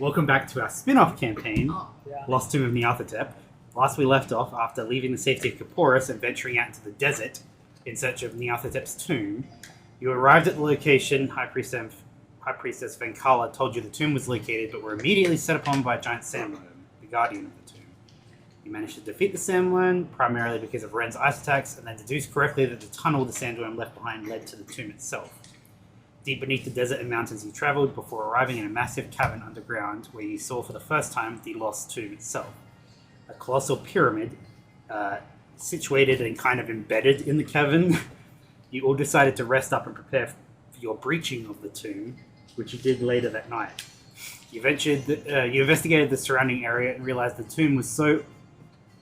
Welcome back to our spin-off campaign, Lost Tomb of Nyarthotep. Last we left off, after leaving the safety of Eoras and venturing out into the desert in search of Nyarthotep's tomb, you arrived at the location. High Priestess Venkala told you the tomb was located, but were immediately set upon by a giant sandworm, the guardian of the tomb. You managed to defeat the sandworm, primarily because of Ren's ice attacks, and then deduced correctly that the tunnel the sandworm left behind led to the tomb itself. Deep beneath the desert and mountains you travelled before arriving in a massive cavern underground where you saw for the first time the lost tomb itself. A colossal pyramid, situated and kind of embedded in the cavern. You all decided to rest up and prepare for your breaching of the tomb, which you did later that night. You investigated the surrounding area and realised the tomb was so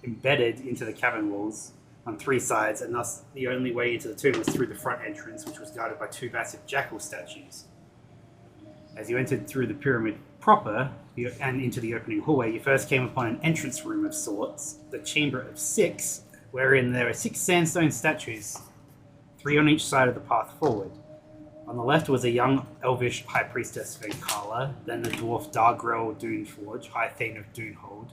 embedded into the cavern walls on three sides, and thus the only way into the tomb was through the front entrance, which was guarded by two massive jackal statues. As you entered through the pyramid proper and into the opening hallway, you first came upon an entrance room of sorts, the Chamber of Six, wherein there were 6 sandstone statues, 3 on each side of the path forward. On the left was a young elvish High Priestess Venkala, then the dwarf Dargrel Duneforge, High Thane of Dunehold,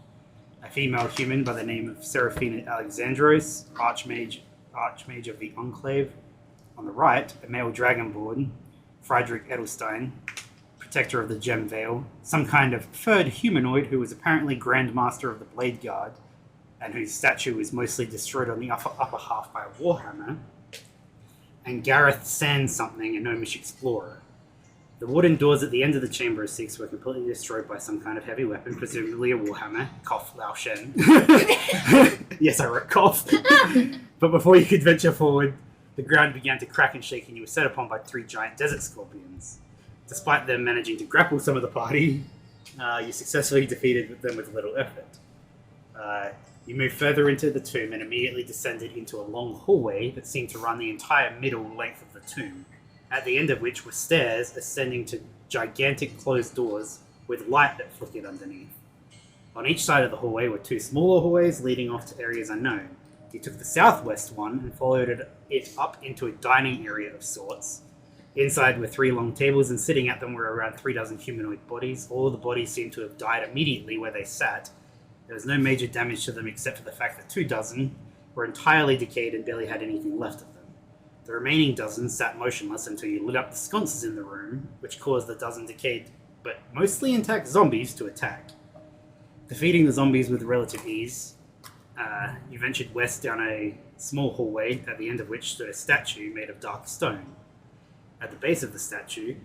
a female human by the name of Seraphina Alexandros, Archmage of the Enclave. On the right, a male dragonborn, Friedrich Edelstein, protector of the Gem Veil, some kind of furred humanoid who was apparently Grandmaster of the Blade Guard, and whose statue was mostly destroyed on the upper half by a warhammer, and Gareth Sand something, a gnomish explorer. The wooden doors at the end of the Chamber of Six were completely destroyed by some kind of heavy weapon, presumably a warhammer. Cough, Lao Shen. Yes, I wrote cough. But before you could venture forward, the ground began to crack and shake, and you were set upon by 3 giant desert scorpions. Despite them managing to grapple some of the party, you successfully defeated them with little effort. You moved further into the tomb and immediately descended into a long hallway that seemed to run the entire middle length of the tomb, at the end of which were stairs ascending to gigantic closed doors with light that flickered underneath. On each side of the hallway were 2 smaller hallways leading off to areas unknown. You took the southwest one and followed it up into a dining area of sorts. Inside were 3 long tables, and sitting at them were around 3 dozen humanoid bodies. All of the bodies seemed to have died immediately where they sat. There was no major damage to them except for the fact that 2 dozen were entirely decayed and barely had anything left of them. The remaining dozen sat motionless until you lit up the sconces in the room, which caused the dozen decayed but mostly intact zombies to attack. Defeating the zombies with relative ease, you ventured west down a small hallway, at the end of which stood a statue made of dark stone. At the base of the statue,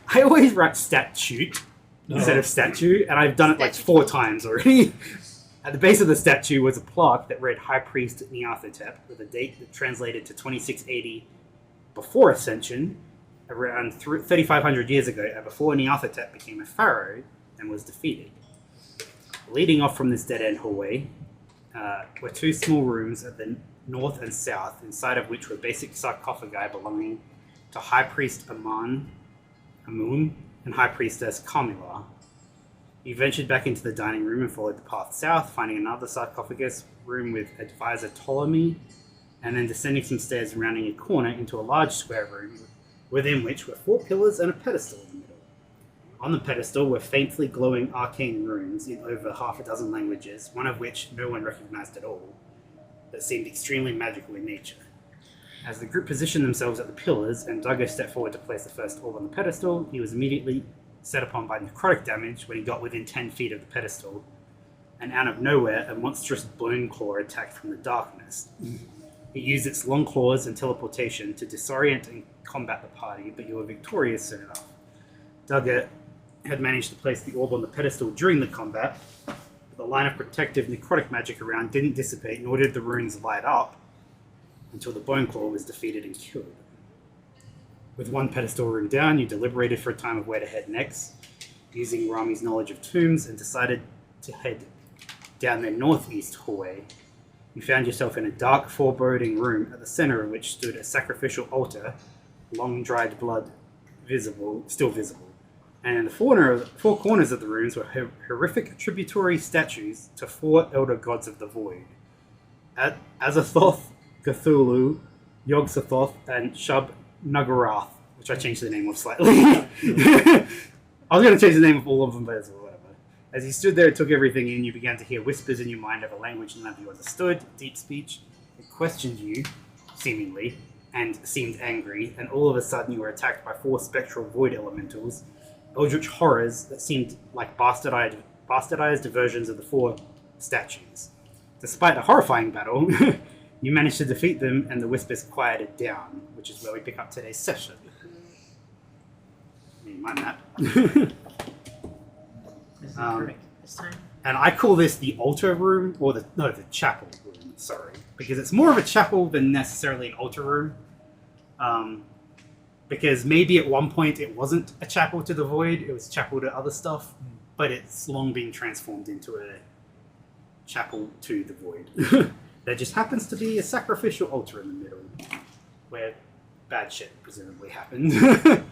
I always write statute instead of statue, and I've done it like 4 times already. At the base of the statue was a plaque that read High Priest Nyarthotep, with a date that translated to 2680 before Ascension, around 3,500 years ago, and before Nyarthotep became a pharaoh and was defeated. Leading off from this dead-end hallway were 2 small rooms at the north and south, inside of which were basic sarcophagi belonging to High Priest Amun, and High Priestess Carmilla. You ventured back into the dining room and followed the path south, finding another sarcophagus room with Advisor Ptolemy, and then descending some stairs and rounding a corner into a large square room, within which were 4 pillars and a pedestal in the middle. On the pedestal were faintly glowing arcane runes in over half a dozen languages, one of which no one recognized at all, that seemed extremely magical in nature. As the group positioned themselves at the pillars, and Duggo stepped forward to place the first orb on the pedestal, he was immediately set upon by necrotic damage when he got within 10 feet of the pedestal, and out of nowhere, a monstrous bone claw attacked from the darkness. It used its long claws and teleportation to disorient and combat the party, but you were victorious soon enough. Duggo had managed to place the orb on the pedestal during the combat, but the line of protective necrotic magic around didn't dissipate, nor did the runes light up, until the bone claw was defeated and killed. With 1 pedestal room down, you deliberated for a time of where to head next, using Rami's knowledge of tombs, and decided to head down the northeast hallway. You found yourself in a dark, foreboding room, at the center of which stood a sacrificial altar, long dried blood still visible. And in the 4 corners of the rooms were horrific tributary statues to 4 elder gods of the void: Azathoth, Cthulhu, Yog-Sothoth, and Shub Nagarath, which I changed the name of slightly. I was going to change the name of all of them, but it's whatever. As you stood there and took everything in, you began to hear whispers in your mind of a language none of you understood, deep speech. It questioned you, seemingly, and seemed angry, and all of a sudden you were attacked by 4 spectral void elementals, eldritch horrors that seemed like bastardized versions of the 4 statues. Despite a horrifying battle, you managed to defeat them, and the whispers quieted down, which is where we pick up today's session. You mind that. This time. And I call this the altar room, or the chapel room, sorry. Because it's more of a chapel than necessarily an altar room. Because maybe at one point it wasn't a chapel to the void, it was chapel to other stuff, but it's long been transformed into a chapel to the void. There just happens to be a sacrificial altar in the middle, where bad shit presumably happened. Can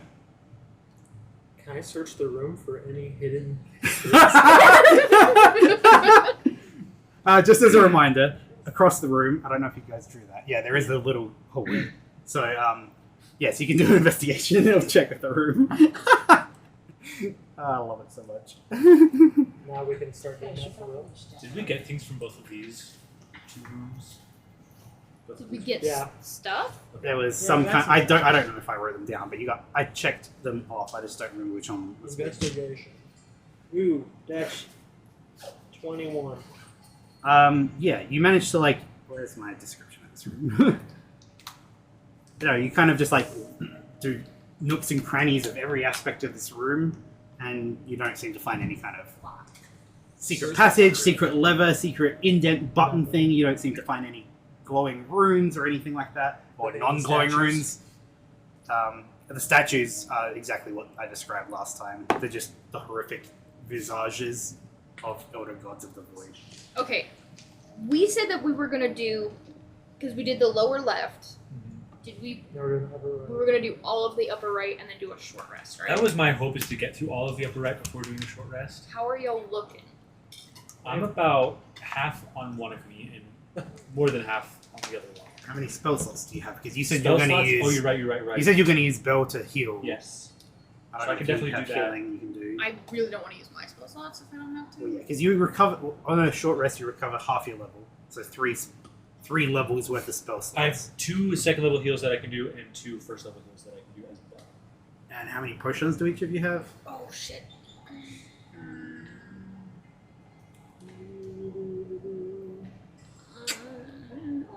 I search the room for any hidden just as a reminder, across the room, I don't know if you guys drew that. Yeah, there is a little hallway. So, yes, you can do an investigation and it'll check with the room. I love it so much. Now we can start doing that for real. Did we get things from both of these 2 rooms? Did we get stuff? There was some kind. I don't know if I wrote them down, but I checked them off. I just don't remember which one was which. Investigation. Ooh, that's 21. Yeah, you managed to where's my description of this room? You kind of just do nooks and crannies of every aspect of this room, and you don't seem to find any kind of secret passage, secret lever, secret indent button thing. You don't seem to find any glowing runes or anything like that, or non-glowing runes. The statues are exactly what I described last time. They're just the horrific visages of elder gods of the void. Okay, we said that we were gonna do, because we did the lower left. Did we? No, we're gonna We were gonna do all of the upper right and then do a short rest, right? That was my hope, is to get through all of the upper right before doing the short rest. How are y'all looking? I'm about half on one of me and more than half on the other one. How many spell slots do you have? Because you said Spell you're going to slots? use. Oh, you're right. You said you're going to use Bell to heal. Yes. I don't So I know can if you definitely have do that. healing you can do. I really don't want to use my spell slots if I don't have to. Well, yeah, because you recover on a short rest. You recover half your level, so three levels worth of spell slots. I have 2 second level heals that I can do and 2 first level heals that I can do as well. And how many potions do each of you have? Oh shit.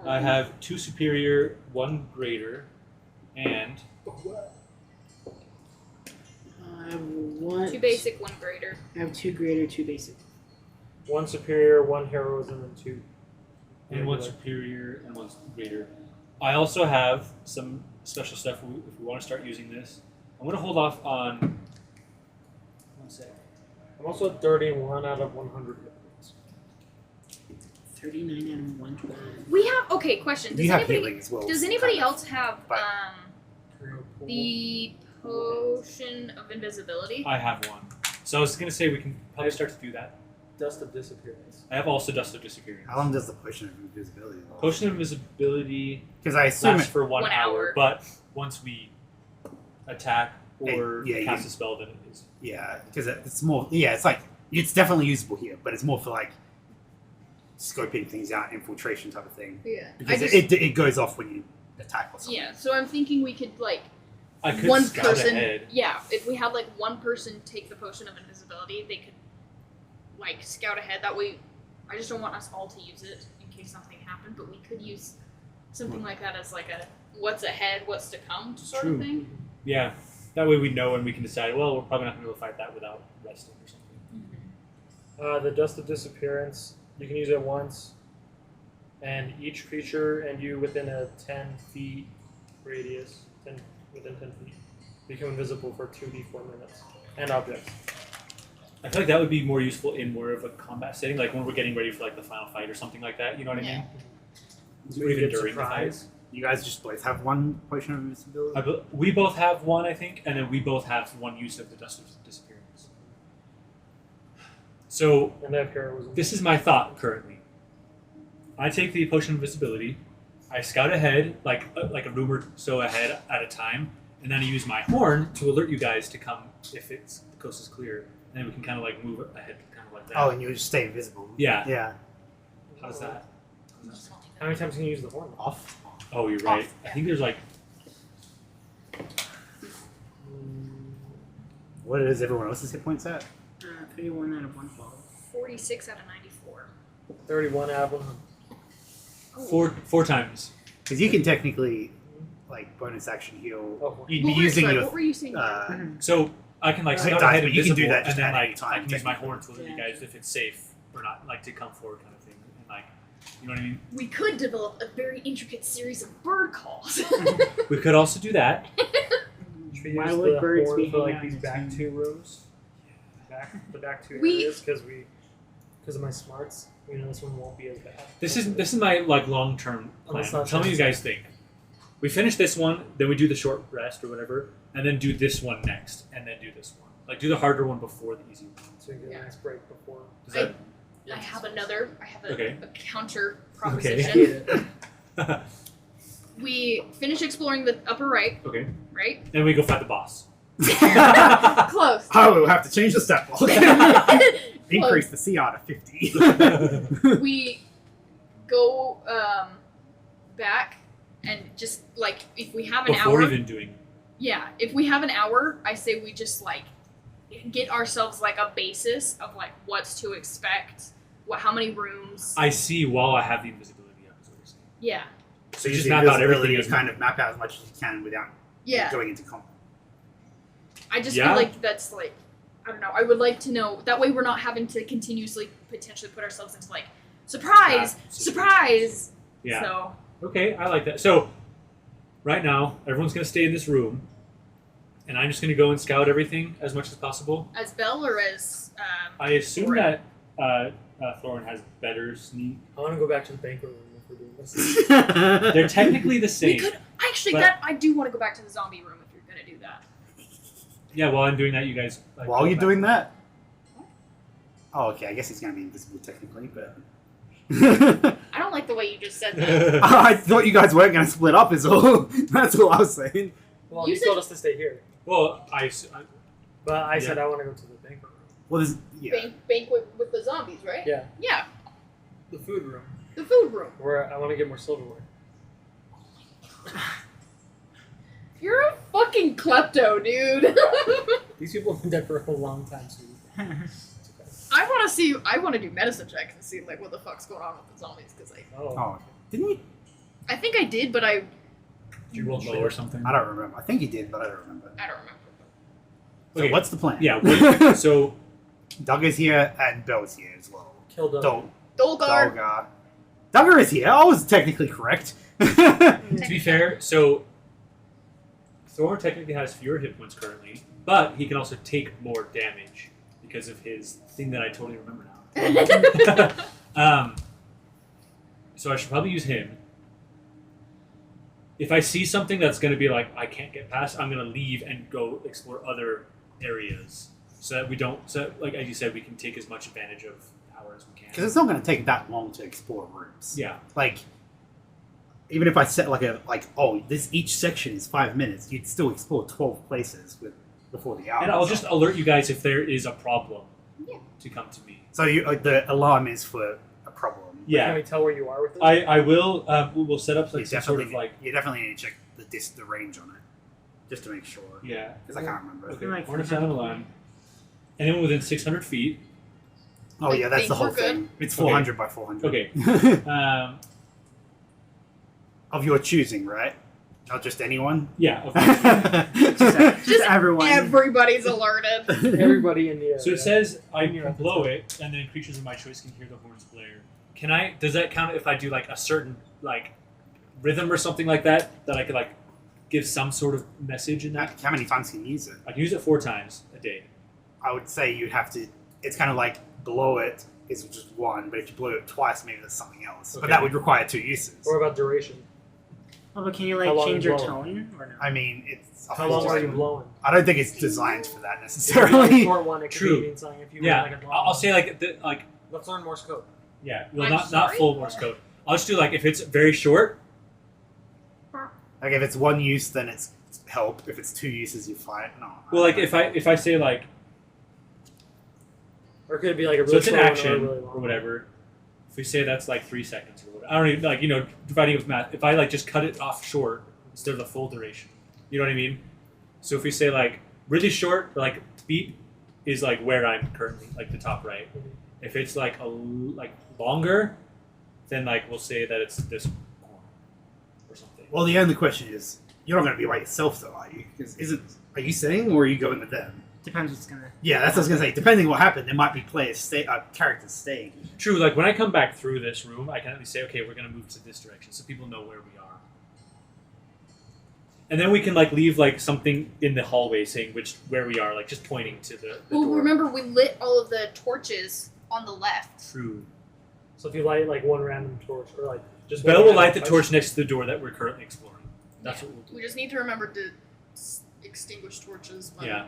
I have 2 superior, 1 greater, and I have 1. 2 basic, 1 greater. I have 2 greater, 2 basic. 1 superior, 1 heroism, and 2. and 1 superior and 1 greater. I also have some special stuff if we want to start using this. I'm going to hold off on. 1 sec. I'm also 31 out of 100 hit points. 39 out of 112. We have question. Does You have anybody healing as well. does anybody else have But- the potion of invisibility? I have 1. So I was going to say we can probably start to do that. Dust of disappearance. I have also Dust of Disappearance. How long does the potion of invisibility last? Potion of Invisibility Because I assume lasts for 1 1 hour, hour. but once we attack or Yeah, cast you- a spell, then it is. yeah, because it's more. Yeah, it's definitely usable here, but it's more for scoping things out, infiltration type of thing. Yeah. Because it goes off when you attack or something. Yeah, so I'm thinking we could I could one scout person. ahead. Yeah, if we had one person take the potion of invisibility, they could scout ahead. That way, I just don't want us all to use it in case something happened. But we could use something like that as a what's ahead, what's to come sort of True. thing. Yeah, that way we know and we can decide, well, we're probably not going to be able to fight that without resting or something. The Dust of Disappearance, you can use it once, and each creature and you within a 10 feet radius, within 10 feet, become invisible for 2d4 minutes, and objects. I feel like that would be more useful in more of a combat setting, like when we're getting ready for the final fight or something like that. You know what I mean? Or even Get during the fight. surprise. You guys just both have 1 potion of invisibility? We both have 1, I think, and then we both have 1 use of the Dust of Disappearance. So And I have heroism. this is my thought currently. I take the potion of invisibility, I scout ahead, like a room or so ahead at a time, and then I use my horn to alert you guys to come if it's coast is clear, and then we can kind of like move ahead, kind of like that. Oh, and you just stay invisible. Yeah. Yeah. How does that? How many times can you use the horn? Off. Oh, you're right. I think there's like What is everyone else's hit points at? 31 out of 112. 46 out of 94. 31 out of 100. four times. Because you can technically, like, bonus action heal. Oh, You'd be using sorry, your. what were you saying? So I can like It scout does, ahead but you can do invisible, that just and then at any like time, I can use my technically. horn to alert you guys if it's safe or not, like to come forward kind of thing, and like you know what I mean. We could develop a very intricate series of bird calls. We could also do that. Should we Why use would the birds horn be for like hanging these out in back the two rooms? The back two We- areas because of my smarts. You know, this one won't be as bad. This is my like long term plan. Unless not Tell me what you chance. guys think. We finish this one, then we do the short rest or whatever, and then do this one next, and then do this one. Like do the harder one before the easy one. So you get Yeah. a nice break before. Does that? I have a Okay. a counter Okay. proposition. We finish exploring the upper right, Okay. right? Then we go fight the boss. Close. Oh, we'll have to change the stat block. Increase the CR to 50. We go back and just like if we have an Before hour. even doing. Yeah, if we have an hour, I say we just like get ourselves like a basis of like what's to expect, how many rooms. I see while I have the invisibility up is what you're saying. Yeah, So you Use just the map out invisibility everything to as kind of map out as much as you can without yeah. going into combat. I just Yeah. feel like that's like I don't know. I would like to know that way we're not having to continuously potentially put ourselves into like surprise, surprise. Yeah. So Okay, I like that. So, right now, everyone's going to stay in this room, and I'm just going to go and scout everything as much as possible. as Belle or as I assume Thorin. that Thorin has better sneak. I want to go back to the banquet room if we're doing this. They're technically the we same. could actually but- that I do want to go back to the zombie room if you're gonna do that. Yeah, while I'm doing that, you guys. Like, While go you're back. doing that? Oh, okay. I guess he's going to be invisible technically, but. I don't like the way you just said that. I thought you guys weren't going to split up, is all. That's all I was saying. Well, You you told us to stay here, Well, but I said Yeah. I want to go to the banquet room. Well, there's. Yeah. Banquet with the zombies, right? Yeah, Yeah, the food room the food room. where I want to get more silverware. You're a fucking klepto, dude. These people have been dead for a long time, sweetie. I want to do medicine checks and see like what the fuck's going on with the zombies because Oh, didn't you? I think I did, but I did you roll low or something? I don't remember. I think he did, but I don't remember. don't remember. So Okay. what's the plan? Yeah. What, so Doug is here and Belle's here as well. Killed them. Dolgar. Dolgar. Duggar is here. I was technically correct. to be fair, so Thor technically has fewer hit points currently, but he can also take more damage because of his thing that I totally remember now. So I should probably use him. If I see something that's going to be like, I can't get past, I'm going to leave and go explore other areas so that we don't, so like as you said, we can take as much advantage of power as we can. Because it's not going to take that long to explore rooms. Yeah. Like, even if I set this each section is 5 minutes, you'd still explore 12 places before the hour. And I'll just alert you guys if there is a problem Yeah. to come to me. So the alarm is for a problem. Yeah. Can we tell where you are with this? I will. We'll set up You like some sort of like. you definitely need to check the range on it, just to make sure. Yeah. Because I can't remember. Okay. Like Horn of Phandelver. Anyone within 600 feet. Oh yeah, that's think the whole we're good. thing. It's Okay. 400 by 400. Okay. Of your choosing, right? Not just anyone. Yeah. Okay. Just everyone. Everybody's alerted. Everybody in the area. So it says I You're can at the blow top. it, and then creatures of my choice can hear the horns blare. Can I? Does that count if I do like a certain like rhythm or something like that I could like give some sort of message in that? How many times can you use it? I can use it 4 times a day. I would say you'd have to. It's kind of like blow it is just one, but if you blow it twice, maybe there's something else. But Okay. that would require 2 uses. What about duration? Oh, but can you How long change you your blow? tone or no? I mean, it's. How long are you blowing? I don't think it's designed for that If you necessarily. short one, it could True. be something. If you Yeah. want like a long I'll say like Let's learn Morse code. yeah. Well, I'm not sorry? full Morse code. I'll just do like if it's very short. Like if it's 1 use, then it's help. If it's 2 uses, you fight. No. Well, like if I say like Or could it be like a really So it's an short one action or a really long or whatever. If we say that's like 3 seconds or whatever, I don't even dividing it with math. If I like just cut it off short instead of the full duration, you know what I mean? So if we say like really short, like beat is like where I'm currently, like the top right. If it's like longer, then like we'll say that it's this corner or something. Well, the only question is, you're not going to be by yourself, though, are you? Because are you staying or are you going with them? Depends what's gonna. Yeah, that's what I was going to say. Depending on what happened, there might be characters staying. True. Like when I come back through this room, I can at least say, okay, we're gonna move to this direction, so people know where we are. And then we can like leave like something in the hallway saying where we are, like just pointing to the Well, door. remember we lit all of the torches on the left. True. So if you light like one random torch, or like just Belle one will random light the torch next to the door that we're currently exploring. That's Yeah. what we'll do. We just need to remember to extinguish torches. But Yeah.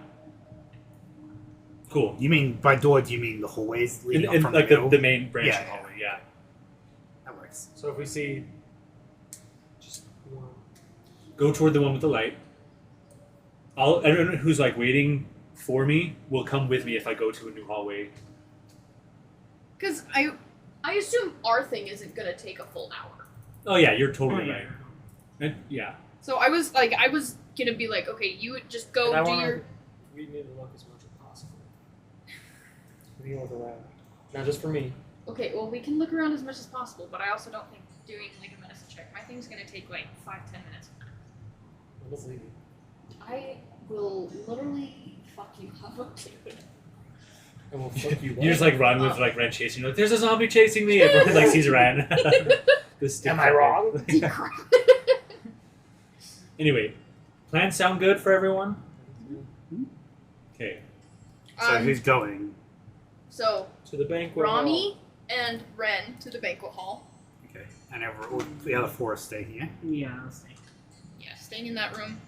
Cool. You mean, by door, do you mean the hallways leading up In from like the middle? the main branch Yeah, of the hallway, yeah. That works. So if we see just one, Go toward the one with the light. Everyone who's like waiting for me will come with me if I go to a new hallway. because I assume our thing isn't gonna take a full hour. Oh yeah, you're totally Oh, right. And, yeah. So I was gonna be like, okay, you would just go and I do wanna, your. we need to look as much as possible. We can look around, not just for me. Okay, well we can look around as much as possible, but I also don't think doing like a medicine check. My thing's gonna take like 5-10 minutes. I'm just leaving. I will literally fuck you up, dude. I will fuck you. You just like run with like Ren chasing you. Like, there's a zombie chasing me. Everyone like sees Ren. Am I wrong? Anyway, plans sound good for everyone? Okay. So who's going? So To the banquet Rami and Ren to the banquet hall. Okay. And the other four stay here. Yeah, I'll stay. Yeah, staying in that room.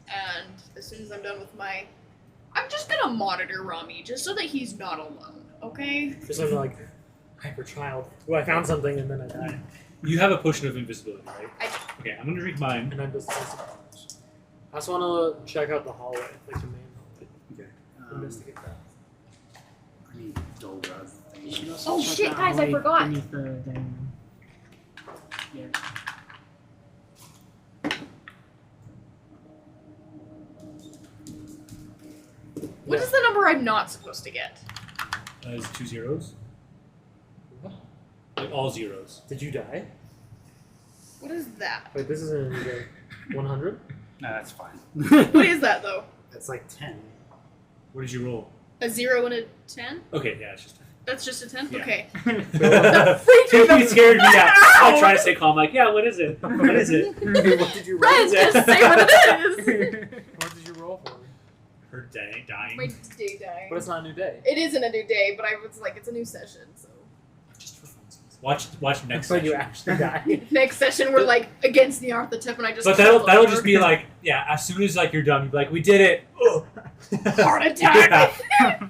And as soon as I'm done with I'm just gonna monitor Rami just so that he's not alone, okay? Just I'm like hyper child. Oh, I found something and then I died. You have a potion of invisibility, right? I- Okay, I'm gonna drink mine. And I'm just. I just want to check out the hallway, like the main hallway. Okay. Investigate that. I need Dolraz. You should also Oh, check shit, the guys, I hallway forgot. Beneath the dining room. Yeah. What is the number I'm not supposed to get? Is 2 zeros? Like all zeros. Did you die? What is that? Wait, this isn't a new day. 100? No, that's fine. What is that though? That's like 10. What did you roll? A 0 and a 10? Okay, yeah, it's just. That's just a 10? Yeah. Okay. You scared me. Yeah, I try to stay calm. Like, yeah, what is it? What is it? What did you roll? Ren, just say what it is! What did you roll for? Her day dying. My day dying. But it's not a new day. It isn't a new day, but I was like, it's a new session, so. Just for fun. Watch next So you session. actually died. Next session, we're like against Nyarthotep, and I just. But that'll just be like, yeah. As soon as like you're done, you'll be like, we did it. Oh. Heart attack! Yeah.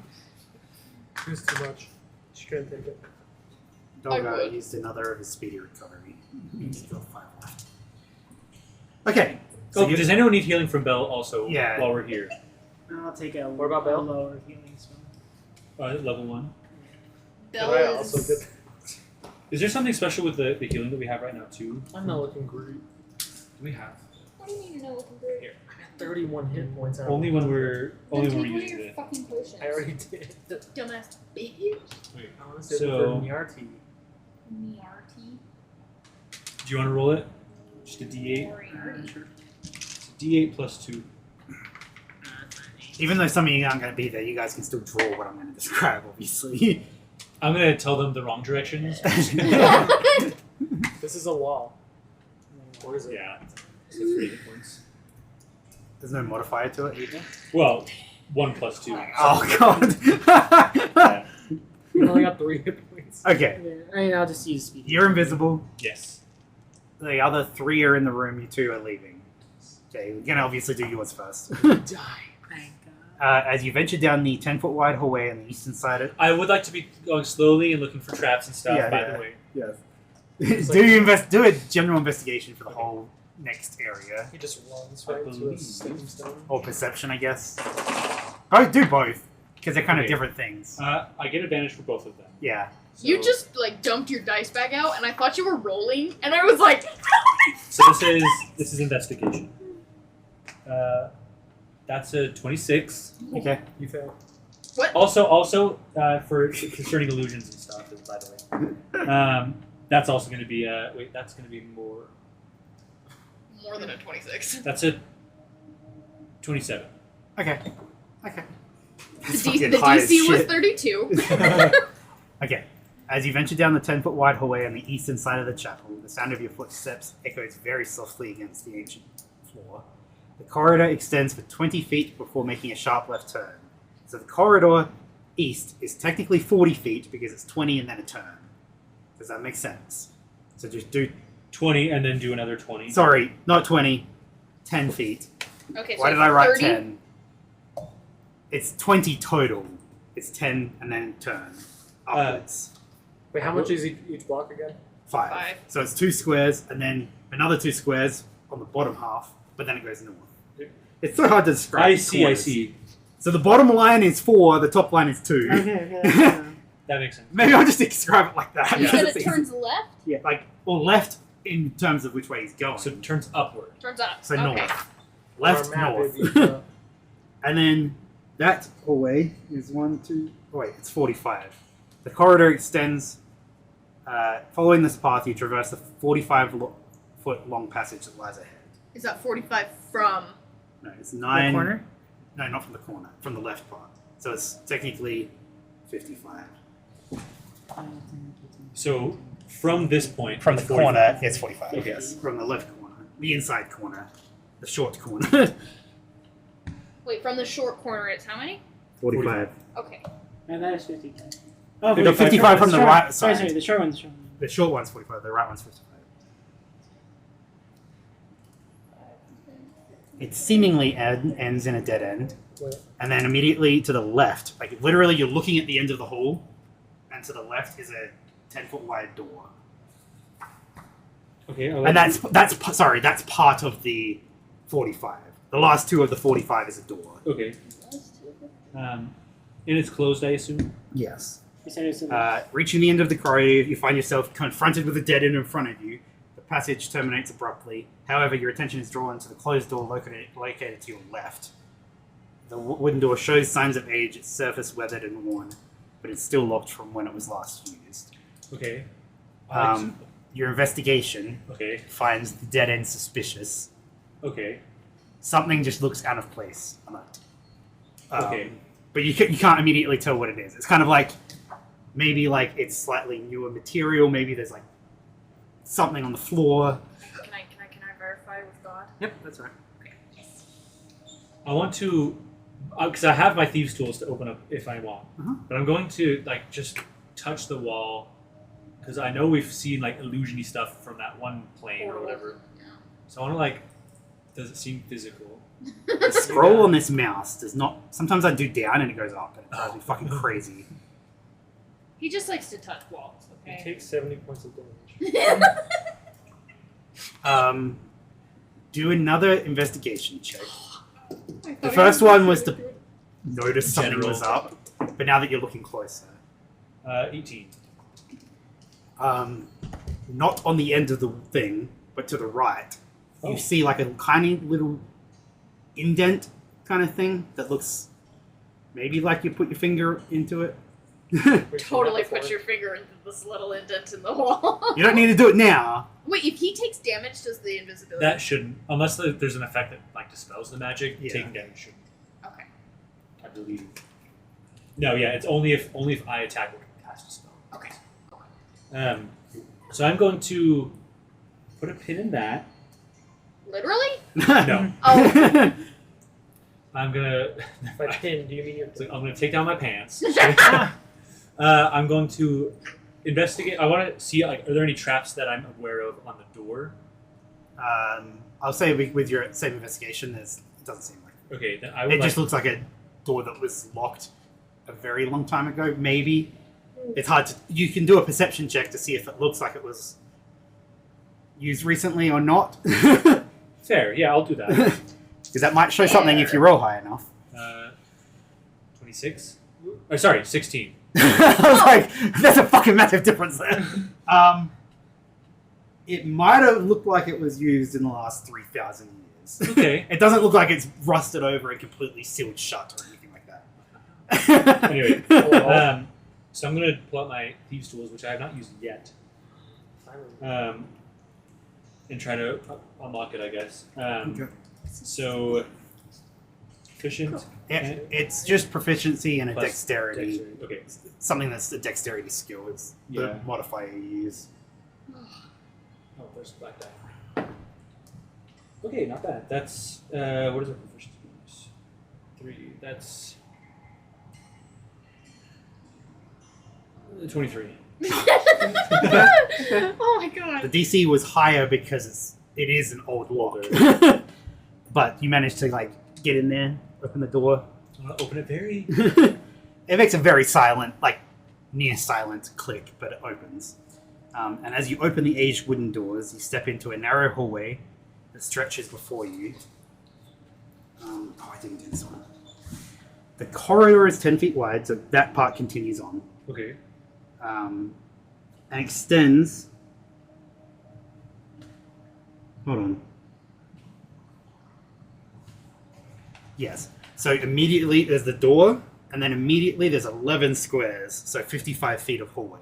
It was too much. She couldn't take it. Dolgar would. used another of his speedy recovery. He's still 5 left. Okay. Oh, does anyone need healing from Belle also? Yeah. While we're here, I'll take a, What about Belle? lower healing spell. level 1. Bill Could I is. also get... Is there something special with the healing that we have right now too? I'm not looking great. Do we have? What do you mean you're not looking great? Here. I'm at 31 hit points. out of Only when 100. we're Then only take when we're one of using your it. fucking potions. I already did. Dumbass bitch. Wait. I want to say So- for Nyarti. Nyarty. Do you want to roll it? Just a D8. Or Nyarty. It's a D8 plus 2. Even though some of you aren't going to be there, you guys can still draw what I'm going to describe, obviously. I'm gonna tell them the wrong directions. This is a wall. Or is it? Yeah. So 3 hit points. There's no modifier to it either. Well, 1 plus 2. Oh, God. Yeah. You only got 3 hit points. Okay. Yeah, I mean, I'll just use speed. You're invisible. Yes. The other 3 are in the room. You 2 are leaving. Okay, we're going to obviously do yours first. Die. Thank God. As you venture down the 10-foot wide hallway on the eastern side of... I would like to be going slowly and looking for traps and stuff. Yeah, by yeah. the way. Yes. like- do a general investigation for the whole next area. He just runs I right to a believe. stepping stone. Or perception, I guess. Oh, do both. because they're kind of Okay. different things. I get advantage for both of them. Yeah. You So- just like dumped your dice bag out, and I thought you were rolling, and I was like, So this is investigation. That's a 26. Okay. You fail. Also for concerning illusions and stuff. By the way, that's also going to be wait. That's going to be more. more than a 26. That's a 27. Okay. Okay. The, It's D- fucking the high as DC was shit. 32. Okay. As you venture down the 10-foot wide hallway on the eastern side of the chapel, the sound of your footsteps echoes very softly against the ancient floor. The corridor extends for 20 feet before making a sharp left turn. So the corridor east is technically 40 feet because it's 20 and then a turn. Does that make sense? So just do... 20 and then do another 20. Sorry, not 20. 10 feet. Okay, so Why did I write 30? 10? It's 20 total. It's 10 and then turn. Upwards. Wait, how much is each block again? 5. Five. So it's 2 squares and then another 2 squares on the bottom half, but then it goes north. It's so hard to describe. I the see. corners. So the bottom line is 4, the top line is 2. That makes sense. Maybe I'll just describe it like that. You Yeah. said It's it easy. turns left? Yeah, like, or left in terms of which way he's going. So it turns upward. Turns up. So okay. north. Left, Our map north. is, And then that hallway is 1, 2... Oh wait, it's 45. The corridor extends. Following this path, you traverse the 45-foot long passage that lies ahead. Is that 45 from? No, it's 9... The corner? No, not from the corner. From the left part. So it's technically 55. So from this point, From the it's 45. corner, it's 45. Okay. Yes, from the left corner. The inside corner. The short corner. Wait, from the short corner, it's how many? 45. Okay. No, that is 50. No, 55 from the right Sorry, side. the short one. The short one. The short one's 45, the right one's 55. It seemingly ends in a dead end. Wait. And then immediately to the left, like literally you're looking at the end of the hall, and to the left is a 10-foot wide door. Okay. And that's part of the 45. The last 2 of the 45 is a door. okay. And it's closed, I assume. Yes. You said it's in the Reaching the end of the corridor, you find yourself confronted with a dead end in front of you. The passage terminates abruptly. However, your attention is drawn to the closed door located to your left. The wooden door shows signs of age, its surface weathered and worn, but it's still locked from when it was last used. Okay. Your investigation Okay. finds the dead end suspicious. Okay. Something just looks out of place on it. Okay. But you can't immediately tell what it is. It's kind of like, maybe like it's slightly newer material, maybe there's like something on the floor. Can I verify with God? Yep, that's right. I want to, because I have my thieves' tools to open up if I want, but I'm going to like just touch the wall because I know we've seen like illusion-y stuff from that one plane or whatever. So I want to like, does it seem physical? The scroll on this mouse does not. Sometimes I do down and it goes up, and it drives me fucking crazy. He just likes to touch walls, You okay? take 70 points of damage. Do another investigation check. The first one was to notice something General. was up, but now that you're looking closer, 18. not on the end of the thing, but to the right, Oh. you see like a tiny little indent kind of thing that looks maybe like you put your finger into it. We've seen Totally that before. put your finger into this little indent in the wall. You don't need to do it now. Wait, if he takes damage, does the invisibility? That shouldn't, unless there's an effect that like dispels the magic. Yeah. Taking damage shouldn't, Okay. I believe. No, yeah, it's only if I attack or cast a spell. Okay. So I'm going to put a pin in that. Literally? No, Oh. I'm gonna. By pin, do you mean your So I'm gonna take down my pants. I'm going to investigate. I want to see like, are there any traps that I'm aware of on the door? I'll say with your same investigation, it doesn't seem like Okay, then I would it. like, Just looks like a door that was locked a very long time ago. Maybe it's hard to. You can do a perception check to see if it looks like it was used recently or not, because fair. Yeah, I'll do that. that might show something if you roll high enough. 26. Oh, sorry, 16. I was like, there's a fucking massive difference there. It might have looked like it was used in the last 3,000 years. Okay. It doesn't look like it's rusted over and completely sealed shut or anything like that. Anyway, so I'm going to pull out my Thieves' Tools, which I have not used yet, and try to unlock it, I guess. Okay. So, efficient. It's just proficiency and a Plus dexterity. Okay. Something that's a dexterity skill is the Yeah. modifier you use. Oh, there's a black die. Okay, not bad. That's, what is our proficiency bonus? 3. That's 23. Oh my god. The DC was higher because it is an old lock. But you managed to like get in there, open the door. I want to open it very... It makes a very silent, like near silent click, but it opens. And as you open the aged wooden doors, you step into a narrow hallway that stretches before you. I didn't do this one. The corridor is 10 feet wide, so that part continues on. Okay. And extends. Hold on. Yes. So immediately there's the door, and then immediately there's 11 squares, so 55 feet of hallway.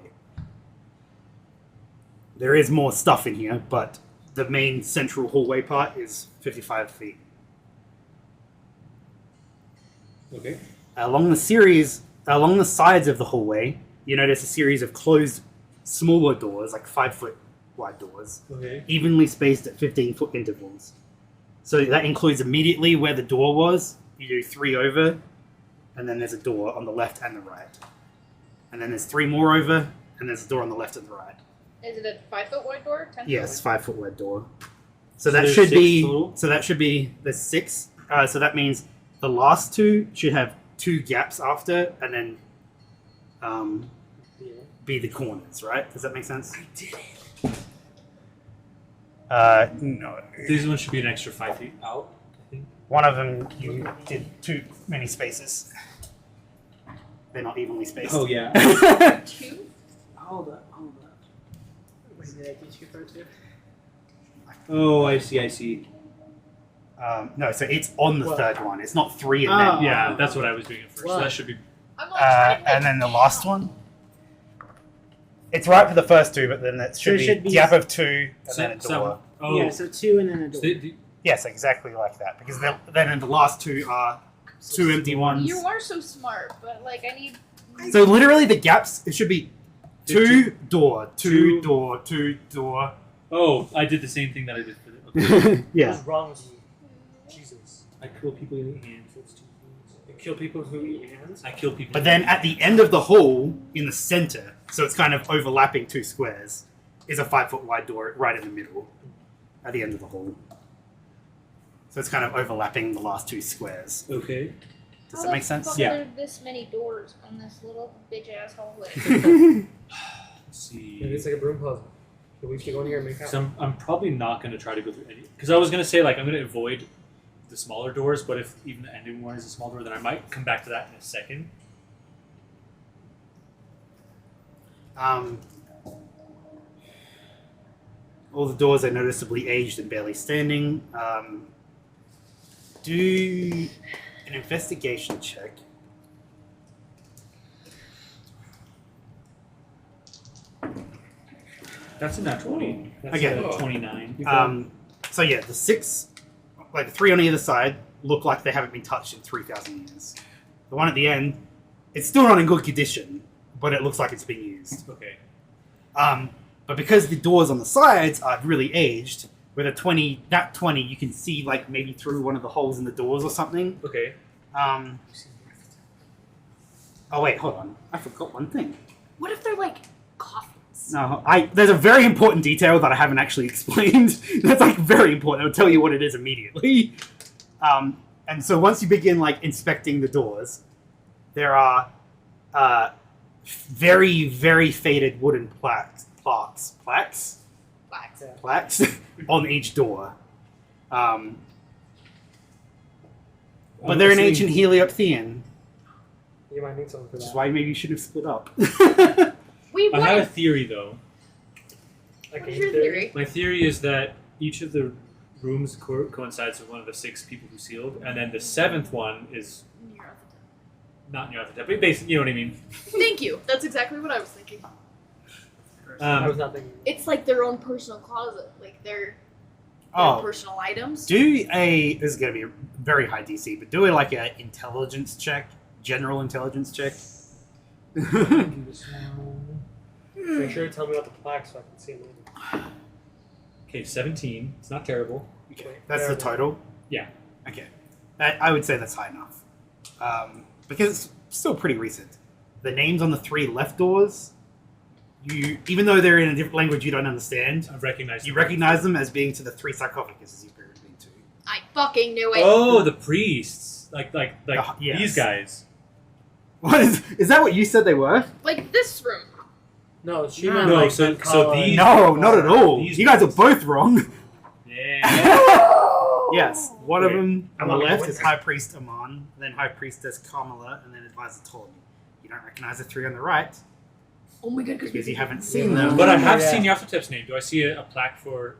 There is more stuff in here, but the main central hallway part is 55 feet. Okay. Along the sides of the hallway, you notice a series of closed, smaller doors, like 5-foot wide doors, Okay. evenly spaced at 15-foot intervals. So that includes immediately where the door was. You do 3 over, and then there's a door on the left and the right. And then there's 3 more over, and there's a door on the left and the right. Is it a 5-foot wide door? 10 Yes, foot 5-foot wide door. So So that there's should 6 be. total? So that should be the 6. So that means the last 2 should have 2 gaps after, and then be the corners, right? Does that make sense? I did it. No. These ones should be an extra 5 feet out, I think. One of them you did too many spaces. They're not evenly spaced. Oh, yeah. wide? 2? Hold up. Wait, did I get you for two? Oh, I see. No, so it's on the Well- third one. It's not 3 and Oh. then. Yeah, that's what I was doing at first. Well- So that should be... I'm like trying to And then the last one. It's right for the first 2, but then it should, it should be- gap of 2 and then a Some- door. Oh, Yeah, so 2 and then a door. Yes, exactly like that. Because then in the last 2 are 2 empty ones. You are so smart, but like I need. So literally the gaps, it should be 2 door, 2 Two- door, 2 door. Oh, I did the same thing that I did for the... Okay. Yeah. What's wrong with you? Jesus. I kill people who eat hands. That's 2 things. You kill people who eat hands? I kill people... But then at the end of the hall, in the center, so it's kind of overlapping 2 squares, is a 5-foot wide door right in the middle, at the end of the hall. So it's kind of overlapping the last 2 squares. Okay. Does that make sense? Yeah. Are there this many doors on this little bitch ass hallway? Let's see... Maybe it's like a broom puzzle. So we have to go in here and make So I'm probably not going to try to go through any... Because I was going to say, like, I'm going to avoid the smaller doors, but if even the ending one is a small door, then I might come back to that in a second. All the doors are noticeably aged and barely standing. Do an investigation check. That's a nat 20. That's Okay. a 29. So yeah, the 6, like the 3 on either side, look like they haven't been touched in 3,000 years. The one at the end, it's still not in good condition, but it looks like it's been used. Okay. But because the doors on the sides are really aged, with a 20, that 20, you can see like maybe through one of the holes in the doors or something. Okay. Oh wait, hold on. I forgot one thing. What if they're like coffins? No, there's a very important detail that I haven't actually explained. That's like very important. I'll tell you what it is immediately. And so once you begin like inspecting the doors, there are very, very faded wooden plaques Blacks. on each door. But they're an ancient Heliopthean. You might need someone for Which that. is why maybe you should have split up. Wait, I have a what? theory though. Like What's game your theory? My theory is that each of the rooms coincides with one of the 6 people who sealed, and then the 7th one is not Nyarlathotep, but basically, you know what I mean. Thank you. That's exactly what I was thinking. I was not thinking. It's like their own personal closet, like their Oh, personal items. do a. This is going to be a very high DC, but do a like a intelligence check, general intelligence check. Make sure to tell me about the plaque so I can see it later. Okay, 17. It's not terrible. Okay, that's the total. Yeah. Okay, I would say that's high enough, because it's still pretty recent. The names on the 3 left doors, even though they're in a different language you don't understand, I recognize. you recognize them as being to the 3 sarcophaguses you've been to. I fucking knew it. Oh, the priests, like yes. these guys. What is that? What you said they were? Like this room. No, she No, meant no, like so Kala these- No, not at all. These You guys are guys. both wrong. Yeah. Yes, one of Wait, them on the I'm left not- is High Priest Amon, then High Priestess Kamala, and then Advisor Ptolemy. You don't recognize the 3 on the right Oh my god, because you haven't seen them. But I have Yeah. seen Nyarlathotep's name. Do I see a plaque for?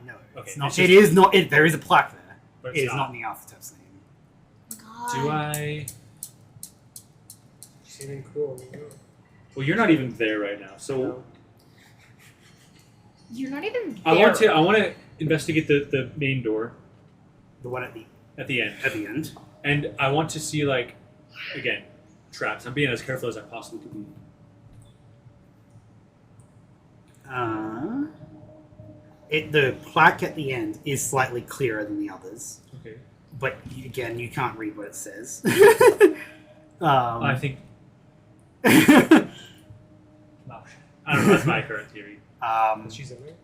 No, Okay, it's not. it's It just- is not. There is a plaque there. But It it's is not Nyarlathotep's name. God. Do I? She seemed cool. Well, you're not even there right now, so No. You're not even there. I want to investigate the main door The one at the end, end. and I want to see like again traps. I'm being as careful as I possibly could be. The plaque at the end is slightly clearer than the others, Okay. but again, you can't read what it says. I think. Oh, I don't know. That's my current theory. She's in there.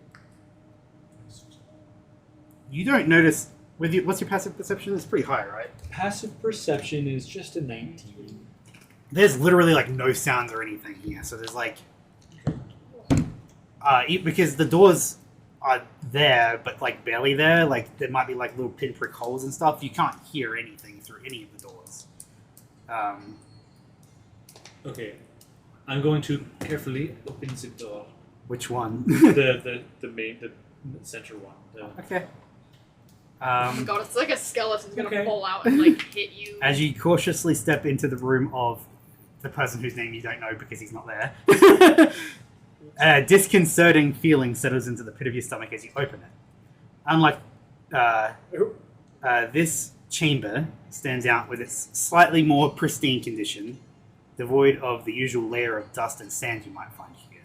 You don't notice. What's your passive perception? It's pretty high, right? Passive perception is just a 19. There's literally like no sounds or anything here, so there's like, because the doors are there, but like barely there. Like there might be like little pinprick holes and stuff. You can't hear anything through any of the doors. Okay. I'm going to carefully open the door. Which one? the main, the center one. Okay. Oh my god, it's like a skeleton's gonna Okay. pull out and like hit you. As you cautiously step into the room of the person whose name you don't know because he's not there, a disconcerting feeling settles into the pit of your stomach as you open it. Unlike this chamber stands out with its slightly more pristine condition, devoid of the usual layer of dust and sand you might find here.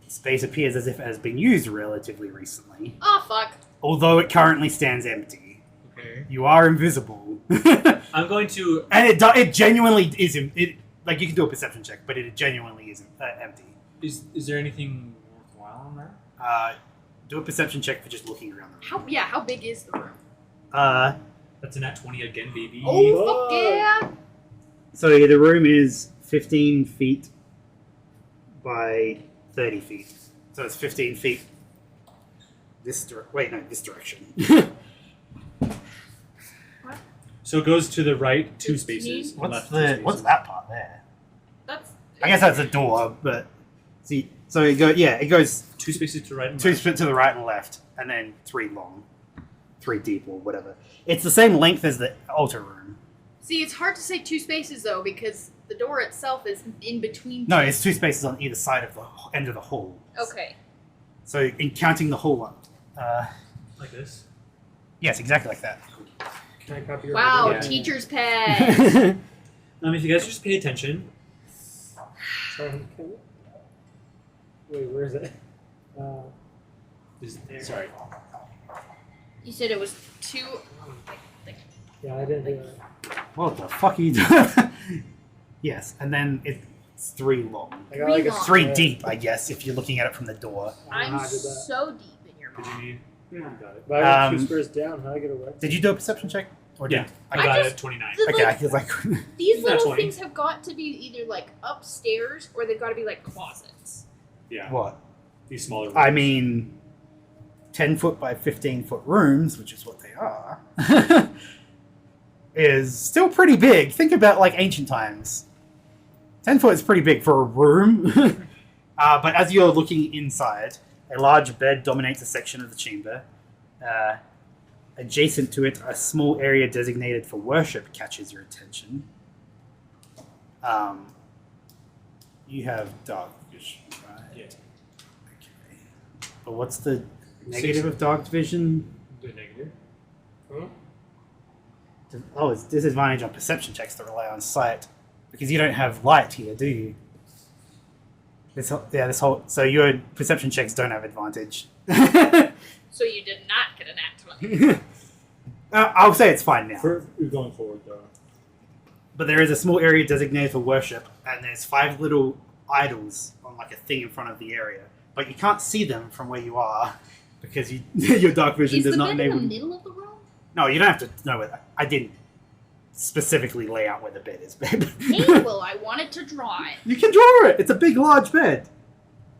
The space appears as if it has been used relatively recently, Oh fuck. although it currently stands empty. Okay. You are invisible. I'm going to. And it genuinely is. Like you can do a perception check, but it genuinely is empty. Is there anything worthwhile on there? Do a perception check for just looking around the room. How big is the room? That's a nat 20 again, baby. Oh Fuck. fuck yeah! So the room is 15 feet by 30 feet. So it's 15 feet. This direction. So it goes to the right 2 It's spaces. me. and left 2 spaces. What's that part there? That's. I guess that's a door, but see. So it goes 2 spaces to the right and 2 left. to the right and left, and then 3 long, 3 deep, or whatever. It's the same length as the altar room. See, it's hard to say 2 spaces though because the door itself is in between. No, it's 2 spaces on either side of the end of the hall. Okay. So in counting the hall, Like this. yes, exactly like that. Can I copy your Wow, Yeah. teacher's pet. If you guys just pay attention. Sorry. Wait, where is it? Sorry. You said it was 2. Yeah, I didn't think of that. What the fuck are you doing? Yes, and then it's 3 long. I got like a Long. 3 square. deep, I guess, if you're looking at it from the door. I don't know I'm how I did that. so deep in your Did mind. you need? You got it. But I got 2 Um, squares down. How do I get a right? Did you do a perception check? Or Yeah. did I I got it just- at 29. Okay, I Like, was like, these Not little 20. things have got to be either like upstairs or they've got to be like closets. Yeah. what? These smaller rooms. I mean, 10 foot by 15 foot rooms, which is what they are. is still pretty big. Think about like ancient times. 10 foot is pretty big for a room. But as you're looking inside, a large bed dominates a section of the chamber. Adjacent to it, a small area designated for worship catches your attention. You have dark vision, right? Yeah. Okay. But what's the negative of dark vision? The negative. Oh, it's disadvantage on perception checks that rely on sight. Because you don't have light here, do you? So your perception checks don't have advantage. So you did not get a nat 20. I'll say it's fine now. For going forward, though. But there is a small area designated for worship, and there's 5 little idols on like a thing in front of the area. But you can't see them from where you are because your dark vision Is does the not bed enable. in the middle of the room? No, you don't have to know where. I didn't specifically lay out where the bed is, babe. Hey, well, I wanted to draw it. You can draw it. It's a big, large bed.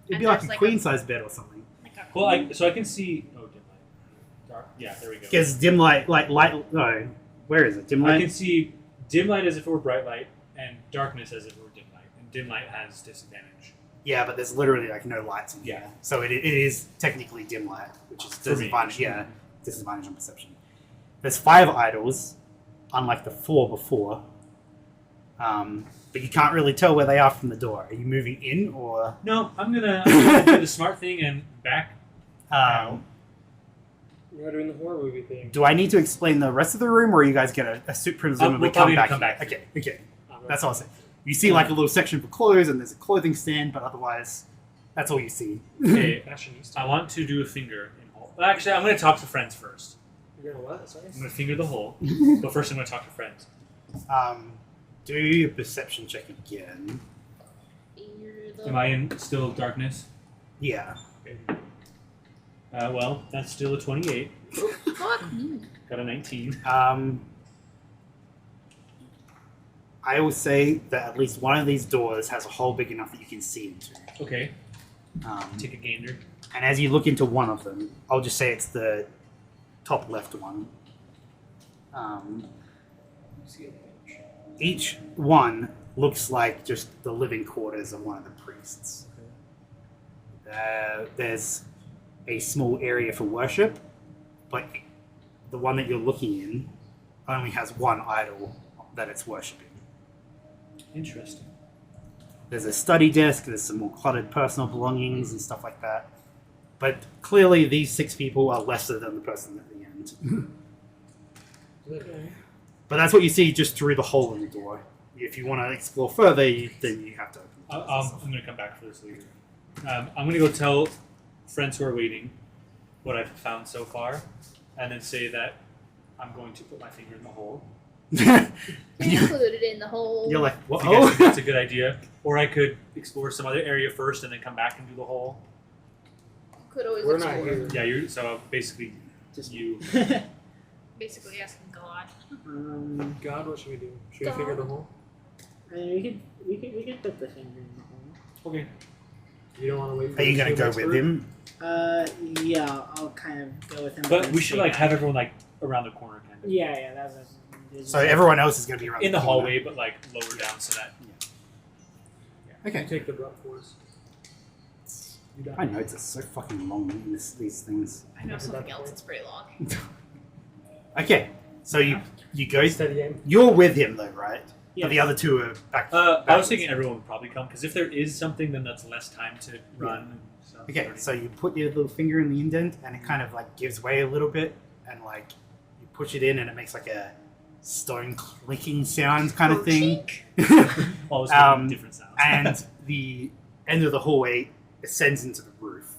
It'd And be like there's a like queen size bed or something. Like a Well, I can see. Oh, dim light. Dark. Yeah, there we go. Because dim light, like light. No, where is it? Dim I light. can see dim light as if it were bright light, and darkness as if it were dim light. And dim light has disadvantage. Yeah, but there's literally like no lights in here. Yeah. So it is technically dim light, which is For me. disadvantage. Yeah, disadvantage on perception. There's 5 idols, unlike the 4 before. But you can't really tell where they are from the door. Are you moving in or? No, I'm gonna do the smart thing and back. We're doing the horror movie thing. Do I need to explain the rest of the room, or you guys get a presumably we'll probably come come back? back. Okay. That's all I'm saying. You see like a little section for clothes, and there's a clothing stand, but otherwise, that's all you see. Okay, Fashionista. I want to do a finger in hole. Well, actually, I'm gonna talk to friends first. You're gonna what? Sorry? I'm gonna finger the hole, but first I'm gonna talk to friends. Do your perception check again. Am I in still darkness? Yeah. Well, that's still a 28. Fuck me. Got a 19. I will say that at least one of these doors has a hole big enough that you can see into. Okay, Um, take a gander. and as you look into one of them, I'll just say it's the top left one. Each one looks like just the living quarters of one of the priests. There's a small area for worship, but the one that you're looking in only has one idol that it's worshipping. Interesting. There's a study desk, there's some more cluttered personal belongings and stuff like that. But clearly these 6 people are lesser than the person at the end. But that's what you see just through the hole in the door. If you want to explore further, then you have to open the door. I'm going to come back for this later. I'm going to go tell friends who are waiting what I've found so far, and then say that I'm going to put my finger in the hole. Included in the whole. You're like, If what? you guys think that's a good idea. Or I could explore some other area first and then come back and do the hole. Could always We're not explore. here. Yeah, you're so basically Just you. Basically asking God. God, what should we do? Should God. we figure the hole? I mean, we could put the finger in the hole. Okay. You don't want to wait for Are you the going to go expert? with him? Yeah, I'll kind of go with him. But we should like have everyone like around the corner kind of. Yeah, that's. So everyone else is going to be around In the corner. hallway, but like lower down so that. Okay. You take the rough force. You got My it. notes are so fucking long in these things. I know That's something about else the that's pretty long. Okay, so you go. Steady aim. You're with him though, right? Yeah. But the other 2 are back. I was backwards. thinking everyone would probably come because if there is something, then that's less time to run. And stuff. Okay, so you put your little finger in the indent, and it kind of like gives way a little bit, and like you push it in, and it makes like a stone clicking sound kind of thing. Always Um, different sounds. And the end of the hallway ascends into the roof.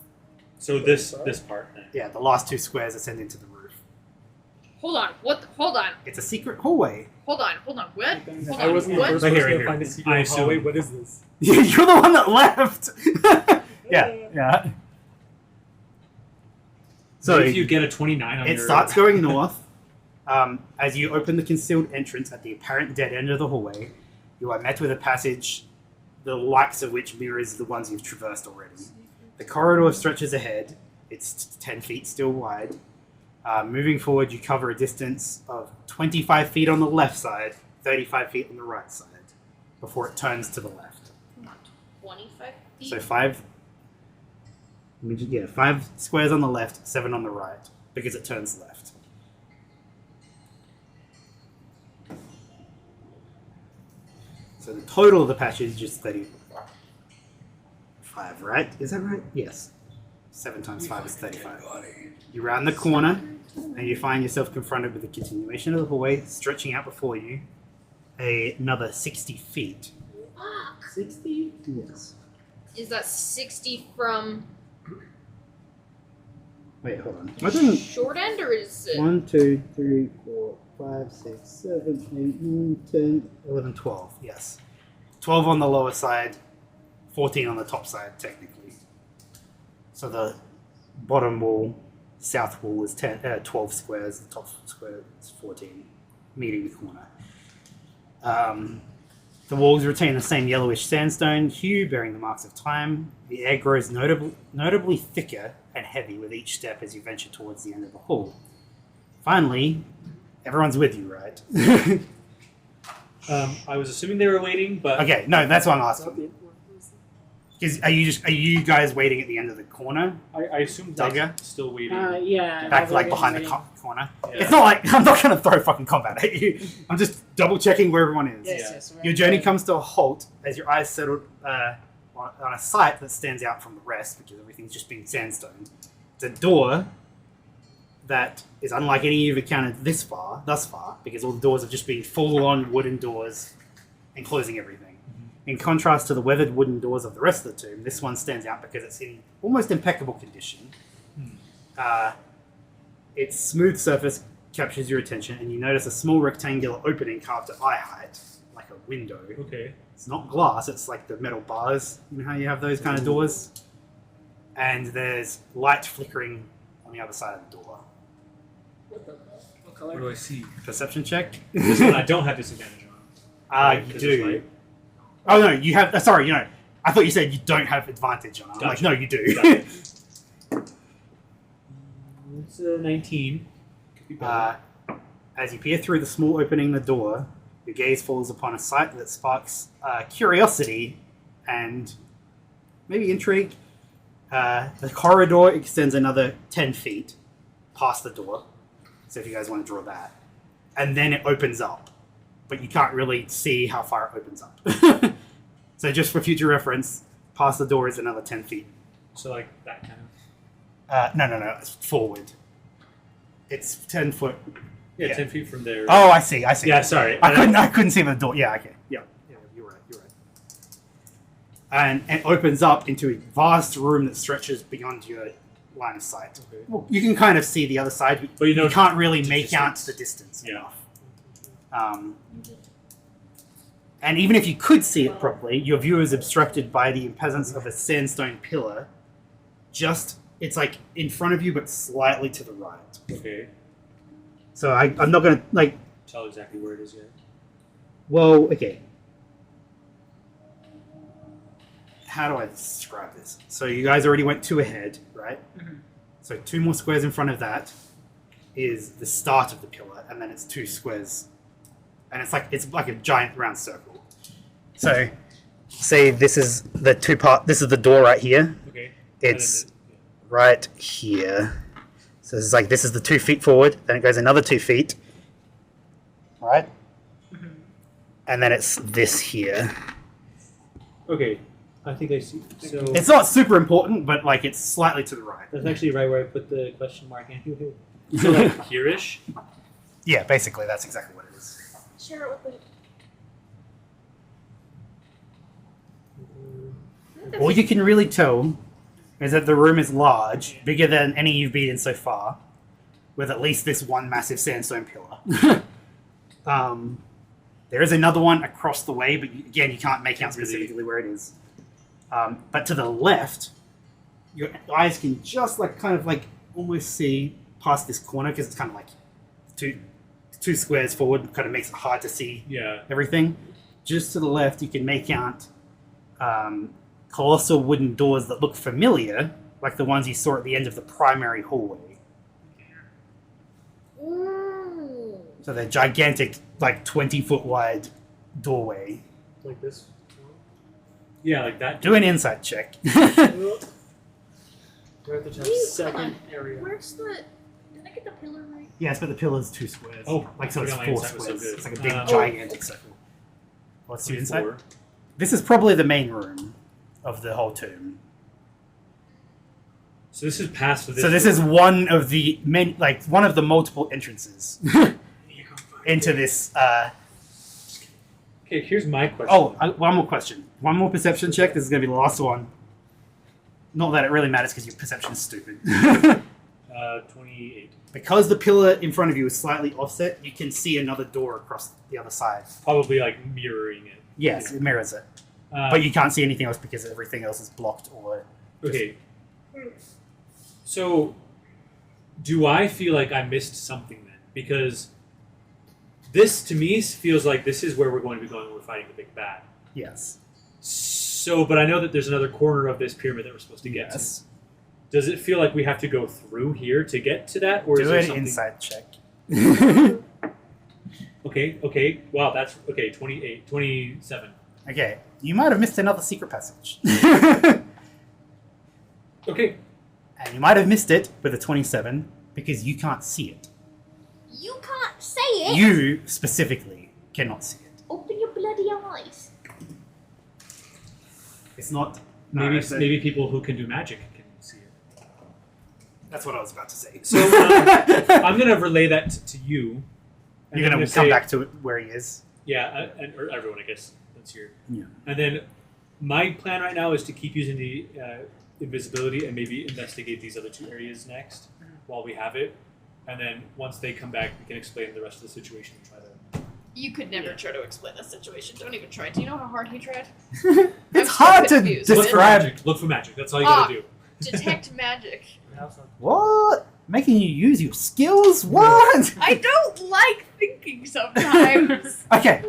so this part. Then. Yeah, the last 2 squares ascend into the roof. Hold on. What? Hold on. It's a secret hallway. Hold on. Hold on. What? Hold I on. wasn't the What? first Right here, person right to find a here. I secret assume. hallway. What is this? You're the one that left. yeah. So So if you get a 29 on it your starts going north. As you open the concealed entrance at the apparent dead end of the hallway, you are met with a passage, the likes of which mirrors the ones you've traversed already. The corridor stretches ahead. It's 10 feet still wide. Moving forward, you cover a distance of 25 feet on the left side, 35 feet on the right side, before it turns to the left. 25 feet? So 5 squares on the left, 7 on the right, because it turns left. So the total of the patch is just 35, right? Is that right? Yes. 7 times 5 is 35. You round the corner, and you find yourself confronted with a continuation of the hallway stretching out before you another 60 feet. Fuck. 60? Yes. Is that 60 from Wait, hold on. I didn't... short end, or is it... 1, 2, 3, 4, 5, 6, 7, 8, 9, 10, 11, 12. Yes. 12 on the lower side, 14 on the top side, technically. So the bottom wall, south wall is 12 squares, the top square is 14, meeting the corner. The walls retain the same yellowish sandstone hue, bearing the marks of time. The air grows notably thicker and heavy with each step as you venture towards the end of the hall. Finally, everyone's with you, right? I was assuming they were waiting, but Okay, no, that's what I'm asking. Are you guys waiting at the end of the corner? I assume Duggar? they're still waiting. Yeah. Back I've like already behind the been corner? Yeah. It's not like I'm not going to throw fucking combat at you. I'm just double checking where everyone is. Yes, Yeah. yes, Your journey comes to a halt as your eyes settle on a sight that stands out from the rest because everything's just been sandstone. It's a door that is unlike any you've encountered thus far, because all the doors have just been full-on wooden doors enclosing everything. In contrast to the weathered wooden doors of the rest of the tomb, this one stands out because it's in almost impeccable condition. Its smooth surface captures your attention, and you notice a small rectangular opening carved at eye height, like a window. Okay. It's not glass, it's like the metal bars. You know how you have those kind of doors? And there's light flickering on the other side of the door. What What color? do I see? Perception check? This one I don't have disadvantage on. You 'Cause do. it's light. Oh no, you have. Sorry, you know. I thought you said you don't have advantage on it. I'm like, Gotcha. no, you do. Gotcha. It's 19. Could be better. As you peer through the small opening in the door, your gaze falls upon a sight that sparks curiosity and maybe intrigue. The corridor extends another 10 feet past the door. So if you guys want to draw that. And then it opens up. But you can't really see how far it opens up. So just for future reference, past the door is another 10 feet. So like that kind of. No, it's forward. It's 10 foot. Yeah, Yeah. 10 feet from there. Oh, I see. Yeah, sorry. I couldn't see the door. Yeah, okay. Yeah, you're right. And it opens up into a vast room that stretches beyond your line of sight. Okay. Well, you can kind of see the other side, but But you know can't really the make out distance. the distance Yeah. enough. And even if you could see it properly, your view is obstructed by the presence of a sandstone pillar. It's like in front of you, but slightly to the right. Okay. So I'm not going to, Tell exactly where it is yet. well, okay. How do I describe this? So you guys already went 2 ahead, right? Mhm. So 2 more squares in front of that is the start of the pillar, and then it's 2 squares, and it's like a giant round circle. So, say this is the This is the door right here. Okay. It's And then right here. So it's like this is the 2 feet forward, then it goes another 2 feet, right? And then it's this here. okay. I think I see. So It's not super important, but like it's slightly to the right. that's actually right where I put the question mark in. So like here-ish. Yeah, basically that's exactly what it is. Share it with the... All you can really tell is that the room is large, bigger than any you've been in so far, with at least this one massive sandstone pillar. There is another one across the way, but again, you can't make out specifically where it is. But to the left, your eyes can just almost see past this corner because it's kind of like two squares forward, kind of makes it hard to see Yeah. everything. Just to the left, you can make out colossal wooden doors that look familiar, like the ones you saw at the end of the primary hallway. So they're gigantic, like 20-foot wide doorway. Like this. Yeah, like that. Do an insight check. Right at the You- second area. Where's the? Did I get the pillar right? Yes, but the pillar's 2 squares. Oh, like so it's my 4 insight was so squares. good. It's like a big Oh. gigantic circle. What's your insight? 24. This is probably the main room of the whole tomb. So this is past this. So this is one of the one of the multiple entrances into this. Okay, here's my question. Oh, one more question. One more perception check. This is going to be the last one. Not that it really matters because your perception is stupid. 28. Because the pillar in front of you is slightly offset, you can see another door across the other side. Probably like mirroring it. Yes, it mirrors it. Uh, But you can't see anything else because everything else is blocked or... Okay. So, do I feel like I missed something then? Because this, to me, feels like this is where we're going to be going when we're fighting the big bad. Yes. So, but I know that there's another corner of this pyramid that we're supposed to get to. Yes. Does it feel like we have to go through here to get to that? Or is Do there an something... insight check. Okay. Wow, that's... Okay, 28, 27. Okay. You might have missed another secret passage. Okay. And you might have missed it with a 27 because you can't see it. You can't say it. You, specifically, cannot see it. Open your bloody eyes. It's not... Maybe people who can do magic can see it. That's what I was about to say. So I'm going to relay that to you. and You're I'm going to say- come back to it where he is. Yeah, or everyone, I guess, that's here. Yeah. And then my plan right now is to keep using the invisibility and maybe investigate these other 2 areas next while we have it. And then once they come back, we can explain the rest of the situation and try to... You could never try to explain the situation. Don't even try. Do you know how hard he tried? It's so hard to confused. Look for describe. magic. Look for magic. That's all you gotta do. Detect magic. What? Making you use your skills? What? I don't like thinking sometimes. Okay,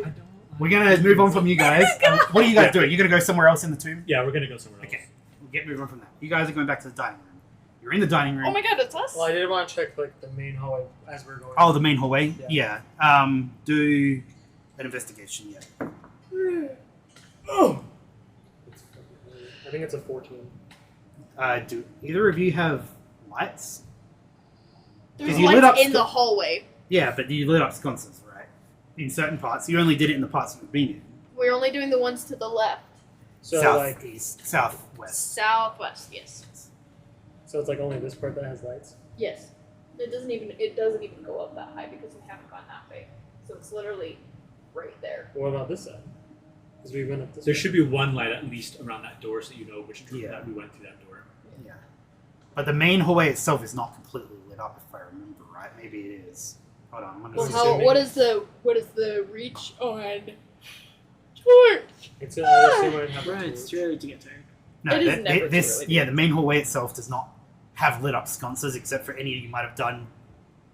we're gonna move on from you guys. What are you guys doing? You're gonna go somewhere else in the tomb? Yeah, we're gonna go somewhere else. Okay, we'll get moving on from that. You guys are going back to the dining room. You're in the dining room. Oh my god, it's us. Well, I did want to check like the main hallway as we're going. Oh, the main hallway? Yeah. Yeah. Do an investigation, yeah. Oh. I think it's a 14. Do either of you have lights? There's 'Cause you lit up lights in sto- the hallway. Yeah, but you lit up sconces, right? In certain parts. You only did it in the parts you've been in. We're only doing the ones to the left. So Southeast, southwest. Southwest, yes. so it's like only this part that has lights. Yes. It doesn't even go up that high because we haven't gone that way. So it's literally right there. What about this side? Because we went up this There way. should be one light at least around that door so you know which door Yeah. that we went through that door. Yeah. But the main hallway itself is not completely lit up, if I remember right. Maybe it is. Hold on, I'm gonna Well, see. how- what is the reach on torch? It's I assume it happens. Right, it's too early to get to. No, It is never too this, early. yeah, the main hallway itself does not have lit up sconces except for any you might have done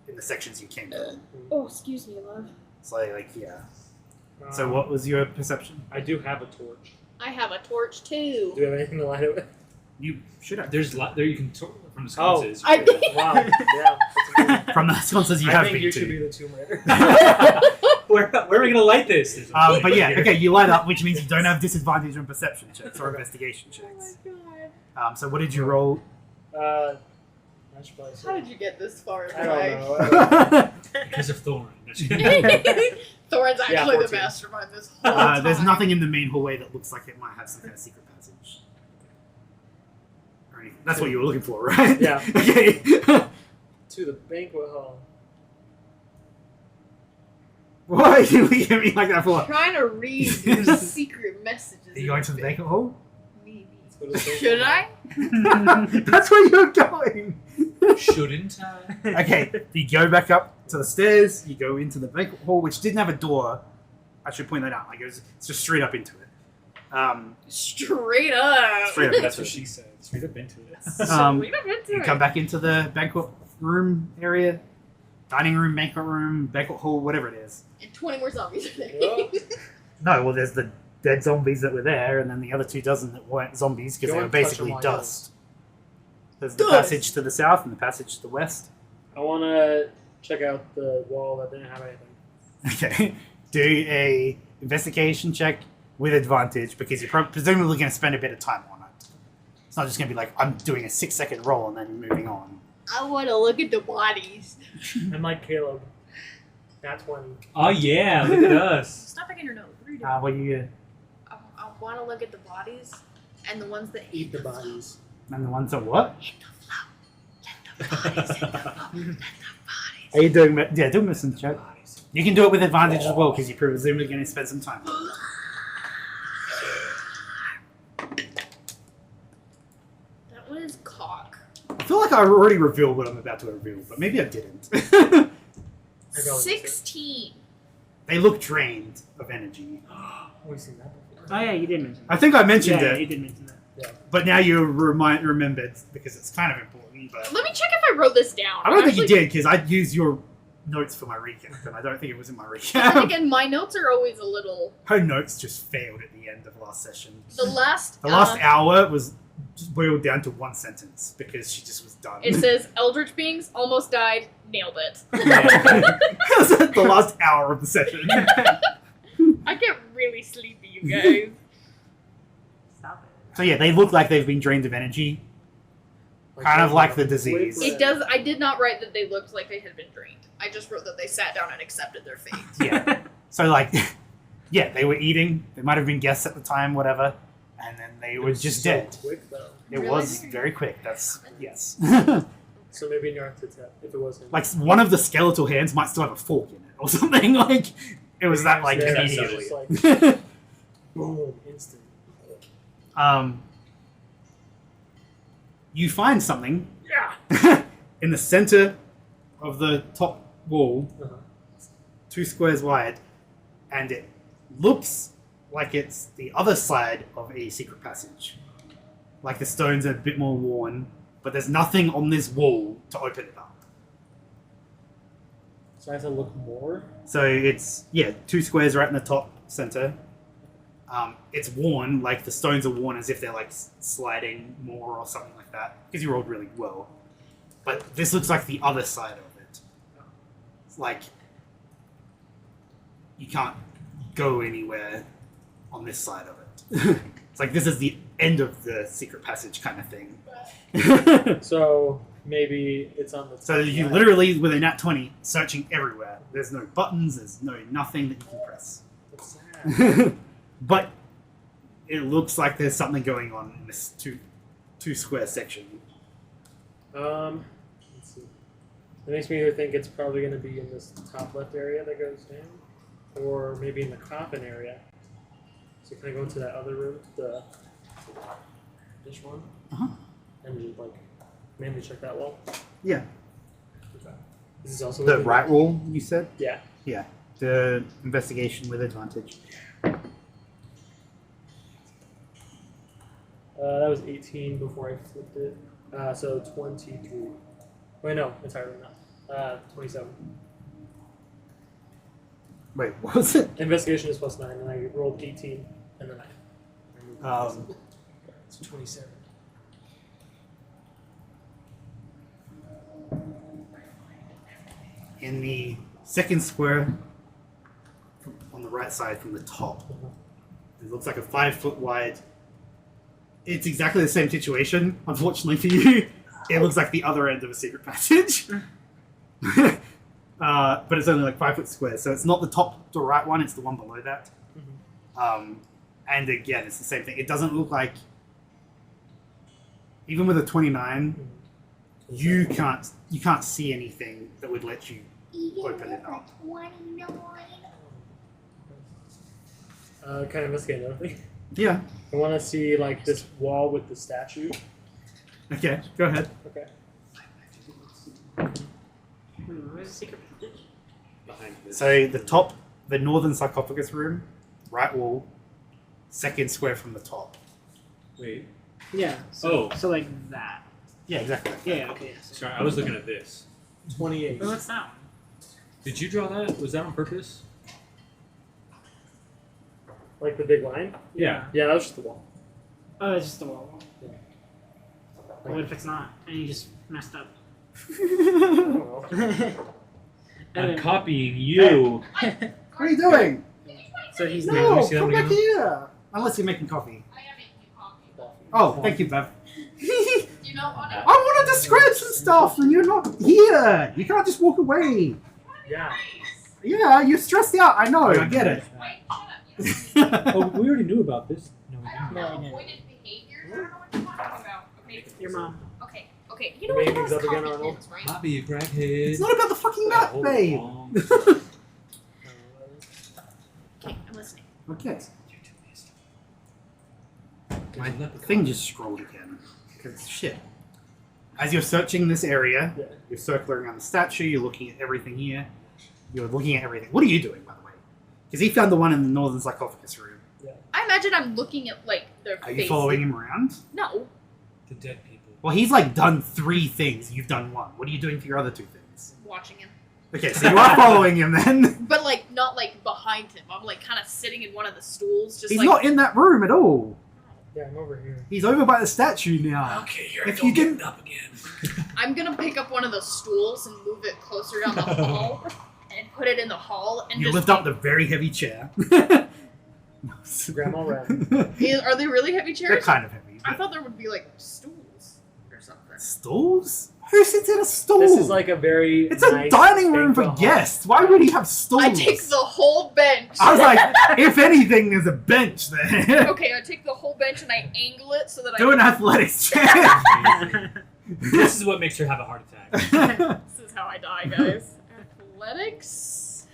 in the sections you came from. Oh, excuse me, love. So, like, yeah. So, what was your perception? I do have a torch. I have a torch too. Do we have anything to light it with? You should have. There's there you can from the Oh. sconces. I Wow. Yeah. That's amazing. From the sconces you I have think been you to. should be the tomb raider. where are we gonna light this? There's a But yeah, here. okay, you light up, which means you don't have disadvantage on perception checks or investigation Oh my checks. god. So, what did you roll? I should probably say. How did you get this far in I life? don't know. Because of Thorn. Thorn's Yeah, actually the 14. mastermind this whole time. There's nothing in the main hallway that looks like it might have some kind of secret passage. Or anything. That's what you were looking for, right? Yeah. Okay. To the banquet hall. Why are you looking at me like that for? Trying to read your secret messages. Are you going to the banquet hall? Maybe. Go to the banquet Should hall. I? That's where you're going. Shouldn't I? Okay, you go back up to the stairs. You go into the banquet hall, which didn't have a door. I should point that out. Like it's just straight up into it. Straight up. Straight up. That's what she said. Straight up into it. Straight up into You it. come back into the banquet room area, dining room, banquet hall, whatever it is. And 20 more zombies are there. Oh. No, well, there's the dead zombies that were there, and then the other 2 dozen that weren't zombies because they were Don't touch basically them while dust. There's the Dust. passage to the south and the passage to the west. I want to check out the wall that didn't have anything. Okay. Do a investigation check with advantage because you're presumably going to spend a bit of time on it. It's not just going to be like, I'm doing a 6-second roll and then moving on. I want to look at the bodies. I'm like Caleb. That's one. Oh yeah, look at us. Stop picking your nose. What are you doing? What do you... I want to look at the bodies and the ones that Eat the bodies. And the ones that what? hit the flow. Let the bodies hit the flow. Let the bodies. Are you doing... Yeah, do a medicine check. You can do it with advantage as well because you're presumably going to spend some time. That was cock. I feel like I already revealed what I'm about to reveal, but maybe I didn't. I probably missed it. 16. They look drained of energy. We've seen that before. Oh yeah, you did mention that. I think I mentioned yeah, it, you did mention that. but now you remembered because it's kind of important. But Let me check if I wrote this down. I don't think you Actually, did because I used your notes for my recap, and I don't think it was in my Then recap. again, my notes are always a little. Her notes just failed at the end of last session. The last. The last hour was just boiled down to one sentence because she just was done. It says Eldritch beings almost died. Nailed it. That was the last hour of the session. I get really sleepy, you guys. Stop it. So yeah, they look like they've been drained of energy. Kind of like the disease. It does. I did not write that they looked like they had been drained. I just wrote that they sat down and accepted their fate. Yeah. So like, yeah, they were eating. They might have been guests at the time, whatever, and then they were just so dead. Quick though. It Really? was very quick. That's yes. So maybe Nyarthotep, if it was him. Like one of the skeletal hands might still have a fork in it or something. Like it was that like Yeah, that's immediately. just like boom, instant. You find something Yeah. in the center of the top wall, Uh-huh. 2 squares wide, and it looks like it's the other side of a secret passage. Like the stones are a bit more worn, but there's nothing on this wall to open it up. So I have to look more. So it's, 2 squares right in the top center. It's worn, like the stones are worn as if they're like sliding more or something like that, because you rolled really well. But this looks like the other side of it. It's like you can't go anywhere on this side of it. It's like this is the end of the secret passage kind of thing. So maybe it's on the. So top you right. literally, with a nat 20, searching everywhere. There's no buttons, there's no nothing that you can press. What's that? But it looks like there's something going on in this two square section. Let's see. It makes me either think it's probably going to be in this top left area that goes down, or maybe in the coffin area. So can I go into that other room, this one, Uh-huh. and just like mainly check that wall? Yeah. Okay. This is also The within- right wall, you said? Yeah. Yeah. The investigation with advantage. That was 18 before I flipped it. So 23. Wait, no, it's higher than that. 27. Wait, what was it? Investigation is +9, and I rolled 18, and then I moved it's 27. In the second square, on the right side from the top, it looks like a 5-foot wide. It's exactly the same situation, unfortunately for you. It looks like the other end of a secret passage. But it's only like 5 foot square, so it's not the top, the right one, it's the one below that. And again, it's the same thing. It doesn't look like, even with a 29, you can't see anything that would let you open it up. Can I investigate another thing? Yeah. I want to see like this wall with the statue. Okay, go ahead. Okay. Where's the secret passage? Behind this. So the northern sarcophagus room, right wall, second square from the top. Wait. Yeah. So, Oh. So like that. Yeah, exactly. Yeah. Okay. So, Sorry, I was looking at this. 28. what's that one? Did you draw that? Was that on purpose? Like the big line? Yeah. Yeah, that was just the wall. Oh, it's just the wall. Yeah. What if it's not? And you just messed up? I don't know. I I'm copying you. What are you doing? So he's Let me No, see that come one back again. here. Unless you're making coffee. I am making you coffee. Oh, thank you, Bev. Do you not want it? I wanted to describe some stuff, and you're not here. You can't just walk away. Yeah. Yeah, you're stressed out. I know. I get it. Wait, shut up. Oh, we already knew about this. No, we I don't didn't. know. No, I didn't. Avoided behaviors? I don't know what you're talking about. Okay. Your mom. Okay. Okay. You know what? Maybe That's up again, coffee Arnold. pins, right? Not be a crackhead. It's not about the fucking map, Hold babe. on. Okay, I'm listening. Okay. My thing just scrolled again. Because shit. As you're searching this area, Yeah. you're circling around the statue, you're looking at everything here. You're looking at everything. What are you doing, by the way? Because he found the one in the northern sarcophagus room. I imagine I'm looking at like their Are faces. you following him around? No. The dead people. Well, he's like done 3 things. You've done 1. What are you doing for your other 2 things? Watching him. Okay, so you are following him then. But like not like behind him. I'm like kind of sitting in one of the stools, just He's like not in that room at all. Yeah, I'm over here. He's over by the statue now. Okay, here If I go you didn't- getting up again. I'm gonna pick up one of the stools and move it closer down the hall and put it in the hall and You just lift up the very heavy chair. Grandma Ren. Are they really heavy They're chairs? kind of heavy. I but- thought there would be like stools or something. Stools? Who sits in a stool? This is like a very It's a nice dining room for banquet hall. guests. Why would he have stools? I take the whole bench. I was like, if anything, there's a bench there. Okay, I take the whole bench and I angle it so that I Do an can... athletics check. This is what makes her have a heart attack. This is how I die, guys. Athletics.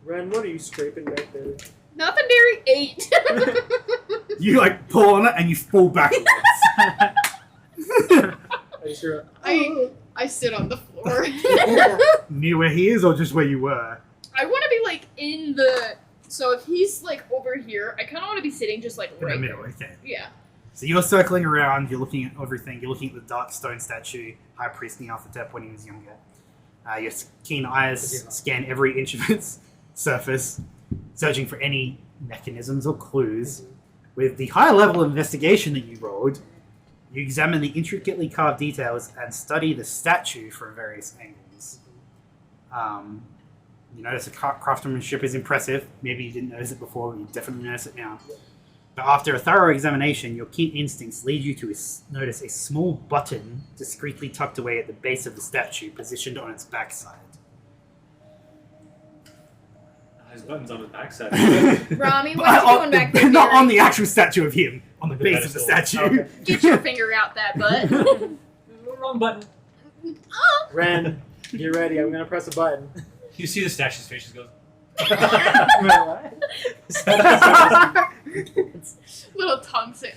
Ren, what are you scraping back there? Nothing, Derry. 8. You like pull on it and you fall backwards. Are you sure? I sit on the floor. Near where he is or just where you were? I want to be like in the. So if he's like over here, I kind of want to be sitting just like In right the middle, there. okay. Yeah. So you're circling around, you're looking at everything, you're looking at the dark stone statue, High Priest Nyarthotep when he was younger. Your keen eyes scan every inch of its surface, searching for any mechanisms or clues. With the high level of investigation that you rolled, you examine the intricately carved details and study the statue from various angles. You notice the craftsmanship is impressive. Maybe you didn't notice it before, but you definitely notice it now. But after a thorough examination, your keen instincts lead you to notice a small button discreetly tucked away at the base of the statue, positioned on its backside. His button's on his backside. Rami, what are you doing back there? Not on Derry? the actual statue of him, on the The base of the pedestal. statue. Okay. Get your finger out that butt. Wrong button. Oh. Ren, get ready. I'm gonna press a button. You see the statue's face just goes. Little tongue sit.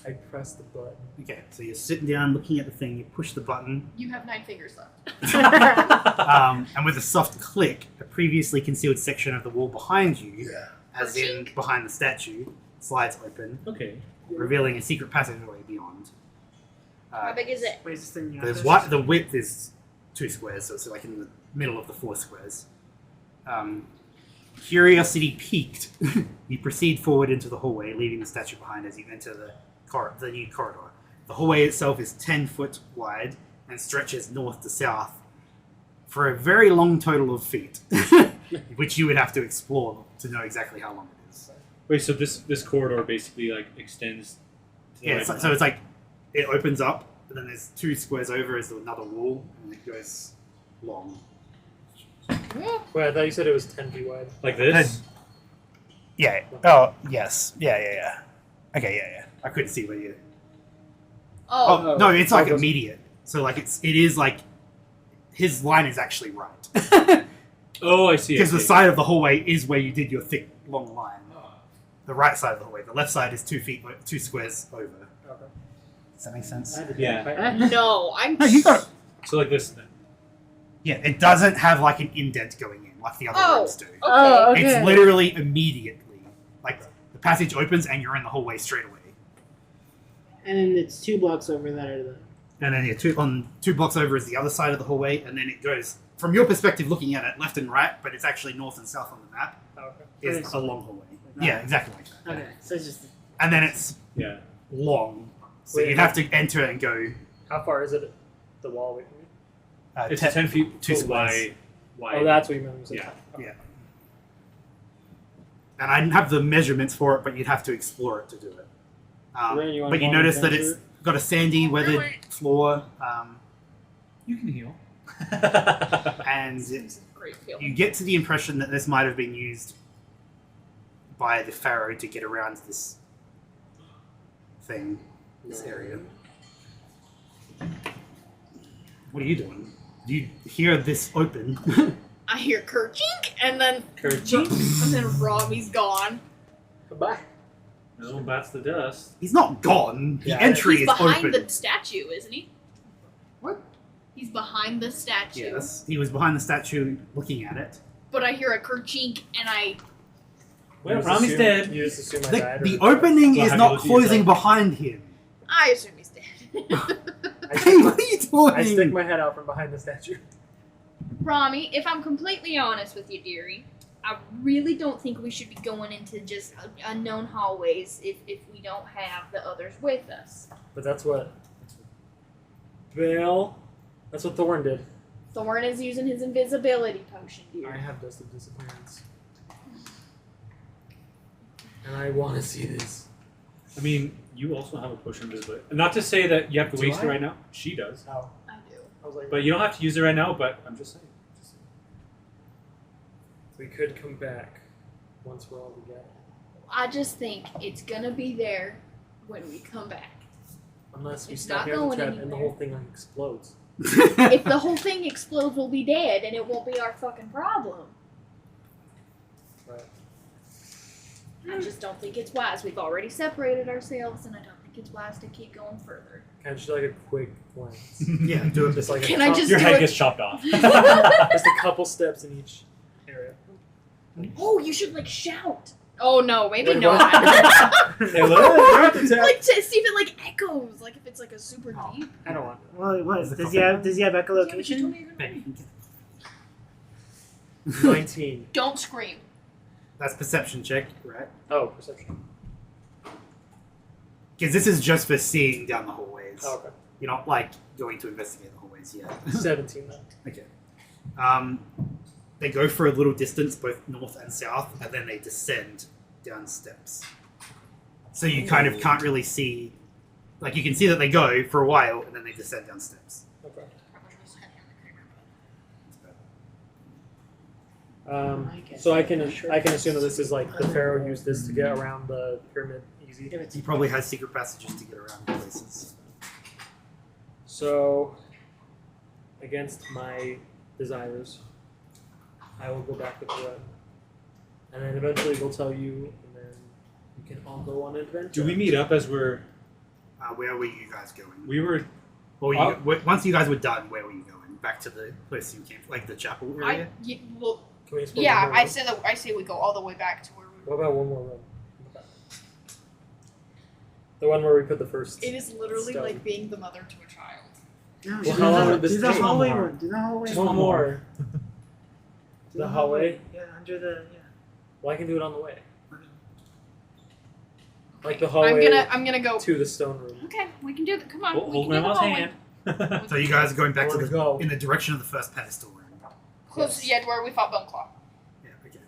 I pressed the button. Okay, so you're sitting down, looking at the thing, you push the button, You have 9 fingers left. and with a soft click, a previously concealed section of the wall behind you, as in behind the statue, slides open, Okay. revealing a secret passageway beyond. How big is it? Wait, is this thing The width is 2 squares, so it's like in the middle of the 4 squares. Curiosity piqued, you proceed forward into the hallway, leaving the statue behind as you enter the new corridor. The hallway itself is 10 foot wide and stretches north to south for a very long total of feet, which you would have to explore to know exactly how long it is. Wait, so this corridor basically like extends. To the Yeah, right so it's like it opens up, and then there's 2 squares over is another wall, and it goes long. Wait, I thought you said it was 10 feet wide. like this. Yeah. Oh, yes. Yeah. Okay, yeah. I couldn't see where you. Oh. Oh no, it's like Oh, immediate. So like it is like his line is actually right. Oh, I see. I Because the see. side of the hallway is where you did your thick long line. The right side of the hallway. The left side is 2 squares over. Okay. Does that make sense? Yeah. No, I'm. No, you got it. So like this. Then. Yeah, it doesn't have like an indent going in like the other Oh. rooms do. Okay. Oh, okay. It's literally immediately. Like the passage opens and you're in the hallway straight away. And then it's 2 blocks over that are the. And then 2 blocks over is the other side of the hallway, and then it goes from your perspective looking at it left and right, but it's actually north and south on the map. Okay. Is a long hallway. Yeah, exactly like that. Okay, so it's just. And then it's Yeah. long, so Wait, you'd have to enter it and go How far is it? The wall away from me? It's 10 feet 2 wide. Oh, that's what you meant. Yeah. Yeah. And I didn't have the measurements for it, but you'd have to explore it to do it. Ren, you wanna But you go on notice that adventure? it's got a sandy, weathered Wait. floor, You can heal. and Seems great feel. you get to the impression that this might have been used by the Pharaoh to get around this thing, this area. What are you doing? Do you hear this open? I hear kerchink, and then Kerchink. and then Rami's gone. Goodbye. No one bats the dust. He's not gone. The Yeah, entry He's is behind open. the statue, isn't he? What? He's behind the statue. Yes, he was behind the statue looking at it. But I hear a kerchink, and I. Well, You just Rami's assume- dead. You just assume I The, died. the or- opening Well, is have not you looked at closing yourself? behind him. I assume he's dead. Hey, what are you doing? I stick my head out from behind the statue. Rami, if I'm completely honest with you, dearie, I really don't think we should be going into just unknown hallways if we don't have the others with us. But that's what. Bill. That's what Thorn did. Thorn is using his invisibility potion, I dear. have Dust of Disappearance. And I want to see this. I mean, you also have a potion of invisibility. Not to say that you have to Do waste I? it right now. She does. How? I do. I was like, But you don't have to use it right now, but I'm just saying. we could come back once we're all together. I just think it's gonna be there when we come back. Unless we It's stop not here at the going trap and the anywhere. whole thing like, explodes. If the whole thing explodes, we'll be dead, and it won't be our fucking problem. Right. I just don't think it's wise. We've already separated ourselves, and I don't think it's wise to keep going further. Can I just do like a quick glance? Yeah, do it. Just like Can a I cou- just Your do head it? gets chopped off. just a couple steps in each area. Oh, you should like shout. Oh no, maybe Wait, not. what? Like to see if it like echoes, like if it's like a super deep. I don't want Well, what? Is it Does he have fucking- echolocation? Yeah, but you told me you're gonna- that. 19. Don't scream. That's perception check, right? Oh, perception. Because this is just for seeing down the hallways. Oh, okay. You're not like going to investigate the hallways yet. 17 then. Okay. They go for a little distance, both north and south, and then they descend down steps. So you kind of can't really see. Like, you can see that they go for a while, and then they descend down steps. Okay. guess. So I can assume that this is like the Pharaoh used this to get around the pyramid easy. He probably has secret passages to get around places. So, against my desires, I will go back with Ren. And then eventually we'll tell you, and then you can all go on an adventure. Do we meet up as we're... Where were you guys going? We were... Or once you guys were done, where were you going? Back to the place you came, like the chapel area? Well, Can we explore yeah, one more I room? say that. I say we go all the way back to where we What were. about one more room? The one where we put the first. It is literally Stone. like being the mother to a child. No, Well, how long would this do the take? hallway One more. one. Do the hallway Just one. one more. Do The hallway? Yeah, under the Well, I can do it on the way. Like the hallway I'm gonna go. to the stone room. Okay, we can do that. Come on. Hold we can do the Grandma's hallway. hand. So you guys are going back I to wanna the go. in the direction of the first pedestal room. Close, Yes. yeah, to where we fought Boneclaw. Yeah, okay.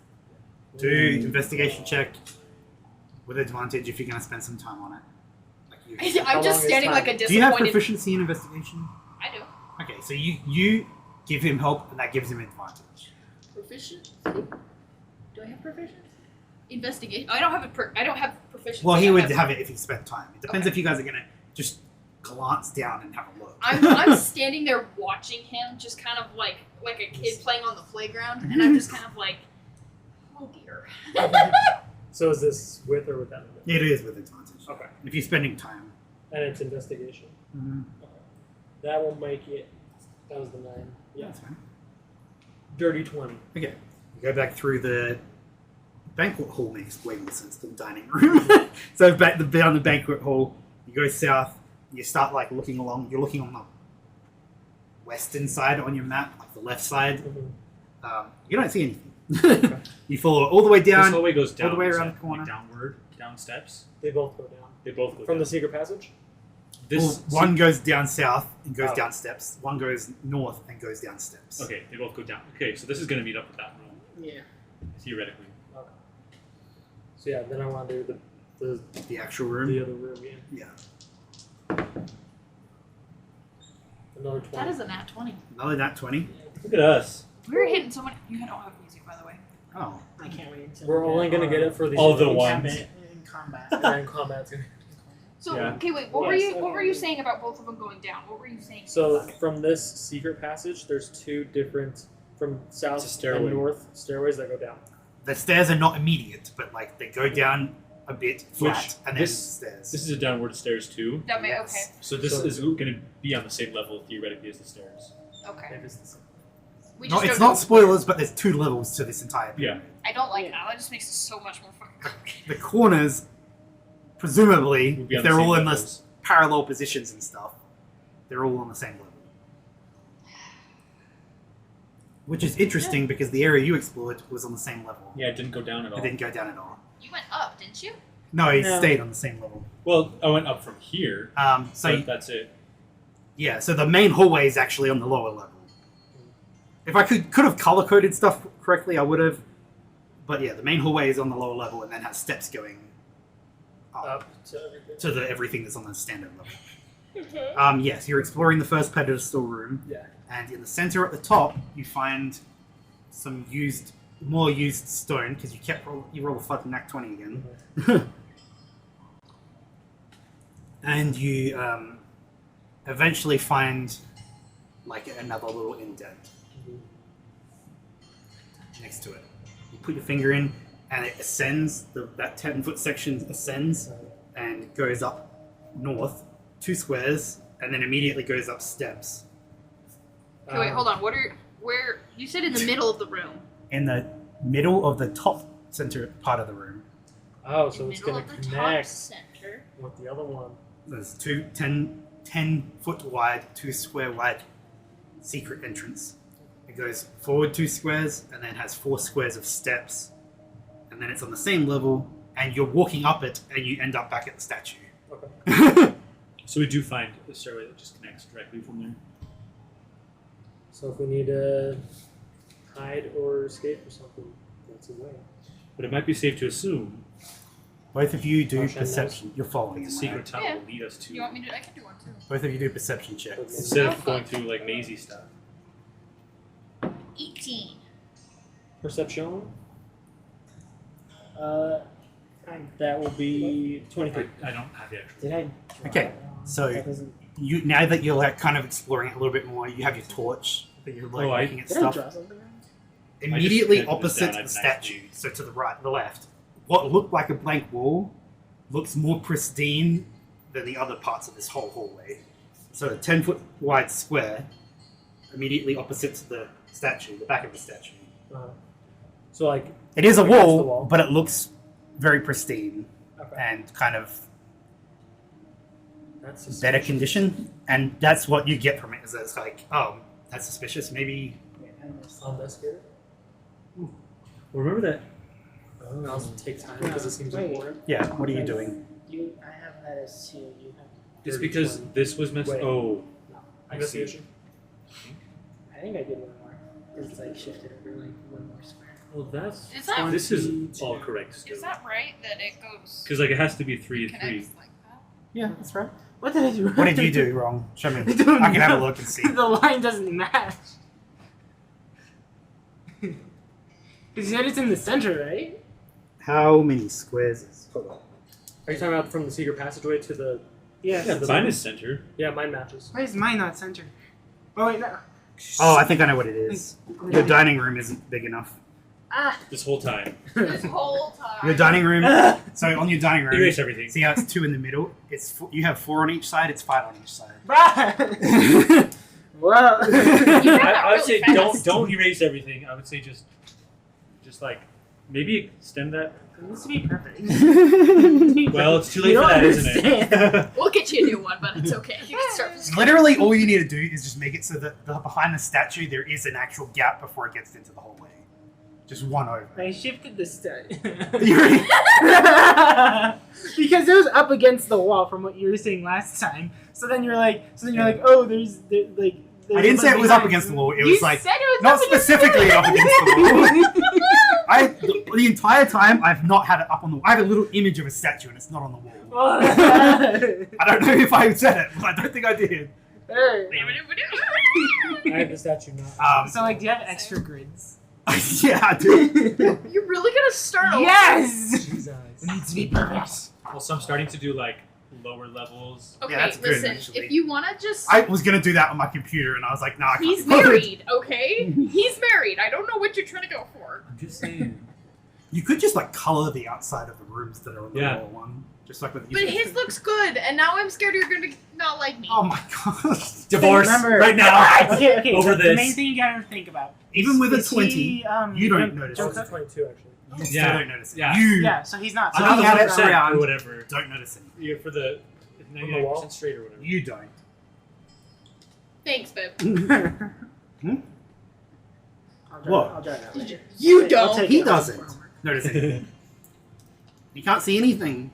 Do investigation check with advantage if you're going to spend some time on it. Like you. How I'm just long is standing time? like a Do you have disappointed. proficiency in investigation? I do. Okay, so you give him help, and that gives him advantage. Proficiency? Do I have proficiency? Investigation. I don't have I don't have proficiency. Well, he I would have it if he spent time. It depends Okay. if you guys are going to just glance down and have a look. I'm standing there watching him, just kind of like a kid playing on the playground, and I'm just kind of like, oh dear. So is this with or without it? It is with advantage. Okay. If you're spending time. And it's investigation. Mm-hmm. Okay. That will make it. That was the 9. Yeah. That's fine. Dirty 20. Okay. You go back through the banquet hall makes way more sense than dining room. So back down the banquet hall, you go south, you start like looking along, you're looking on the western side on your map, like the left side. Mm-hmm. You don't see anything. You follow it all the way This down. hallway goes down. all the way is around it? the corner. Like downward, down steps. They both go down. They both go From down. the secret passage? This one goes down south and goes down steps. One goes north and goes down steps. Okay, they both go down. Okay, so this is going to meet up with that room, Yeah. theoretically. Okay. So yeah, then I want to do The actual room. the other room. Yeah. Yeah. Another 20. That is a nat 20. Another nat 20. Look at us. We were hitting so many. You don't have music, by the way. Oh. I can't wait until We're only gonna get it for these. All the in ones. combat. And then combat's gonna. So Yeah. okay, wait. What were you saying about both of them going down? What were you saying? So from this secret passage, there's two different from south It's a stairway. and north stairways that go down. The stairs are not immediate, but like they go down a bit flat Which- and then this- stairs. This is a downward stairs too. that may Yes. So this So- is going to be on the same level theoretically as the stairs. okay. If it's the same. We No, just it's don't not know. spoilers, but there's 2 levels to this entire pyramid. I don't like that. That just makes it so much more fucking complicated. The corners, presumably, Would be if on the they're same all in levels. the parallel positions and stuff, they're all on the same level. Which is interesting because the area you explored was on the same level. Yeah, it didn't go down at all. It didn't go down at all. You went up, didn't you? No, it No. stayed on the same level. Well, I went up from here, So but that's it. yeah, so the main hallway is actually on the lower level. If I could have color coded stuff correctly, I would have. But yeah, the main hallway is on the lower level and then has steps going Up to everything. to the everything that's on the standard level. Yes, you're exploring the first pedestal room. Yeah. And in the center at the top, you find some more used stone because you roll a fucking nat 20 again, and you eventually find like another little indent next to it. You put your finger in, and it ascends. That 10-foot section ascends and goes up north 2 squares, and then immediately goes up steps. Okay, wait, hold on. Where you said in the middle of the room? In the middle of the top center part of the room, Oh, so In it's middle gonna of the top connect center. with the other one. there's 10-foot wide, 2 square wide secret entrance. It goes forward 2 squares and then has 4 squares of steps, and then it's on the same level, and you're walking up it, and you end up back at the statue. Okay. So we do find a stairway that just connects directly from there. So if we need to hide or escape or something, that's a way. But it might be safe to assume Both of you do Motion perception. You're following the him, secret right? tunnel Yeah. will lead us to You want me to? I can do one too. Both of you do perception checks. instead Oh, of going fuck. through like mazy stuff. 18. Perception. That will be 23. I don't have the actual. Did I? Okay, so That doesn't. you now that you're like kind of exploring it a little bit more, you have your torch that you're like Oh, I- looking at Did I stuff. draw something? Immediately just opposite down, I the didn't statue, so to the right, the left, what looked like a blank wall looks more pristine than the other parts of this whole hallway. So a 10-foot wide square, immediately opposite to the statue, the back of the statue. So like, It is a Against the wall, wall. but it looks very pristine okay, and kind of that's better suspicious. condition. And that's what you get from it, is that it's like, oh, that's suspicious, maybe. Yeah, I missed. On this here. Well, remember that? I'll also take time because it seems Wait. important. Yeah, what are you doing? I have that as 2. You have. It's because this was meant. Wait. Oh, I see. Investigation. I think I did one more. It's like shifted over like one more square. Well, that's. Is that This is 22. all correct still. is that right that it goes Because like it has to be 3 and 3. connects like that? Yeah, that's right. What did I do? What did you do wrong? Show me. I don't I can have a know. look and see. The line doesn't match. Because you said it's in the center, right? How many squares is... Hold on. Are you talking about from the secret passageway to the? Yes. Yeah, the Mine is center. Yeah, mine matches. Why is mine not centered? Oh wait, no. Oh, I think I know what it is. Your dining room isn't big enough. Ah. This whole time. This whole time. Your dining room... So on your dining room, Erase everything. see how it's 2 in the middle? You have 4 on each side, it's 5 on each side. Bruh. Well. You read that I would really say fast. don't erase everything. I would say just like maybe extend that. It needs to be perfect. Well, it's too late You for don't that, isn't understand. it? We'll get you a new one, but it's okay. You can start from scratch. Literally, all you need to do is just make it so that behind the statue there is an actual gap before it gets into the hallway. Just one over. I shifted the stud. You're- Because it was up against the wall from what you were saying last time. So then you're like, oh, there's I didn't say it was up against the wall. It was like said it was not up against specifically up against the wall. The entire time I've not had it up on the wall. I have a little image of a statue and it's not on the wall. I don't know if I said it, but I don't think I did. Hey. I have the statue now. So like, do you have extra grids? Yeah, I do. You're really gonna start over? Yes. Jesus. It needs to be perfect. Also, I'm starting to do like lower levels. Okay, Yeah, that's good, listen. actually. If you wanna just, I was gonna do that on my computer and I was like, nah, I can't. he's be bothered. married. Okay, he's married. I don't know what you're trying to go for. I'm just saying. You could just like color the outside of the rooms that are on the Yeah. wall one. Just like with But his looks good, and now I'm scared you're gonna not like me. Oh my god. Divorce Remember- right now. Okay. Over so this. The main thing you gotta think about. Even with a is 20, he, you don't notice Oh, it. it's 22 actually. You still Yeah. don't notice it. Yeah. You Yeah, so he's not. So I he had it 100% around. or whatever. don't notice anything. Yeah, for the On the wall? 99% straight or whatever. You don't. Thanks, babe. What? I'll drive out later. You I'll don't. take He it. doesn't notice anything. You can't see anything.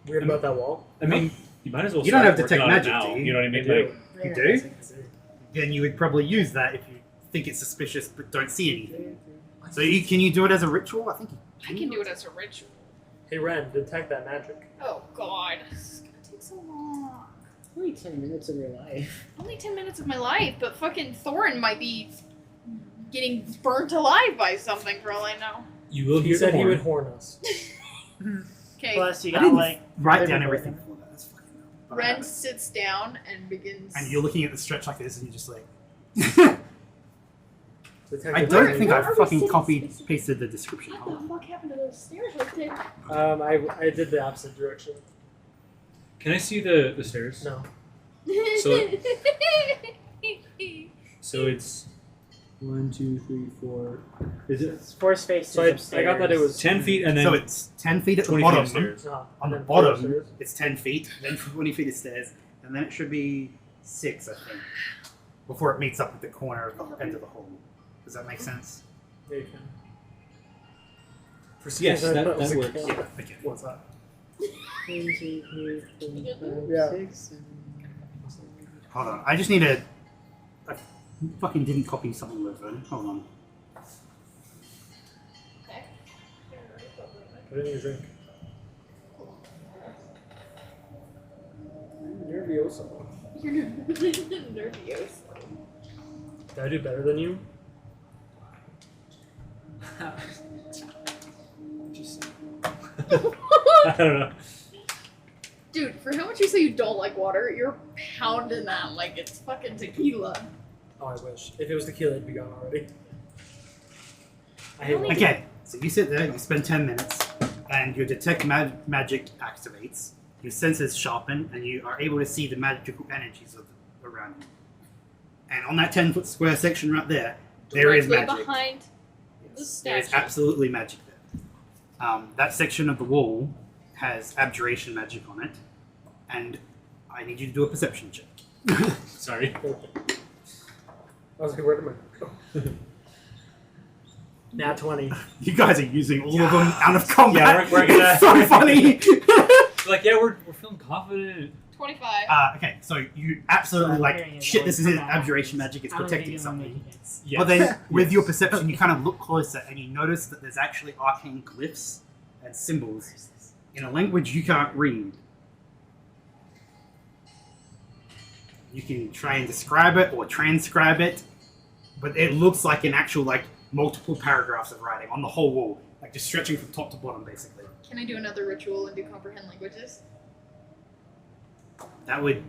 Weird about that wall. I mean, you might as well. You don't start have detect working on it magic, now, do you? You know what I mean? I do. Like, You do? Then you would probably use that if you think it's suspicious but don't see anything. So can you do it as a ritual? I think you I can do it as a ritual. Hey Ren, detect that magic. Oh God, this is gonna take so long. Only 10 minutes of your life. Only 10 minutes of my life, but fucking Thorin might be getting burnt alive by something for all I know. you will He hear said the he horn. would horn us. Okay, Plus, you I got didn't like. write other down people everything there. for that. That's fucking dumb. Ren sits down and begins. And you're looking at the stretch like this and you're just like... Detect I the don't magic. think Where I are we fucking sitting copied specifically? pasted the description. What the fuck happened to those stairs right there? I did the opposite direction. Can I see the stairs? No. So it's 1, 2, 3, 4. Is it It's force faces So I upstairs. got that it was 10 feet and then So it's 10 feet at the 20 feet bottom. upstairs? No, On and the then four bottom, upstairs. it's 10 feet, then 20 feet of stairs, and then it should be 6, I think, before it meets up with the corner of the end of the hall. Does that make sense? Yeah, you can. For some Yes, reason, I that- thought it was that a works. kill. Okay. What's that? 1, 2, 3, 4, 5, Yeah. 6, 7. Hold on, I just need a... I fucking didn't copy something with it. Hold on. Put it in your drink. Nervioso. You're nervous. Did I do better than you? Just I don't know. Dude, for how much you say you don't like water, you're pounding that like it's fucking tequila. Oh, I wish. If it was tequila, it'd be gone already. I hate water. Okay, so you sit there, you spend 10 minutes, and your detect magic activates, your senses sharpen, and you are able to see the magical energies around you. And on that 10-foot square section right there, there is Directly magic. behind the Yes, there is statue. absolutely magic there. That section of the wall has abjuration magic on it, and I need you to do a perception check. Sorry. I was like, where am I? Nat 20. You guys are using all of them out of combat. Yeah, we're gonna- It's so funny. Like, yeah, we're feeling confident. 25. Okay, so you absolutely I'm like, hearing it shit, going this is come out. abjuration magic, it's I'm gonna protecting be the one something. making hits. Yes. But then, with your perception, you kind of look closer and you notice that there's actually arcane glyphs and symbols in a language you can't read. You can try and describe it or transcribe it, but it looks like an actual, like, multiple paragraphs of writing on the whole wall, like just stretching from top to bottom, basically. Can I do another ritual and do comprehend languages? That would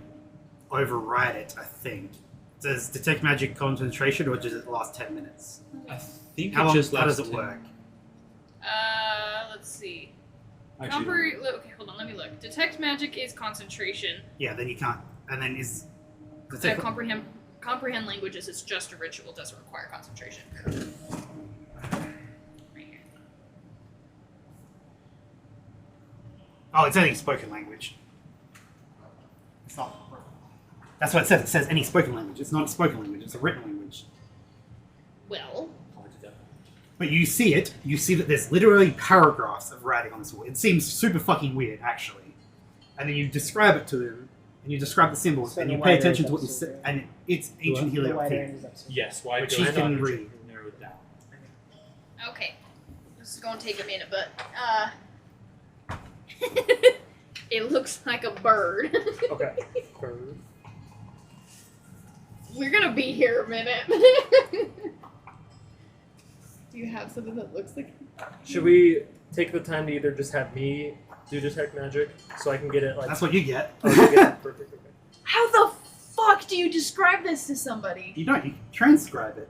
override it, I think. Does detect magic concentration, or does it last 10 minutes? I think How it long? just How does lasts it 10. work? Let's see. Actually, Okay, hold on, let me look. Detect magic is concentration. Yeah, then you can't. And then is Comprehend languages is just a ritual, doesn't require concentration. Right here. Oh, it's any spoken language. It's not. That's what it says. It says any spoken language. It's not a spoken language. It's a written language. Well, But you see it. You see that there's literally paragraphs of writing on this wall. It seems super fucking weird, actually. And then you describe it to them, and you describe the symbols, So and the you pay white attention to area what you is say, up and it's ancient The white Helioptene. area is upstairs. Yes, why Which do he I can not read. narrow it down? Okay. This is gonna take a minute, but it looks like a bird. Okay. Bird. We're gonna be here a minute. Do you have something that looks like? Should we take the time to either just have me do detect magic so I can get it like? That's what you get. Oh, you get it. Perfect. Okay. How the fuck do you describe this to somebody? You don't. You can transcribe it.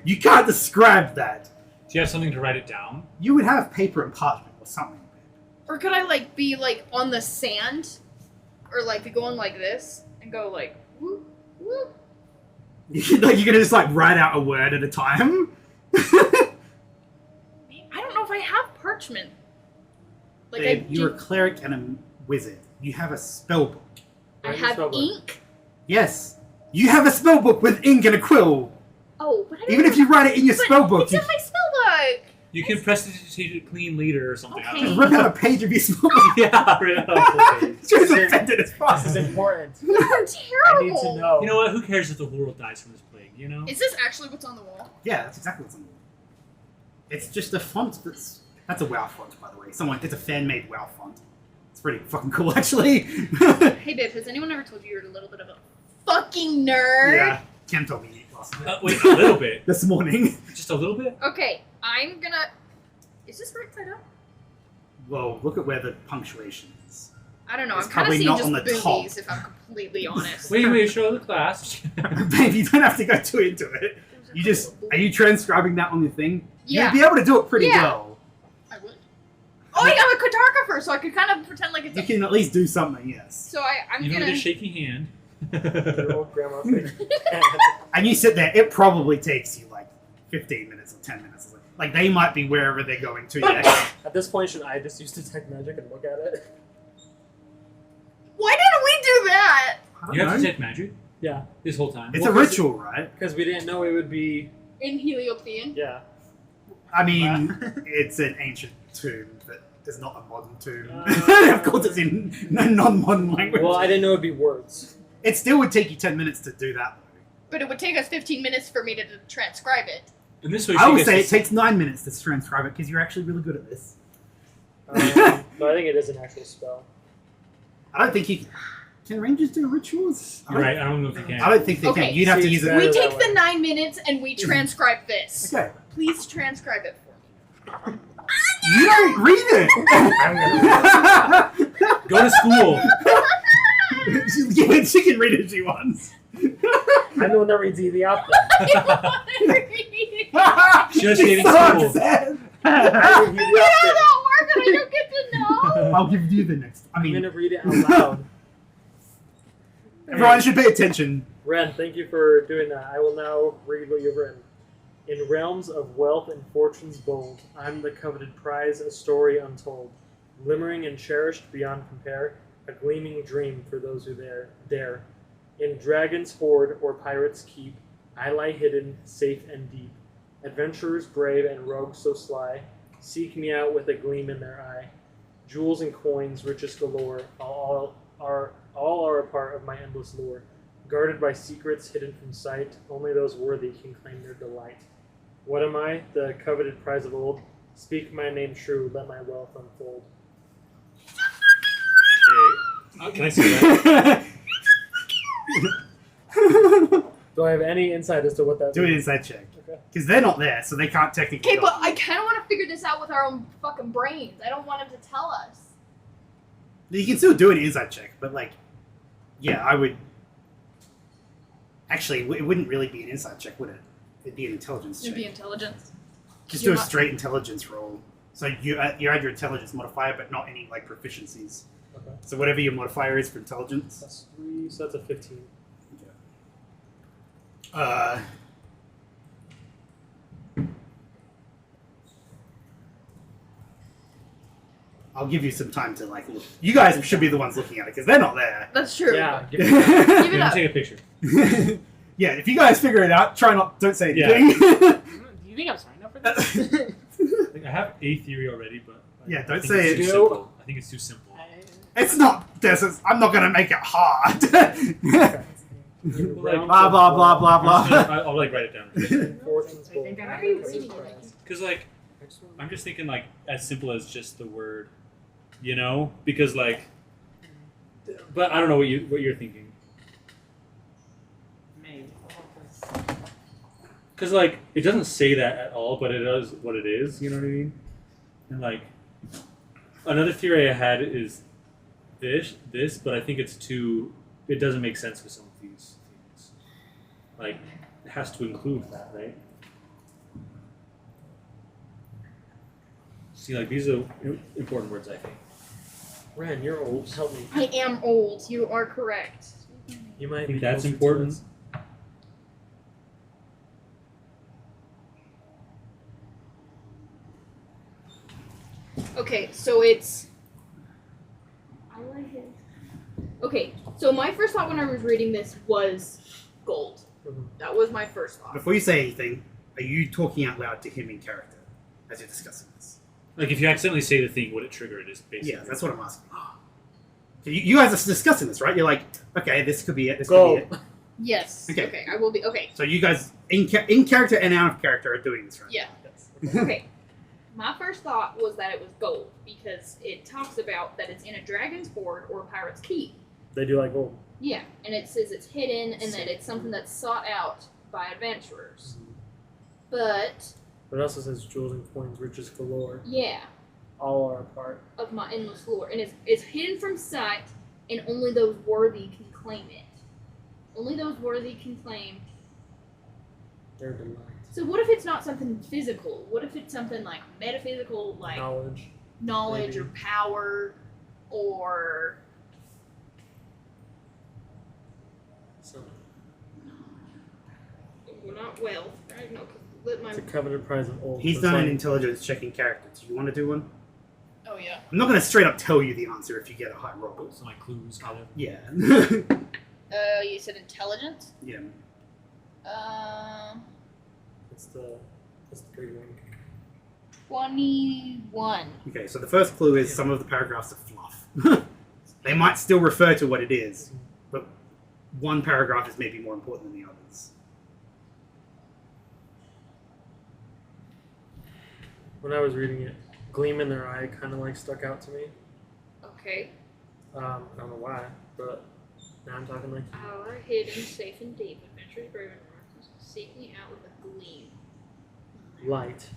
You can't describe that. Do you have something to write it down? You would have paper and parchment or something. Or could I like be like on the sand, or like be going like this and go like whoop whoop? You're gonna just like write out a word at a time. I don't know if I have parchment. Like Babe, I you're do, a cleric and a wizard. You have a spell book. I Where's have the spellbook? ink. Yes, you have a spell book with ink and a quill. Oh, but I don't Even if you write it in your but spell book, it's you in my spell book. You can prestidigitate a clean leader or something. I Okay. don't just know. rip out a page of your spell book. Yeah, really. It's just This is- offended as This fuck. is important. I'm I terrible. need to know. You know what? Who cares if the world dies from this plague? You know. Is this actually what's on the wall? Yeah, that's exactly what's on the wall. It's just a font that's a WoW font, by the way. It's a fan-made WoW font. It's pretty fucking cool, actually. Hey babe, has anyone ever told you you're a little bit of a fucking nerd? Yeah, Cam told me last night. Wait, a little bit. This morning. Just a little bit. Okay, I'm gonna. Is this right side up? Well, look at where the punctuation is. I don't know. It's I'm kind of probably seeing not just on the boobies, top. if I'm completely honest. Wait, show the class. Babe, you don't have to go too into it. You just are you transcribing that on your thing? Yeah. You'd be able to do it pretty Yeah. well. I would. Oh, I'm a cartographer, so I could kind of pretend like it's. You can at least do something, yes. So I'm You know, gonna. with a shaky hand. Your old grandma thing. And you sit there. It probably takes you like 15 minutes or 10 minutes. Like they might be wherever they're going to next. At this point, should I just use detect magic and look at it? Why didn't we do that? I don't You have know. to take magic Yeah, this whole time. It's Well, a 'cause ritual, right? because we didn't know it would be. In Heliopthian. Yeah. I mean, it's an ancient tomb that is not a modern tomb. Uh. Of course, it's in a non-modern language. Well, I didn't know it'd be words. It still would take you 10 minutes to do that. But it would take us 15 minutes for me to transcribe it. And this way, I she would gets say to it takes 9 minutes to transcribe it because you're actually really good at this. But I think it is an actual spell. I don't think you can rangers do rituals. You're right. I don't know if you can. I don't think they Okay, can. You'd have to see, use it's it. We that take way. the 9 minutes and we transcribe this. Okay. Please transcribe it for me. You don't read it. Go to school. she can read it if she wants. I'm the one that reads the option. Just She's getting so schooled. upset. I read the You know option. that work and I don't get to know. I'll give you the next. I I'm mean, gonna read it out loud. everyone should pay attention. Ren, thank you for doing that. I will now read what you've written. In realms of wealth and fortunes bold, I'm the coveted prize, a story untold. Glimmering and cherished beyond compare, a gleaming dream for those who dare. In dragon's hoard or pirate's keep, I lie hidden, safe and deep. Adventurers brave and rogues so sly, seek me out with a gleam in their eye. Jewels and coins, riches galore, all are a part of my endless lore. Guarded by secrets hidden from sight, only those worthy can claim their delight. What am I? The coveted prize of old. Speak my name true, let my wealth unfold. Can I see that? Do I have any insight as to what that Do an means? inside check. Okay. Because they're not there, so they can't technically. Okay, go. but I kind of want to figure this out with our own fucking brains. I don't want him to tell us. You can still do an inside check, but like, yeah, I would. Actually, it wouldn't really be an inside check, would it? It'd be an intelligence check. It'd be intelligence. Just You're do a not- straight intelligence roll. So you add your intelligence modifier, but not any like proficiencies. Okay. So whatever your modifier is for intelligence. That's 3, so that's a 15. I'll give you some time to like look. You guys should be the ones looking at it because they're not there. That's true. Yeah, give Give Let it me up. take a picture. Yeah, if you guys figure it out, don't say Yeah. anything. Do you you think I'm smart enough for this? I have a theory already, but Yeah, I don't think say it's it. too simple. I think it's too simple. It's not. I'm not gonna make it hard. You Blah round blah to blah blah one. blah. I'll like write it down. Fortune's I think goal. I Why know are you this reading is it? correct. Because like I'm just thinking like as simple as just the word, you know? Because like, but I don't know what you're thinking. Maybe. Because like it doesn't say that at all, but it does what it is. You know what I mean? And like another theory I had is this, but I think it's too. It doesn't make sense with some of these things. Like it has to include that, right? See, like these are important words, I think. Ren, you're old. Help me. I am old. You are correct. You might I be think that's closer to important. us. Okay, so it's. I like it. Okay, so my first thought when I was reading this was gold. Mhm. That was my first thought. Before you say anything, are you talking out loud to him in character as you're discussing this? Like if you accidentally say the thing, would it trigger it? Is basically. Yeah, that's what I'm asking. So you guys are discussing this, right? You're like, okay, this could be it. This Go. could be it. Yes. Okay. Okay, I will be. Okay. So you guys in character and out of character are doing this, right? Yeah. Yes. Okay. My first thought was that it was gold because it talks about that it's in a dragon's hoard or a pirate's keep. They do like gold. Yeah, and it says it's hidden and that it's something that's sought out by adventurers. But But it also says jewels and coins, riches galore. yeah, All are a part. of my endless lore, and it's hidden from sight, and only those worthy can claim it. Only those worthy can claim. Their delight. So what if it's not something physical? What if it's something like metaphysical, like knowledge or maybe. power, or So well, not wealth, right? No, 'cause let my. it's a coveted prize of old. He's So done it's an like- intelligence checking character. Do you want to do one? Oh yeah. I'm not going to straight up tell you the answer if you get a high roll. So like clues, kind of. Yeah. You said intelligence. yeah. It's the great one. 21. Okay, so the first clue is some of the paragraphs are fluff. They might still refer to what it is, but one paragraph is maybe more important than the others. When I was reading it, gleam in their eye kind of like stuck out to me. Okay. I don't know why, but now I'm talking like Our hidden, safe, and deep adventures brave and reckless, seek me out with a gleam. light.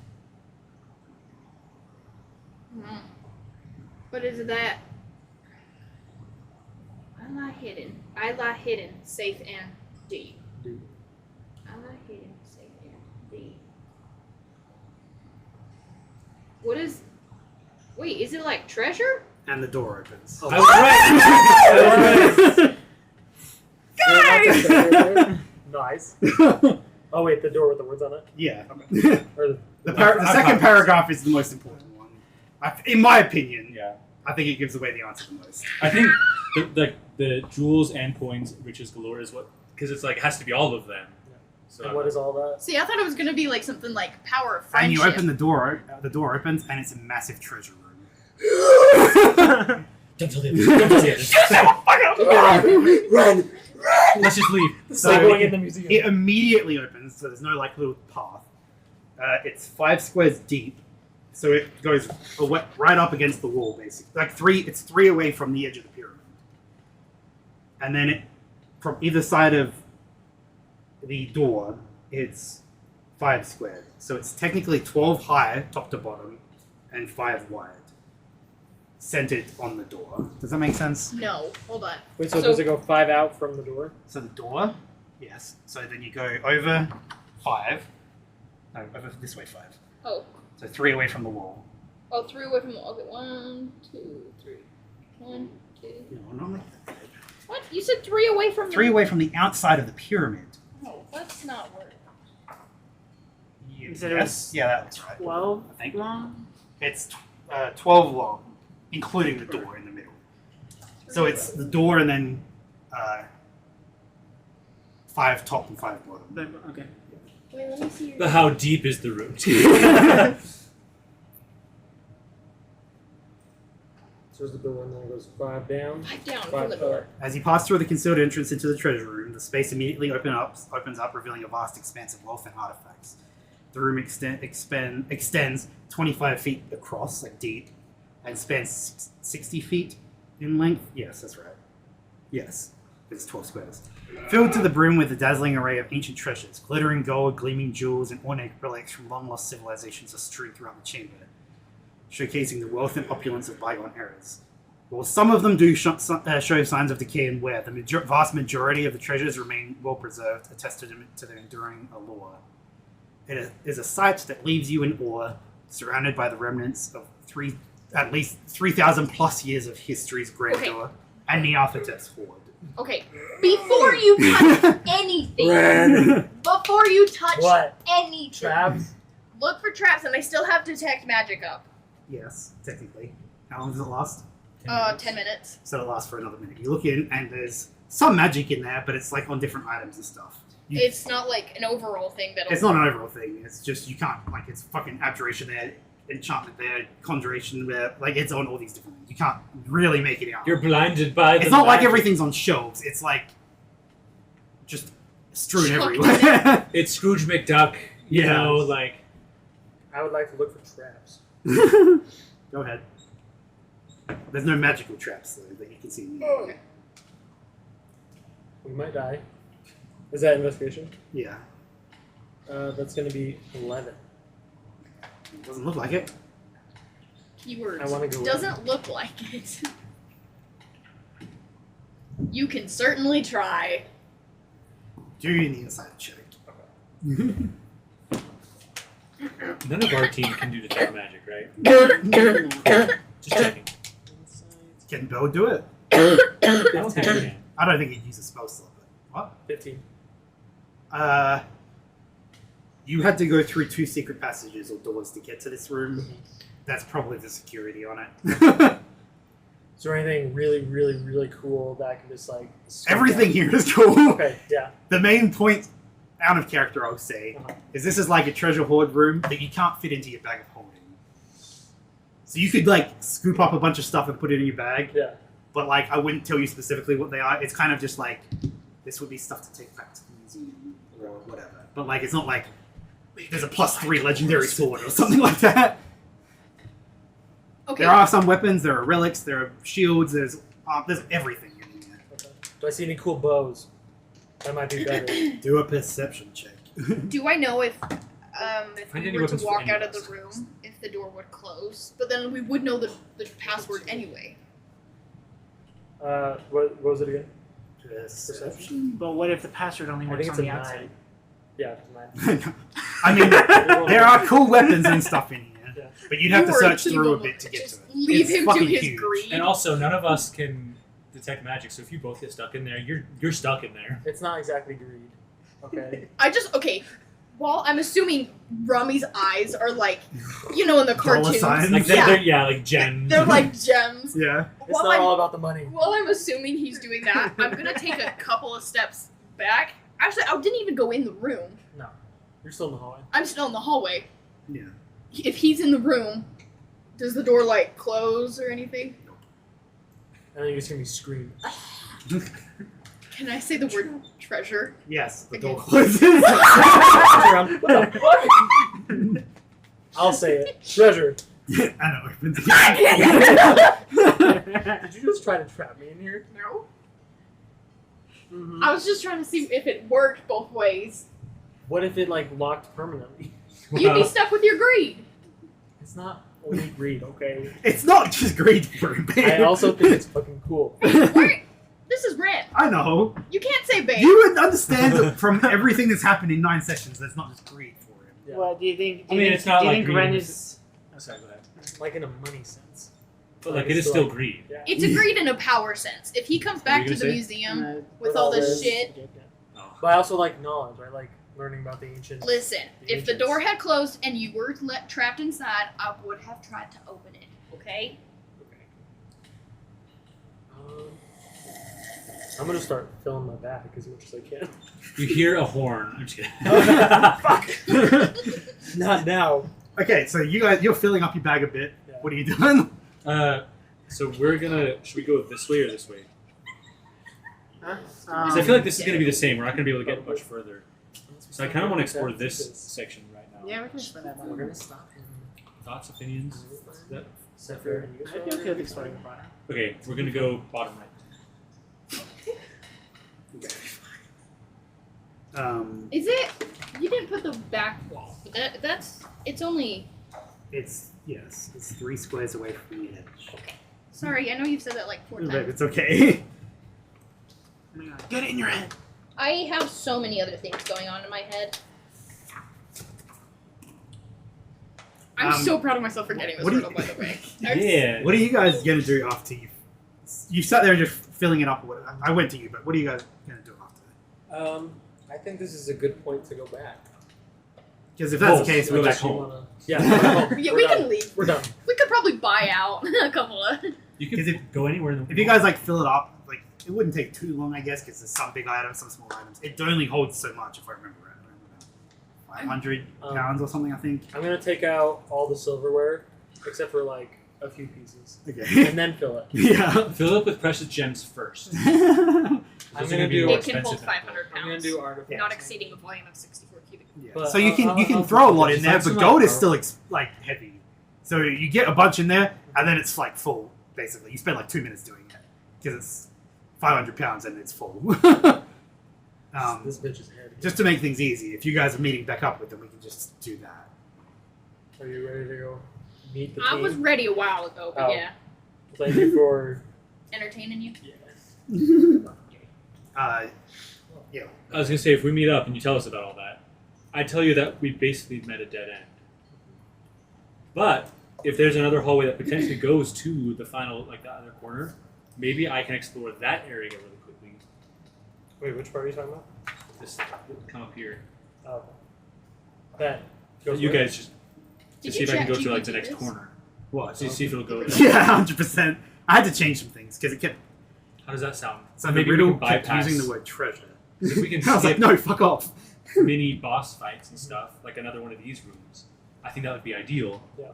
What is that? I lie hidden, safe, and deep. Deep. I lie hidden, safe, and deep. What is. Wait, is it like treasure? And the door opens. Oh. I was right. Guys! Nice. Oh wait, the door with the words on it. Yeah. Or The second paragraph is the most important one. In my opinion, Yeah. I think it gives away the answer the most. I think the jewels and coins, riches galore, is what because it's like it has to be all of them. Yeah. So and what is all that? See, I thought it was gonna be like something like power of And friendship. you open the door opens, and it's a massive treasure room. Don't tell the others. Don't tell the others. Run! Let's just leave. It's So like going in the museum. It immediately opens, so there's no like little path. It's 5 squares deep, so it goes right up against the wall, basically. It's three away from the edge of the pyramid, and then from either side of the door, it's 5 squared. So it's technically 12 high, top to bottom, and 5 wide, centered on the door. Does that make sense? No, hold on. Wait, so does it go 5 out from the door? So the door, yes. So then you go over 5. No, over this way 5. Oh. So 3 away from the wall. Oh, 3 away from the wall. Okay, 1, 2, 3. 1, 2. No, not like that. What? You said 3 away from 3 away from the outside of the pyramid. No, that's not where. You said it was Yeah, that's right. 12 I think. long? It's 12 long, including the door in the middle. So it's the door and then 5 top and 5 bottom. Okay. Wait, let me see your... But how deep is the root? So there's the door, and then it goes 5 down. 5 down 5 from the door. up. As you pass through the concealed entrance into the treasure room, the space immediately opens up, revealing a vast expanse of wealth and artifacts. The room extends 25 feet across, like deep, and spans 60 feet in length. Yes, that's right. Yes, it's 12 squares. Filled to the brim with a dazzling array of ancient treasures, glittering gold, gleaming jewels, and ornate relics from long-lost civilizations are strewn throughout the chamber, showcasing the wealth and opulence of bygone eras. While some of them do show signs of decay and wear, the vast majority of the treasures remain well preserved, a testament to their enduring allure. It is a sight that leaves you in awe, surrounded by the remnants of at least 3,000 plus years of history's grandeur and Nyarthotep's hoard. Okay, before you touch anything, before you touch What? anything, Traps? look for traps, and I still have detect magic up. Yes, technically. How long does it last? 10 minutes. So it lasts for another minute. You look in, and there's some magic in there, but it's like on different items and stuff. It's not like an overall thing that'll... It's not an overall thing. It's just, you can't, like, it's fucking abjuration there, enchantment there, conjuration there. Like, it's on all these different things. You can't really make it out. You're blinded by the It's not like magic. everything's on shelves. It's like just strewn Chucked everywhere. It's Scrooge McDuck, you Yeah. know, like... I would like to look for traps. Go ahead. There's no magical traps though, that you can see. Okay. We might die. Is that investigation? Yeah. That's going to be 11. Doesn't look like it. Keywords. I wanna go Doesn't look like it. You can certainly try. Do you need a side check? None of our team can do detect magic, right? Just checking. Can Bill do it? I don't think we can. I don't think he'd use a spell slot. But 15. what? You had to go through 2 secret passages or doors to get to this room. That's probably the security on it. Is there anything really, really, really cool that I can just like... scope Everything out? here is cool. Okay, yeah. The main point, out of character, I'll say, Uh-huh. is this is like a treasure hoard room that you can't fit into your bag of holding. So you could like scoop up a bunch of stuff and put it in your bag, Yeah. but like I wouldn't tell you specifically what they are. It's kind of just like this would be stuff to take back to the museum or whatever. But like it's not like there's a +3 legendary sword or something like that. Okay. There are some weapons, there are relics, there are shields, there's everything in here. Okay. Do I see any cool bows? That might be better. Do a perception check. Do I know if Find we any were to weapons for walk any out of of the us. room, if the door would close? But then we would know the password anyway. What was it again? Perception? But what if the password only I works think on it's the a outside? 9. Yeah, it's a 9. I mean, there are cool weapons and stuff in here, Yeah. but you'd have to You were search too through a vulnerable. bit to get Just to it. leave It's him to fucking his huge. greed. And also, none of us can detect magic, so if you both get stuck in there, you're stuck in there. It's not exactly greed. Okay. Okay. Well, I'm assuming Rami's eyes are like, you know, in the Dollar cartoons. signs? Like Yeah. like gems. They're like gems. Yeah. It's While not I'm- all about the money. While I'm assuming he's doing that, I'm gonna take a couple of steps back. Actually, I didn't even go in the room. No. You're still in the hallway. I'm still in the hallway. Yeah. If he's in the room, does the door like close or anything? And then you just hear me scream. Can I say the word treasure? Yes, the Okay. door closes. Turn around. What the fuck? I'll say it. Treasure. and it opens Did you just try to trap me in here? No. Mm-hmm. I was just trying to see if it worked both ways. What if it like locked permanently? You'd be stuck with your greed. It's not only greed, okay? It's not just greed for him, babe. I also think it's fucking cool. Wait, this is rent. I know. You can't say babe. You would understand that from everything that's happened in 9 sessions, that's not just greed for him. Yeah. What do you think? I mean, it's not do you like think greed Ren in is? Oh, sorry, go ahead. Like in a money sense. But like, it is still greed. Yeah. It's a greed in a power sense. If he comes back you to the gonna say? museum with all this shit, Oh. But I also like knowledge. I like learning about the ancient. listen, The if the ancients. door had closed and you were trapped inside, I would have tried to open it, okay? Okay. I'm gonna start filling my bag as much as I can. You hear a horn. I'm just kidding. Fuck. Not now. Okay, so you're filling up your bag a bit. Yeah. What are you doing? So we're gonna. Should we go this way or this way? Huh? Because I feel like this is gonna be the same. We're not gonna be able to get much further. So I kind of want to explore this section right now. Yeah, we can explore that We're more. gonna stop him. Thoughts, opinions? That- Sefer. I'd be okay with exploring the bottom. Okay, we're gonna go bottom right. Is it? You didn't put the back wall, but that's. It's only. It's 3 squares away from the edge. Sorry, I know you've said that like 4 But times. it's okay. Oh my god, get it in your head. I have so many other things going on in my head. I'm so proud of myself for getting this what do riddle, you- by the way. Yeah. What are you guys gonna do after you sat there just filling it up? Or whatever? I went to you, but what are you guys gonna do after? I think this is a good point to go back. Because if that's Oh, the case, go we're back just home. Yeah, we're home. Yeah, We're we done. can leave. We're done. We could probably buy out a couple of. You Is can go anywhere in the if you guys like fill it up, like it wouldn't take too long, I guess, because there's some big items, some small items. It only holds so much, if I remember right. 500 pounds or something, I think. I'm gonna take out all the silverware, except for like a few pieces, Okay. and then fill it. Yeah. fill it up with precious gems first. I'm Those are gonna be do- more It can hold expensive 500 I'm gonna pounds, do artifacts. not exceeding a volume of 64 cubic. Yeah. But So you can I'll throw a lot in just there, find but some, gold like, is still like heavy. So you get a bunch in there, and then it's like full. Basically, you spend like 2 minutes doing it because it's 500 pounds and it's full. This bitch is heavy. Just to make things easy, if you guys are meeting back up with them, we can just do that. Are you ready to go meet the I team? was ready a while ago, but Oh. yeah. Thank you for. Entertaining you? Yeah. I was gonna say if we meet up and you tell us about all that, I tell you that we basically met a dead end. But if there's another hallway that potentially goes to the final, like the other corner, maybe I can explore that area really quickly. Wait, which part are you talking about? Just come up here. Oh, that. goes You where? guys just to Did see you if I can check go to like the GPT next this? corner. What? So see if it'll go. Yeah, 100%. I had to change some things because it kept. How does that sound? So the maybe we riddle can kept bypass using the word treasure. if we can I was like, skip no, fuck off. mini boss fights and stuff, like another one of these rooms. I think that would be ideal. Yeah.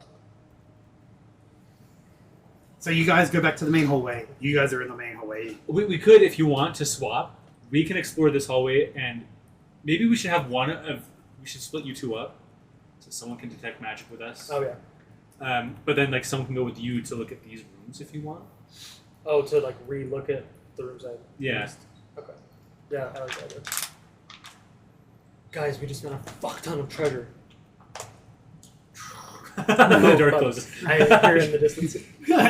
So you guys go back to the main hallway. You guys are in the main hallway. We could, if you want, to swap. We can explore this hallway, and maybe we should have we should split you two up, so someone can detect magic with us. Oh yeah. But then, like, someone can go with you to look at these rooms if you want. Oh, to like re-look at the rooms I Yeah. missed. Okay. Yeah, I like that idea. Guys, we just found a fuck ton of treasure. The door fuck. closes. I hear it in the distance.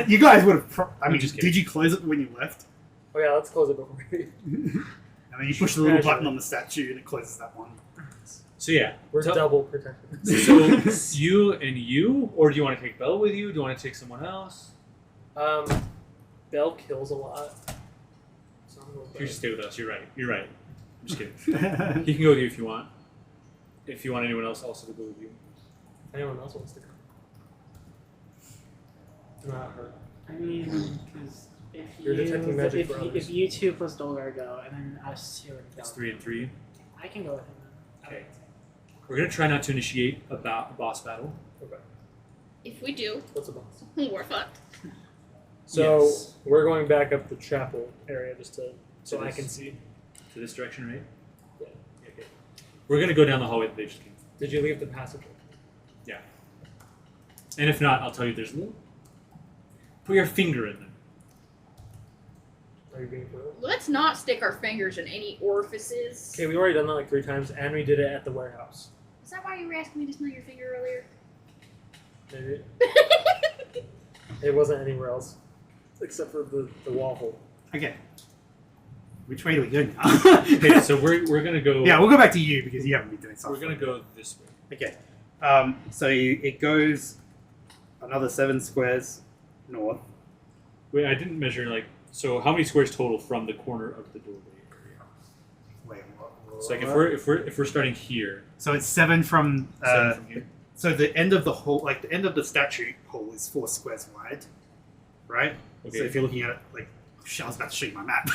You guys would have. I I'm mean, just kidding. did you close it when you left? Oh yeah, let's close it before we. I mean, you push the little Casually. button on the statue and it closes that one. So yeah, We're So- double protected. so you and you, or do you want to take Belle with you? Do you want to take someone else? Bell kills a lot. So I'm gonna go You should Bell. stay with us. You're right. I'm just kidding. He can go with you if you want. If you want anyone else also to go with you. Anyone else wants to come? Not her. I mean, because if You're detecting magic for if others. you two plus Dolgar go, and then us two and It's go, 3 and 3. I can go with him. Okay. We're gonna try not to initiate a boss battle. Okay. If we do, What's a boss? we're fucked. So Yes. we're going back up the chapel area just to so To I this. can see. To this direction, right? Yeah. Okay. We're gonna go down the hallway that they just came. Did you leave the passage? And if not, I'll tell you there's a little. Put your finger in them. Are you being real? Let's not stick our fingers in any orifices. Okay, we've already done that like 3 times, and we did it at the warehouse. Is that why you were asking me to smell your finger earlier? Maybe it wasn't anywhere else except for the wall hole. Okay. Which way do we go now? Okay, so we're gonna go. Yeah, we'll go back to you because you haven't been doing We're something. gonna go this way. Okay. So it goes another 7 squares north. Wait, I didn't measure like. So how many squares total from the corner of the doorway area? Wait, what? So like if we're starting here, So it's 7 from. 7 from here. So the end of the hole, like the end of the statue hole, is 4 squares wide, right? Okay. So if you're looking at it like Shit, I was about to show you my map.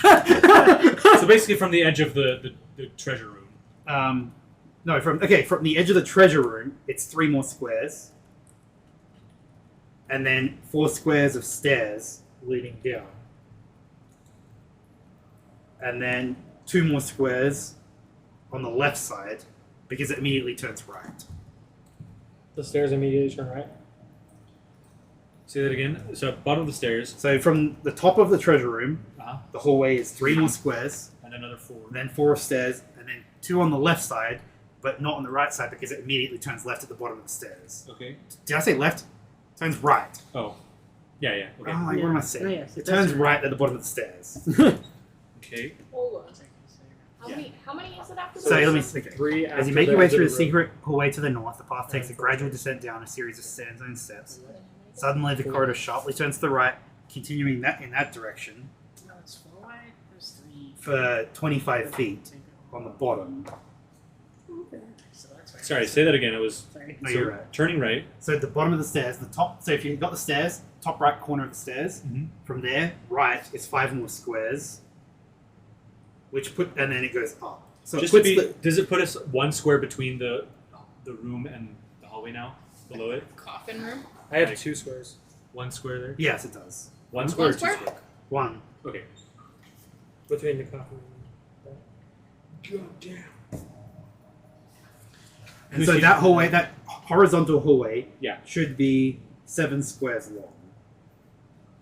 So basically, from the edge of the treasure room. No, from the edge of the treasure room, it's 3 more squares, and then 4 squares of stairs leading down, and then 2 more squares on the left side because it immediately turns right. The stairs immediately turn right. Say that again. So bottom of the stairs. So from the top of the treasure room, the hallway is 3 more squares, And another 4. and then 4 stairs, and then 2 on the left side, but not on the right side because it immediately turns left at the bottom of the stairs. Okay. Did I say left? Turns right. Oh. Yeah, yeah. Okay. Oh, what am I saying? Oh, yes, it that's turns right. right at the bottom of the stairs. Okay. Hold on. How many is it after So let me this? okay. 3 As after you make the your way edge of through the the room. secret hallway to the north, the path takes a gradual descent down a series of sandstone steps. Suddenly, the corridor sharply turns to the right, continuing in that direction No, it's 4 wide. There's 3. for 25 feet on the bottom. Okay. So that's right. Sorry, say that again. It was Sorry. No, so you're right. turning right. So at the bottom of the stairs, the top. So if you've got the stairs, top right corner of the stairs, from there, right is 5 more squares, and then it goes up. So Just it to puts be, does it put us 1 square between the room and the hallway now? Below it? Coffin room. I have Like- 2 squares. 1 square there? yes, it does. 1 square or 2 square? square? 1. Okay. Between the coffin And so that hallway, that horizontal hallway, Yeah. should be 7 squares long,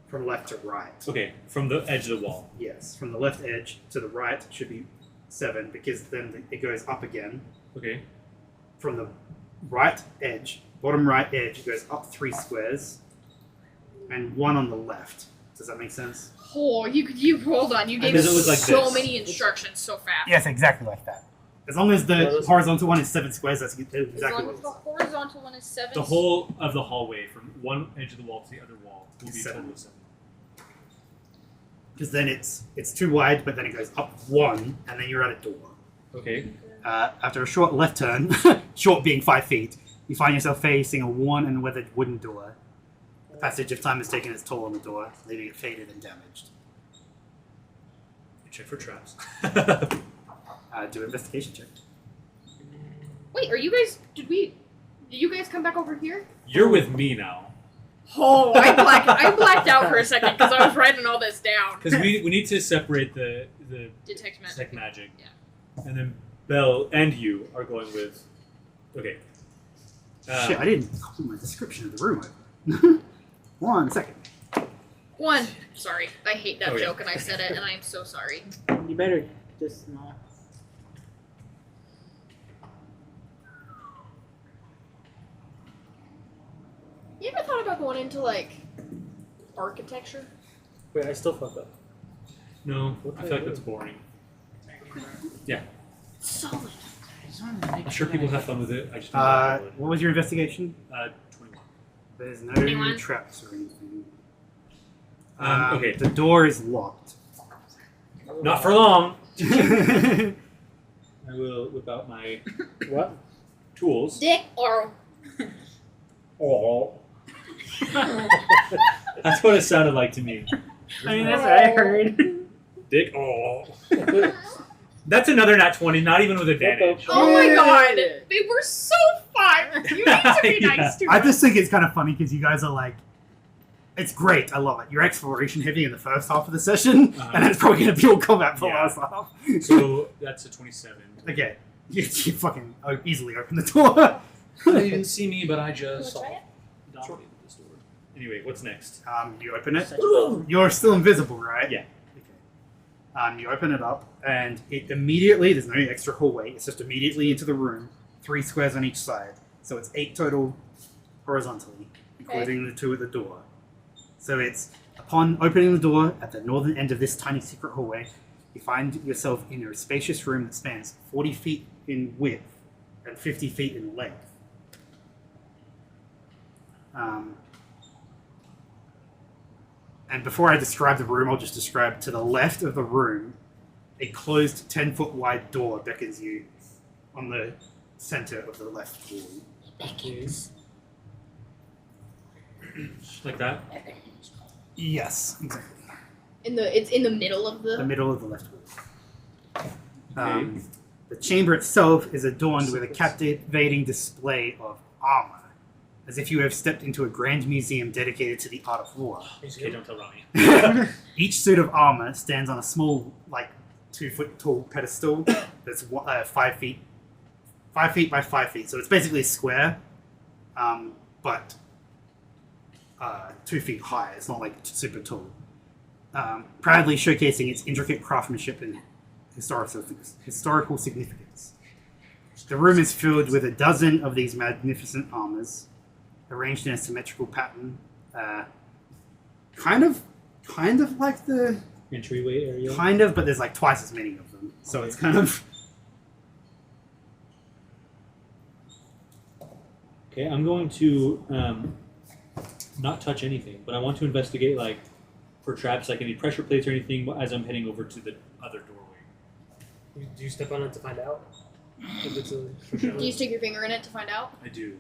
from left to right. Okay, from the edge of the wall. Yes, from the left edge to the right should be 7 because then it goes up again. Okay. From the right edge, bottom right edge, it goes up 3 squares, and 1 on the left. Does that make sense? Oh, you hold on. You gave Does us it look like so this? many instructions so fast. Yes, exactly like that. As long as the horizontal one is 7 squares, that's As exactly long what as it the is. horizontal one is 7. The whole of the hallway from one edge of the wall to the other wall will be a 7. total of 7. Because then it's too wide, but then it goes up 1, and then you're at a door. Okay. After a short left turn, short being 5 feet, you find yourself facing a worn and weathered wooden door. The passage of time has taken its toll on the door, leaving it faded and damaged. Check for traps. Do an investigation check. Wait, are you guys? Did you guys come back over here? You're with me now. Oh, I blacked out for a second because I was writing all this down. Because we need to separate the Detect magic. detect magic. Yeah. And then Belle and you are going with. Okay. Shit, I didn't copy my description of the room over. 1 second. 1. Sorry, I hate that Oh, yeah. joke, and I said it, and I am so sorry. You better just know. You ever thought about going into like architecture? Wait, I still fucked up. No, What I did feel I like that's do? boring. Solid. I just wanted to make I'm sure people have fun with it. I just don't know. What was your investigation? 21. There's no 21. traps or anything. Okay. The door is locked. Not for long. That's I will whip out my What? tools. Dick or Oh. That's what it sounded like to me. I mean, that's what I heard. Dick. Oh. That's another nat 20, not even with advantage. oh my god, Shit. they were so fun. You need to be Yeah. nice to I us. just think it's kind of funny because you guys are like, it's great. I love it. You're exploration heavy in the first half of the session, Uh-huh. and it's probably going to be all combat for the Yeah. last half. So that's a 27. Okay, you fucking easily open the door. You didn't even see me, but I just Wanna try it? dominated this door. Anyway, what's next? You open it. You're still invisible, right? Yeah. Okay. You open it up, and it immediately, there's no extra hallway, it's just immediately into the room, 3 squares on each side. So it's 8 total horizontally, including the 2 at the door. So it's, upon opening the door at the northern end of this tiny secret hallway, you find yourself in a spacious room that spans 40 feet in width and 50 feet in length. And before I describe the room, I'll just describe to the left of the room, a closed 10-foot wide door beckons you on the center of the left wall. Like that? Yes, exactly. It's in the middle of the the. middle of the left wall. The chamber itself is adorned with a captivating display of armor, as if you have stepped into a grand museum dedicated to the art of war. Okay, don't tell Rami. Each suit of armor stands on a small, 2-foot tall pedestal that's 5 feet by 5 feet. So it's basically a square, but 2 feet high. It's not super tall. Proudly showcasing its intricate craftsmanship and historical significance. The room is filled with a dozen of these magnificent armors, arranged in a symmetrical pattern, kind of like the Entryway area. but there's twice as many of them. So it's kind of. Okay, I'm going to not touch anything, but I want to investigate for traps, any pressure plates or anything, as I'm heading over to the other doorway. Do you step on it to find out? If it's a Do you stick your finger in it to find out? I do.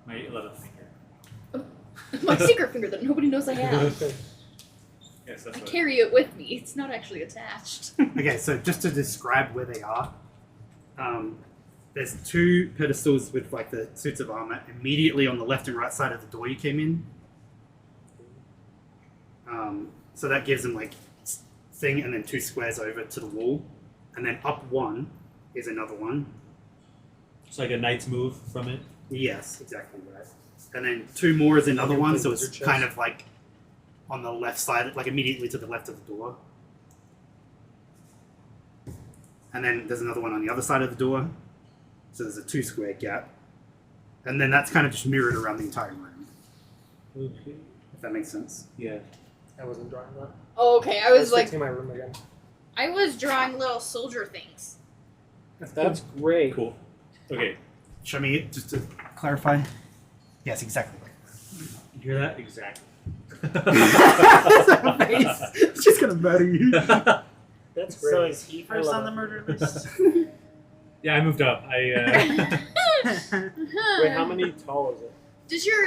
My 11th finger. My secret finger that nobody knows I have. Yes, that's I what carry it with me. It's not actually attached. Okay, so just to describe where they are, there's 2 pedestals with the suits of armor immediately on the left and right side of the door you came in. So that gives them thing, and then 2 squares over to the wall, and then up 1 is another one. It's like a knight's move from it. Yes, exactly right. And then 2 more is another one, so it's wizard chest. kind of on the left side, immediately to the left of the door. And then there's another one on the other side of the door, so there's a 2 square gap. And then that's kind of just mirrored around the entire room, Okay. if that makes sense. Yeah. I wasn't drawing that. Oh, okay, I was fixing my room again. I was drawing little soldier things. That's great. Cool. Okay. Show me it, just to clarify. Yes, exactly. You hear that? Exactly. It's just gonna murder you. That's great. So is he I first love on the it. murder list? Yeah, I moved up. Wait, how many tall is it?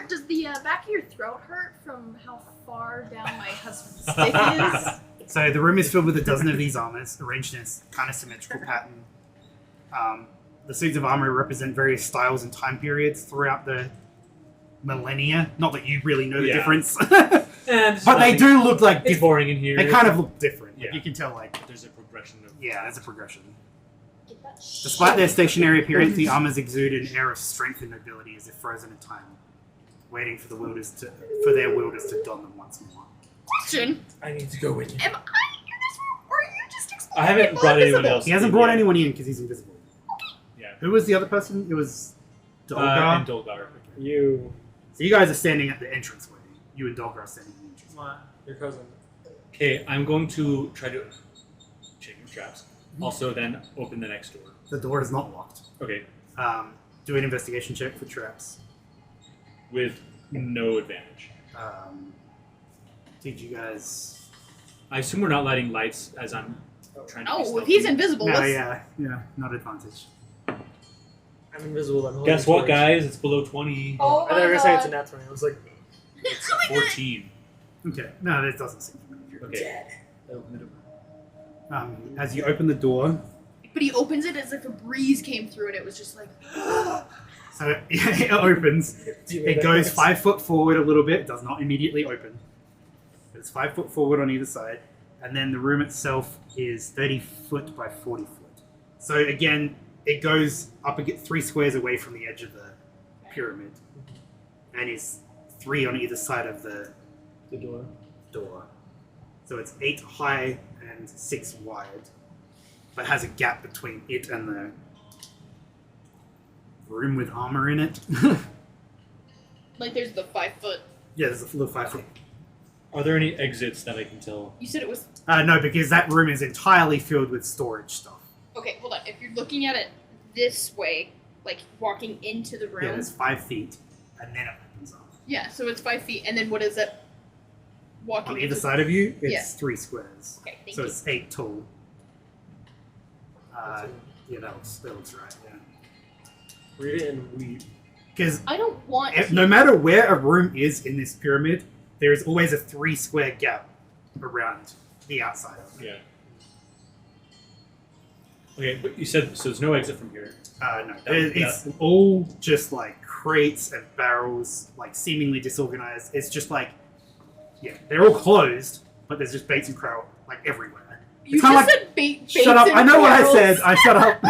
Does the back of your throat hurt from how far down my husband's stick is? So the room is filled with a dozen of these armors, arranged in a kind of symmetrical pattern. The suits of armor represent various styles and time periods throughout the millennia. Not that you really know the Yeah. difference, And but they do look It's boring in here. They kind of look different. Yeah. You can tell, There's a progression of. there's a progression. Get that Despite their stationary appearance, the armors exude an air of strength and nobility, as if frozen in time, waiting for their wielders to don them once more. question. I need to go with you. Am I in this room, or are you just explaining I haven't people brought anyone invisible? else. He hasn't brought anyone in because he's invisible. Yeah. Who was the other person? It was Dolgar. And Dolgar. You, So you guys are standing at the entranceway. You and Dolgar are standing at the entranceway. What? your cousin. Okay, I'm going to try to check your traps. Also, then open the next door. The door is not locked. Okay, Do an investigation check for traps. with no advantage. Did you guys? I assume we're not lighting lights as I'm trying to. be Oh, if stealthy. he's invisible, No, let's- yeah, not advantage. I'm invisible. I'm holding Guess a what, torch. guys? It's below 20. Oh I thought my you were gonna say it's a God. nat 20. I was like, It's Oh my God. 14. Okay, no, that doesn't seem familiar. Okay. As you open the door, But he opens it as if a breeze came through and it was just like. so it opens. It goes 5 foot forward a little bit. It does not immediately open. It's 5 foot forward on either side, and then the room itself is 30 foot by 40 foot. So again, it goes up and get 3 squares away from the edge of the pyramid, and is 3 on either side of the door. So it's 8 high and 6 wide, but has a gap between it and the room with armor in it. Like there's the 5 foot. Yeah, there's a little 5 foot. Are there any exits that I can tell? You said it was. No, because that room is entirely filled with storage stuff. Okay, hold on. If you're looking at it this way, like walking into the Yeah, room. there's 5 feet, and then it opens up. Yeah, so it's 5 feet, and then what is it? Walking On either into- side of you, it's Yeah. 3 squares. Okay, thank So you. it's 8 tall. Yeah, that looks right, yeah. read it and weep. Because I don't want. no matter where a room is in this pyramid, there is always a 3 square gap around the outside of it. Yeah. Okay, but you said so. There's no exit from here. No, it's all just like crates and barrels, like seemingly disorganized. It's just like, yeah, they're all closed, but there's just baits and kraut like everywhere. You It's kinda just like- said bait. Shut up! I know what I said. I shut up.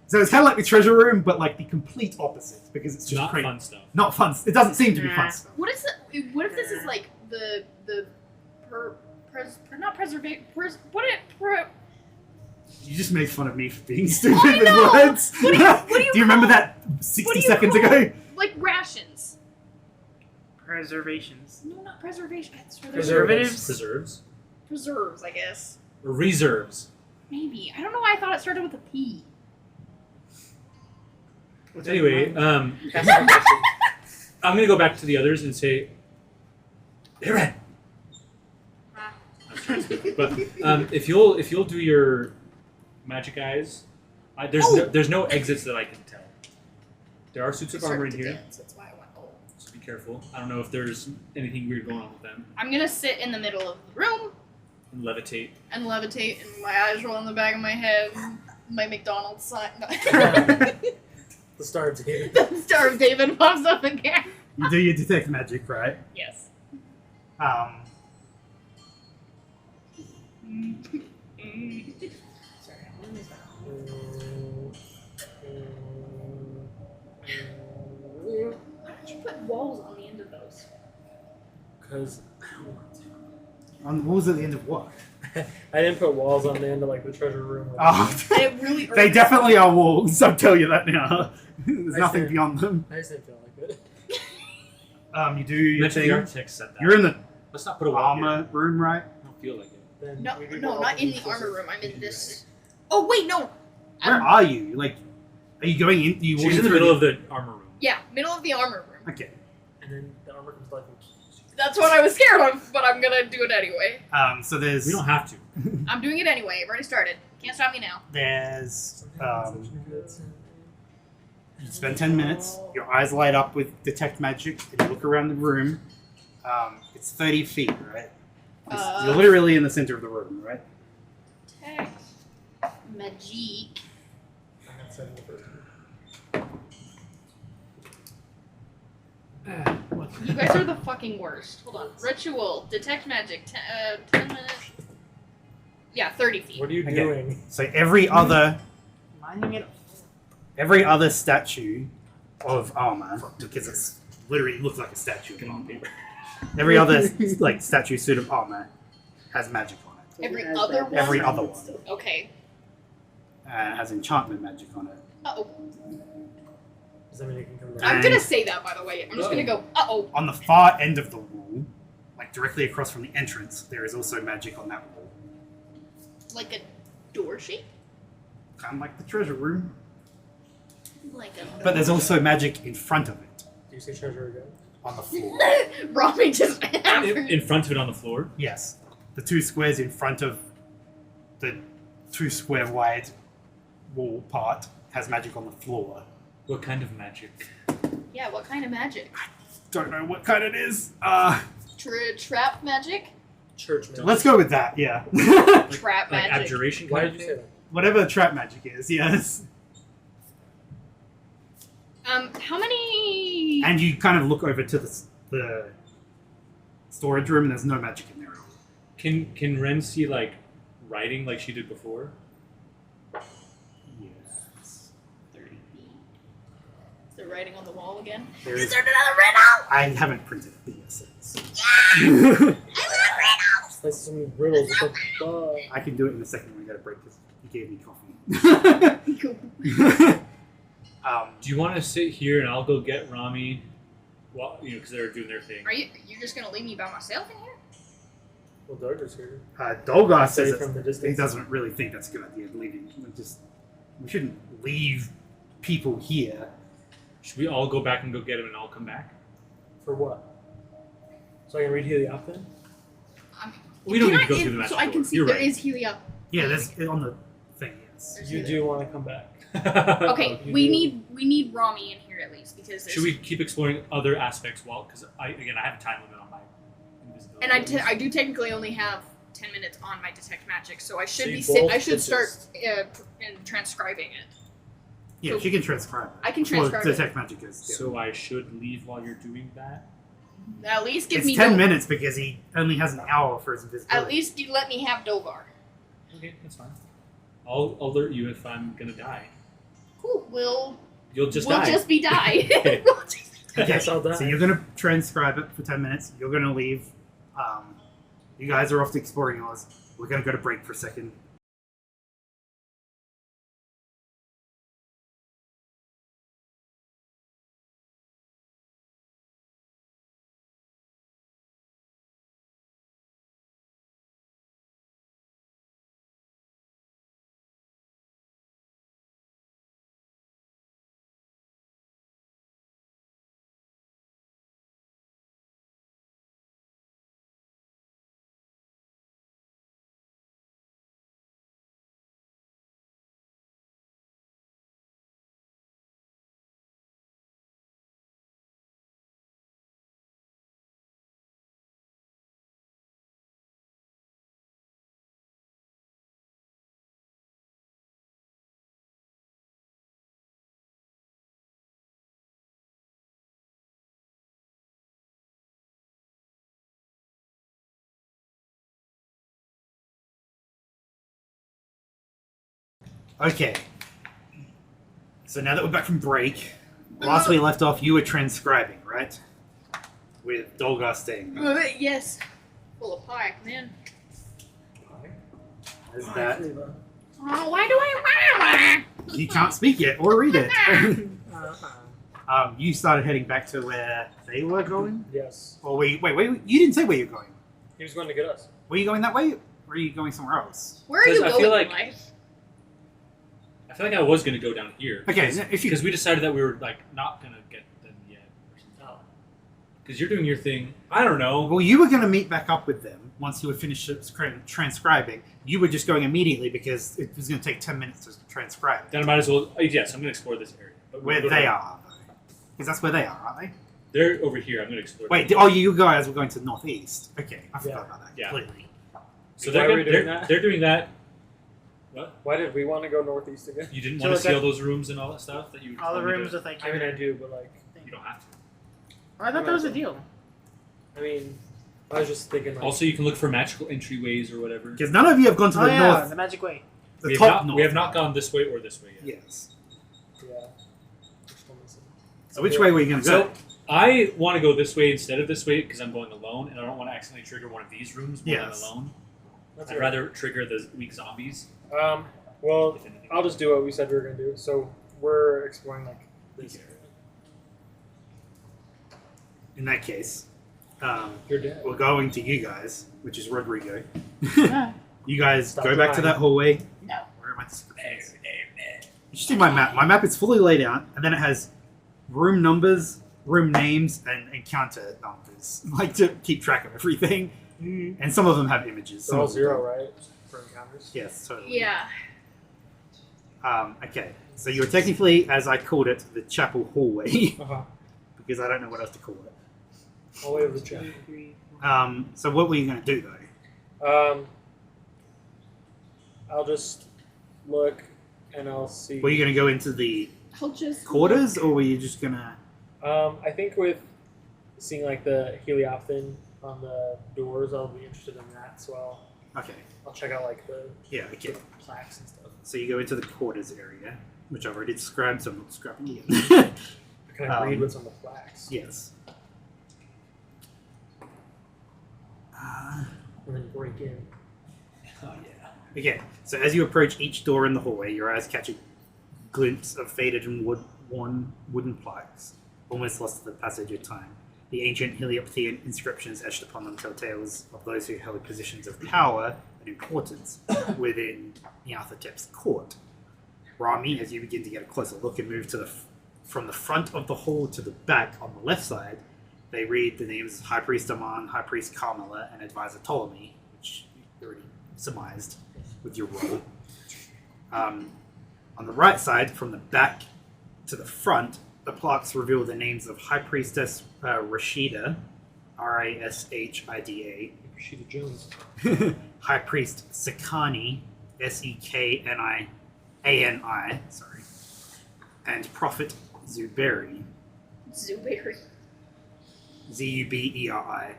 So it's kind of like the treasure room, but like the complete opposite because it's just Not crate. fun stuff. Not fun. It doesn't seem to be Nah. fun stuff. What is it? What if this is like not preservation? You just made fun of me for being stupid I with know. words. What do you do you remember call- that 60 what do you seconds call- ago? Like rations? Preservations. No, not preservation. It's for Preservatives. Preserves preserves, I guess. or reserves. Maybe. I don't know why I thought it started with a P. Anyway, Ask the question. I'm gonna go back to the others and say, hey, Red. Ah. But if you'll do your magic eyes, there's no exits that I can tell. There are suits of armor in here, That's why I went old. so be careful. I don't know if there's anything weird going on with them. I'm gonna sit in the middle of the room And levitate. and levitate, and my eyes roll in the back of my head. My McDonald's sign. The Star of David. The Star of David pops up again. You do your detect magic, right? Yes. Sorry, what is that? Why don't you put walls on the end of those? Because On the walls at the end of what? I didn't put walls on the end of like the treasure room. Oh, And it really they irks definitely are walls. I'll tell you that now. There's I nothing see. beyond them. I just didn't feel like it. You do your Mention the thing. architect said that. You're in the Let's not put a wall here. armor room, right? I don't feel like it. Then No, we do no, go not up in and the close armor it. room. I'm in this. Oh wait, no. Where are you? Like, are you going in? You She's walking in the through middle of the armor room. Yeah, middle of the armor room. Okay. And then the armor comes like and kills you. That's what I was scared of, but I'm gonna do it anyway. So there's We don't have to. I'm doing it anyway. I've already started. Can't stop me now. there's Sometimes you spend 10 minutes. Your eyes light up with detect magic, and you look around the room. It's 30 feet, right? You're literally in the center of the room, right? Text magic. I had 7 the first one. You guys are the fucking worst. Hold on. Ritual. Detect magic. 10 minutes. Yeah, 30 feet. What are you Okay. doing? So every other Lining it up. statue of armor, because it's literally looks like a statue of armor. Every other like statue suit of armor has magic on it. Every other one? Every other one Okay. has enchantment magic on it. Uh-oh. Does that mean you can come I'm down? gonna say that, by the way. I'm just gonna go, uh-oh. On the far end of the wall, like directly across from the entrance, there is also magic on that wall. Like a door shape? Kind of like the treasure room. Like a... But there's also magic in front of it, Do you say treasure again? on the floor. Robbie just... In front of it on the floor. Yes. The 2 squares in front of the 2 square wide wall part has magic on the floor. What kind of magic? Yeah, what kind of magic? Don't know what kind it is. Trap magic? Church man. Let's go with that, yeah. Trap Like magic. abjuration Why kind did of you thing? say that? Whatever trap magic is, yes. How many... And you kind of look over to the storage room and there's no magic in there at all. Can Ren see like writing like she did before? Yes. 30 feet. Is there writing on the wall again? There Is is, there another riddle? I haven't printed it, but yes, it is. I want Like some riddles. What the fuck? I can do it in a second when we gotta break this. You gave me coffee. Do you want to sit here and I'll go get Rami? Well, because they're doing their thing. Are you just gonna leave me by myself in here? Well, Darker's here. Dolgar says Say from the he distance. doesn't really think that's a good idea, leaving. We shouldn't leave people here. Should we all go back and go get him and I'll come back? For what? So I can read Healy up then? We don't Can need to go I- through the magic So I can door. see You're there right. is Helium. Yeah, that's on the thing, yes. There's You Helium. do want to come back. Okay, You we do. need Rami in here at least because there's... Should we keep exploring other aspects? Well, because I have a time limit on my And I do technically only have 10 minutes on my detect magic, so I should So I should start just- transcribing it. Yeah, So- she can transcribe. I can transcribe well, it. detect magic is. Yeah. So I should leave while you're doing that? At least give It's me 10 Dol- minutes because he only has an hour for his invisibility. At least you let me have Dovar. Okay, that's fine. I'll alert you if I'm gonna die. Cool. We'll You'll we'll die. just be die. Okay. We'll just- I guess I'll die. So you're going to transcribe it for 10 minutes. You're going to leave. You guys are off to exploring Oz. We're going to go to break for a second. Okay. So now that we're back from break, last we left off, you were transcribing, right? With Dolgar staying. Yes. Full of pie, man. Is that Oh, why do I? you can't speak yet or read it? Uh-huh. You started heading back to where they were going? Yes. Or wait, you didn't say where you're going. He was going to get us. Were you going that way? Or are you going somewhere else? Where are you Because I going feel in like- life? I feel like I was gonna go down here. Okay, so if you Because we decided that we were like not gonna get them yet. Oh. Because you're doing your thing. I don't know. well, you were going to meet back up with them once you had finished transcribing. You were just going immediately because it was going to take 10 minutes to transcribe it. Then I might as well. Yes, I'm gonna explore this area. But Where we'll go they down. are, because that's where they are, aren't they? They're over here. I'm gonna explore. Wait, them. you guys were going to the northeast. Okay, I forgot Yeah. about that Yeah. completely. So Why they're are we doing that? they're doing that. What? Why did we want to go northeast again? You didn't So want to is see that- all those rooms and all that stuff that you. All the told me rooms to- with like. I mean, I do, but like, You don't have to. I thought that was a deal. I mean, I was just thinking like. Also, you can look for magical entryways or whatever. Because none of you have gone to Oh the yeah, north, the magic way. the we, have top not, north. we have not gone this way or this way yet. Yes. Yeah. Which one is it? So which way were you going to go? So I want to go this way instead of this way because I'm going alone, and I don't want to accidentally trigger one of these rooms while Yes. I'm alone. That's I'd right. rather trigger the weak zombies. Well, if anything. I'll just do what we said we were gonna do. So we're exploring like this area. In that case, You're dead. we're going to you guys, which is Rodrigo. Yeah. You guys Stop go back to lying. that hallway. No. Where are my descriptions? You should see my map. My map is fully laid out, and then it has room numbers, room names, and encounter numbers, like to keep track of everything. Mm-hmm. And some of them have images. It's Some all of them 0, don't. right? For encounters. Yes, totally. Yeah. Okay, so you're technically, as I called it, the chapel hallway, Uh-huh. because I don't know what else to call it. Hallway of the chat. So what were you going to do, though? I'll just look and I'll see. Were you going to go into the I'll just. quarters, or were you just going to... I think with seeing like the heliopthan on the doors, I'll be interested in that. So Okay, I'll check out like the yeah, okay. plaques and stuff. So you go into the quarters area, which I've already described, so I'm not describing again. Can I read what's on the plaques? Yes. And then break in. Oh yeah. Okay, so as you approach each door in the hallway, your eyes catch a glimpse of faded and worn wooden plaques, almost lost to the passage of time. The ancient Helioptean inscriptions etched upon them tell tales of those who held positions of power and importance within Nyarlathotep's court. Rami, as you begin to get a closer look and move to from the front of the hall to the back on the left side, they read the names High Priest Aman, High Priest Carmela, and Advisor Ptolemy, which you already surmised with your roll. On the right side, from the back to the front, the plaques reveal the names of High Priestess Rashida, Rashida, Rashida Jones. High Priest Sekani, Sekani, sorry, and Prophet Zuberi, Zuberi. Zuberi.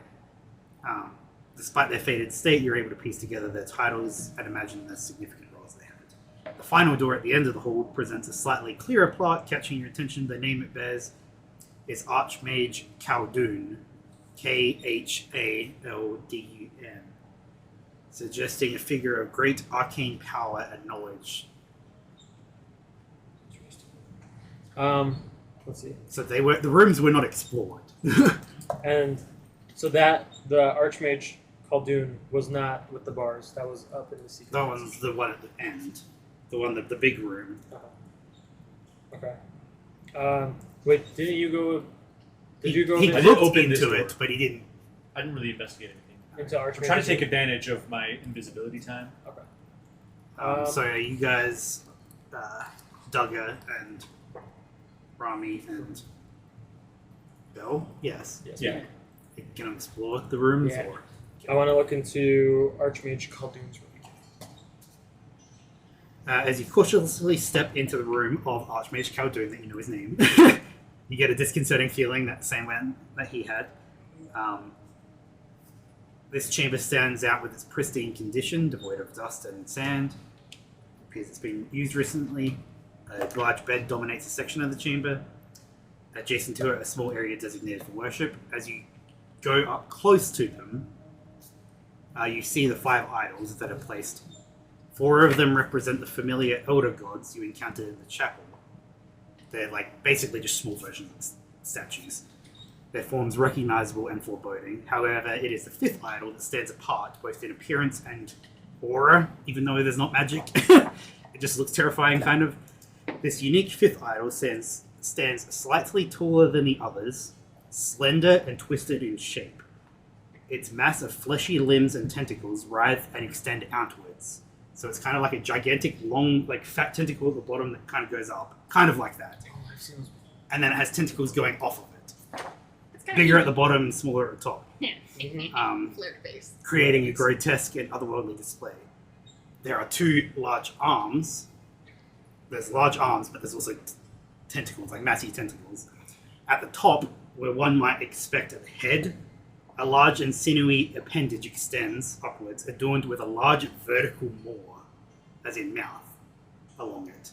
Despite their faded state, you're able to piece together their titles and imagine the significant roles they had. The final door at the end of the hall presents a slightly clearer plot, catching your attention. The name it bears is Archmage Khaldun, Khaldun, suggesting a figure of great arcane power and knowledge. Let's see. So the rooms were not explored. And so that the Archmage Khaldun was not with the bars. That was up in the secret. That one's the one at the end, the big room. Okay. Wait, didn't you go? Did you go He I did looked open this into door. it, but he didn't. I didn't really investigate anything. into Archmage? I'm trying to take advantage of my invisibility time. Okay. So you guys, Dugga and Rami and Bill, yes, Yes. Yeah. you can explore the rooms. Yeah. Or I want to look into Archmage Khaldun's room. as you cautiously step into the room of Archmage Khaldun, that you know his name, you get a disconcerting feeling, that same one that he had. This chamber stands out with its pristine condition, devoid of dust and sand. It appears it's been used recently. A large bed dominates a section of the chamber. Adjacent to it, a small area designated for worship. As you go up close to them, you see the 5 idols that are placed. 4 of them represent the familiar elder gods you encountered in the chapel. They're like basically just small versions of statues. Their forms recognizable and foreboding. However, it is the 5th idol that stands apart, both in appearance and aura, even though there's not magic. It just looks terrifying, kind of. This unique 5th idol stands slightly taller than the others, slender and twisted in shape. Its mass of fleshy limbs and tentacles writhe and extend outwards. So it's kind of like a gigantic, long, like fat tentacle at the bottom that kind of goes up. Kind of like that. Oh, I've seen those. And then it has tentacles going off of it. It's kind Bigger at of the bottom and smaller at the top. yeah. Flirt face. Creating a grotesque and otherworldly display. There are 2 large arms. There's large arms, but there's also tentacles, like massive tentacles. At the top, where one might expect a head, a large and sinewy appendage extends upwards, adorned with a large vertical maw, as in mouth, along it.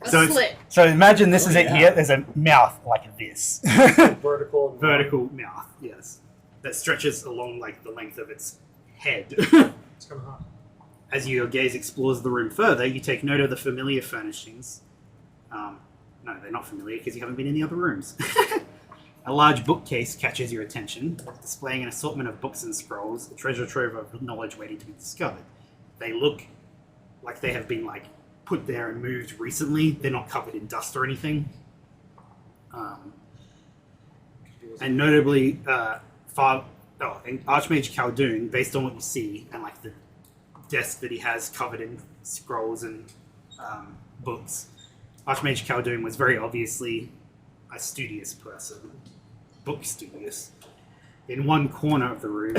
A So it's- slit. So imagine this is it yeah. here. There's a mouth like this. Vertical. Vertical mouth, yes. That stretches along like the length of its head. It's kind of hot. As your gaze explores the room further, you take note of the familiar furnishings. No, they're not familiar because you haven't been in the other rooms. A large bookcase catches your attention, displaying an assortment of books and scrolls, a treasure trove of knowledge waiting to be discovered. They look like they have been like put there and moved recently. They're not covered in dust or anything. And notably, and Archmage Khaldun, based on what you see, and like the desk that he has covered in scrolls and books, Archmage Khaldun was very obviously a studious person, book studious. In one corner of the room,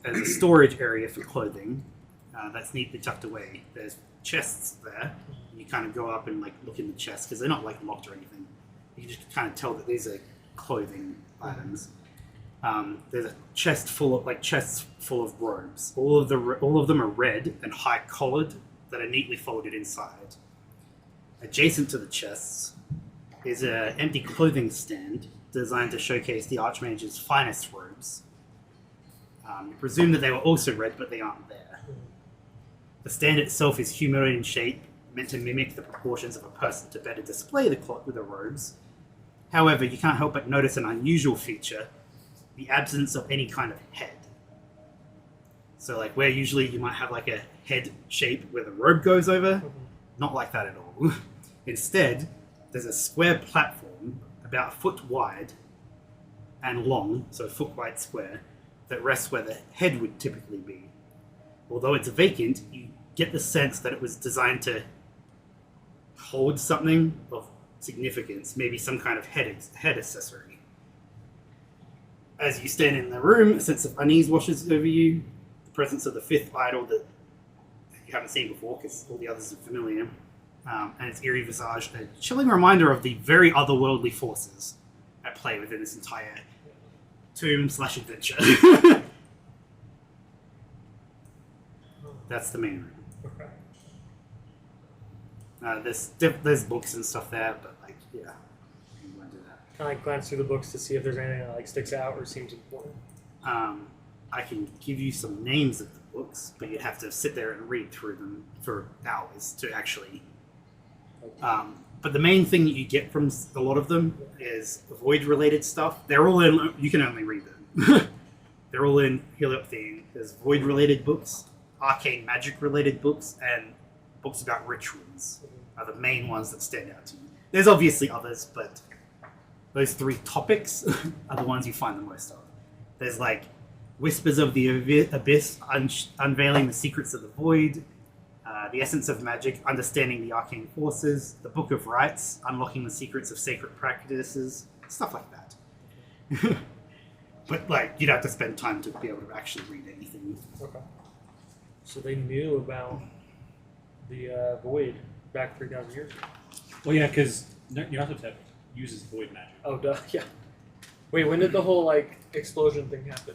there's a storage area for clothing that's neatly tucked away. There's chests there. You kind of go up and like look in the chests because they're not like locked or anything. You can just kind of tell that these are clothing items. There's a chests full of robes. All of them are red and high collared that are neatly folded inside. Adjacent to the chests is an empty clothing stand designed to showcase the Archmage's finest robes. You presume that they were also red, but they aren't there. The stand itself is humanoid in shape, meant to mimic the proportions of a person to better display the robes. However, you can't help but notice an unusual feature: the absence of any kind of head. So, like where usually you might have like a head shape where the robe goes over, not like that at all. Instead, there's a square platform about a foot wide and long, so a foot wide square, that rests where the head would typically be. Although it's vacant, you get the sense that it was designed to hold something of significance, maybe some kind of head accessory. As you stand in the room, a sense of unease washes over you. The presence of the fifth idol that you haven't seen before, because all the others are familiar, and its eerie visage, a chilling reminder of the very otherworldly forces at play within this entire tomb/adventure. That's the main room. Okay. There's books and stuff there, but like, yeah, you won't do that. Can I glance through the books to see if there's anything that like sticks out or seems important? I can give you some names of the books, but you'd have to sit there and read through them for hours to actually. But the main thing that you get from a lot of them is void-related stuff. They're all in. You can only read them. They're all in Heliopthene. There's void-related books, arcane magic-related books, and books about rituals are the main ones that stand out to you. There's obviously others, but those three topics are the ones you find the most of. There's like Whispers of the Abyss, unveiling the secrets of the void. The Essence of Magic, understanding the arcane forces. The Book of Rites, unlocking the secrets of sacred practices. Stuff like that. But like, you'd have to spend time to be able to actually read anything. Okay. So they knew about the void back 3,000 years ago. Well, yeah, because Nyarthotep uses void magic. Oh, duh. Yeah. Wait, when did the whole like explosion thing happen?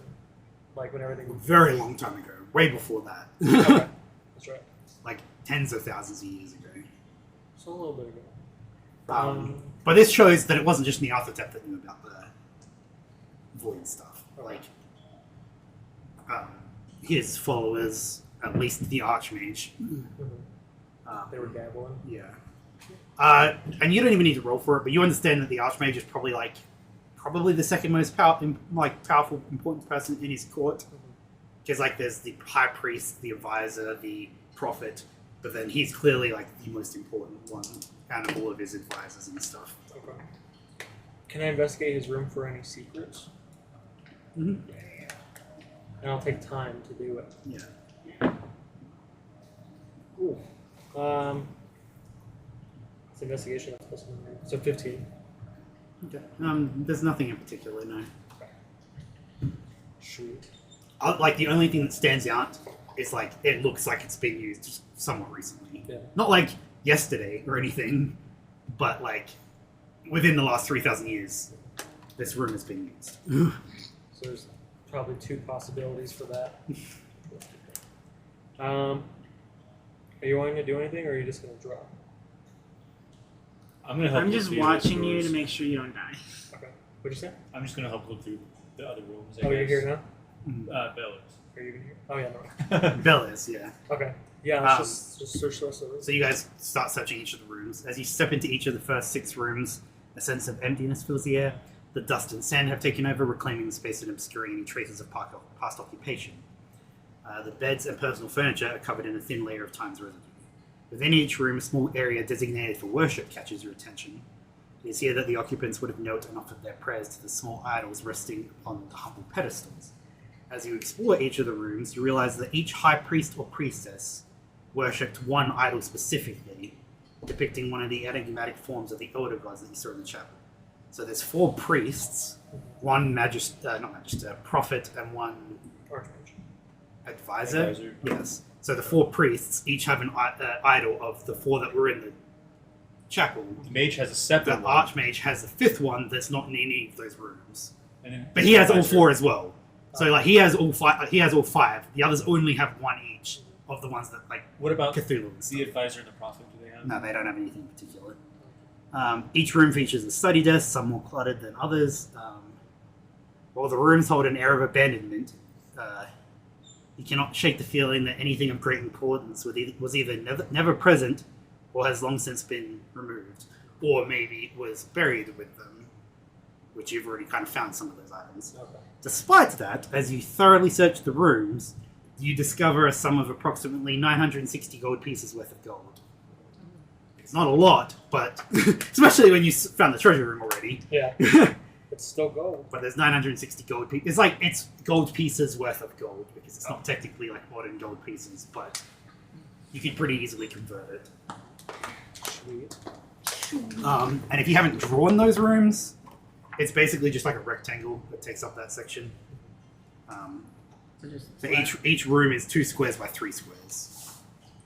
Like when everything. A very long time ago, way before that. Okay. That's right. Like tens of thousands of years ago. So a little bit ago. But this shows that it wasn't just Nyarthotep that knew about the void stuff. Okay. Like, his followers, at least the Archmage. They were dabbling. Yeah. And you don't even need to roll for it, but you understand that the Archmage is probably the second most powerful, important person in his court. Because like, there's the High Priest, the Advisor, the Prophet, but then he's clearly like the most important one out of all of his advisors and stuff. Okay. Can I investigate his room for any secrets? Mm-hmm. And I'll take time to do it. Yeah. Cool. It's investigation. That's plus 1. So 15. Okay. There's nothing in particular, no. Sweet. Like, the only thing that stands out is like, it looks like it's been used somewhat recently. Yeah. Not like yesterday or anything, but like within the last 3,000 years, this room has been used. So there's probably 2 possibilities for that. Are you wanting to do anything, or are you just going to draw? I'm gonna help. I'm just look through watching the you doors. to make sure you don't die. Okay. What'd you say? I'm just gonna help look through the other rooms. Oh, you're here now? Bellows. Are you even here? Oh, yeah, no. Bell is, yeah. Okay. Yeah, let's just search the rest of it. So you guys start searching each of the rooms. As you step into each of the first 6 rooms, a sense of emptiness fills the air. The dust and sand have taken over, reclaiming the space and obscuring any traces of past occupation. The beds and personal furniture are covered in a thin layer of time's residue. Within each room, a small area designated for worship catches your attention. It is here that the occupants would have knelt and offered their prayers to the small idols resting on the humble pedestals. As you explore each of the rooms, you realize that each high priest or priestess worshipped one idol specifically, depicting one of the enigmatic forms of the elder gods that you saw in the chapel. So there's 4 priests, one prophet, and one Archmage. advisor. Yes. So the 4 priests each have an idol of the 4 that were in the chapel. The mage has a The separate one. Archmage has the 5th one that's not in any of those rooms, And then but he has all 4 as well. So like, he has all 5. He has all 5. The others only have 1 each of the ones that like What about Cthulhu and stuff. the advisor and the prophet? Do they have? No, they don't have anything in particular. Each room features a study desk, some more cluttered than others. While the rooms hold an air of abandonment, you cannot shake the feeling that anything of great importance was either never present or has long since been removed, or maybe was buried with them, which you've already kind of found some of those items. Okay. Despite that, as you thoroughly search the rooms, you discover a sum of approximately 960 gold pieces worth of gold. It's not a lot, but especially when you found the treasure room already. Yeah. It's still gold. But there's 960 gold pieces. It's like, it's gold pieces worth of gold, because it's not technically like modern gold pieces, but you could pretty easily convert it. Sweet. And if you haven't drawn those rooms, It's basically just like a rectangle that takes up that section. So each room is 2 squares by 3 squares.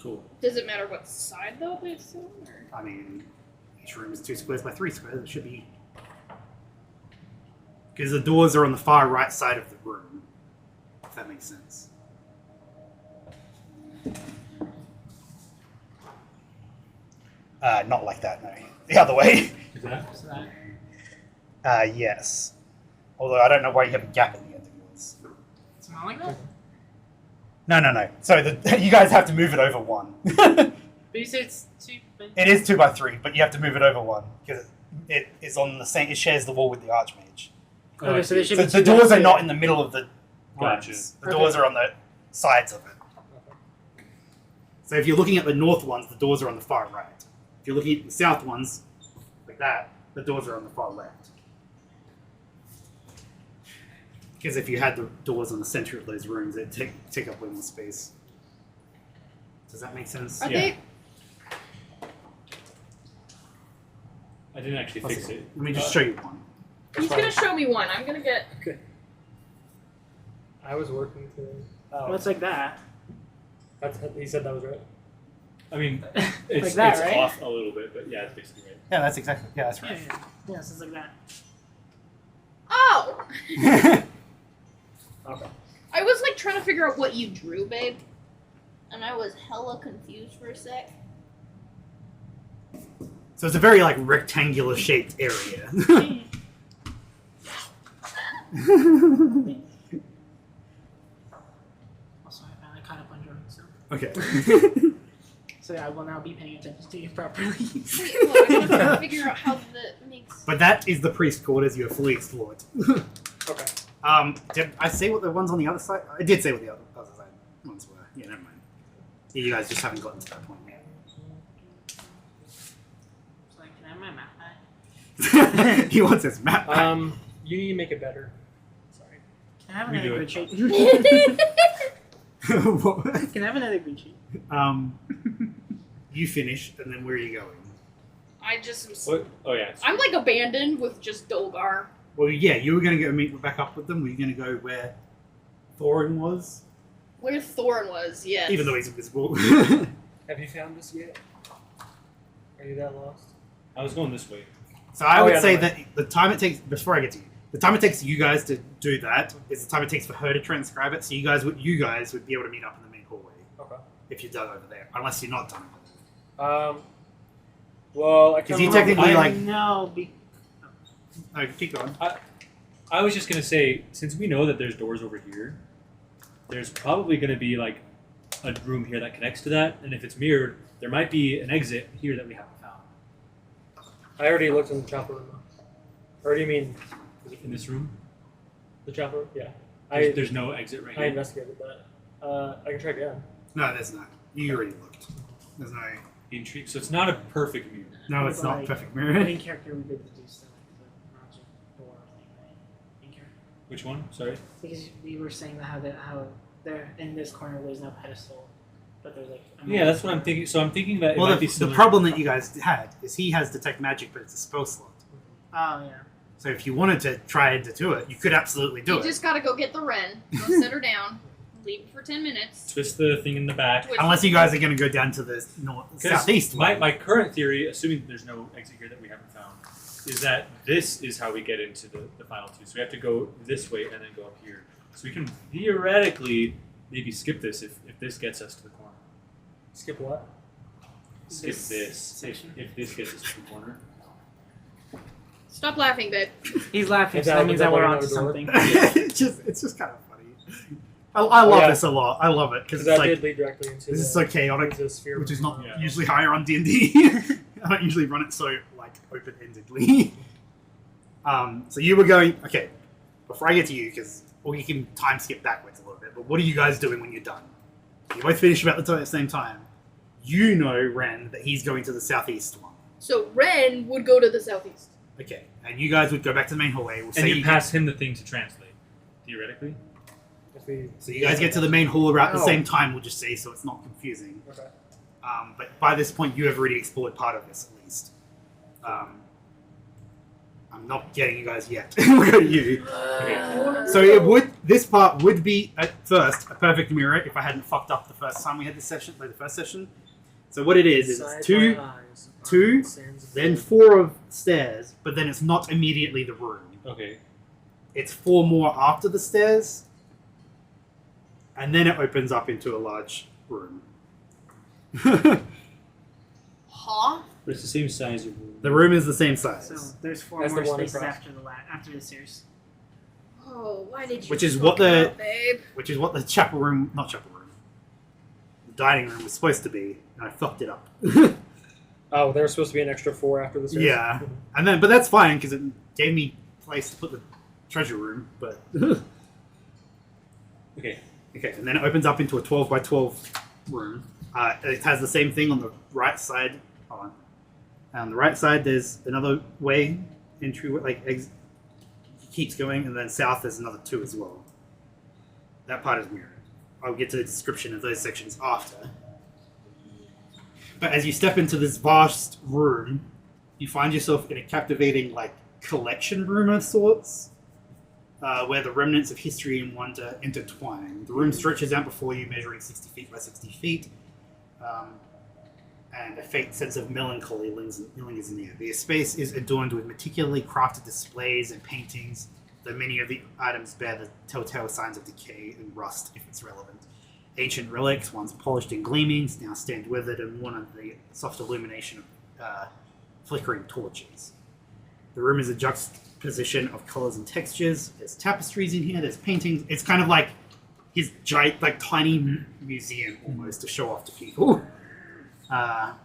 Cool. Does it matter what side though it's on? Or? I mean, each room is 2 squares by 3 squares. It should be because the doors are on the far right side of the room. If that makes sense. Not like that. No, the other way. Is that? So that, Yes. Although I don't know why you have a gap in the end of yours. it's not like that. No. So you guys have to move it over 1. But you said it's 2. But It is 2 by 3, but you have to move it over 1 because it is on the same. It shares the wall with the Archmage. okay, so there should So be the 2 doors doors are there. not in the middle of the Gotcha. rooms. The doors are on the sides of it. So if you're looking at the north ones, the doors are on the far right. If you're looking at the south ones, like that, the doors are on the far left. Because if you had the doors on the center of those rooms, it'd take up way more space. Does that make sense? Are Yeah. they? I didn't actually fix it. Let me just show you one. He's gonna show me one. I'm gonna get. I was working today. Oh, Well, it's like that. he said that was right. I mean, it's, Like that, it's right? off a little bit, but yeah, it's basically right. Yeah, that's exactly. Yeah, that's Yeah, right. yeah. So it's like that. Oh! Okay. I was like trying to figure out what you drew, babe, and I was hella confused for a sec. So it's a very like rectangular shaped area. Also, I finally caught up on drawing stuff. Okay. So yeah, I will now be paying attention to you properly. Well, I'm trying to figure out how that makes. But that is the priest quarters you have fully explored. Okay. Did I say what the ones on the other side? I did say what the other side ones were. Yeah, never mind. Yeah, you guys just haven't gotten to that point yet. So like, can I have my map back? He wants his map back. You need to make it better. Sorry. Can I have We another do grid sheet? What? Can I have another grid sheet? You finish, and then where are you going? I just. What? Oh yeah. I'm like abandoned with just Dolgar. Well, yeah, you were going to go meet back up with them. Were you going to go where Thorin was? Where Thorin was, yes. Even though he's invisible. Have you found this yet? Are you that lost? I was going this way. So I Oh, would yeah, say no, that the time it takes, before I get to you, the time it takes you guys to do that is the time it takes for her to transcribe it. So you guys would be able to meet up in the main hallway Okay. if you're done over there, unless you're not done over there. Well, I Because can't you remember. technically like. No, No, keep going. I was just gonna say, since we know that there's doors over here, there's probably gonna be like a room here that connects to that, and if it's mirrored, there might be an exit here that we haven't found. I already looked in the chopper room. Or do you mean In this room, the chopper room? Yeah. there's no exit right I here. investigated that. I can try again. No, there's not. You already looked. There's no. Intrigue. So it's not a perfect mirror. No, it's not Like, perfect the mirror. main character we did do stuff like the magic door thing, right? Main character. Which one? Sorry. Because we were saying that how there in this corner there's no pedestal, but there's like. a Yeah, that's what I'm thinking. So I'm thinking that it Well, might be the similar. problem that you guys had is he has detect magic, but it's a spell slot. Oh yeah. So if you wanted to try to do it, you could absolutely do You it. just gotta go get the Wren, go set her down, leave it for 10 minutes. Twist the thing in the back. Twist Unless you guys are going to go down to the southeast My, one. my current theory, assuming there's no exit here that we haven't found, is that this is how we get into the final two. So we have to go this way and then go up here. So we can theoretically maybe skip this if this gets us to the corner. Skip what? Skip This this section. if this gets us to the corner. Stop laughing, babe. He's laughing, Is so that that means that what we're we're onto doing? something. it's just kind of funny. I love Yeah. this a lot. I love it because Because it's that like did lead directly into this is so chaotic, into the sphere. which is not Yeah. usually higher on D&D. I don't usually run it so like open-endedly. So you were going okay. Before I get to you, or you can time skip backwards a little bit. But what are you guys doing when you're done? You both finish about the same time. You know, Ren, that he's going to the southeast one. So Ren would go to the southeast. Okay, and you guys would go back to the main hallway. We'll And say you pass him the thing to translate, theoretically. If we, So you guys get to the main hall around the Oh. same time, we'll just say, so it's not confusing. Okay. But by this point, you have already explored part of this, at least. I'm not getting you guys yet. We'll go to you. Okay. So this part would be at first a perfect mirror if I hadn't fucked up the first time we had this session, like the first session. So what it is it's two, then 4 of stairs, but then it's not immediately the room. Okay. It's 4 more after the stairs, and then it opens up into a large room. Huh? But it's the same size of room. The room is the same size, So there's 4 That's more the one spaces across. after the stairs. Oh, why did you? Which is fuck what the- up, babe? which is what the chapel room, not chapel room, the dining room was supposed to be, and I fucked it up. Oh, there was supposed to be an extra 4 after this. Yeah. And then, but that's fine because it gave me place to put the treasure room. But Okay. okay, and then it opens up into a 12 by 12 room. It has the same thing on the right side. Hold on. On the right side, there's another way entry, keeps going, and then south there's another 2 as well. That part is mirrored. I'll get to the description of those sections after. But as you step into this vast room, you find yourself in a captivating, collection room of sorts, where the remnants of history and wonder intertwine. The room stretches out before you, measuring 60 feet by 60 feet, and a faint sense of melancholy lingers in the air. The space is adorned with meticulously crafted displays and paintings, though many of the items bear the telltale signs of decay and rust, if it's relevant. Ancient relics, once polished and gleaming, now stand withered and worn under the soft illumination of flickering torches. The room is a juxtaposition of colors and textures. There's tapestries in here, there's paintings. It's kind of like his giant, tiny museum almost to show off to people. And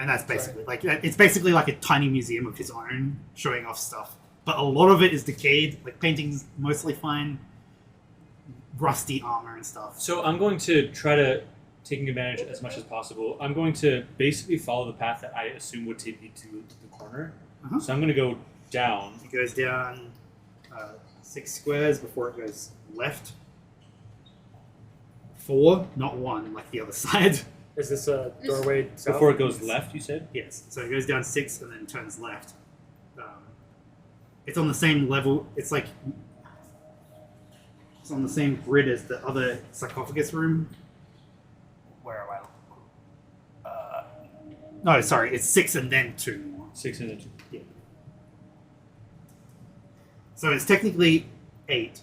that's basically it's basically like a tiny museum of his own, showing off stuff. But a lot of it is decayed. Paintings mostly fine, rusty armor and stuff. So I'm going to try to taking advantage as much as possible. I'm going to basically follow the path that I assume would take me to the corner. Uh-huh. So I'm going to go down. It goes down 6 squares before it goes left. 4, not 1, like the other side. Is this a doorway south? Before it goes left, you said? Yes, so it goes down 6 and then turns left. It's on the same level. It's on the same grid as the other sarcophagus room. Where am I? No, sorry, it's 6 and then 2 more. 6 and then 2. Yeah. So it's technically 8,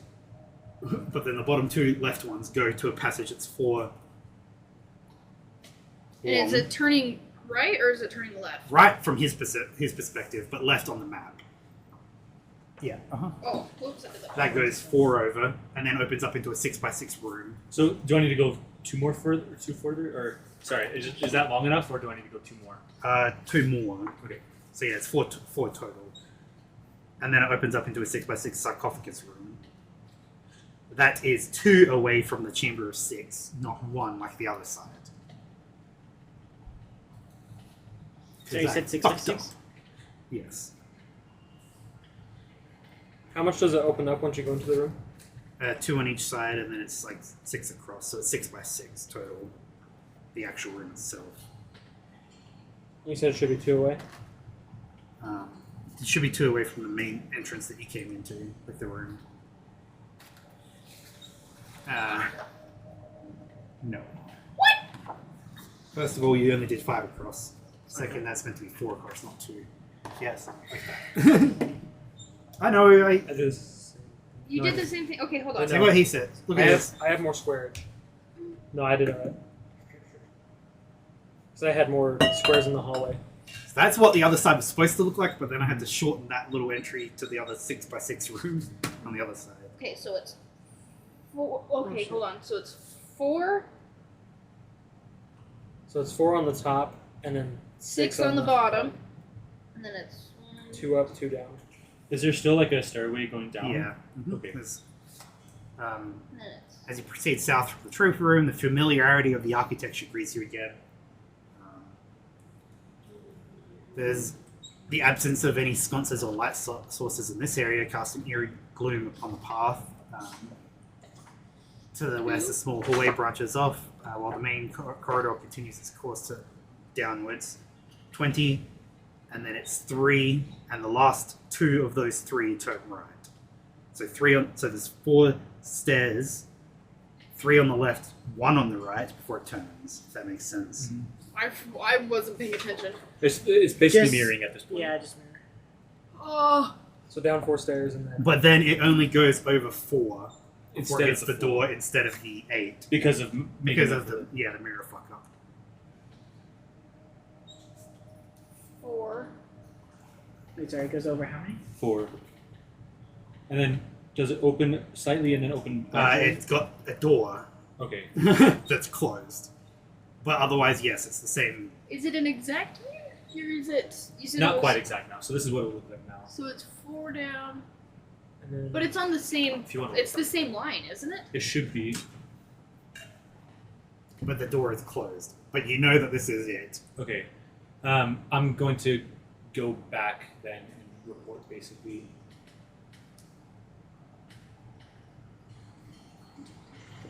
but then the bottom 2 left ones go to a passage that's 4. And is long. it turning right or is it turning left? Right from his perspective, but left on the map. Yeah. Uh-huh. Oh, whoops! I did that. That goes 4 over, and then opens up into a 6 by 6 room. So do I need to go 2 further? Or sorry, is that long enough, or do I need to go 2 more? 2 more. Okay. So yeah, it's 4 total. And then it opens up into a 6 by 6 sarcophagus room. That is 2 away from the Chamber of 6, not 1 like the other side. So you said 6 by 6? Yes. How much does it open up once you go into the room? 2 on each side, and then it's 6 across, so it's 6 by 6 total. The actual room itself. You said it should be 2 away. It should be 2 away from the main entrance that you came into with the room. No. What? First of all, you only did 5 across. Second, that's meant to be 4 across, not 2. Yes, like that. I know. I did this. You No, did the same thing. Okay, hold on. See what he said. Look at this. I have more squares. No, I did it right. Because I had more squares in the hallway. So that's what the other side was supposed to look like, but then I had to shorten that little entry to the other 6 by 6 room on the other side. Okay, so it's 4. Okay, hold on. So it's 4, So it's 4 on the top, and then 6 on the bottom, and then it's 2 up, 2 down. Is there still a stairway going down? Yeah. Okay. There's, and then it's as you proceed south from the trophy room, the familiarity of the architecture greets you again. There's the absence of any sconces or light sources in this area, casting eerie gloom upon the path. To the west, a small hallway branches off, while the main corridor continues its course to downwards. 20, and then it's 3, and the last 2 of those 3 turn right. So 3 on. So there's 4 stairs, 3 on the left, 1 on the right before it turns. If that makes sense. Mm-hmm. I wasn't paying attention. It's basically Just- mirroring at this point. Yeah, just mirror. Oh, So down 4 stairs and then. But then it only goes over 4 before Instead it of hits the the door instead of the 8 Because of because of the mirror fuck up. 4. Wait, sorry, it goes over how many? 4. And then does it open slightly and then open? partially? It's got a door Okay. that's closed, but otherwise, yes, it's the same. Is it an exact mirror? Or is it? You said it Not was- quite exact now. So this is what it will look like now. So it's 4 down, And then but it's on the same. If you want, It's the same line, isn't it? it should be. But the door is closed. But you know that this is it. Okay. I'm going to go back then and report basically.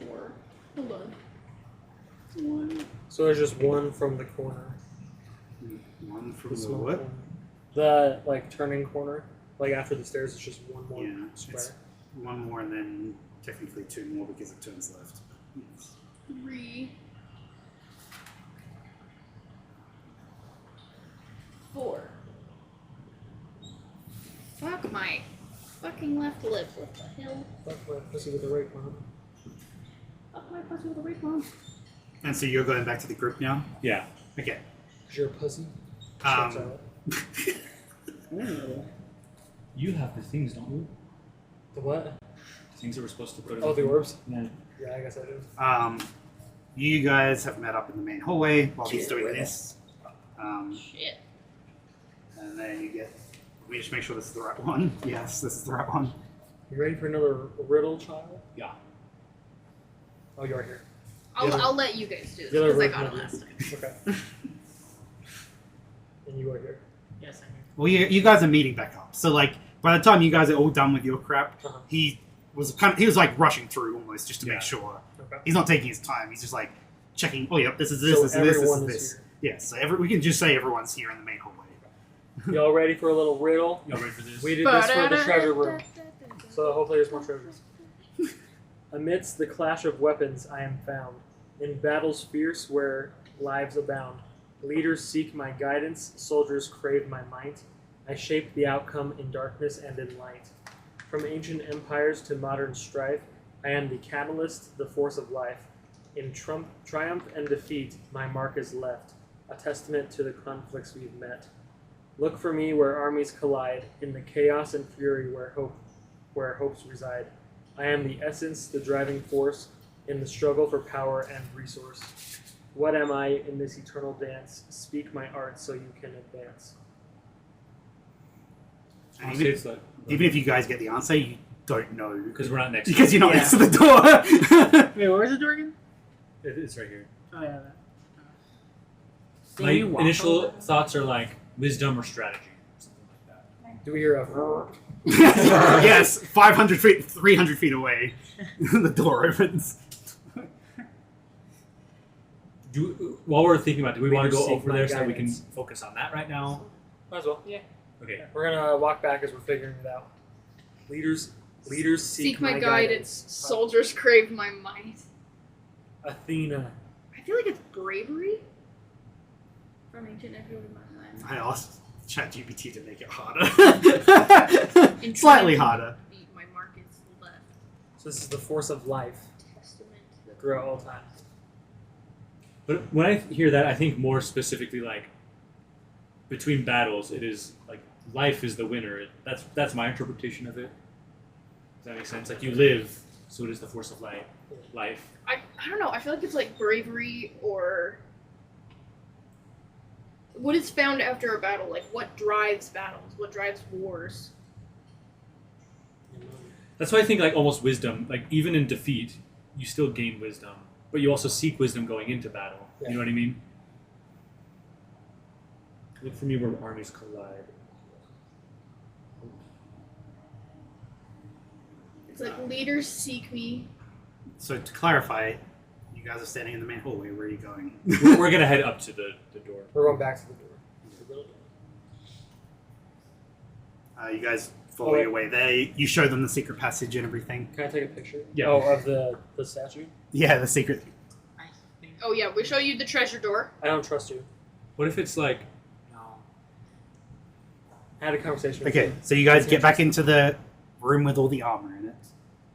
4. Hold on. 1. So there's just 1 from the corner. 1 from The the small what? corner. The like turning corner. Like after the stairs, it's just 1 more Yeah, square. it's 1 more and then technically 2 more because it turns left. Yes. 3. 4. Fuck my fucking left lip. What the hell? Fuck my pussy with the right one. Fuck my pussy with a rape mom. And so you're going back to the group now? Yeah. Okay. Cause you're a pussy. Um, Shuts out. You have the things, don't you? The what? The things that we're supposed to put in. Oh, the orbs. Yeah. Yeah, I guess I do. You guys have met up in the main hallway while he's Shit. doing this. Shit. And then you get. Let me just make sure this is the right one. Yes, this is the right one. You ready for another riddle, child? Yeah. Oh, you are here. I'll let you guys do this the other because I got it version last of time. Okay. And you are here. Yes, I'm here. Well, you guys are meeting back up. So, like, by the time you guys are all done with your crap, Uh-huh. he was like rushing through almost just to Yeah. make sure. Okay. He's not taking his time. He's just like checking. Oh, yep, this is this, So this is this, this everyone is is this. Yeah, so we can just say everyone's here in the main hallway. Y'all ready for a little riddle? Y'all ready for this? We did this for the treasure room. So hopefully there's more treasures. Amidst the clash of weapons I am found, in battles fierce where lives abound. Leaders seek my guidance, soldiers crave my might. I shape the outcome in darkness and in light. From ancient empires to modern strife, I am the catalyst, the force of life. In triumph and defeat, my mark is left, a testament to the conflicts we've met. Look for me where armies collide, in the chaos and fury where hopes reside. I am the essence, the driving force, in the struggle for power and resource. What am I in this eternal dance? Speak my art so you can advance. And Honestly, it's like even if you guys get the answer, you don't know because we're not next. because you're not Yeah. next to the door. Wait, where was the door again? It's right here. Oh, yeah. That. My you walk initial over? thoughts are like wisdom or strategy, something like that. Do we hear a Yes, 500 feet, 300 feet away, the door opens. While we're thinking about it, do we want to Leaders go seek over my there so we can guidance. focus on that right now? Might as well. Yeah. Okay. We're gonna walk back as we're figuring it out. Leaders seek my guidance. Soldiers crave my might. Athena. I feel like it's bravery. From ancient echoes of my mind. I asked ChatGPT to make it harder. In Slightly trying to harder. beat, my mark is left. So this is the force of life Testament to the throughout all time. But when I hear that, I think more specifically like between battles, it is like life is the winner. That's my interpretation of it. Does that make sense? Like you live, so it is the force of life. I don't know. I feel like it's like bravery or what is found after a battle. Like what drives battles? What drives wars? That's why I think like almost wisdom. Like even in defeat, you still gain wisdom, but you also seek wisdom going into battle. Yeah. You know what I mean? Look for me where armies collide. It's like leaders seek me. So to clarify, you guys are standing in the main hallway. Where are you going? We're gonna head up to the door. We're going back to the door. To the building. You guys follow your way there. You show them the secret passage and everything. Can I take a picture? Yeah. Oh, of the statue? Yeah, the secret. I think. Oh yeah, we show you the treasure door. I don't trust you. What if it's like... No. I had a conversation with Okay, you. so you guys get back into the room with all the armor in it.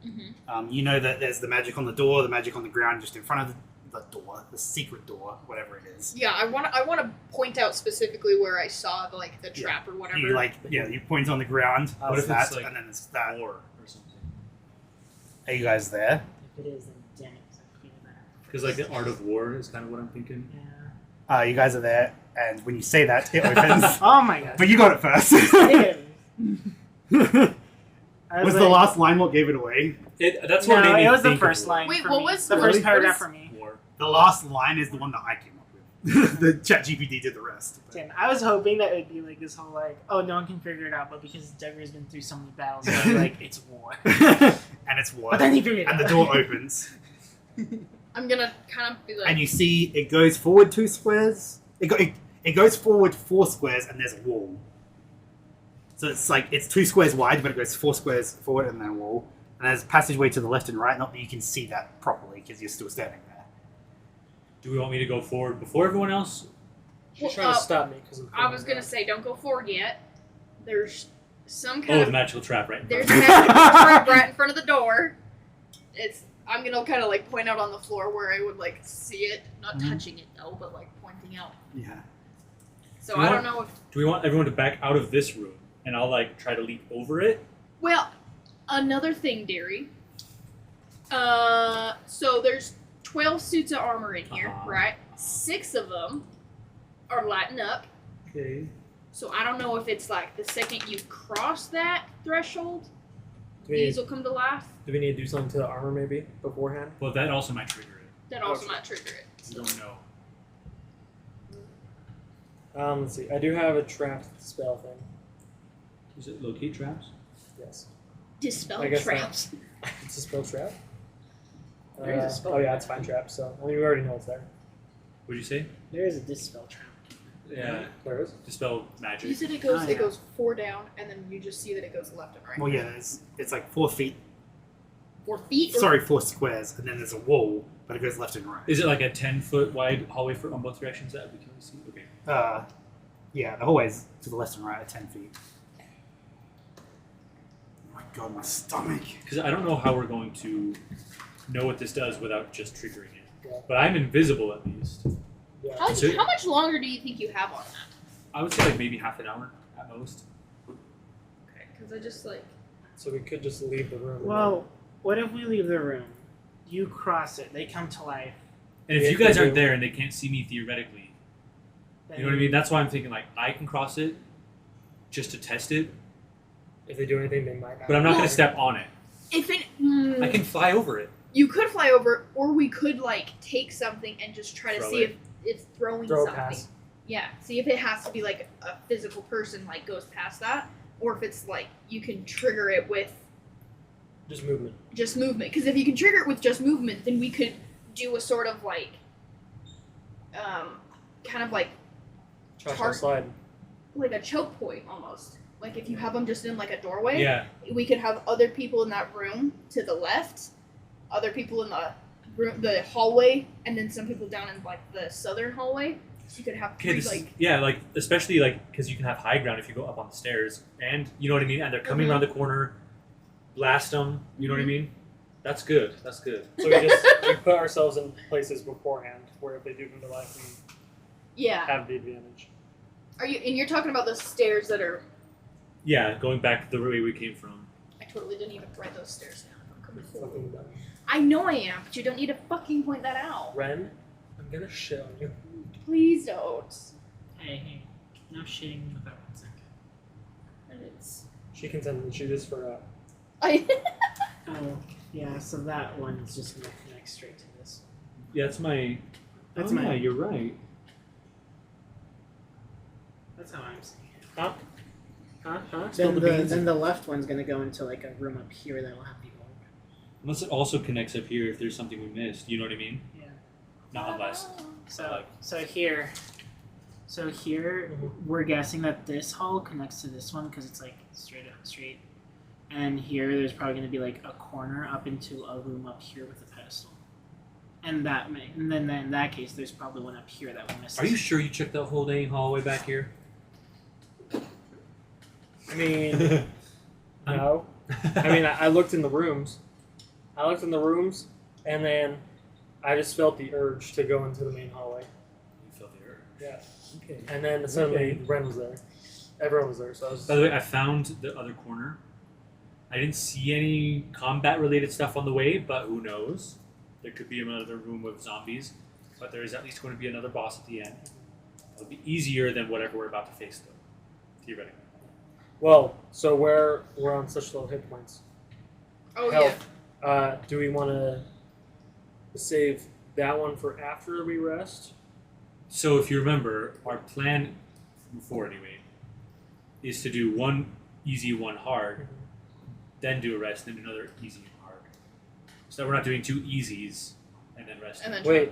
Mm-hmm. You know that there's the magic on the door, the magic on the ground just in front of the door, the secret door, whatever it is. Yeah, I want to point out specifically where I saw the trap or whatever. You point on the ground. What What's if that? it's like and then there's that. War or something? Are you guys there? If it is, then damn it, 'cause I feel better. Because like the art of war is kind of what I'm thinking. Yeah. You guys are there, and when you say that, it opens. Oh my god. But you got it first. Damn. I Was the like- last line what gave it away? That's what No, made me it was the think of first war. line. Wait, for what me. was- the what first is- paragraph what for me? War. The last line is the one that I came up with. The ChatGPT did the rest. Damn, I was hoping that it would be like this whole oh, no one can figure it out, but because Duggar's been through so many battles, I'd be like, it's war. And it's what? But then he figured it And out. the door opens. I'm gonna kind of be like. And you see it goes forward 2 squares. It goes forward 4 squares, and there's a wall. So it's 2 squares wide, but it goes 4 squares forward and then a wall. And there's a passageway to the left and right. Not that you can see that properly because you're still standing there. Do we want me to go forward before everyone else? She's Well, trying to stop me because I was gonna say, don't go forward yet. There's some Oh, kind the of magical trap right in there's front a of me. magic trap right in front of the door. I'm gonna kind of point out on the floor where I would see it, not Mhm. touching it though, but pointing out. Yeah. So You I know don't know if. Do we want everyone to back out of this room? And I'll try to leap over it? Well, another thing, Derry. So there's 12 suits of armor in here, Uh-huh. right? 6 of them are lighting up. Okay. So I don't know if it's the second you cross that threshold, Do we, these will come to life. do we need to do something to the armor maybe beforehand? Well, that also might trigger it. That also might trigger it. We don't know. Let's see. I do have a trapped spell thing. Is it locate traps? Yes. Dispel I guess traps. It's a spell trap. There is a spell oh yeah, trap. it's fine trap. So we already know it's there. What'd you say? There is a dispel trap. Yeah. There is. Dispel You magic. said it goes. Oh, It yeah. goes 4 down, and then you just see that it goes left and right. Well, yeah, it's 4 feet. 4 feet. Or Sorry, 4 squares, and then there's a wall, but it goes left and right. Is it like a 10-foot wide hallway on both directions that we can see? Okay. Yeah, the hallways to the left and right are 10 feet. Oh my god, my stomach. Because I don't know how we're going to know what this does without just triggering it. Yeah. But I'm invisible at least. Yeah. How much longer do you think you have on that? I would say maybe half an hour at most. Okay, because I just So we could just leave the room. Well, what if we leave the room? You cross it, they come to life. And if Yeah, you guys we aren't do. there and they can't see me theoretically, Then you know what I mean? That's why I'm thinking I can cross it just to test it, if they do anything, they might not. but I'm not going Well- to step on it. if it. I can fly over it. You could fly over, or we could take something and just try to Throw see it. if throwing Throw it something. past. Yeah, see if it has to be a physical person goes past that, or if it's you can trigger it with Just movement. just movement. Because if you can trigger it with just movement, then we could do a sort of kind of Crouch Tar- and slide. a choke point almost. If you have them just in a doorway, Yeah. we could have other people in that room to the left, other people in the room, the hallway, and then some people down in the southern hallway. So you could have Okay, three, this especially because you can have high ground if you go up on the stairs, and you know what I mean. And they're coming Mhm. around the corner, blast them. You know what I mean? That's good. That's good. So we put ourselves in places beforehand where if they do come to life, we yeah. have the advantage. And you're talking about the stairs that are. Yeah, going back the way we came from. I totally didn't even write those stairs down. I'm coming forward. Fucking dumb. I know I am, but you don't need to fucking point that out. Ren, I'm gonna shit on you. Please don't. Hey, no shitting without consent. And it's. She contended she just for I. Oh, yeah, so that one's just gonna connect straight to this. Yeah, that's my. That's oh, my- yeah, you're right. That's how I'm seeing it. Spill the beans. Then the left one's gonna go into a room up here that'll have people. Unless it also connects up here if there's something we missed. You know what I mean? Yeah. Not unless. So here. So here, we're guessing that this hall connects to this one because it's like straight. And here, there's probably going to be like a corner up into a room up here with a pedestal. And then in that case, there's probably one up here that we missed. Are you sure you checked that whole dang hallway back here? I mean, no. I mean, I looked in the rooms. And then I just felt the urge to go into the main hallway. You felt the urge. Yeah. Okay. And then suddenly Ren was there. Everyone was there, so I was... By the way, I found the other corner. I didn't see any combat-related stuff on the way, but who knows? There could be another room with zombies, but there is at least going to be another boss at the end. It'll be easier than whatever we're about to face, though. Theoretically. Well, so we're on such low hit points. Oh Health. Do we want to save that one for after we rest? So if you remember, our plan before anyway is to do one easy, one hard, then do a rest, then another easy and hard. So that we're not doing two easies and then resting. And then Wait,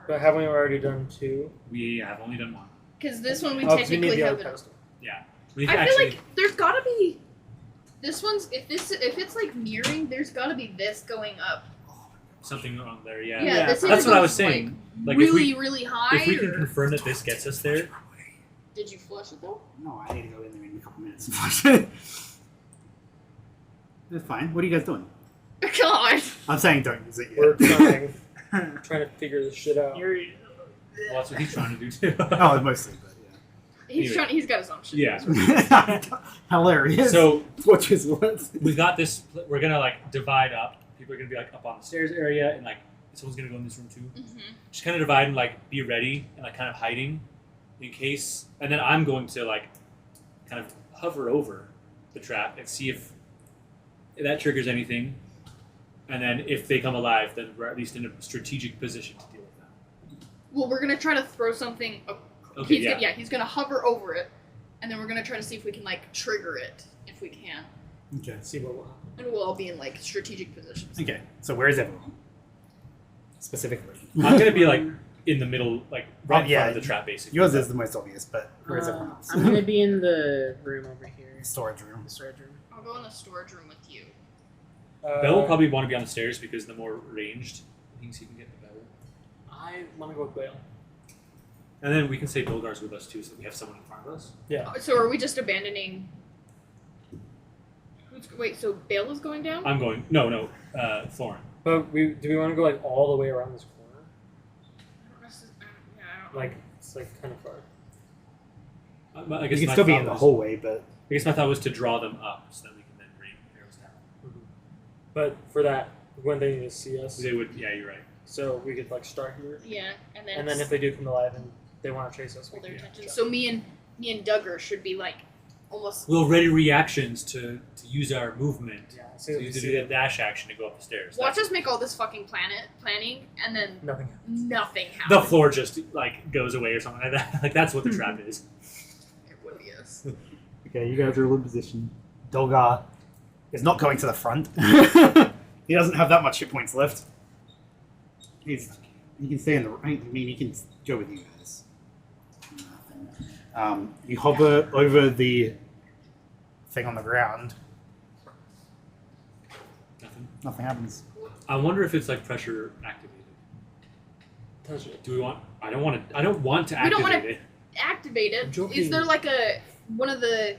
but haven't we already done two? We have only done one. because this one we Oh, 'cause we need technically the have other it. pedestal. Yeah. We I feel actually, like there's gotta be this one's if it's like mirroring, there's gotta be this going up. something on there, Yeah, yeah. this That's either what I was goes, saying. Like, really, really high. if we can or... confirm that this gets us there, Did you flush it though? No, I need to go in there in a couple minutes and flush it. That's fine. What are you guys doing? God. I'm saying don't use it yet. We're trying to figure this shit out. You're, well, that's what he's trying to do too. Oh, mostly, but He's Anyway. trying. He's got his own shit. Yeah. yeah. Hilarious. So Watch his words. we got this. We're gonna like divide up. People are gonna be like up on the stairs area, and like someone's gonna go in this room too. Mm-hmm. Just kind of divide and like be ready and like kind of hiding in case. And then I'm going to like kind of hover over the trap and see if that triggers anything. And then if they come alive, then we're at least in a strategic position to deal with them. Well, we're gonna try to throw something. Okay, He's yeah. gonna, he's gonna hover over it, and then we're gonna try to see if we can like trigger it if we can, Okay. See what will happen. and we'll all be in like strategic positions. Okay. So where is everyone? Specifically. I'm gonna be like in the middle, like right in yeah. front of the trap, basically. Yours is the most obvious, but where is everyone else? I'm gonna be in the room over here. Storage room. The storage room. I'll go in the storage room with you. Belle will probably want to be on the stairs because the more ranged things he can get, the better. I want to go with Bale. And then we can say Bildar's with us too, so that we have someone in front of us. Yeah. So are we just abandoning? Wait, so Bale is going down? I'm going. No, Thorin. But do we want to go like all the way around this corner? Yeah, I don't know. Like it's like kind of far. I You guess can my still be thought in the was- hallway, but I guess my thought was to draw them up so that we can then bring arrows down. But for that, when they need to see us, They would. Yeah, you're right. so we could like start here, Yeah, and then and then if they do come alive and they want to chase us, we hold their can attention. jump. So me and Duggar should be like almost. We'll ready reactions to use our movement. Yeah, as So soon as you we to see do that it, dash action to go up the stairs. Watch us make all this fucking planning, and then nothing. nothing The happens. floor just like goes away or something like that. Like that's what the trap is. Oblivious. okay, you guys are all in position. Dolgar is not going to the front. He doesn't have that much hit points left. He can stay in the. I mean, he can go with you guys. You hover over the thing on the ground. Nothing. Nothing happens. I wonder if it's like pressure activated. Touch it. Do we want? I don't want to. I don't want to We don't activate wanna- it. Activate I'm it. joking. Is there like one of the?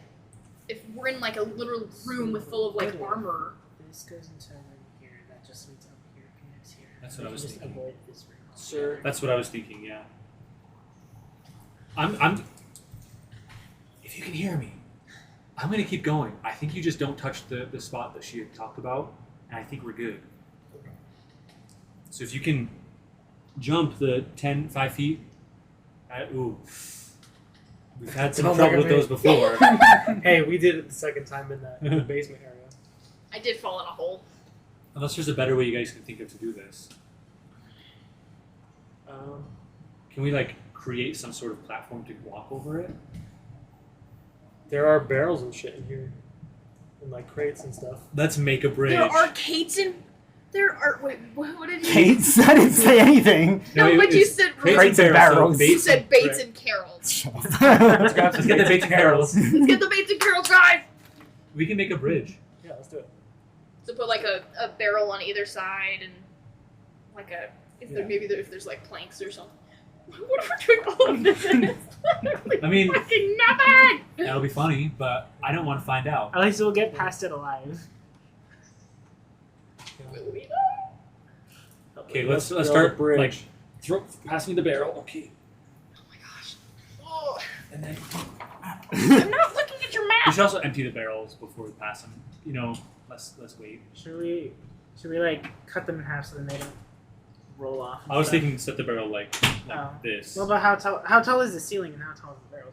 If we're in like a literal room with full of like armor. This goes into a room here. That just leads up here, connects here. That's what We I was can just thinking. avoid this room. Sir, That's what I was thinking. Yeah. I'm. If you can hear me, I'm gonna keep going. I think you just don't touch the spot that she had talked about, and I think we're good. So if you can jump the 5 feet. Ooh. We've had some Don't trouble look with at those before. hey, we did it the second time in the basement area. I did fall in a hole. Unless there's a better way you guys can think of to do this. Can we like create some sort of platform to walk over it? There are barrels and shit in here, and like crates and stuff. Let's make a bridge. There are crates in. There are. Wait, what did you? Kate's? I didn't say anything. No, but you said Crates and barrels. You said baits and carols. Let's get the baits and carols. Let's get the baits and carols, guys. We can make a bridge. Yeah, let's do it. So put like a barrel on either side and like a if there's like planks or something. What are we doing all of this? I mean, fucking nothing. That'll be funny, but I don't want to find out. At least we'll get past it alive. Will we though? Okay, let's build a start. bridge. Like, pass me the barrel. Okay. Oh my gosh. Oh. And then I'm not looking at your we map. should also empty the barrels before we pass them. You know, let's wait. Should we like cut them in half so then they don't roll off? and I was stuff? thinking set the barrel like Oh. this. Well, but how tall is the ceiling and how tall is the barrel?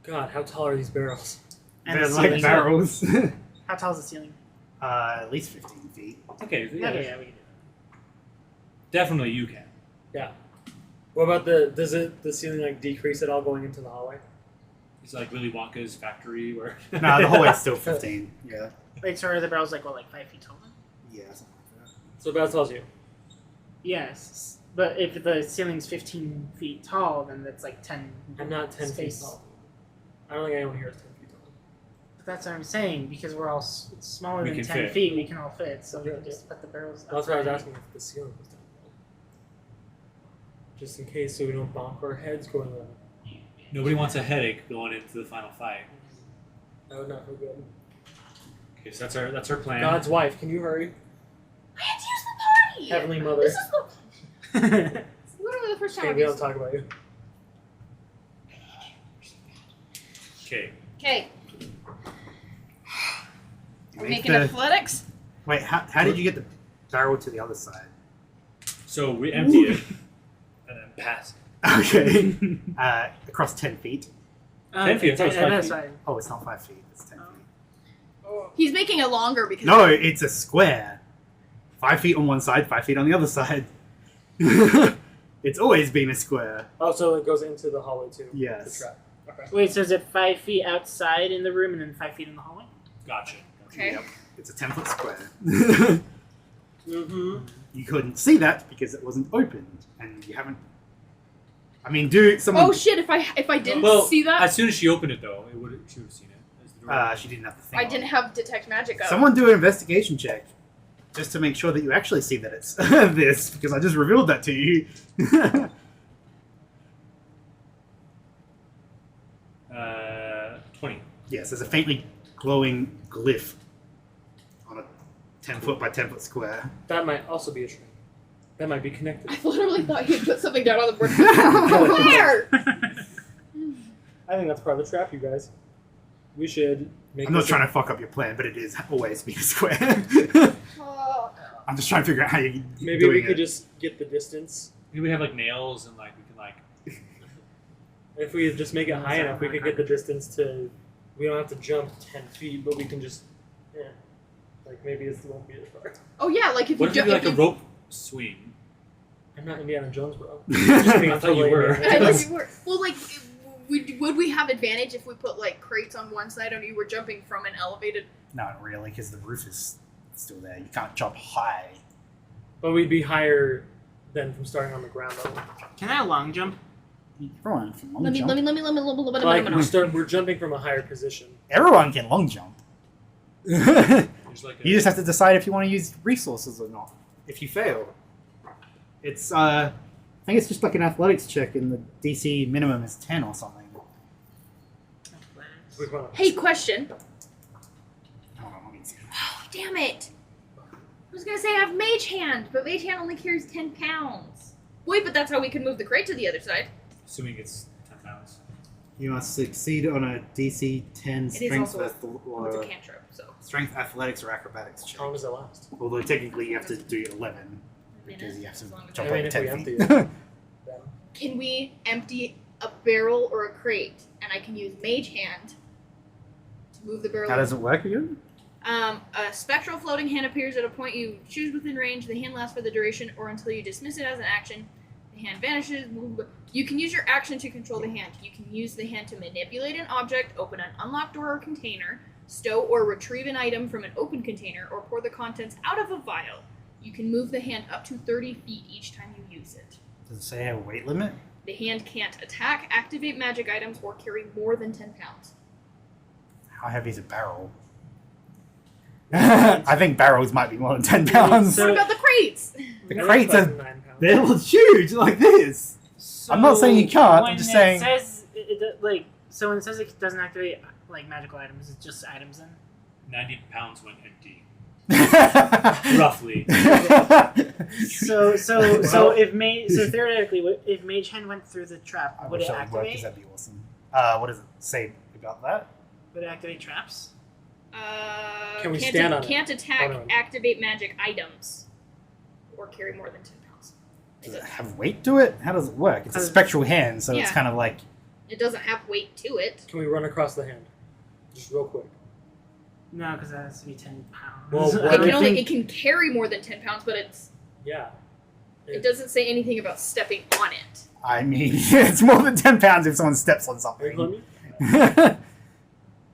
God, how tall are these barrels? And They're the like ceiling. barrels. How tall is the ceiling? At least 15 feet. Okay, Yeah, yeah, we can do definitely you can. What about does the ceiling like decrease at all going into the hallway? It's like Willy Wonka's factory where. No, the hallway's still 15. Yeah. that. Wait, so are the barrels like 5 feet tall? Then? Yeah, something like that. So about as tall as you. Yes, but if the ceiling's 15 feet tall, then that's like 10. I'm not 10 feet space. tall. I don't think anyone here is 10 feet tall. But that's what I'm saying, because we're all smaller We than can 10 fit. feet, we can all fit, so we Yeah, can just put the barrels That's why I was outside. asking if the ceiling was down. Just in case, so we don't bonk our heads going on. Nobody wants a headache going into the final fight. That would not feel good. Okay, so that's our plan. God's wife, can you hurry? I had to use the potty. Heavenly Mother. This is literally the first time Okay, I've we don't used talk about you. Okay. Okay, we're Make making the- athletics. Wait, how did you get the barrel to the other side? So we empty it and then pass. Okay. Across 10 feet. 10 feet, Okay, that's 5 that's feet. fine. Oh, it's not 5 feet. It's 10 feet. He's making it longer because No, it's a square. 5 feet on one side, 5 feet on the other side. It's always been a square. Oh, so it goes into the hallway too? Yes. The trap. Okay. Wait, so is it 5 feet outside in the room and then 5 feet in the hallway? Gotcha. Okay. Yep. It's a 10-foot square. Mm-hmm. You couldn't see that because it wasn't opened, and you haven't. I mean, someone? Oh shit! If I didn't Well, see that, as soon as she opened it, though, she would have seen it. As the door She didn't have the thing. I on. didn't have detect magic up. Someone do an investigation check, just to make sure that you actually see that it's this, because I just revealed that to you. 20. Yes, there's a faintly glowing glyph on a 10-foot by 10-foot square. That might also be a trap. That might be connected. I literally thought you'd put something down on the board. Where? I think that's part of the trap, you guys. We should make I'm not this trying to fuck up your plan, but it is always being a square. Oh, I'm just trying to figure out how you. Maybe we could just get the distance. Maybe we have like nails and like we can like. If we just make it high enough, we could get the distance to. We don't have to jump 10 feet, but we can just. Yeah. Like maybe it won't be as far. oh yeah, like if What you if we do like a rope swing? I'm not Indiana Jones, bro. I thought you were. I thought you were. Well, like, would we have advantage if we put like crates on one side and you were jumping from an elevated? Not really, because the roof is still there. You can't jump high. But we'd be higher than from starting on the ground level. Can I long jump? Everyone can long Let me jump. Like we're jumping from a higher position. Everyone can long jump. You There's like a, just have to decide if you want to use resources or not. If you fail, it's I think it's just like an athletics check, and the DC minimum is 10 or something. Which one? Hey, question. Hold on, let me see. Oh, damn it! I was gonna say I have Mage Hand, but Mage Hand only carries 10 pounds. Wait, but that's how we can move the crate to the other side. assuming it's 10 pounds. You must succeed on a DC 10 It is strength, also or It's a cantrip, so. strength, athletics, or acrobatics check. How long does it last? Although technically you have to do 11 because you have to As long as jump I mean, over if we 10 empty feet. it. Can we empty a barrel or a crate, and I can use Mage Hand to move the barrel? How does it work again? A spectral floating hand appears at a point you choose within range. The hand lasts for the duration or until you dismiss it as an action. The hand vanishes. You can use your action to control the hand. You can use the hand to manipulate an object, open an unlocked door or container, Stow or retrieve an item from an open container or pour the contents out of a vial. You can move the hand up to 30 feet each time you use it. Does it say a weight limit? The hand can't attack, activate magic items, or carry more than 10 pounds. How heavy is a barrel? I think barrels might be more than 10 pounds. What about the crates? The I crates think are it's like 9 pounds. they're huge like this. I'm not saying you can't, I'm when just it saying- Says so when it says it doesn't activate like magical items, it's just items then. 90 pounds went empty. Roughly. So theoretically, if Mage Hand went through the trap, I would wish it that would work, activate? 'cause that'd be awesome. What does it say about that? Would it activate traps? Can we can't stand on it? Can't attack, Hold on. activate magic items, or carry more than 10 pounds. Does it have weight to it? How does it work? It's a spectral hand, so it's Yeah. kind of like... It doesn't have weight to it. Can we run across the hand? Just real quick. No, because that has to be 10 pounds. Well, It what can do you only think- it can carry more than 10 pounds, but Yeah. it doesn't say anything about stepping on it. I mean, it's more than 10 pounds if someone steps on Are you something. calling me?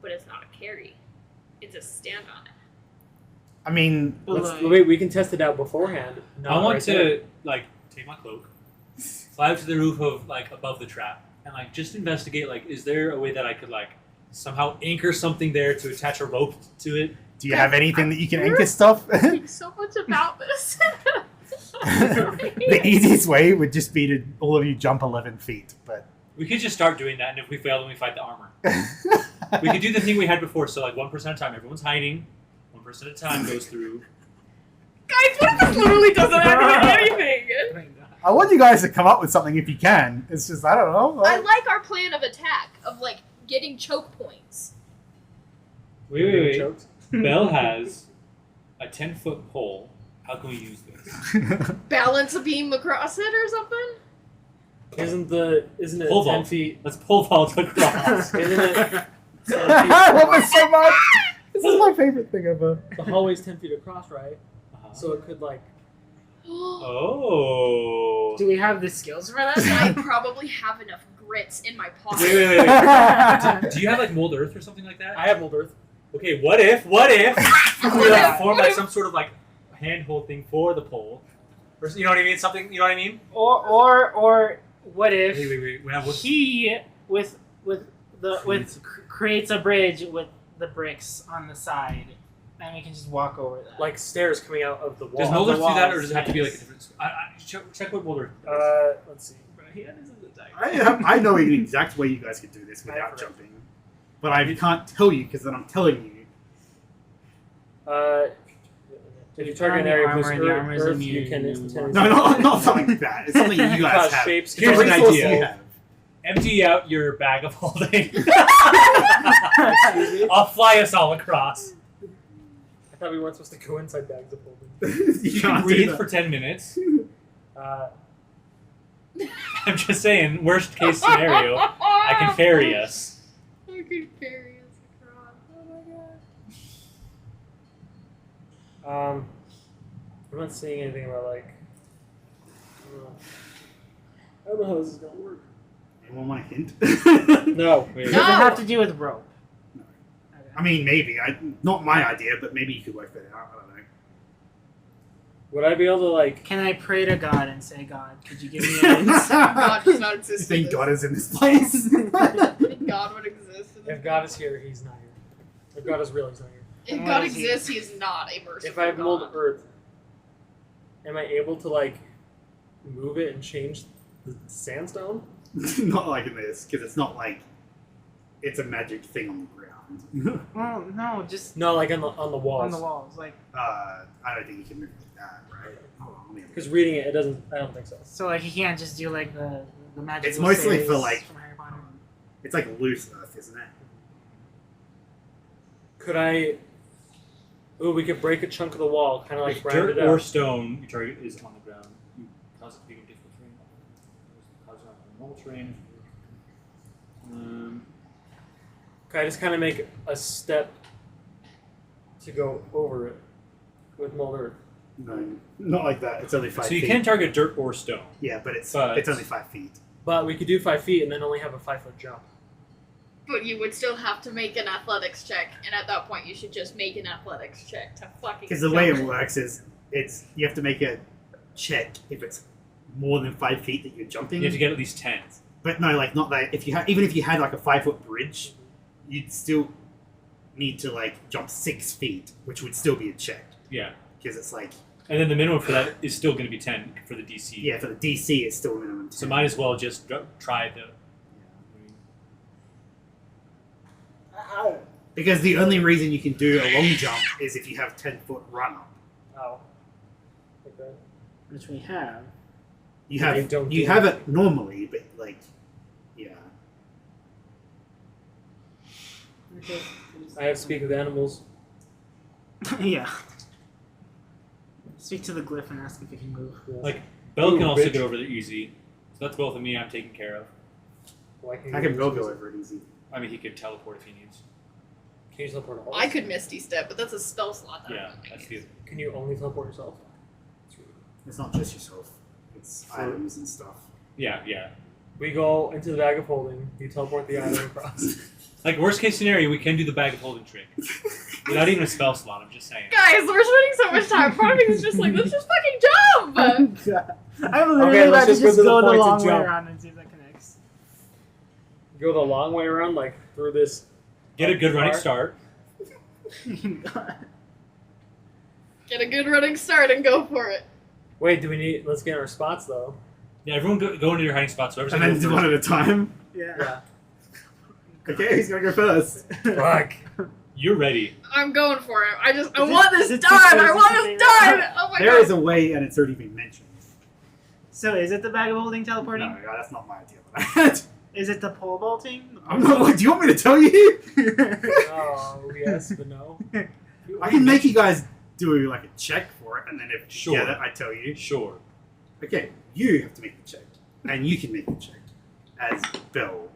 But it's not a carry. It's a stand on it. I mean, Wait, we can test it out beforehand. I want to like take my cloak, fly up to the roof of like above the trap, and like just investigate. Like, is there a way that I could like somehow anchor something there to attach a rope to it? do you have anything that you can anchor stuff? Think so much about this. The easiest way would just be to all of you jump 11 feet, but... We could just start doing that, and if we fail, then we fight the armor. We could do the thing we had before. So like 1% at a time, everyone's hiding. 1% at a time goes through. Guys, what if this literally doesn't activate anything? I want you guys to come up with something if you can. It's just, I don't know. I like our plan of attack, of like getting choke points. Wait. Choked? Belle has a 10-foot pole. How can we use this? Balance a beam across it or something? Isn't it Pole 10 vault. feet? Let's pole vault across. Isn't it 10 feet? I love it so much. This is my favorite thing ever. The hallway's 10 feet across, right? Uh-huh. So it could like... Oh. Do we have the skills for that? I probably have enough grits in my pocket. Wait. Do you have like mold earth or something like that? I have mold earth. Okay, what if we like form like some sort of like handhold thing for the pole? Or, you know what I mean? Something, you know what I mean? Or what if Wait. We have what? he creates a bridge with the bricks on the side, and we can just walk over that. Like stairs coming out of the wall. Does mold earth do that, or walls, does it have to be like a yes. different... check what mold earth does. Let's see. I know an exact way you guys could do this without I've- jumping. But I can't tell you because then I'm telling you. If you target an area with the armor is earth, immune. you can instantaneously... No, not something like that. It's something you guys Cause have. shapes. It's Here's a an resource idea. you have. Empty out your bag of holding. Excuse me? I'll fly us all across. I thought we weren't supposed to go inside bags of holding. You can breathe for 10 minutes. I'm just saying, worst case scenario, I can ferry us. I can ferry us across. Oh my god. I'm not seeing anything about like... I don't know how this is gonna work. Anyone want a hint? No. Does No. it have to do with rope? I mean, maybe. Not my idea, but maybe you could work that out. I don't know. Would I be able to like... Can I pray to God and say, God, could you give me a hint? God does not You exist. in think this. God is in this place? I think God would exist. In this If God is here, he's not here. If God is real, he's not here. If What God is he? exists, he is not a merciful If I have God. mold earth, am I able to like move it and change the sandstone? Not like in this, because it's not like it's a magic thing on the ground. Well, no, just No, like on the walls. on the walls. Like, I don't think you can move it like that, right? Hold on, let me have a Because look. reading it, it doesn't. I don't think so. so like, you can't just do like the magic. It's mostly for, like- from Harry Potter. It's like loose earth, isn't it? Could I? Ooh, we could break a chunk of the wall, kind of like If round dirt it or out. stone, your target is on the ground. You cause it to be a difficult terrain. Cause it on normal terrain. Could I just kind of make a step to go over it with mold earth? No, not like that. It's only 5 So feet. you can target dirt or stone. Yeah, but it's But- only 5 feet. But we could do 5 feet and then only have a 5-foot jump. But you would still have to make an athletics check, and at that point, you should just make an athletics check to fucking. Because the way it works is you have to make a check if it's more than 5 feet that you're jumping. You have to get at least 10. But no, like not that. Even if you had like a 5-foot bridge, you'd still need to like jump 6 feet, which would still be a check. Yeah. Because it's like. And then the minimum for that is still going to be 10 for the DC. Yeah, for the DC, it's still minimum 10. So might as well just try the. Because the only reason you can do a long jump is if you have 10-foot run up. Oh. Okay. Which we have. You They have don't you do have it. it normally, but like, yeah. Okay. I have speak with animals. Yeah. Speak to the glyph and ask if it can move. Yes. Like, Bell Ooh, can also rich. get over there easy. So that's both of me I'm taking care of. Well, I can go over it easy. I mean, he could teleport if he needs. Can you teleport all? I could Misty Step, but that's a spell slot. That Yeah, I'm not that's gonna the. Can you only teleport yourself? It's not just yourself. It's items and stuff. Yeah, yeah. We go into the bag of holding. You teleport the item across. Like, worst case scenario, we can do the bag of holding trick. Without even a spell slot, I'm just saying. Guys, we're spending so much time. Part of me is just like, let's just fucking jump! I'm literally Okay, let's about to just just go to the go the points and long way jump. around and see if that connects. Go the long way around, like through this. Get a good running part. start. Get a good running start and go for it. Wait, do we need? Let's get our spots though. Yeah, everyone go into your hiding spots. Whoever's And gonna then go do one first. at a time. Yeah. Yeah. Okay, who's gonna go first? Fuck. You're ready. I'm going for it. I Is want it- this is it done! just- I is it want just this a- done! Oh my There god. is a way, and it's already been mentioned. So is it the bag of holding teleporting? No, that's not my idea. But Is it the pole vaulting? I'm not. Like, do you want me to tell you? Oh yes, but no. I can make you guys do like a check for it, and then if you Sure. get it, I tell you. Sure. Okay, you have to make the check, and you can make the check as Bill.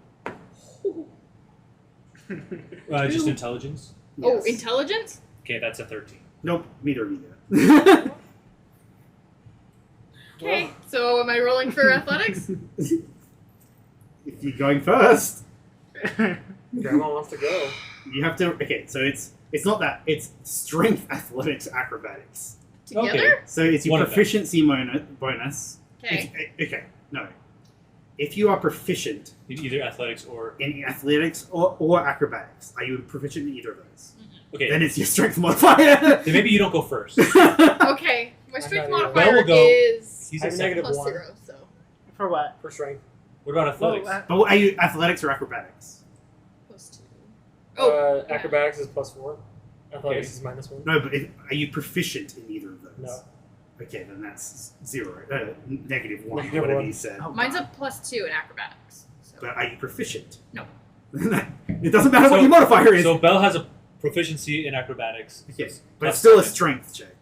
Just intelligence. Oh, Yes. intelligence? Okay, that's a 13. Nope, neither of you get Okay, so am I rolling for athletics? it. If you're going first, Grandma wants to go. you have to. Okay, so it's not that. It's strength, athletics, acrobatics. Together? So it's your One of them. proficiency bonus. Okay. Okay, no. If you are proficient In either athletics or. in athletics or acrobatics, are you proficient in either of those? Okay, Then it's your strength modifier. then maybe you don't go first. Okay, my strength not either. Bell modifier will go. is He's I a have second. negative plus 1 0, so. For what? for strength. What about athletics? Well, But what, are you athletics or acrobatics? Plus 2. Oh, yeah. Acrobatics is +4. Athletics Okay. is -1. No, but are you proficient in either of those? No. Okay, then that's 0. Negative 1, Negative whatever 1. you said. Oh, Mine's God. a plus 2 in acrobatics. So. But are you proficient? No. It doesn't matter what your modifier is. So Bell has a proficiency in acrobatics. Okay, but Plus it's still a 7. strength check.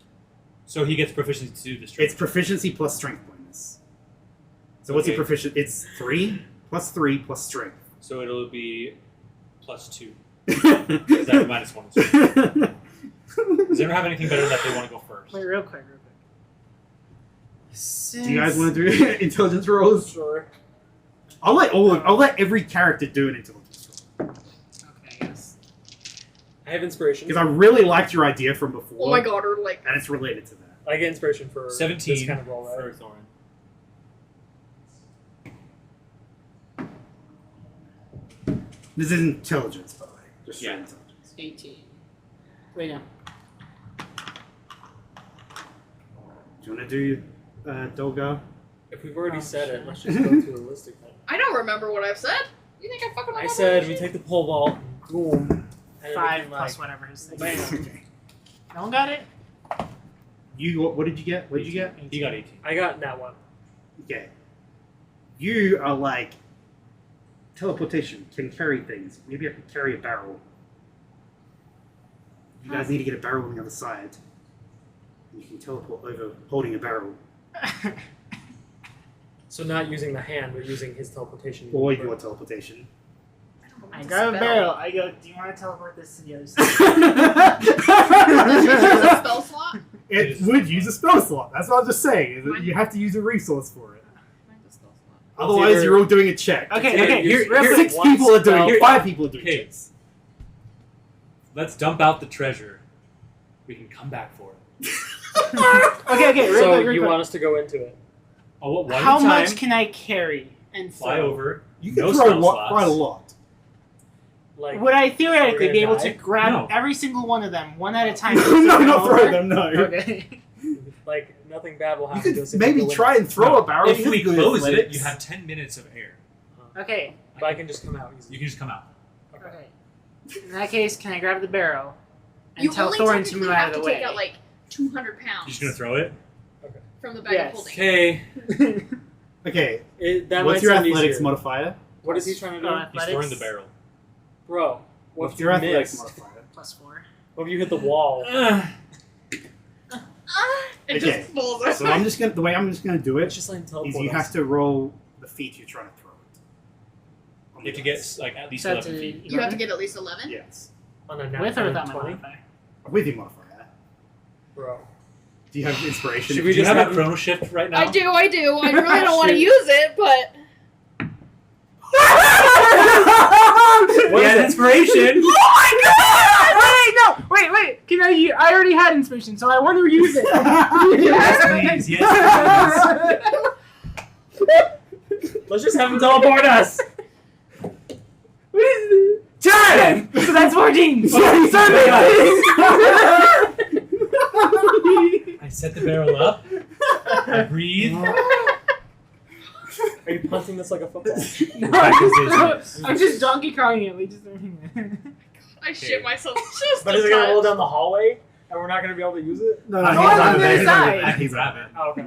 So he gets proficiency to the strength. It's proficiency plus strength bonus. So what's your Okay. proficient? It's 3 plus 3 plus strength. So it'll be +2. Does Is that -1? Does anyone have anything better that they want to go first? Wait, real quick. Do you guys want to do intelligence rolls? Sure. I'll let every character do an intelligence roll Okay, yes. I have inspiration. because I really liked your idea from before. Oh my god, or like. And it's related to that. I get inspiration for 17 this kind of roll, for right? Thorin. This is intelligence, by the way. Just straight Yeah. intelligence. 18. Wait, no. Do you want to do Dolgar? If we've already Oh, said sure. it, let's just go through the list again. I don't remember what I've said. You think I fucking remember? I said that we shit? take the pole vault, boom, and 5 then plus whatever his thing bam. is. No one got it? What did you get? What did you get? He got 18. I got that one. Okay. You are like teleportation, can carry things. Maybe I can carry a barrel. You guys need to get a barrel on the other side. You can teleport over holding a barrel. So not using the hand, but using his teleportation. Or your teleportation. I It's grab a spell. barrel. I go, do you want to teleport this to the other side? Does it use a spell slot? It would use a spell slot. That's what I'm just saying. Is that you have to use a resource for it. Mine's a spell slot. Otherwise, either- you're all doing a check. Okay, Here- Six one people are doing it. spell. 5 people are doing Okay. checks. Let's dump out the treasure. We can come back for it. Okay, real So quick, real you quick. want us to go into it? Oh, one How at a time. much can I carry and Fly throw? over. You can no throw spell slots. quite a lot. Like, Would I We're theoretically gonna be able die? to grab No. every single one of them, one at a time? No, not throw them, no. Okay. like nothing bad will You happen to us. could if we maybe go in. try and throw No, a barrel. If You we could do close it, athletics. you have 10 minutes of air. Okay. But I can just come out easily. You can just come out. Okay. In that case, can I grab the barrel and You tell only Thorin to technically move have out of to the take way? out like 200 You're pounds just gonna throw it? from the bag Yes. of holding. Okay. Okay, That what's might your sound athletics easier. modifier? What is he trying to do? Uh, He's throwing the barrel. Bro, what What's if your you athletics miss? modifier? +4. What if you hit the wall? It Okay, just falls over. So the way I'm just gonna do It's it just like is teleport you us. have to roll the feet you're trying to throw it. On You the have to dice. get like at least So that's 11 a feet. You have to get at least 11. Yes. on a nat with or without my 20? modifier? With your modifier. Bro. Do you have inspiration? Should Do we you just have a have- chrono shift right now? I do. I really don't want to Shoot. use it, but What Yeah, is it? inspiration. Oh my god! Wait! Can I already had inspiration, so I want to use it. Yes, please. Yes, please. Let's just have him teleport us. What is it? 10! So that's 14. I set the barrel up. I breathe. Are you punting this like a football? No, I'm just Donkey Konging it. Like, just I shit myself just But a is it gonna touch. roll down the hallway and we're not gonna be able to use it? No, I he's know, on on the the back, other he's on the side. back, he's on the back. Oh, okay.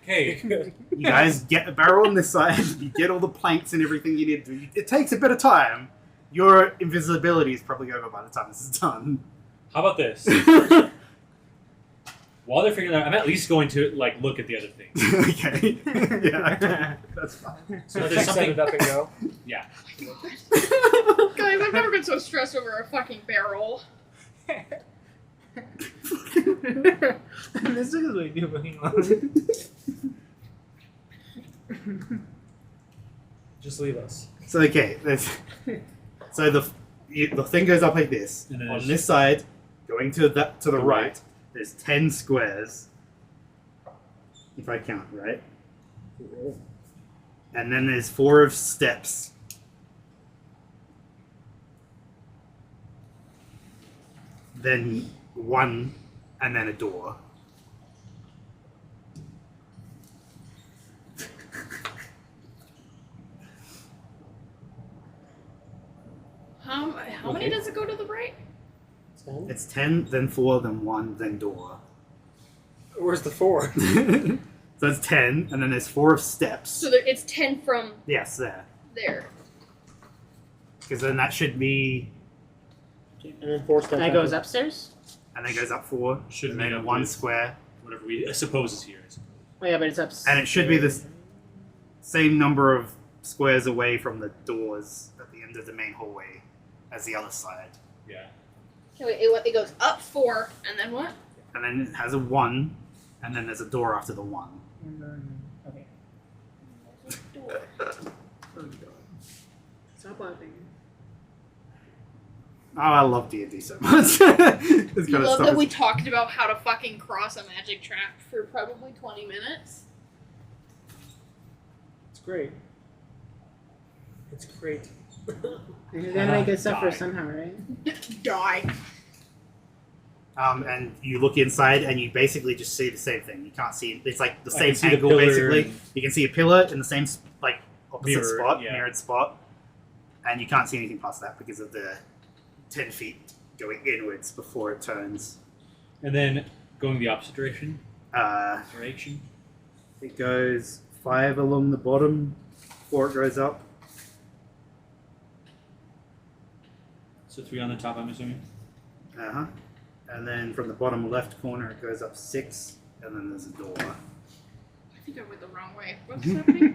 Okay. You guys get the barrel on this side, you get all the planks and everything you need to do. It takes a bit of time. Your invisibility is probably over by the time this is done. How about this? While they're figuring that out, I'm at least going to like look at the other things. Okay. Yeah, that's fine. So Let's there's just set something. it up and go. Yeah. Guys, I've never been so stressed over a fucking barrel. This took us way too fucking long. Just leave us. So okay, so the thing goes up like this. And then On there's- this side, going to the The right, right. there's 10 squares. If I count right. And then there's 4 of steps. Then 1, and then a door. How many does it go to the right? 10? It's 10, then 4, then 1, then door. Where's the 4? So it's 10, and then there's 4 of steps. So there, it's 10 from Yes, there. there. Because then that should be, And then 4 steps. That goes upstairs? and then goes up 4, Should and meet then up 1 with- square. Whatever we suppose is here. Oh yeah, but it's upstairs. And it should be the same number of squares away from the doors at the end of the main hallway as the other side. Yeah. Okay, wait, it goes up 4, and then what? And then it has a 1, and then there's a door after the 1. Okay. Door. Stop laughing. Oh, I love D&D so much. This You kind of love stuff that is- we talked about how to fucking cross a magic trap for probably 20 minutes. It's great. It's great. You're gonna make it suffer somehow, right? Die. and you look inside, and you basically just see the same thing. You can't see. It's like the I same can see the angle, pillar basically. and- You can see a pillar in the same like opposite Mirror, spot, yeah. mirrored spot, and you can't see anything past that because of the 10 feet going inwards before it turns. And then going the opposite direction. Direction. It goes 5 along the bottom before it goes up. So 3 on the top, I'm assuming. Uh-huh. And then from the bottom left corner, it goes up 6, and then there's a door. I think I went the wrong way. What's happening?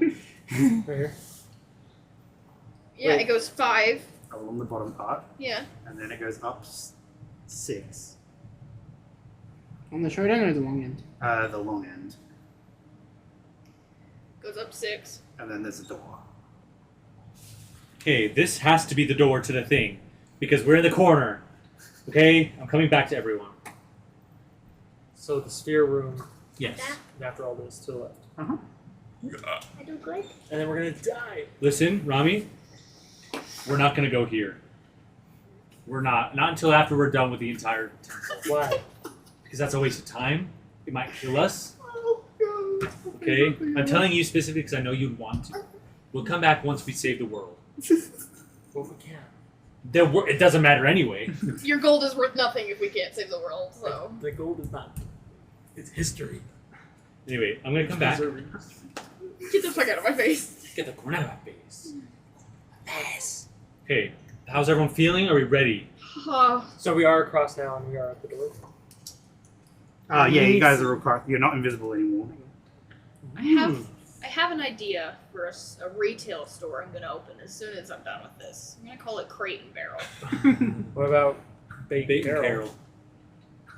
Right here. Yeah, Wait. it goes 5. Along the bottom part, Yeah. and then it goes up 6. On the short end or the long end? The long end. Goes up 6. and then there's a door. Okay, this has to be the door to the thing. Because we're in the corner. Okay? I'm coming back to everyone. So the sphere room, Yes. after all this, to the left. I don't like. And then we're gonna die. Listen, Rami. We're not going to go here. We're not. Not until after we're done with the entire temple. Why? Because that's a waste of time. It might kill us. Oh, God. Okay? I'm telling you specifically because I know you'd want to. We'll come back once we save the world. Well, we can't. It doesn't matter anyway. Your gold is worth nothing if we can't save the world, so. The gold is not. It's history. Anyway, I'm going to come back. Get the fuck out of my face. Get the corn out of my face. Okay, how's everyone feeling? Are we ready? So we are across now, and we are at the door. Yeah, you guys are required. You're not invisible anymore. I have an idea for a retail store I'm gonna open as soon as I'm done with this. I'm gonna call it Crate and Barrel. What about Bait Bait and Carol? Carol.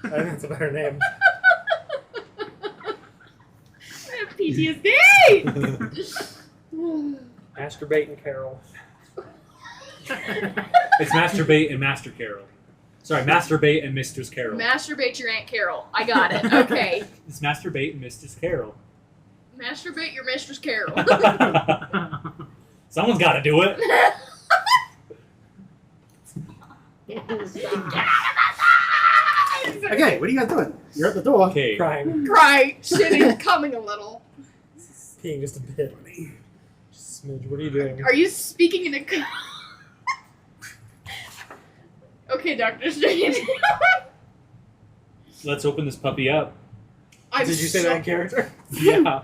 I think that's a better name. I have PTSD! Masturbate and Carol. It's Masturbate and Master Carol. Sorry, Masturbate and Mistress Carol. Masturbate your Aunt Carol. I got it. Okay. It's Masturbate and Mistress Carol. Masturbate your Mistress Carol. Someone's got to do it. Okay, what are you guys doing? You're at the door. Okay. Crying. Right. Shitting coming a little. Peeing just a bit. Just a smidge. What are you doing? Are you speaking in a... Okay, Dr. Strange. Let's open this puppy up. I'm Did you say that in character? Yeah.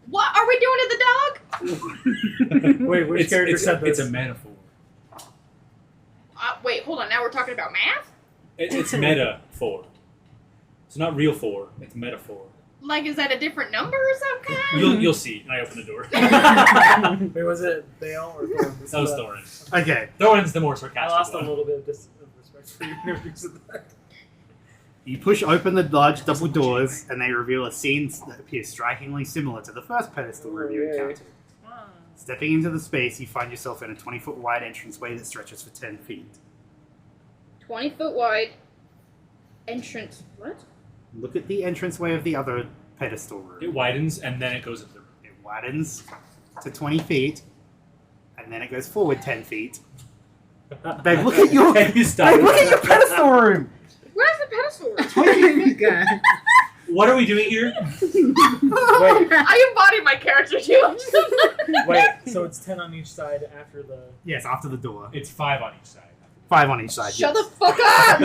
What are we doing to the dog? Wait, which character said this? It's a metaphor. Wait, hold on. Now we're talking about math? It's metaphor. It's not real for. It's metaphor. Like, is that a different number or some kind? You'll see. And I open the door. Wait, was it Bale or Thorin? That was Thorin. Okay, Thorin's the more I sarcastic lost a one. little bit of respect for you whenever you said that. you push open the large double doors, and they reveal a scene that appears strikingly similar to the first pedestal room you encountered. Stepping into the space, you find yourself in a 20-foot wide entranceway that stretches for 10 feet. 20-foot wide entrance. What? Look at the entranceway of the other pedestal room. It widens and then it goes up the room. It widens to 20 feet, and then it goes forward 10 feet. Babe, look at your Can you stop? Babe, look at your pedestal room! Where's the pedestal? What are we doing here? Wait, I embody my character too. wait. So it's 10 on each side after the. Yes, after the door. It's 5 on each side. 5 on each side. Shut yes. the fuck up!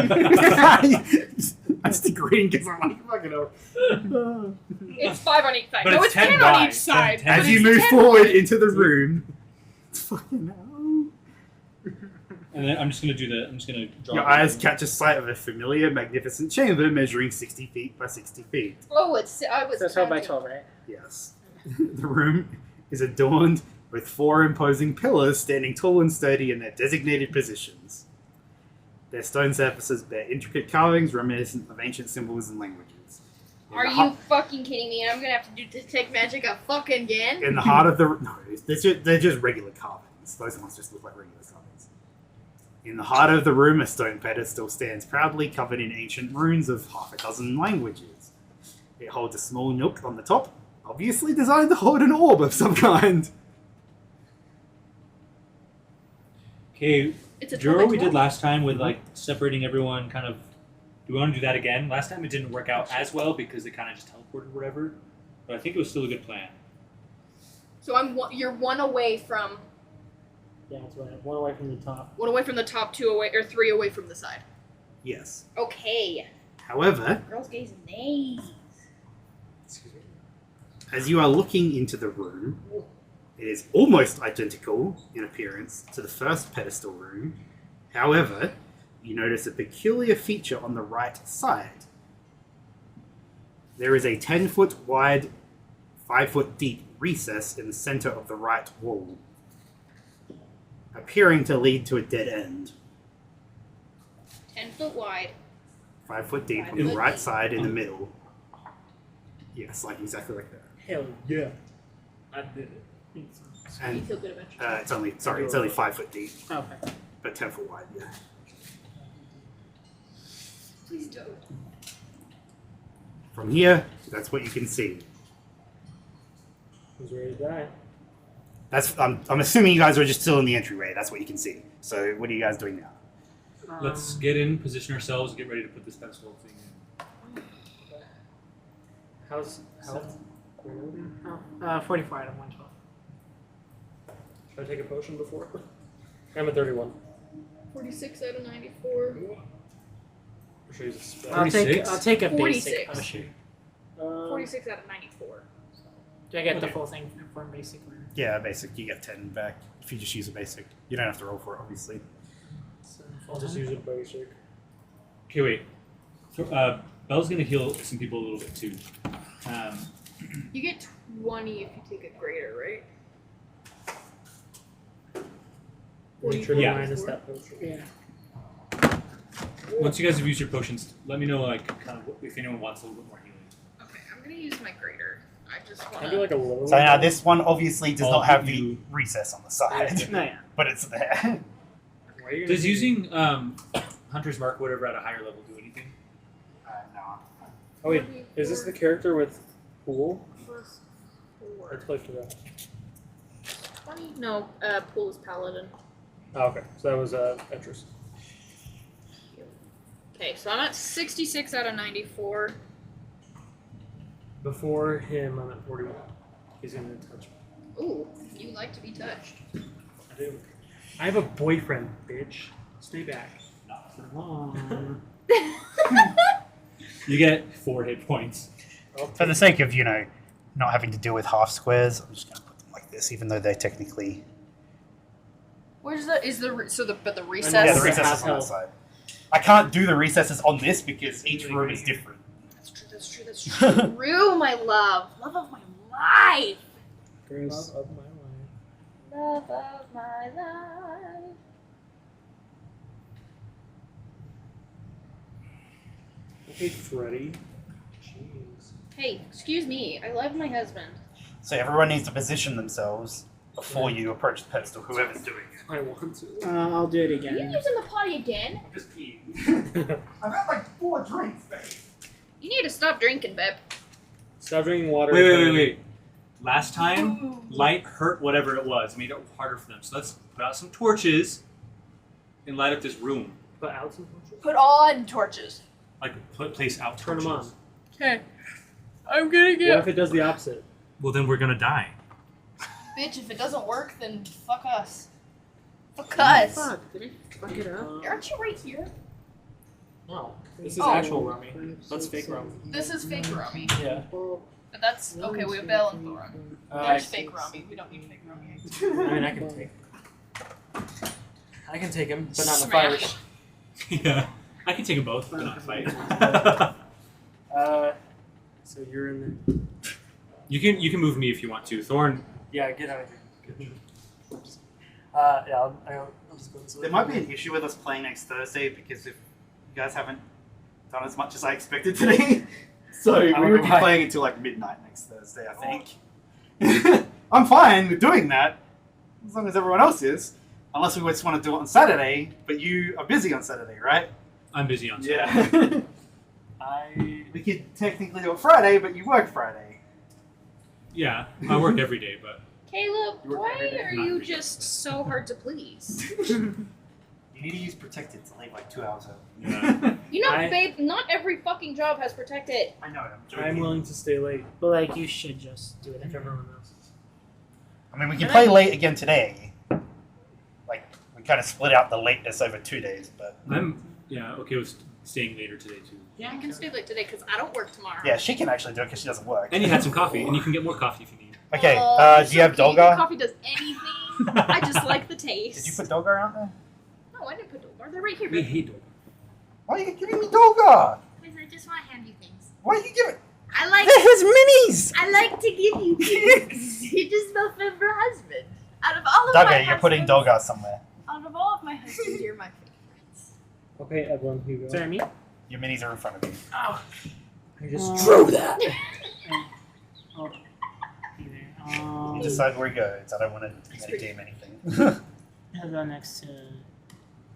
I'm just agreeing because I'm like, fucking over. It's 5 on each side. But No, it's it's 10 10 on wide. each side. 10. But As you it's move 10 forward wide. into the room, it's fucking hell. And then I'm just gonna draw. Your eyes catch a sight of a familiar, magnificent chamber measuring 60 feet by 60 feet. Oh, I was. So 12 by counting. 12, right? Yes. The room is adorned with 4 imposing pillars standing tall and sturdy in their designated positions. Their stone surfaces bear intricate carvings reminiscent of ancient symbols and languages. In Are the you fucking kidding me? I'm gonna have to do detect magic again. In the heart of the... No, they're just regular carvings. Those ones just look like regular carvings. In the heart of the room, a stone pedestal stands proudly covered in ancient runes of half a dozen languages. It holds a small nook on the top, obviously designed to hold an orb of some kind. Okay, It's a do you remember what we 12 did last time with like separating everyone? Kind of. Do we want to do that again? Last time it didn't work out as well because they kind of just teleported or whatever. But I think it was still a good plan. So you're 1 away from Yeah, that's right. 1 away from the top. 1 away from the top, 2 away, or 3 away from the side. Yes. Okay. However, Girls, gays, and nays. Excuse me. as you are looking into the room, it is almost identical in appearance to the first pedestal room. However, you notice a peculiar feature on the right side. There is a 10-foot wide, 5-foot deep recess in the center of the right wall, appearing to lead to a dead end. 10 foot wide. 5 foot deep on 5 the foot right deep. side in the middle. Yes, like exactly like that. Hell yeah. I did it. You And feel good about it's only 5 foot deep, Okay. but 10 foot wide. Yeah. Please don't. From here, that's what you can see. Who's ready to die? That's I'm assuming you guys are just still in the entryway. That's what you can see. So what are you guys doing now? Let's get in, position ourselves, and get ready to put this pedestal thing in. How's health? 44 out of 112. Should I take a potion before? I'm at 31. 46 out of 94. Or should I use a spell? I'll take 46? a basic 46. potion. 46 out of 94. Do I get the Okay. full thing for basic? Or... Yeah, basic. You get 10 back if you just use a basic. You don't have to roll for it, obviously. I'll just use a basic. Okay, wait. So, Belle's gonna heal some people a little bit too. You get 20 if you take a greater, right? Yeah. Minus that potion. Yeah. Once you guys have used your potions, let me know like kind of if anyone wants a little bit more healing. Okay, I'm gonna use my greater. I just Can wanna. I do like a little So now this one obviously does I'll not have give the you- recess on the side, No, yeah. but it's there. Why are you gonna Does do- using Hunter's Mark whatever at a higher level do anything? No. Oh wait, is this the character with pool? Plus 4. Let's play for that. 20? No, pool is paladin. Oh, okay. So that was Etrus. Okay, so I'm at 66 out of 94. Before him, I'm at 41. He's gonna touch me. Ooh, you like to be touched. I do. I have a boyfriend, bitch. Stay back. Not for long. You get 4 hit points. For the sake of, not having to deal with half squares, I'm just going to put them like this, even though they're technically... Where's the but the recess? Yeah, the Recess recess has is on that health. side. I can't do the recesses on this because each room is different. That's true. True, my love of my life. Love of my life. Love of my life. Okay, Freddy. Jeez. Hey, excuse me. I love my husband. So everyone needs to position themselves before you approach the pedestal, whoever's doing it. I want to. I'll do it Are you again. using the potty again? Just eat. I've had like 4 drinks, babe. You need to stop drinking, babe. Stop drinking water. Wait. Last time, light hurt whatever it was, made it harder for them. So let's put out some torches and light up this room. Put out some torches. Put on torches. Like place out Turn torches. them on. Okay. I'm gonna What if it does the opposite? Well, then we're gonna die. Bitch, if it doesn't work, then fuck us. Fuck us. Fuck, did I fuck it up? Aren't you right here? No. This is Oh. actual rummy. That's fake rummy. This is fake Rami. Yeah. But that's okay, we have Bell and Thorin. There's fake Rami. We don't need fake Rami. I mean, I can take him, but not in a Smash. fight. Yeah, I can take them both, but not fight. So you're in there. You can move me if you want to, Thorn. Yeah, get out of here. I'll just go this way. There might be an issue with us playing next Thursday because if you guys haven't done as much as I expected today, so we wonder would be why. playing until like midnight next Thursday, I think. I'm fine with doing that as long as everyone else is, unless we just want to do it on Saturday. But you are busy on Saturday, right? I'm busy on Saturday. Yeah. We could technically do it Friday, but you work Friday. Yeah, I work every day, but Caleb, You work why every day. are you just so hard to please? You need to use protected to leave like 2 hours early. yeah. You know, I- babe, not every fucking job has protected. I know. I'm joking. I'm willing to stay late But like, you should just do it. if everyone else is. I mean, we can play late again today. Like, we kind of split out the lateness over 2 days, but I'm okay with staying later today too. I can stay late today because I don't work tomorrow. yeah, she can actually do it because she doesn't work. And you had some coffee, and you can get more coffee if you need. Okay, Oh, do you're you have so cute. Your Dolgar? coffee does anything. I just like the taste. Did you put Dolgar out there? No, I didn't put Dolgar. They're right here. We babe. hate Dolgar. Why are you giving me Dolgar? Because I just want to hand you things. Why are you giving? I like. They're his minis! I like to give you things. You just my favorite husband. Out of all of my Dolgar, you're putting husbands, Dolgar somewhere. Out of all of my husbands, you're my favorite. Okay, Evelyn, here you go. Sorry, me? Your minis are in front of you. I just Uh, drew that. Oh. Either. decide where he goes. I don't want to metagame anything. I'll go next to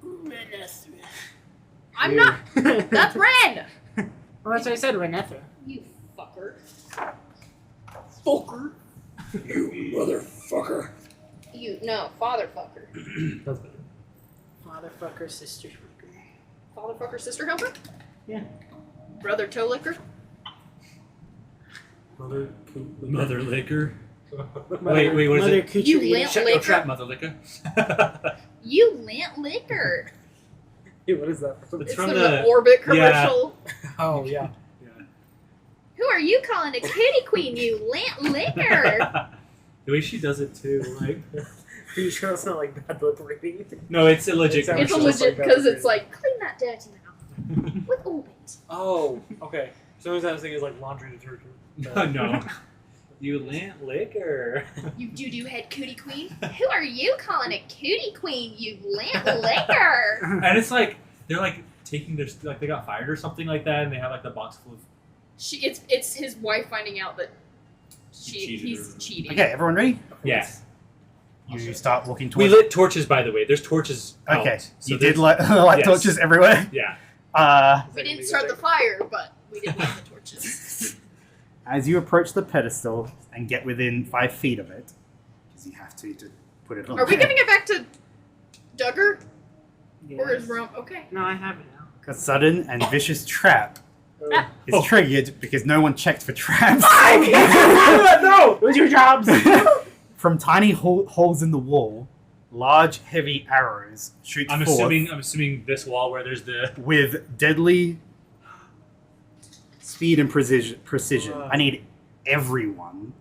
Renethra. I'm not. That's Ren. Well, that's what I said, Renethra. You fucker. Fucker. You motherfucker. You no, father fucker. That's better. Motherfucker, sister. Father fucker, sister helper. Yeah. Brother toe licker. Mother liquor. Mother, wait, what is Mother it? Coochie You eater. lamp Shut your liquor. trap, mother liquor. You lant liquor. Hey, what is that? It's It's from from the- the Orbit commercial. Oh yeah. Who are you calling a kitty queen? You lant liquor. The way she does it too, like Are you sure it's not like bad lip reading? no, it's a legit. It's a It's a commercial. Just legit like that, because right? it's like clean that dirty mouth with Orbit. Oh, okay. So I was thinking like laundry detergent. No. You lant liquor. You doo-doo head cootie queen. Who are you calling a cootie queen? You lant liquor. And it's like they're like taking their like they got fired or something like that, and they have like the box full of. It's his wife finding out that cheated he's or- cheating. Okay, everyone ready? Yes. You start walking We towards. lit torches, by the way. There's torches. Okay, out, so you did there's- light Yes. torches everywhere. Yeah. We didn't start the fire, but we did light the torches. As you approach the pedestal and get within 5 feet of it, because you have to put it on. Are we there, giving it back to Duggar? Yes. Or is Rome okay? No, I have it now. a sudden and vicious trap Oh. is triggered because no one checked for traps. No! It was your jobs! From tiny holes in the wall, large, heavy arrows shoot I'm forth assuming this wall where there's the. with deadly speed and precision. Wow. I need everyone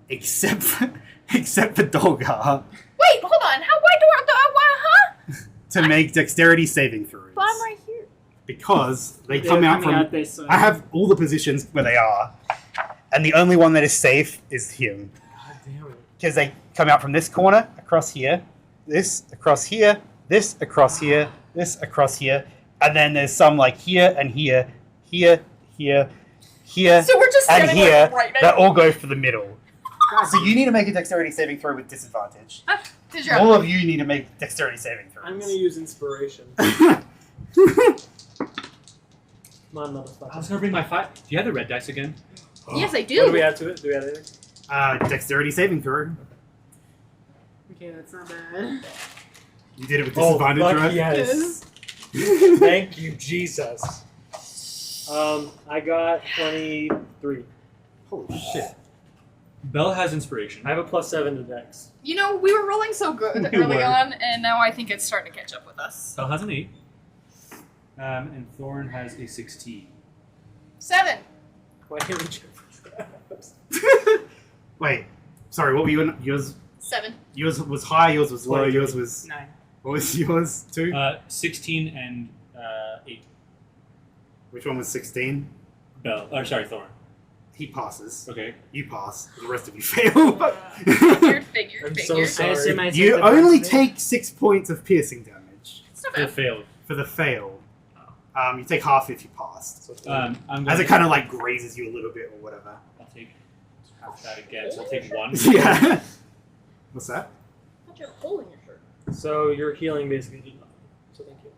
except for Dolgar Wait, hold on. to make dexterity saving throws. But I'm right here. Because they They're come out coming from. out this way. I have all the positions where they are, and the only one that is safe is him. God damn it. Because they come out from this corner, across here, this across here, this across here, this across here, and then there's some like here and here, here, here, here, So we're just and standing here like right that now. all go for the middle. God, So you need to make a dexterity saving throw with disadvantage. Did you All of you need to make dexterity saving throws. I'm gonna use inspiration. Come on, I was motherfucker. gonna bring my 5. Do you have the red dice again? Yes, I What do we do. add to it? Do we add anything? Dexterity saving throw. okay, that's not bad. You did it with disadvantage, right? yes. Thank you, Jesus. I got 23. Holy shit. Belle has inspiration. I have a +7 to Dex. You know, we were rolling so good We early were. on, and now I think it's starting to catch up with us. Belle has an 8. And Thorn has a 16. 7. Why didn't we check for Wait, sorry, what were you in? Yours 7. was high, yours was low, 23. yours was... 9. What was yours, too? 16 and 8. Which one was 16? Belle. Oh, sorry, Thorn. He passes. Okay. You pass. The rest of you fail. Figured. I'm so I sorry. assume I You take the only brunt of it. take 6 points of piercing damage It's not They bad. failed. for the fail. You take half if you passed. I'm As gonna, it kind of like grazes you a little bit or whatever. I'll take half that again. So I'll take 1. Yeah. What's that? I thought you had a hole in your shirt. So your healing basically did nothing. So thank you.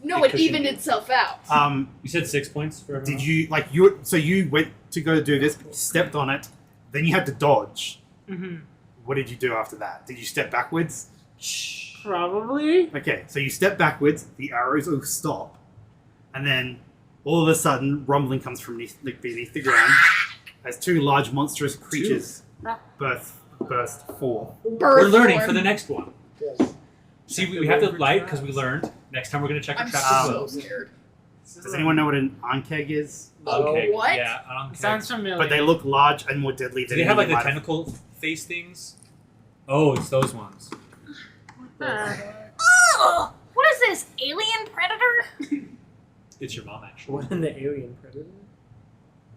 No, It it cushioned evened you. itself out. You said 6 points for everyone? Did you like you? So you went to go do this, but you stepped on it, then you had to dodge. Mm-hmm. What did you do after that? Did you step backwards? Probably. Okay, so you step backwards, the arrows will stop, and then all of a sudden, rumbling comes from beneath the ground as 2 large monstrous creatures burst forth. We're learning for the next one. Yes. See, we have to light because we learned. Next time we're going to check the I'm traps as so well. scared. Does anyone know what an ankeg is? Okay. What? Yeah, I don't care. Sounds familiar. But they look large and more deadly Do than they have like you the might tentacle face things? Oh, it's those ones. Ugh! What is this? Alien predator? It's your mom, actually. What in the alien predator?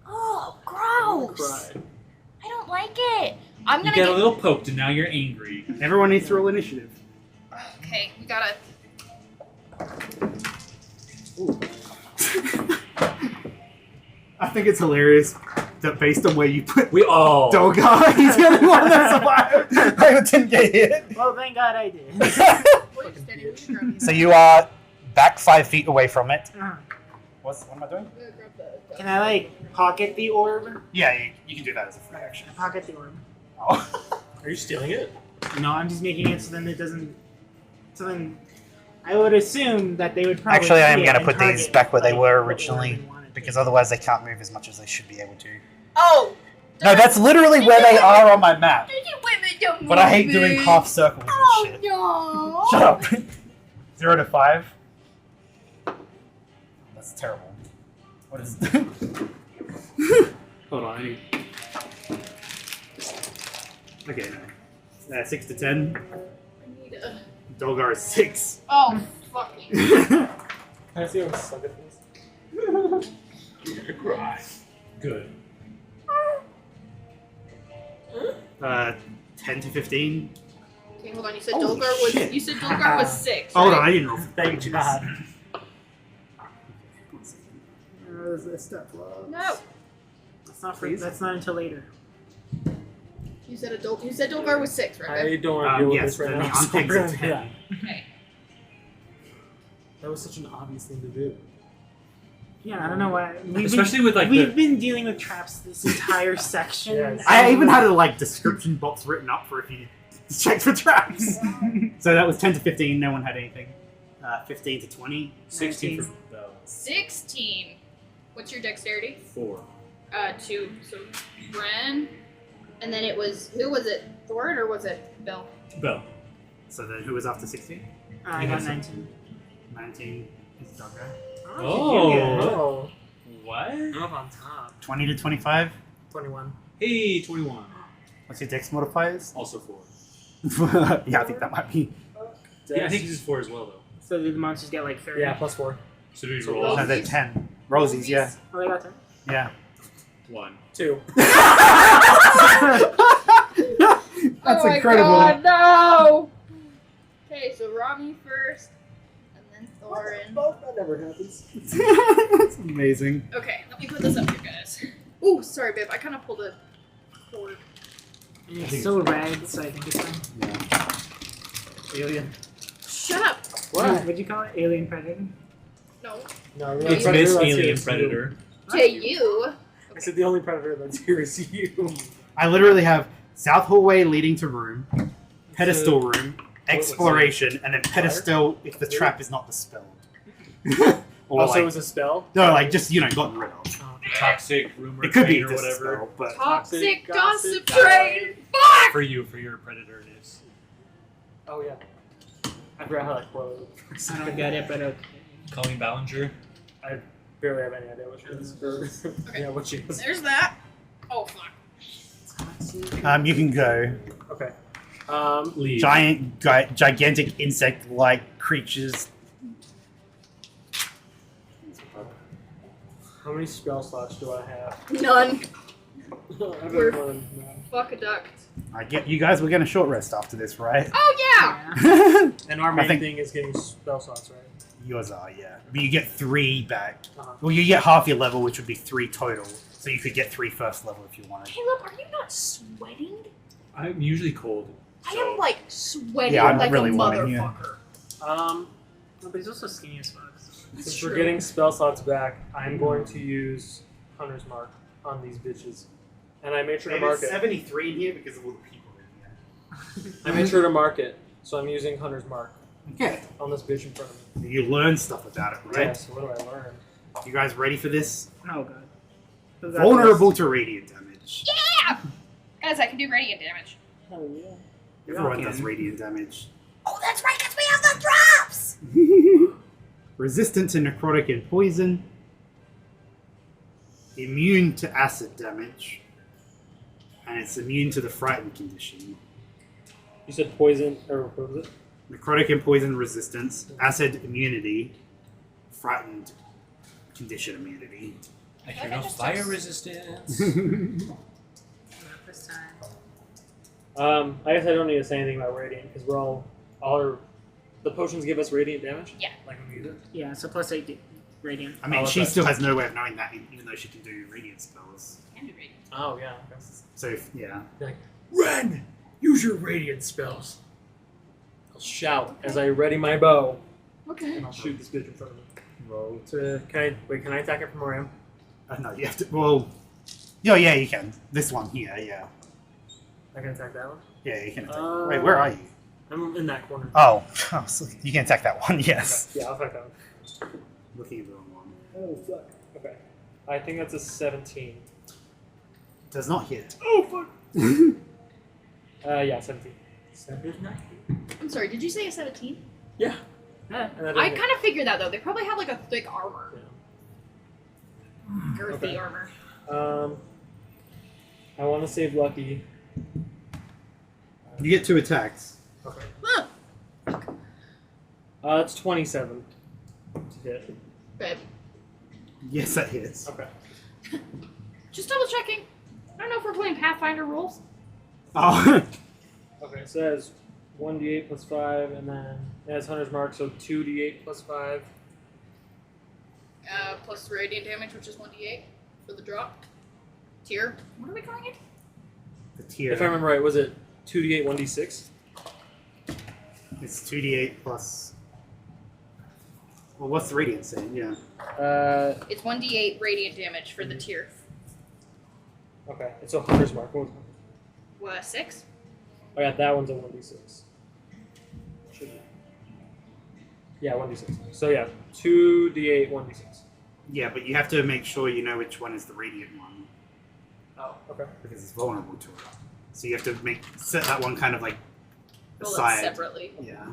Oh, I'm gross! gonna cry. I don't like it. I'm You gonna get a little poked and now you're angry. Everyone needs to roll initiative. Okay, we gotta. I think it's hilarious that based on where you put We all. Dolgar, he's the only one that survived. I didn't get hit. Well, thank God I did. Wait, steady, we should grab So you are back 5 feet away from it. What am I doing? Can I like pocket the orb? Yeah, you can do that as a free action. Pocket the orb. Oh. Are you stealing it? No, I'm just making it so then it doesn't. So then, I would assume that they would probably. Actually, I am see it going to and put these target, back where they like, were what originally, orb we wanted to. because otherwise they can't move as much as they should be able to. Oh! No, that's literally where they are on my map. Women But I hate doing half circles and shit. no! Shut up. 0 to 5. That's terrible. What is? Hold on. Okay, no. 6 to 10. I need a... Dolgar is 6. Oh, fucking. Can I see how we suck at this? Cry. Good. 10 to 15. Okay, hold on. You said Holy Dolgar was. shit. You said Dolgar was 6. Hold on, right? I didn't roll. Thank God. No. That's not until later. You said Dolgar was 6, right? I babe? don't want to deal with Yes, this right then now. the unpig's So a 10. yeah. Okay. That was such an obvious thing to do. Yeah, I don't know why. Especially with like we've the. been dealing with traps this entire section. Yes. I even had a description box written up for if you check for traps. So that was 10 to 15. No one had anything. 15 to 20. 16 for Bell. 16. What's your dexterity? 4. 2. So, Bren. And then it was. Who was it? Thorin or was it Bill? Bell. So then who was after 16? I got 19. 19 is Dolgar. Oh. Oh. What? I'm up on top. 20 to 25. 21. Hey, 21. What's your dex modifiers? Also 4. Yeah, I think that might be. Yeah, I think this is 4 as well, though. So the monsters get like 30. Yeah, plus 4. So do we So roll? No, they're 10. Rosies, yeah. Oh, they got 10. Yeah. 1. 2. That's Oh incredible. my God, no! Okay, so Rami first, and then Thorin. That never happens. That's amazing. Okay, let me put this up here, guys. Ooh, sorry, babe. I kind of pulled a cord. And it's so red, so I think it's fine. Alien. Shut up! What? What'd you call it? Alien Predator? No. No, It's predator Miss that's here Alien is Predator. To you. I said the only predator that's here is you. I literally have South hallway leading to room, pedestal room, exploration, and then pedestal if the trap is not dispelled. Or Also, it was a spell? no, just gotten rid of. Toxic rumor It could be train or whatever. dispelled, but Toxic gossip gossip train. Fuck! For you, for your predatorness. Oh, yeah. I forgot how that quote. I don't get it, but okay. Colleen Ballinger. I barely have any idea what she is. Okay. Yeah, what she is. There's that. Oh, fuck. you can go. Okay. Leave. Gigantic insect-like creatures. How many spell slots do I have? None. I have We're- more than none. Fuck a duck. I get you guys were gonna short rest after this, right? Oh, yeah! Yeah. And our I main think- thing is getting spell slots, right? Yours are, yeah. But you get 3 back. Uh-huh. Well, you get half your level, which would be 3 total. So you could get 3 first level if you wanted. Caleb, are you not sweating? I'm usually cold. I so- am, like, sweating Yeah, I'm like really a warming you. motherfucker. No, but he's also skinny as fuck. That's Since true. we're getting spell slots back, I'm going to use Hunter's Mark on these bitches. And I made sure to mark it. 73 in here because of all the people in here. I made sure to mark it, so I'm using Hunter's Mark Okay. on this bitch in front of me. You learn stuff about it, right? Yeah, so what do I learn? You guys ready for this? Oh god. So that Vulnerable was- to radiant damage. Yeah! Guys, I can do radiant damage. Hell yeah. Everyone Okay. does radiant damage. Oh, that's right, because we have the drops! Resistant to necrotic and poison. Immune to acid damage. And it's immune to the frightened condition. You said poison, or what was it? Necrotic and poison resistance. Acid immunity. Frightened condition immunity. I hear no fire resistance. This time. I guess I don't need to say anything about radiant because we're all our the potions give us radiant damage. Yeah. Like when we use it. Yeah, so plus 8 radiant. I mean, Oh, she okay. still has no way of knowing that, even though she can do radiant spells. can do radiant. Oh yeah. Okay. So yeah. Ren, use your radiant spells. I'll shout as I ready my bow, Okay. and I'll shoot this bitch in front of me. Roll to. Can I attack it from where I am? No, you have to. Well, yeah, you can. This one here, yeah. I can attack that one. Yeah, you can attack. Wait, where are you? I'm in that corner. Oh, so you can attack that one. Yes. Okay. Yeah, I'll attack that one. Looking at the wrong one. Oh fuck. Okay. I think that's a 17. Does not hit. Oh fuck. Yeah, 17. I'm sorry, did you say a 17? Yeah. I And that kind doesn't of figured that though. They probably have like a thick armor. hit. Girthy Okay. armor. I want to save Lucky. You get 2 attacks. Okay. Huh. That's 27 to hit. Babe. Yes, that hits. Okay. Just double checking. I don't know if we're playing Pathfinder rules. Oh. Okay, so that is 1d8 plus 5, and then it has Hunter's Mark, so 2d8 plus 5. Plus radiant damage, which is 1d8 for the drop. Tier. What are we calling it? The tier. If I remember right, was it 2d8, 1d6? It's 2d8 plus. Well, what's the radiant saying? Yeah. It's 1d8 radiant damage for the Mhm. tier. Okay, and so Hunter's Mark, what was it? What, 6? Oh yeah, that one's a 1d6. Should be. Yeah, 1d6. So yeah, 2d8, 1d6. Yeah, but you have to make sure you know which one is the radiant one Oh, okay. because it's vulnerable to it. So you have to set that one kind of like Roll it aside. separately. Yeah.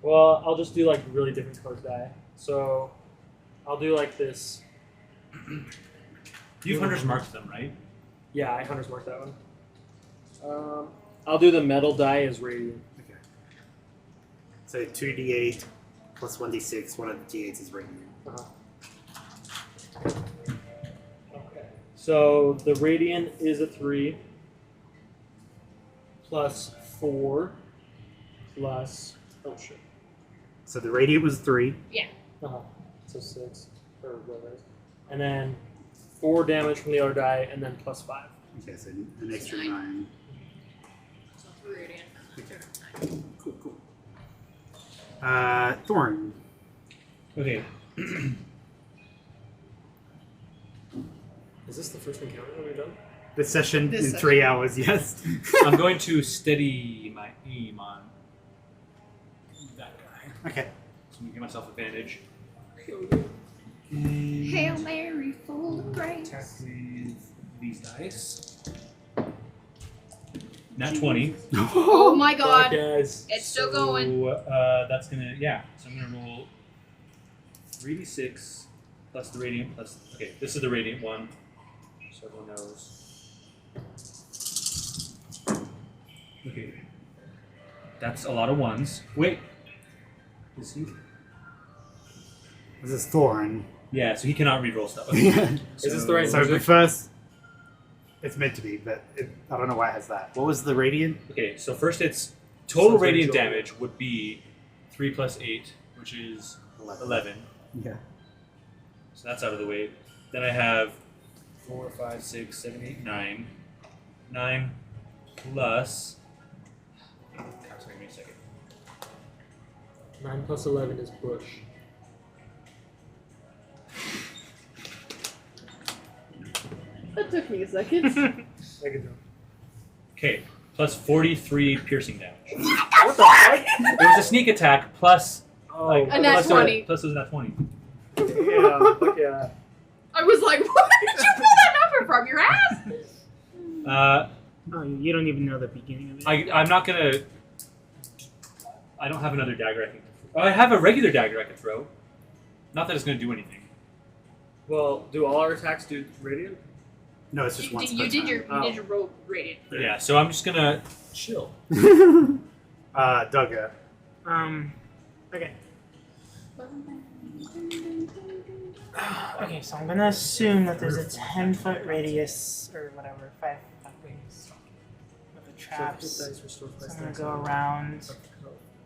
Well, I'll just do like really different colored die. So I'll do like this. You've Hunter's marked them, right? Yeah, I Hunter's Mark that one. I'll do the metal die as radiant. Okay. So 2d8 plus 1d6. One of the d8s is radiant. Okay. So the radiant is a 3 plus 4 plus oh shit. So the radiant was 3. So 6 or whatever. it is. And then 4 damage from the other die, and then plus 5. Okay, so an extra 9. 9. So 3 radiant. Okay. Cool. Thorn. Okay. Is this the first encounter that we've done? This session This in session. 3 hours, yes. I'm going to steady my aim on that guy. Okay. So I'm going to give myself advantage. Hail Mary, full of grace. Attack with these dice. Nat 20. Oh my god. Guys. It's still going. So that's going to, yeah. So I'm going to roll 3d6 plus the radiant plus, okay, this is the radiant one. So everyone knows. Okay. That's a lot of ones. Wait. Is he? This is Thorn. Yeah, so he cannot reroll stuff. so Okay. Is this the right the music? first. It's meant to be, but I don't know why it has that. What was the radiant? Okay, so first it's total Sounds like radiant Joel. damage would be 3 plus 8, which is 11. Yeah. So that's out of the way. Then I have 4, 5, 6, 7, 8, 9. 9 plus. Sorry, give me a second. 9 plus 11 is Bush. That took me a second. I can do. Okay, plus 43 piercing damage. What the fuck? It was a sneak attack plus. Oh, Like, A nat plus 20. Plus it was a nat 20. yeah, fuck yeah. I was like, where did you pull that number from? Your ass? Oh, you don't even know the beginning of it. I'm not gonna. I don't have another dagger I can. Oh, I have a regular dagger I can throw. Not that it's gonna do anything. Well, do all our attacks do radiant? No, it's just once per You did time. your roll radiant. Yeah, so I'm just gonna chill. Duggar. Okay. Okay, so I'm gonna assume that there's a 10-foot radius or whatever, 5-foot radius of the traps. So I'm gonna go around.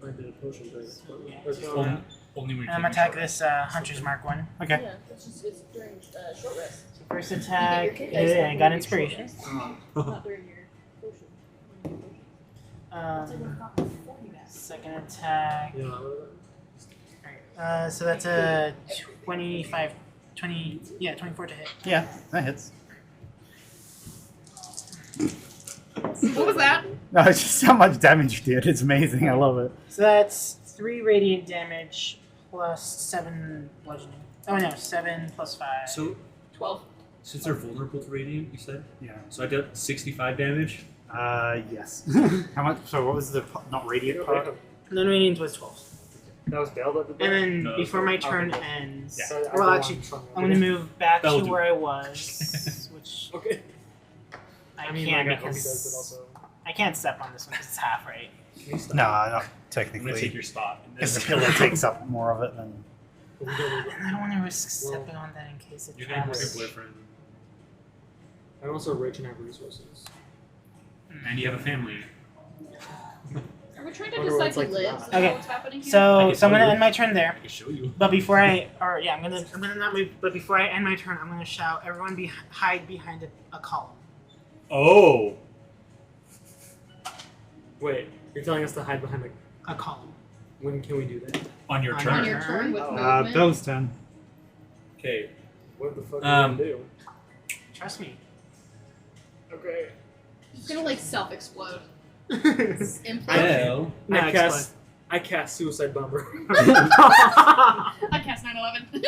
I did a potion thing. Yeah, Where's so, the- Only when and I'm gonna attack this Hunter's Mark one. Okay. Yeah, it's during short rest. So First You attack, get your kit. I got inspiration. Not during your potion. When you potion. Second attack. Yeah. Alright, so that's a 24 to hit. Yeah, that hits. What was that? No, it's just how much damage you did. It's amazing. I love it. So that's 3 radiant damage plus 7 bludgeoning. Oh no, 7 plus 5. So 12. since they're vulnerable to radiant, you said. Yeah. So I did 65 damage. Yes. How much? So what was the not radiant part? Non-radiant was 12. That was Bale that did that? And then No, before my okay. turn ends, Yeah. So I well, go actually, on from I'm going to move back That'll to do. where I was, which Okay. I mean, can't like, I hope he does, because but also. I can't step on this one because it's half right. Can you stop? No, not I'm gonna technically. take your spot. Because the pillar takes up more of it than. And I don't want to risk stepping on that in case it You're gonna have travels. your boyfriend, I'm also rich and have resources. and you have a family. Are we trying to Wonder where decide it's who like lives? that. Is Okay. that what's happening here? So, I I'm can tell gonna you. end my turn there. I can show you. But before I'm gonna not move. But before I end my turn, I'm gonna shout, "Everyone, hide behind a column." Oh. Wait, you're telling us to hide behind the. A column. When can we do that? On your On turn. On your turn with Oh. movement. Bill's turn. Okay. What the fuck are we gonna do? Trust me. Okay. It's gonna like self-explode. Not Well, I cast Suicide Bomber. I cast 9/11.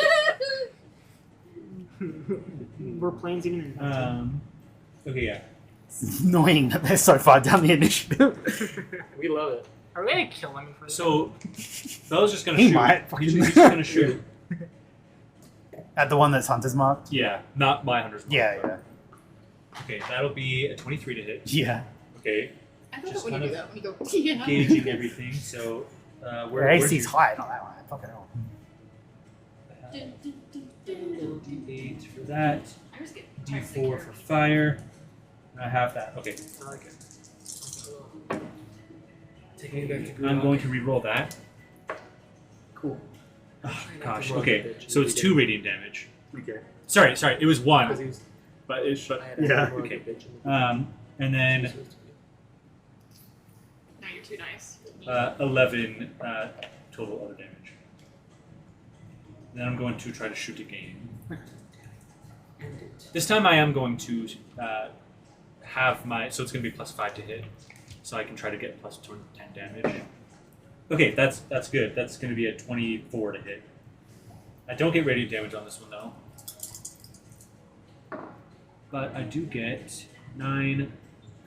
Were planes even in? okay, yeah. It's annoying that they're so far down the initiative. We love it. Are we gonna kill them before? So, Bella's just gonna He shoot. might. He's just gonna shoot. At the one that's hunter's marked. Yeah, not my hunter's mark. Yeah, Okay, that'll be a 23 to hit. yeah. Okay, I thought Just that when you kind do that, when you go, yeah. gauging everything. So, Where where's AC's your- high, not that high. Fucking hell. D8 for that. I just get tired of the D4 for characters. fire. I have that. Okay, I like it. Taking it back to I'm going to re-roll that. Cool. Oh, gosh. Okay, so it's 2 radiant damage. Okay. Sorry. It was 1, Because he was. but it's I had Yeah. more of a Okay. bitch in the- and then Now you're too nice. 11 total other damage. Then I'm going to try to shoot again. This time I am going to have my, so it's going to be +5 to hit, so I can try to get plus 10 damage. Okay, that's good. That's going to be a 24 to hit. I don't get radiant damage on this one though, but I do get 9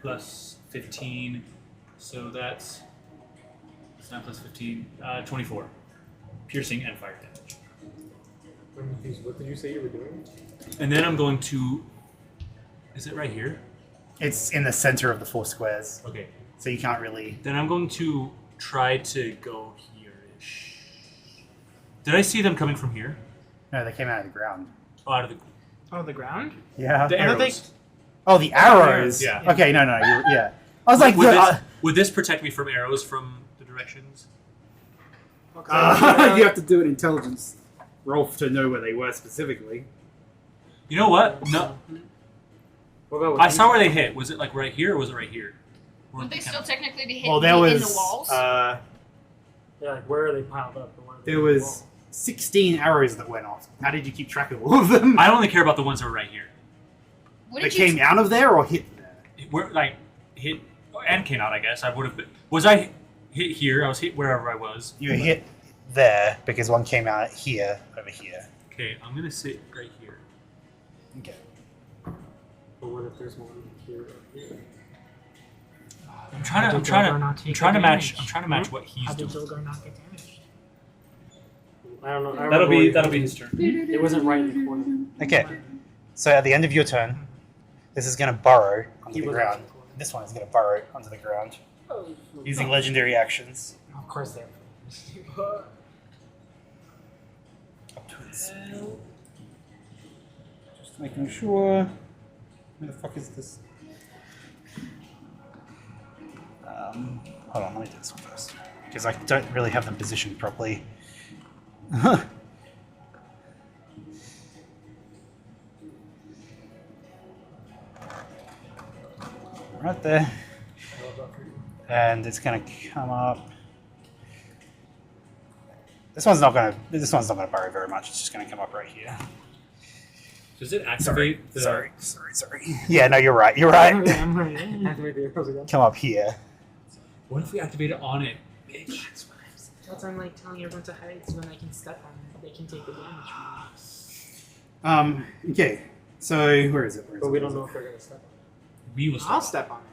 plus 15, so that's 9 plus 15, 24, piercing and fire damage. I'm confused. What did you say you were doing? And then I'm going to, is it right here? It's in the center of the 4 squares, Okay. so you can't really. Then I'm going to try to go here-ish. Did I see them coming from here? No, they came out of the ground. Oh, out of the Oh, the ground. Yeah. the I don't arrows. think- Oh, the arrows. Yeah. Okay, no, yeah. I was like, would, the, this, would this protect me from arrows from the directions? What you have to do an intelligence roll to know where they were specifically. You know what? No, What about I saw where they hit. Was it like right here or was it right here? Or Would they still technically be Well, hitting there in was. the walls? Yeah, like where are they piled up? And where are they There on the was wall? 16 arrows that went off. How did you keep track of all of them? I only care about the ones that were right here. What They did you came out of there or hit there? Where like hit and came out. I guess I would have been. Was I hit here? I was hit wherever I was. You hit there because one came out here, over here. Okay, I'm gonna sit right here. Okay. But what if there's one here or here? I'm trying to match what he's How did doing. Zilgar not get damaged? I don't know. I That'll remember be his turn. It wasn't right in the corner. Okay. So at the end of your turn, this is going to burrow onto He the wasn't ground. in the corner. This one is going to burrow onto the ground using legendary actions. Of course they're. Upwards. Just making sure. Where the fuck is this? Hold on, let me do this one first. Because I don't really have them positioned properly. right there. And it's going to come up. This one's not going to burrow very much. It's just going to come up right here. Does it activate Sorry. Yeah, no, you're right. You're right. I'm right. Activate the arrows again. Come up here. What if we activate it on it, bitch? That's why I'm like telling everyone to hide, so when I can step on it, they can take the damage from me. Okay. So where is it? But we don't know if they're gonna step on We will I'll step. step on it.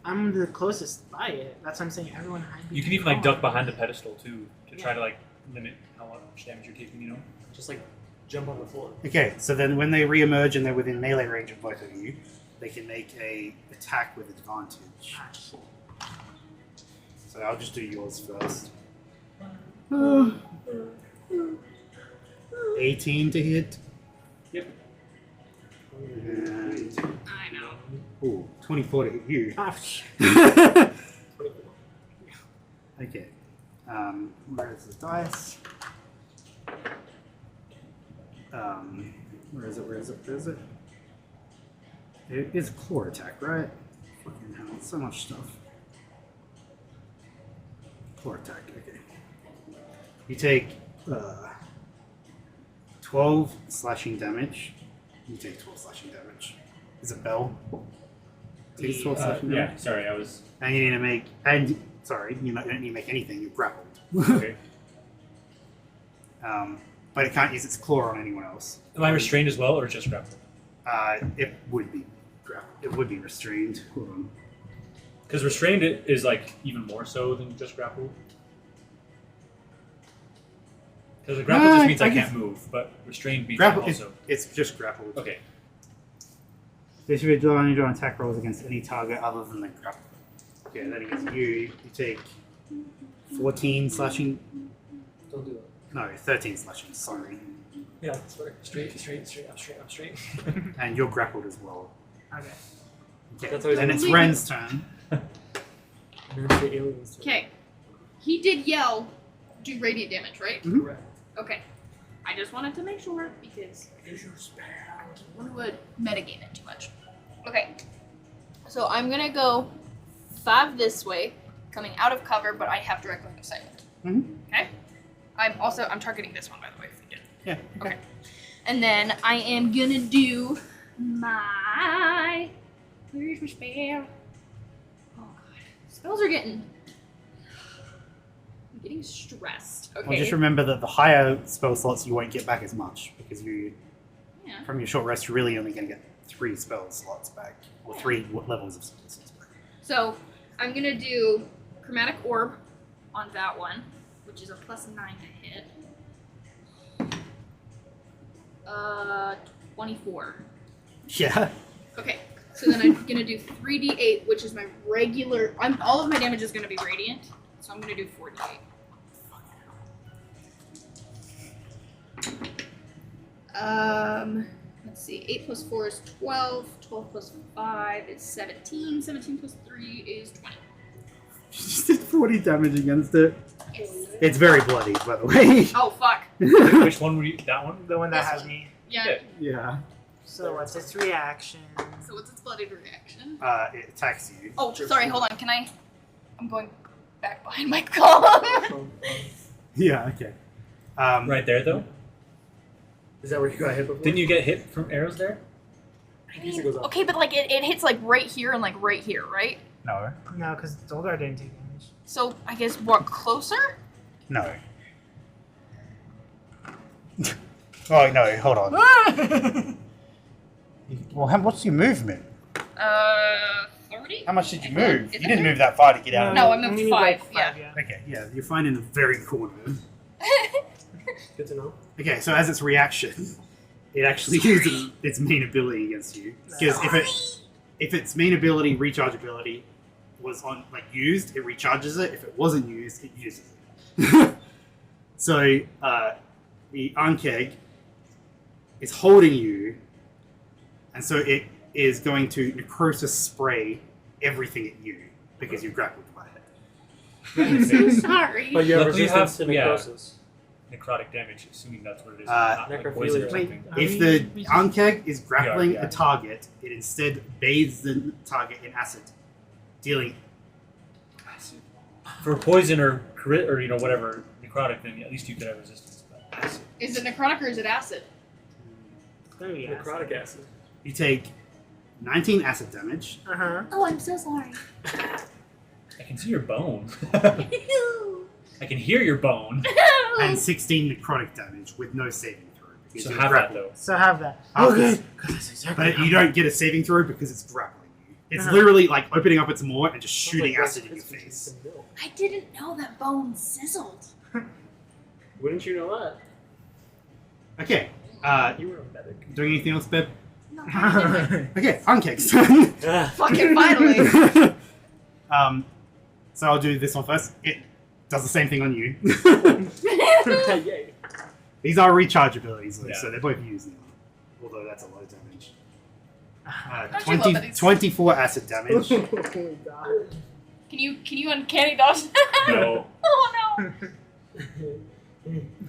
I'm the closest by it. That's what I'm saying. Everyone hide. You can even like duck behind the pedestal too to try to like limit how much damage you're taking. You know. it. Just like jump on the floor. Okay. So then when they re-emerge and they're within melee range of both of you, they can make a attack with advantage. Ah, shit. So I'll just do yours first. 18 to hit. Yep. And I know. ooh, 24 to hit you. Ah, shit. Okay. Where is the dice? Where is it? It is a claw attack, right? Fucking hell, so much stuff. Claw attack, okay. You take 12 slashing damage. You take 12 slashing damage. Is it Bell? Takes 12 slashing damage. Yeah. Sorry, I was. And you need to make. Sorry, you don't need to make anything. You're grappled. Okay. But it can't use its claw on anyone else. Am I restrained as well, or just grappled? It would be It would be restrained. Hold on. Because restrained is like even more so than just grappled. Because grapple just means I can't move, but restrained means Grapple. also. It's just grappled. Okay. This should be done on attack rolls against any target other than the grapple. Okay, then against you, you take 14 slashing. Don't do that. No, 13 slashing. Sorry, Yeah, that's better. Straight, up straight. and you're grappled as well. Okay. Okay, That's always then a- it's Ren's turn. And then the aliens. too. Okay. He did yell, do radiant damage, right? Mhm. Correct. Okay. I just wanted to make sure because Use your spell. I don't want to metagame it too much. Okay. So I'm gonna go 5 this way, coming out of cover, but I have direct line of sight. Mhm. Okay. I'm targeting this one, by the way, if we did. Yeah. Okay. And then I am gonna do my. Where's my spell? Oh god, spells are getting. I'm getting stressed. Okay. Well, just remember that the higher spell slots you won't get back as much because you, Yeah. from your short rest, you're really only going to get 3 spell slots back, or 3 levels of spell slots back. So I'm gonna do chromatic orb on that one, which is a +9 to hit. 24. Yeah. Okay, so then I'm gonna do 3d8, which is my regular. All of my damage is gonna be radiant, so I'm gonna do 4d8. Let's see. 8 plus 4 is 12. 12 plus 5 is 17. 17 plus 3 is 20. You just did 40 damage against it. It's very bloody, by the way. Oh fuck. Which one were you? That one? The one that This has one. me. Yeah. Yeah. So what's its reaction? So what's its bloodied reaction? It attacks you. Oh, sorry. Hold on. Can I? I'm going back behind my column. Yeah, okay. Right there, though. Is that where you got hit before? Didn't you get hit from arrows there? I Usually goes up. okay, but like it hits like right here and like right here, right? No. No, because Dolgar didn't take damage. So I guess what closer? No. Oh, no, hold on. Well, what's your movement? 30. How much did you Is move? it You didn't 30? move that far to get out. No, I you moved need, 5, yeah. Okay, yeah, you're fine in the very corner. Good to know. Okay, so as its reaction, it actually uses its main ability against you. Because if its main ability, rechargeability, was used, it recharges it. If it wasn't used, it uses it. So the Ankeg is holding you, and so it is going to necrosis spray everything at you because you're grappled by it. I'm so sorry. But you have Luckily you resistance have- to yeah. necrosis. necrotic damage, assuming that's what it is. Uh, not like poison or necrophilia. something. If the Ankeg is grappling Yeah. a target, it instead bathes the target in acid, dealing. For poison or crit or whatever necrotic, then at least you could have resistance. But acid. Is it necrotic or is it acid? There you go. Necrotic acid. You take 19 acid damage. Uh-huh. Oh, I'm so sorry. I can see your bone. I can hear your bone. And 16 necrotic damage with no saving throw. because So you're have that grappled. though. So have that. Okay. Because that's exactly But you don't get a saving throw because it's grappling you. It's literally like opening up its maw and just shooting acid in your face. I didn't know that bone sizzled. Wouldn't you know that? Okay. You were a medic. Doing anything else, Beb? No, Okay, Uncakes turn. fucking finally. So I'll do this one first. It does the same thing on you. Yay. These are recharge abilities, though, Yeah. so they're both used now. Although that's a low damage. Don't you love that he's- 24 acid damage. Oh my god. Can you uncanny dodge that? No. Oh no.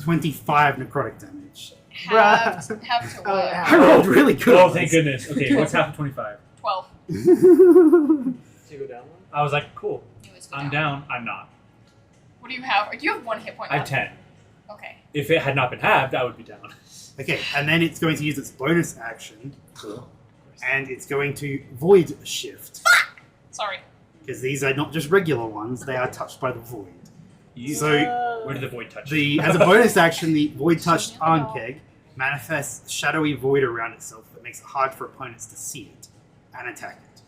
25 necrotic damage. Have to what? Oh, yeah. I rolled really good. Oh, on thank this. goodness. Okay, what's half of 25? 12. Did you go down one? I was like, cool. You always go I'm down. I'm not. What do you have? You have 1 hit point I have left. 10. Okay. If it had not been halved, I would be down. Okay, and then it's going to use its bonus action, and it's going to void shift. Sorry. Because these are not just regular ones, they are touched by the void. So, Where did the void touch? as a bonus action, the void touched Arnkeg manifests shadowy void around itself that makes it hard for opponents to see it and attack it.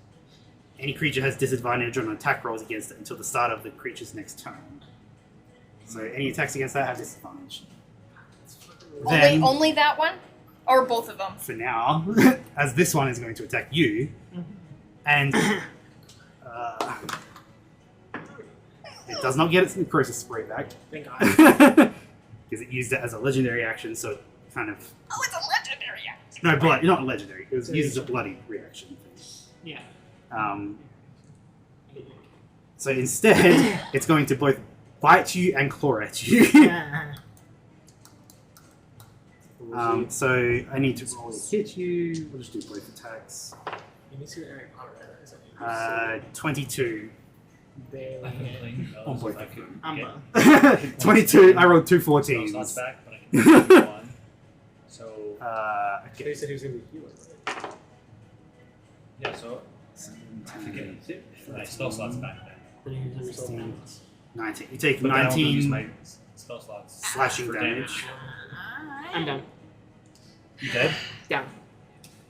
Any creature has disadvantage on attack rolls against it until the start of the creature's next turn. So any attacks against that have disadvantage. Then, Only that one? Or both of them? for now, as this one is going to attack you, and it does not get its necrosis spray back Thank God. because it used it as a legendary action, so it kind of Oh, it's a legendary action. no blood, not legendary. It was used as a bloody reaction. Yeah. So instead, it's going to both bite you and claw at you. So I need to roll to hit you. We'll just do both attacks. You need to Harry Potter. 22. Barely I can hit. play On those both. if I could I'm get 22. I rolled two spell 14s. slots back, but I can do one. So He Okay. said he was going to be healing, right? yeah, so I have to get my spell slots back then. Then you can use yourself 16, down. 19. You take But then I won't use 19 my spell slots slashing for damage. I'm done. You dead? Down.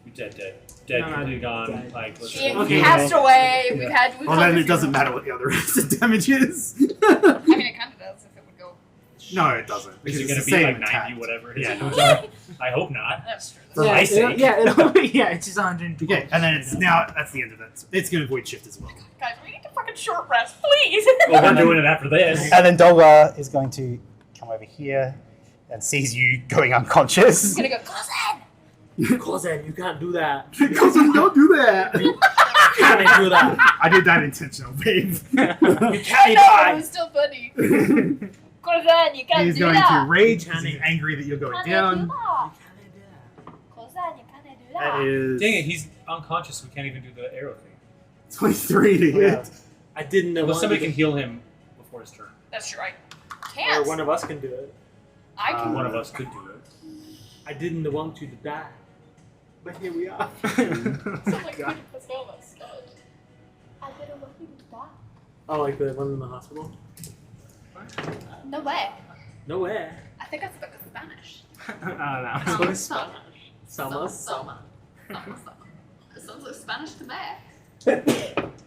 You dead? Dead. No, Completely I'm gone. dead. Like let's He Okay. passed away. Yeah. We've Well, had then the it doesn't funeral. matter what the other rest of damage is. I mean, it kind of does if it would go. No, it doesn't. Is Because it it's going the to be same like attack. 90, whatever it is? Yeah, no, I hope not. That's true. For my sake. It's just 120. Okay, and then it's now, that's the end of that. It's going to void shift as well. Guys, we need to fucking short rest, please. Well, we're doing it after this. And then Dolga is going to come over here and sees you going unconscious. I'm gonna go, cousin! Cousin, you can't do that. Cousin, don't do that. You can't do that. I did that intentional, babe. You I can't know, die. it was still funny. Cousin, you can't He's do going that. to rage You because he's can't. angry that you're going Can't do down. that. Cousin, you can't do That that. is Dang it, he's unconscious. We can't even do the arrow thing. 23 to hit. I didn't know. Unless somebody can heal him before his turn. That's true, I Or can't. one of us can do it. I can. One of us could do it. I didn't want you to die. But here we are. Sounds like Peter Pascal instead. I didn't want you to die. Oh, like the one in the hospital? No way. No way. I think I spoke Spanish. I don't know. It's Selma. Selma. Selma. It sounds like Spanish to me.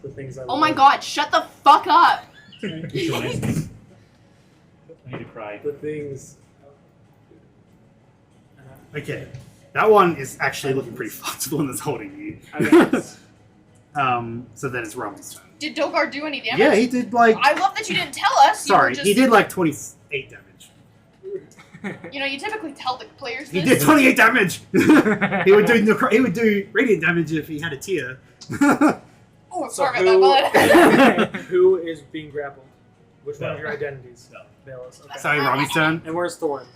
The things I Oh my god, shut the fuck up! I need to cry. The things. Okay, that one is actually looking pretty fucked, the one that's holding you. Okay. So then it's Roman's turn. Did Dogar do any damage? Yeah, he did like. I love that you didn't tell us. You were Sorry, just, he did like 28 damage. You know, you typically tell the players He this. did 28 damage. he would do radiant damage if he had a tier. Oh, So sorry about that, bud. who is being grappled? Which one of your identities? No. Bayless. Okay. Sorry, Rami's turn. And where's Thorin?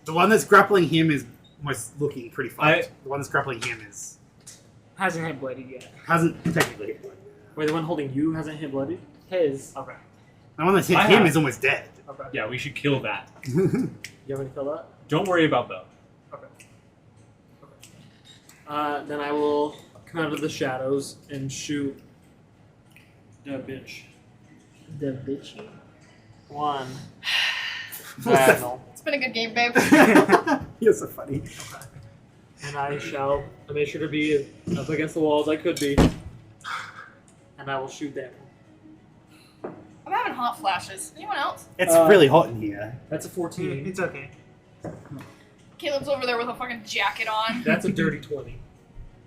The one that's grappling him is almost looking pretty fucked. The one that's grappling him Hasn't hit bloodied yet. hasn't technically hit one. Wait, the one holding you hasn't hit bloody? His. Okay. The one that's hit I him have. is almost dead. Okay. Yeah, we should kill that. You want me to kill that? Don't worry about Bo. Okay. Then I will come out of the shadows and shoot the bitch. The bitchy. One. What's that? Diagonal. It's been a good game, babe. You're so funny. And I made sure to be up against the wall as I could be. And I will shoot that one. I'm having hot flashes. Anyone else? It's really hot in here. That's a 14. It's okay. Caleb's over there with a fucking jacket on. That's a dirty 20.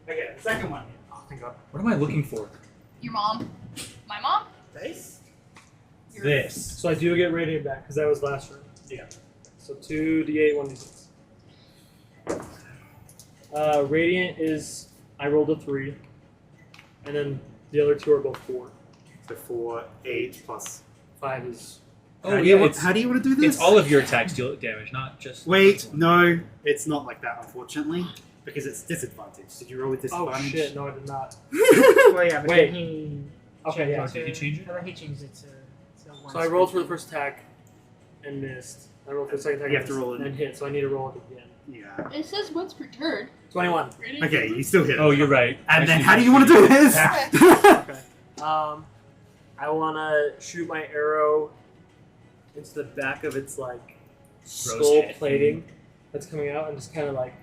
Okay, the second one. Oh, thank God. What am I looking for? Your mom. My mom? Nice. Your- This. So I do get radiant back because that was last round. Yeah. So 2d8, 1d6. Radiant is I rolled a 3, and then the other two are both 4. So 4, 8 plus. 5 is Oh, how, do yeah, you, it's, how do you want to do this? it's all of your attacks deal damage, not just. Wait, no, it's not like that, unfortunately, because it's disadvantage. Did you roll with oh disadvantage? shit, no I did not. Well, yeah, but Wait. then he. Okay, yeah. Oh, did he change it? I thought he changed it to one. So I rolled for the first attack and missed. I rolled for the second attack You and have to missed, roll it. and hit, so I need to roll it again. Yeah. It says once per turn. 21. Okay, you still hit it. Oh, you're right. And then Actually, how do you want to do this? Okay. I want to shoot my arrow into the back of its like skull head. plating that's coming out, and just kind of like.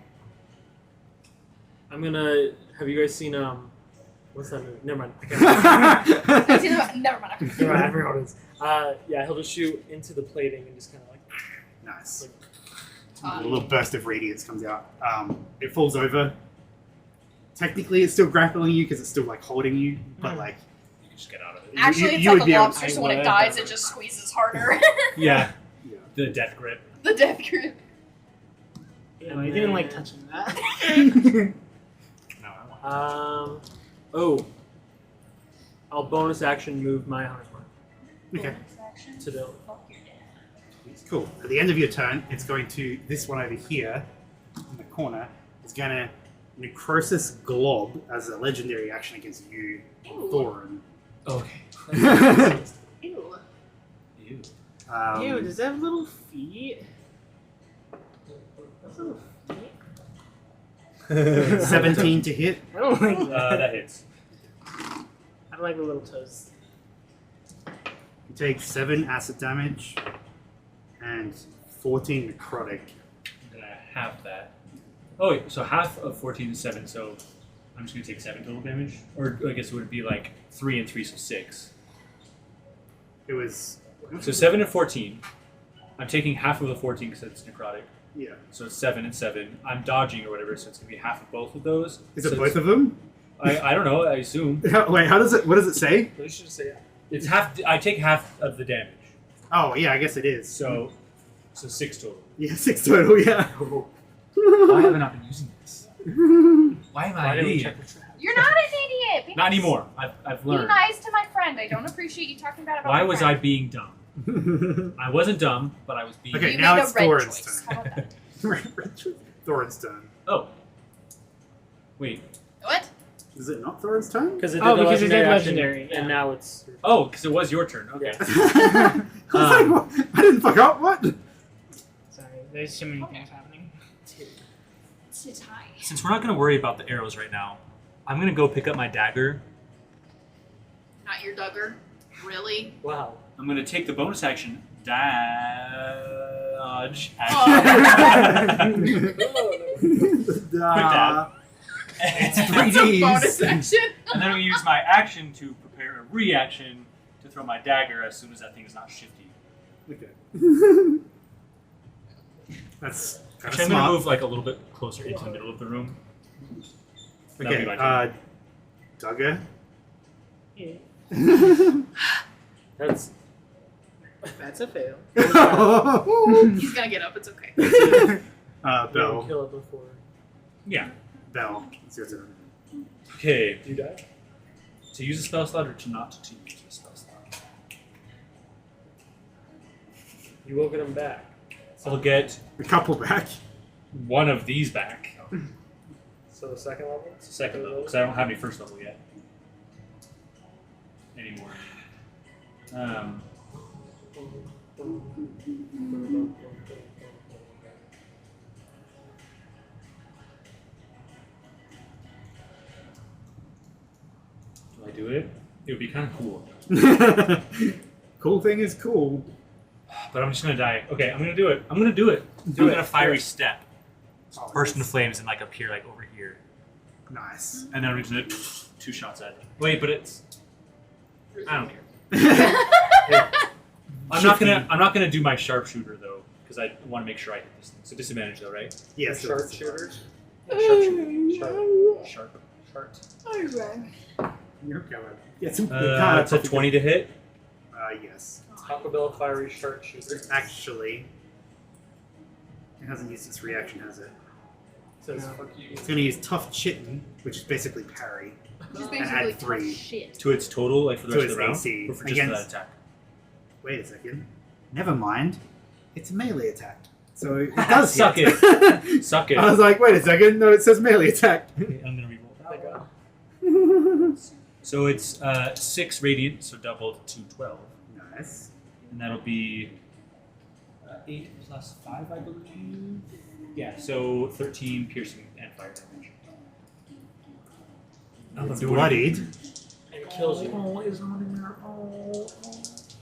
I'm gonna. Have you guys seen What's that movie? Never mind. I can't I've seen it, never mind. Never mind, I forgot what it is. Yeah, he'll just shoot into the plating and just kind of like. Nice. Uh, A little burst of radiance comes out. It falls over. Technically, it's still grappling you because it's still like holding you, but like You can just get out of it. Actually, it's you like would a be able- lobster, so when it dies, it just squeezes harder. Yeah, Yeah. the death grip. The death grip. Yeah, I didn't like touching that. No, I want. Oh. I'll bonus action move my hunter's mark Okay. to the. Cool. At the end of your turn, it's going to this one over here in the corner is going to necrosis glob as a legendary action against you, Thorin. Okay. Ew. Ew. Ew, does that have little feet? Those little feet? 17 to hit. I don't like that. That hits. I don't like the little toes. You take 7 acid damage and 14 necrotic. I'm gonna half that. Oh, wait, so half of 14 is 7, so I'm just gonna take 7 total damage? Or I guess it would be like 3 and 3, so 6. It was. So 7 and 14. I'm taking half of the 14 because it's necrotic. Yeah. So it's 7 and 7. I'm dodging or whatever, so it's gonna be half of both of those. Is So it both of them? I don't know, I assume. Wait, how does it? What does it say? You should just say yeah. It's half. I take half of the damage. Oh, yeah, I guess it is. So 6 total. Yeah, 6 total, yeah. Why have I not been using this? Why am I Why an didn't we idiot? check the trap? You're not an idiot. Be Not nice. anymore. I've Be learned. nice to my friend. I don't appreciate you talking bad about Why my was I friend. being dumb? I wasn't dumb, but I was being. Okay, You now made it's a red Thorin's choice. turn. How about that? Thorin's turn. Oh. Wait. What? Is it not Thorin's turn? Because it Oh, did the because it did legendary action, legendary, yeah. and now it's. Oh, because it was your turn. Okay. I was like, what? I didn't fuck up. What? Sorry, there's too many things happening. It's high. Since we're not going to worry about the arrows right now, I'm going to go pick up my dagger. Not your Duggar. Really? Wow. I'm going to take the bonus action, dodge, Oh. dab. It's That's a 3Ds. bonus action. And then I'm going to use my action to prepare a reaction to throw my dagger as soon as that thing is not shifty. Okay. That's kind of Actually, I'm going to smart. move like a little bit closer into the middle of the room. That'll Okay, be my turn. Duggar. Yeah. That's. That's a fail. He's gonna get up. It's okay. Bell. Kill it before. Yeah. Bell. It's your turn. Okay. Do you die? To use a spell slot or to not to use a spell slot? You will get them back. I'll get A couple back. one of these back. So the second level? It's the second level, because I don't have any first level yet. Anymore. Do I do it? It would be kind of cool. Cool thing is cool. But I'm just going to die. Okay, I'm going to do it. I'm going to do it. I'm going to fiery step. Oh, Burst into flames and like appear like over here. Nice. And then I'm just going to 2 shots at it. Wait, but it's... I don't care. I'm not gonna do my sharpshooter though, because I want to make sure I hit this thing. So disadvantage though, right? Yes. Sharpshooters? Sharp. You're going. Get some. It's a 20 to hit. Yes. Taco Bell fiery sharpshooter. Actually, it hasn't used its reaction, has it? Says fuck you. It's going to use Tough Chitin, which is basically parry. Just And add basically 3. shit. To its total, like for the To rest of the round, its AC or for just for that against- attack. Wait a second. Never mind. It's a melee attack. So it does Suck hit. it. Suck it. I was like, wait a second. No, it says melee attack. Okay, I'm gonna reroll Thank that. God. So it's 6 radiant, so doubled to 12, Nice. and that'll be 8 plus 5, I believe. Yeah, so 13 piercing and fire damage. It's bloodied. And kills you.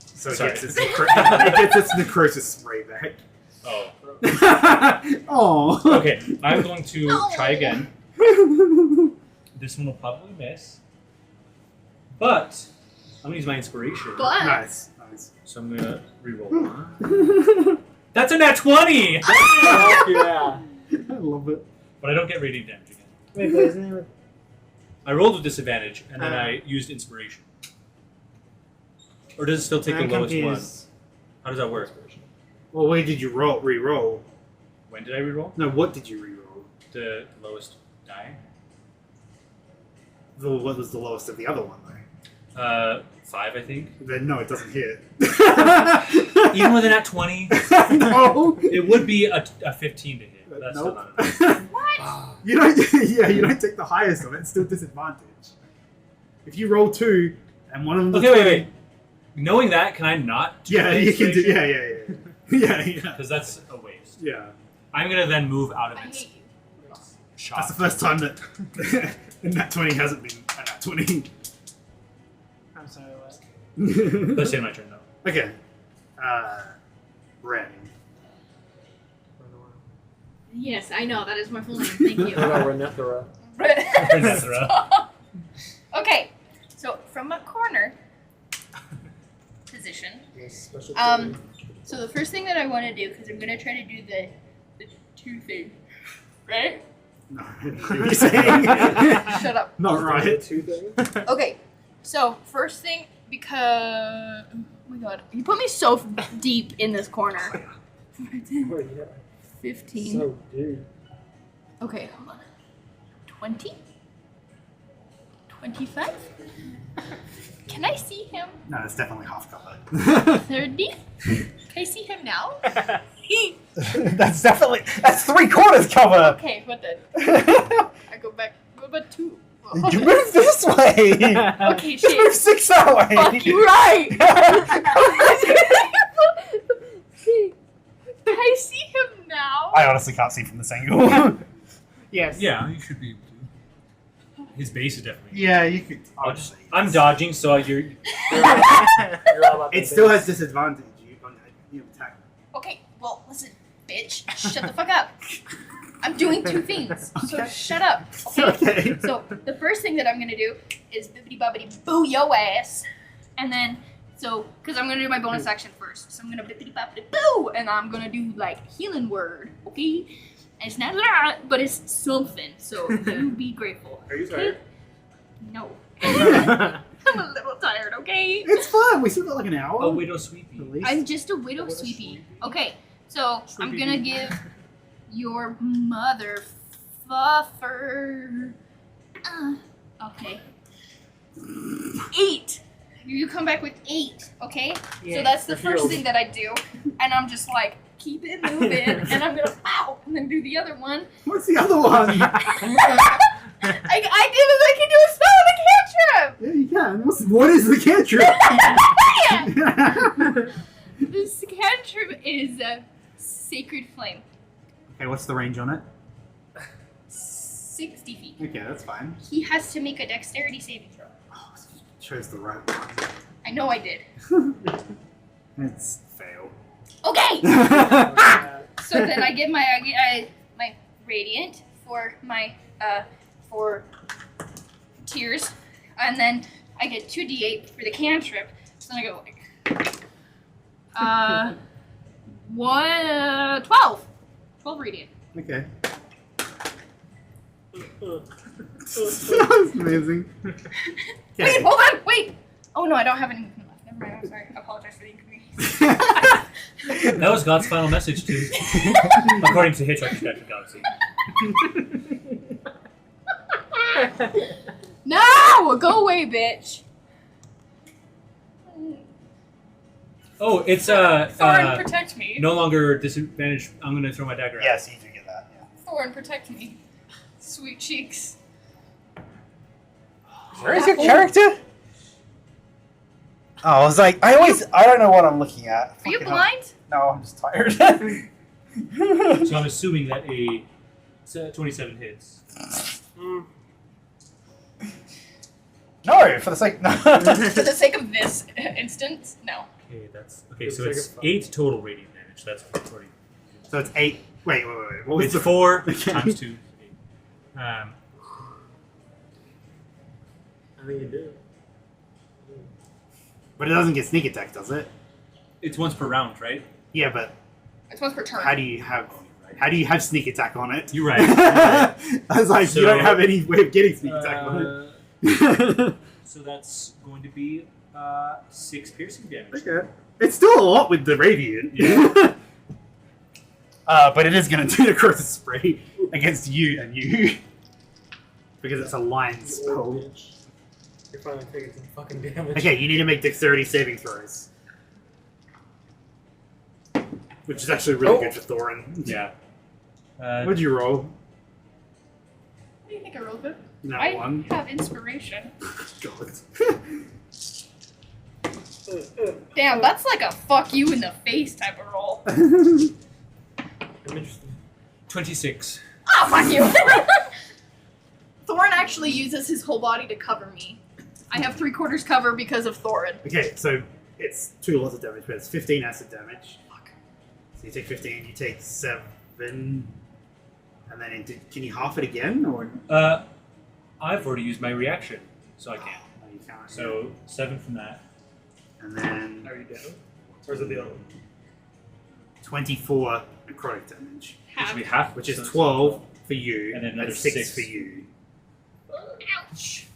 So it Sorry. gets, it gets its necrosis spray back. Oh. Oh. Okay, I'm going to try again. This one will probably miss. But I'm gonna use my inspiration. But Nice. Nice. So I'm gonna reroll one. That's a nat 20! Oh, yeah. I love it. But I don't get radiant damage again. Wait, but isn't there... I rolled with disadvantage, and then I used inspiration. Or does it still take the lowest one? How does that work? Well, where did you re-roll? When did I reroll? No, what did you re-roll? The lowest die? What was the lowest of the other one, though? 5, I think. Then no, it doesn't hit. Even with a nat 20, No. it would be a 15 to hit. But that's still Nope. not enough. what? You don't. Yeah, you don't take the highest of it. It's still disadvantage. If you roll 2 and one of them. Okay, wait. Knowing that, can I not? Yeah, you can do. Yeah. Yeah. Because that's a waste. Yeah. I'm gonna then move out of I its hate you. shot. That's the first time that nat 20 hasn't been a nat 20. I'm sorry, what? Let's say my turn though. Okay. Ren. Yes, I know. That is my full name. Thank you. What about Renethera? Renethera. Okay, so from a corner position. Special So the first thing that I want to do, because I'm gonna try to do the 2 thing, right? No, what are you saying? Shut up. Not right. 2 things? Okay, so first thing, because oh my god, you put me so deep in this corner. Oh, yeah. 15. So, dude. Okay, hold on. 20? 25? Can I see him? No, it's definitely half cover. 30? Can I see him now? That's 3/4 cover. Okay, what then? I go back. What about 2? You move this way. Okay, Just move shit. 6 that way. Fuck you right! Can I see him now? I honestly can't see from this angle. Yes. Yeah, you should be able to. His base is definitely. Yeah, you could. I'm dodging, so you're. You're all about It the still base. has disadvantage. You attack. Okay, well, listen, bitch. Shut the fuck up. I'm doing 2 things, so Okay. shut up. Okay? Okay. So the first thing that I'm gonna do is bibbity bobbity boo yo ass, and then because I'm gonna do my bonus action first, so I'm gonna bibbity bobbity boo, and I'm gonna do like healing word, okay? And it's not a lot, but it's something. So you be grateful. Are you Okay? tired? No. I'm a little tired, okay? It's fine. We still got like an hour. Oh, Widow Sweepy. At least. I'm just a widow What a sweepy. sweepy. Okay, so I'm Sweepy gonna bee. give your mother fluffer. Okay. 8 You come back with 8, okay? Yeah. So that's the For first shield. thing that I do. And I'm just like, keep it moving. And I'm gonna, ow! And then do the other one. What's the other one? I can do a spell and a cantrip! Yeah, you can. What is the cantrip? This cantrip is Sacred Flame. Okay, what's the range on it? 60 feet. Okay, that's fine. He has to make a dexterity saving throw. Oh, you chose the right one. I know I did. It's fail. Okay! So then I get my my radiant for my for tears, and then I get 2d8 for the cantrip. So then I go like 12 radiant. Okay. That's amazing. Wait, hold on, wait. Oh no, I don't have anything left. Never mind. I'm sorry. I apologize for the inconvenience. That was God's final message to you. According to Hitchhiker's Guide to the Galaxy. No, go away, bitch. Oh, it's Thorin, protect me. no longer disadvantaged. I'm gonna throw my dagger out. Yes, you do get that. Yeah. Thorin, protect me. Sweet cheeks. Where is your character? Oh, I was like, I don't know what I'm looking at. Are you Fucking hell. blind? No, I'm just tired. So I'm assuming that a 27 hits. No, for the sake. No. For the sake of this instance, no. Okay, so it's 8 total radiant damage. That's 40. So it's 8. Wait. What was It's the 4 Okay. times 2. 8. I think you do. But it doesn't get sneak attack, does it? It's once per round, right? Yeah, but It's once per turn. how do you have sneak attack on it? You're right. I was like, So- you don't have any way of getting sneak attack on it. So that's going to be 6 piercing damage. Okay. It's still a lot with the radiant. Yeah. But it is going to do the necrosis spray against you and you. Because it's a line spell. You're finally taking some fucking damage. Okay, you need to make dexterity saving throws. Which is actually really good for Thorin. Yeah. What'd you roll? What do you think I rolled good? No, I one. have inspiration. God. Damn, that's like a fuck you in the face type of roll. I'm interested. 26. Oh, fuck you! Thorin actually uses his whole body to cover me. I have 3/4 cover because of Thorin. Okay, so it's 2 lots of damage, but it's 15 acid damage. Fuck. So you take 15, you take 7, and then can you half it again, or? I've already used my reaction, so I can't. No, you can't. So 7 from that. And then Are you down? Or is it the other one? 24 necrotic damage, Which would be half, which is so- 12 for you, And then another 6 6. for you. Ouch.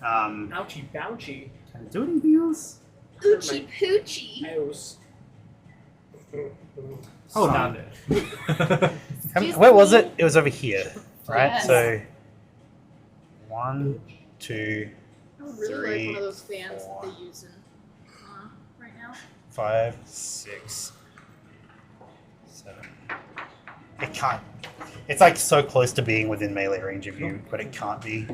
Ouchie bouchie. Can I do anything else? Oochie poochie. House. Hold Stop on. it. Where was it? It was over here, right? Yes. So 1, 2, I would really Three, like one of those fans four. that they use in right now. 5, 6, 7. It can't. It's like so close to being within melee range of you, but it can't be.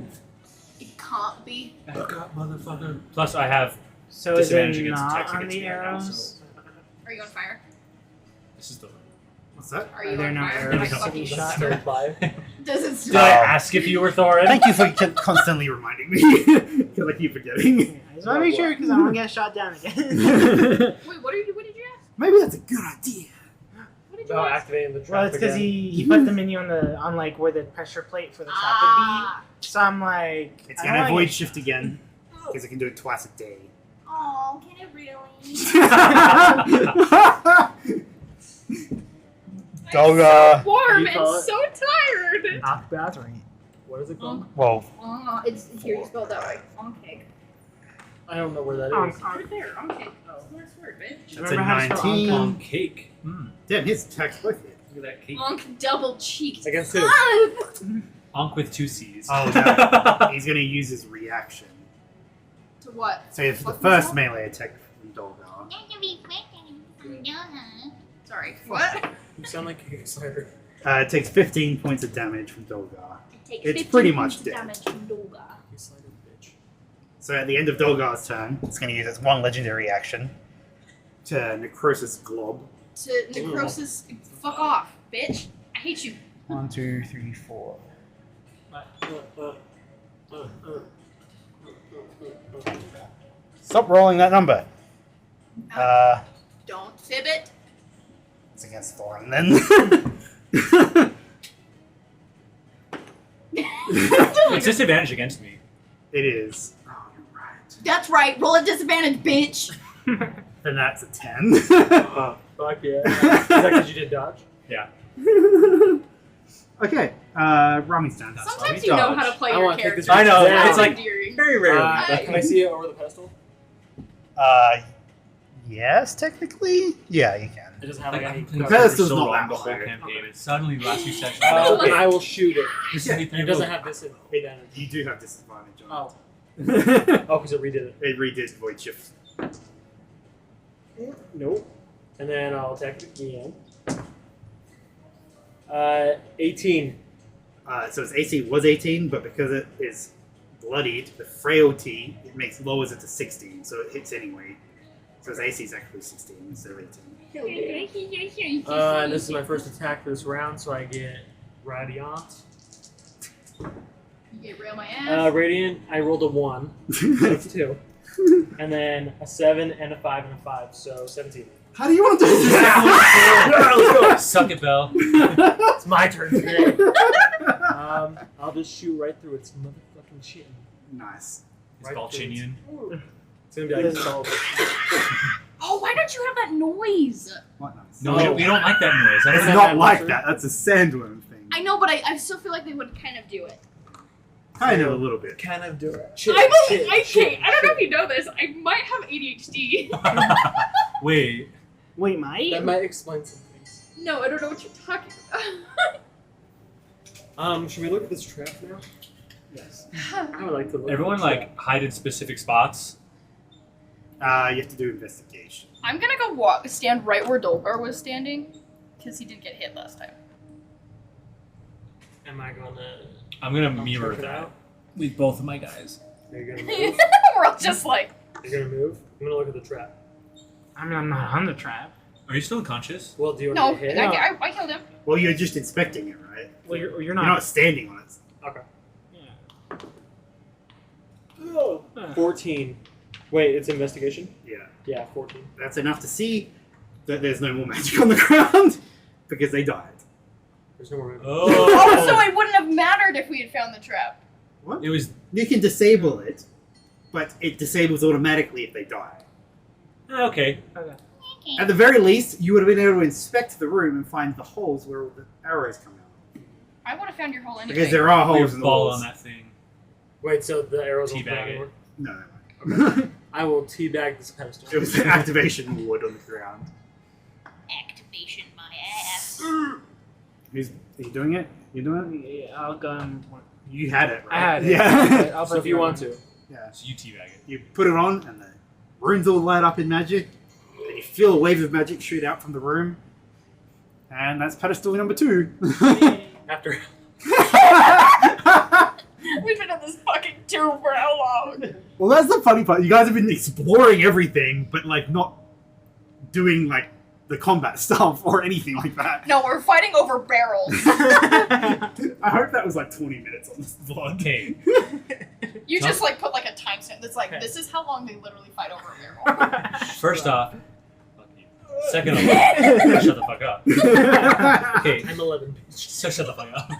It can't be. Back up, motherfucker. Plus, I have So is it disadvantage against not attacks on against the me right now, arrows? so Are you on fire? this is the. What's that? Are you there on no fire? arrows? I No. fucking Shot. sure. By. Does it Did still? I Oh. ask if you were Thorin? Thank you for constantly reminding me, because I keep forgetting. I just want to make sure because I want to get shot down again. Wait, what did you ask? Maybe that's a good idea. What did you Oh, ask? activating the trap Well, it's because again. he put the menu on like where the pressure plate for the trap would Ah. be. So I'm like, It's I gonna don't avoid wanna shift again, because it can do it twice a day. Oh, can it really? Dogga. Warm You and call it? so tired. knock battery. What is it called? Well, Oh, it's here. You spelled that right. On cake. I don't know where that is. Right there. On cake. Oh, nice word, bitch. That's a Remember how to spell 19. On cake. Damn, his attacks both hit. Look at that cake. Onk double cheeked. Against who? Onk with 2 C's. Oh, no. He's gonna use his reaction. To what? So it's the Fuck first myself? melee attack from Dolgar. Sorry. What? You sound like a Kickstarter. It takes 15 points of damage from Dolgar. Takes It's 15 pretty points much of dead. damage from Dolgar. Kickstarter, bitch. So at the end of Dolgar's turn, It's going to use its one legendary action. to Necrosis Glob. To necrosis. Fuck off, bitch. I hate you. 1, 2, 3, 4. Stop rolling that number. Don't fib it. It's against Thorin then. It's disadvantage against me. It is. Oh, you're right. That's right. Roll at disadvantage, bitch. Then that's a 10. Oh, fuck yeah. Is that because you did dodge? Yeah. Okay, Rami's turn. That's why Sometimes we you know dodge. how to play I your wanna take this character. I know. down. It's like endearing. very rare. Can I see it over the pedestal? Yes, technically. Yeah, you can. It doesn't have Like, like I'm any. playing Pedestal's so not long that the whole high. campaign. It's suddenly the last few sections. And I will shoot it. This is Yeah. anything And it doesn't have disadvantage. You do have disadvantage on Oh. it. Oh, because it redid it. It redid Void Shift. Nope. And then I'll attack it again. 18. So its AC was 18, but because it is bloodied, the frailty, it lowers it to 16, so it hits anyway. So its AC is actually 16 instead of 18. And this is my first attack for this round, so I get Radiant. You get rail my ass. Radiant, I rolled a 1. That's 2. And then a 7 and a 5 and a 5, so 17. How do you want to do this? Let's go. Suck it, Bell. It's my turn today. I'll just shoot right through its motherfucking chin. Nice. It's Balchinian. It's gonna be like solid. Oh, why don't you have that noise? What nice? No, we don't like that noise. It's Doesn't have not that like mushroom? that. That's a sandworm thing. I know, but I still feel like they would kind of do it. Kind of a little bit. Kind of do it. I don't know if you know this. I might have ADHD. Wait. Wait, Mike? That might explain some things. No, I don't know what you're talking about. Should we look at this trap now? Yes. I would like to look Everyone at the like hide in specific spots. You have to do investigation. I'm gonna go stand right where Dolgar was standing, because he didn't get hit last time. Am I gonna I'm gonna mirror check it that out? with both of my guys. Are you gonna move? We're all just like, You're gonna move? I'm gonna look at the trap. I mean, I'm not on the trap. Are you still unconscious? Well, do you no, want me to hit? I killed him. Well, you're just inspecting it, right? Well, you're You're not. not standing on it. Okay. Yeah. 14. Wait, it's investigation? Yeah. Yeah, 14. That's enough to see that there's no more magic on the ground because they died. There's no more. Oh, so it wouldn't have mattered if we had found the trap. It was You can disable it, but it disables automatically if they die. okay. At the very least, you would have been able to inspect the room and find the holes where all the arrows come out. I would have found your hole anyway. Because there are We holes in the ball walls. on that thing. Wait, so the arrows will Teabag it. anymore? No, no. I will teabag this pedestal. It was the activation wood on the ground. Activation my ass. Are you doing it? You doing it? Yeah, I'll go. You had it, right? I had it. Yeah. I'll So if you want to. Yeah. So you teabag it. You put it on, and the room's all light up in magic. And you feel a wave of magic shoot out from the room. And that's pedestal number 2. After. We've been in this fucking tomb for how long? Well, that's the funny part. You guys have been exploring everything, but like not doing like the combat stuff or anything like that. No, we're fighting over barrels. I hope that was like 20 minutes on this vlog. Okay. You just like put like a timestamp that's like, this is how long they literally fight over a barrel. First off, fuck you. Second of all, shut the fuck up. Okay. I'm 11. So shut the fuck up.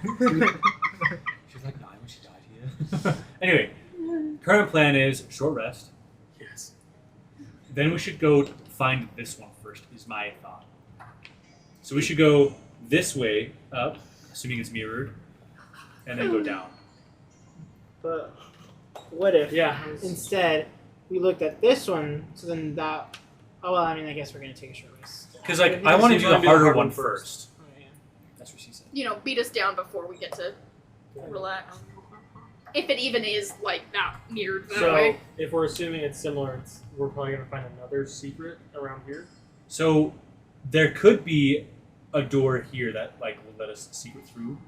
She was like 9 when she died here. Anyway, current plan is short rest. Yes. Then we should go find this one first, is my thought. So we should go this way up, assuming it's mirrored, and then go down. But what if Yeah. instead we looked at this one? So then that. Oh well, I mean, I guess we're gonna take a short rest. Because like I want to do the harder one first. Oh, yeah. That's what she said. You know, beat us down before we get to relax. If it even is like that mirrored that So way. if we're assuming it's similar, we're probably gonna find another secret around here. So there could be a door here that like will let us secret through.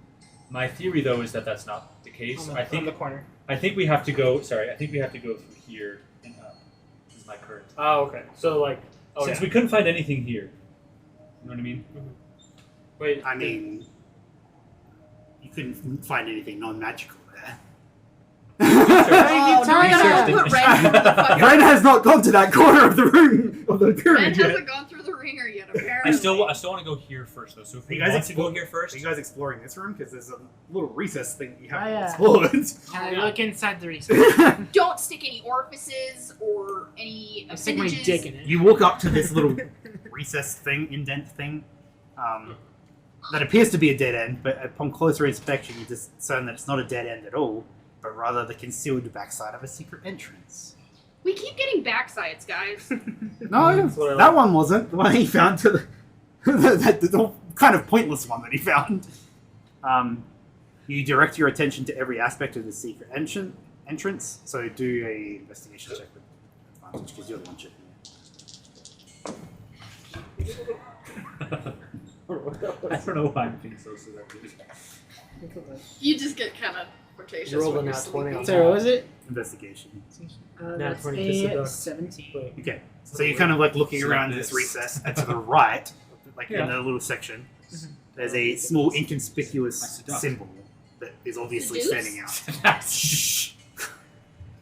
My theory though is that that's not the case. I on think the corner. we have to go. Sorry, I think we have to go through here and up. This is my current. Oh, okay. So like, Since we couldn't find anything here, you know what I mean? wait. I mean, you couldn't find anything non-magical there. Oh, Research now we gotta didn't- put Ren through the fucking. Ren has not gone to that corner of the room of the Ren pyramid yet. hasn't gone through the ringer yet. Apparently. I still want to go here first though. So if we You guys want to go explore- here first, Are you guys exploring this room? Because there's a little recess thing you haven't Oh, yeah. explored. Can I look inside the recess? Don't stick any orifices or any I stick my appendages. dick in it. You walk up to this little recess thing, indent thing, that appears to be a dead end, but upon closer inspection you discern that it's not a dead end at all, but rather the concealed backside of a secret entrance. We keep getting backsides, guys. No, That's what I that like. one wasn't. The one he found to the kind of pointless one that he found. You direct your attention to every aspect of the secret entrance, so do a investigation check with advantage, because you're the one checking it. I don't know why I'm being so selective. You just get kind of flirtatious You rolled when a you're nat 20 sleeping. on So what was it? Investigation. That's 20 to a seduct. 17. Wait. Okay, so you're kind of like looking It's around like this this. recess, and to the right, like in Yeah. the little section, there's a small inconspicuous I seduct. symbol that is obviously Seduce? standing out. Shh.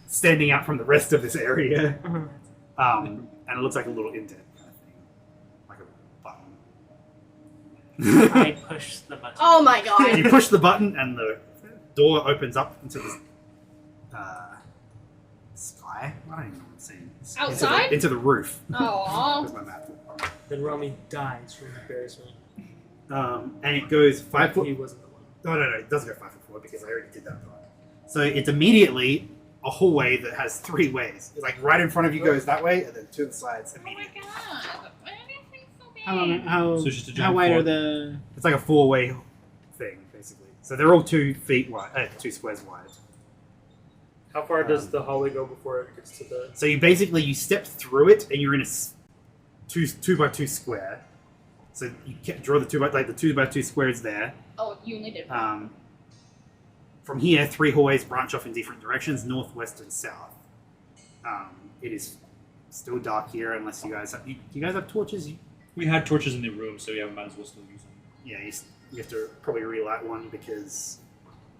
Standing out from the rest of this area. And it looks like a little indent kind of thing. Like a button. I push the button. Oh my god. You push the button and the door opens up into the sky? I don't even know what I'm saying. Outside? Into the roof. Aww. That's my map. Then Rami dies from embarrassment. And it goes 5 foot. He wasn't the one. No, it doesn't go 5 foot forward because I already did that part. So it's immediately a hallway that has 3 ways. It's like right in front of you goes that way, and then to the sides Oh my immediately. god. Why do you think so big? How So it's just a how giant wide are fort. the? It's like a 4-way thing, basically. So they're all 2 feet wide, 2 squares wide. How far does the hallway go before it gets to the? So you step through it, and you're in a 2 by 2 square. So you can draw the 2 by 2 squares there. Oh, you only did. From here, 3 hallways branch off in different directions, north, west, and south. It is still dark here, unless you guys have. You guys have torches? We had torches in the room, so yeah, we might as well still use them. Yeah, you have to probably relight one because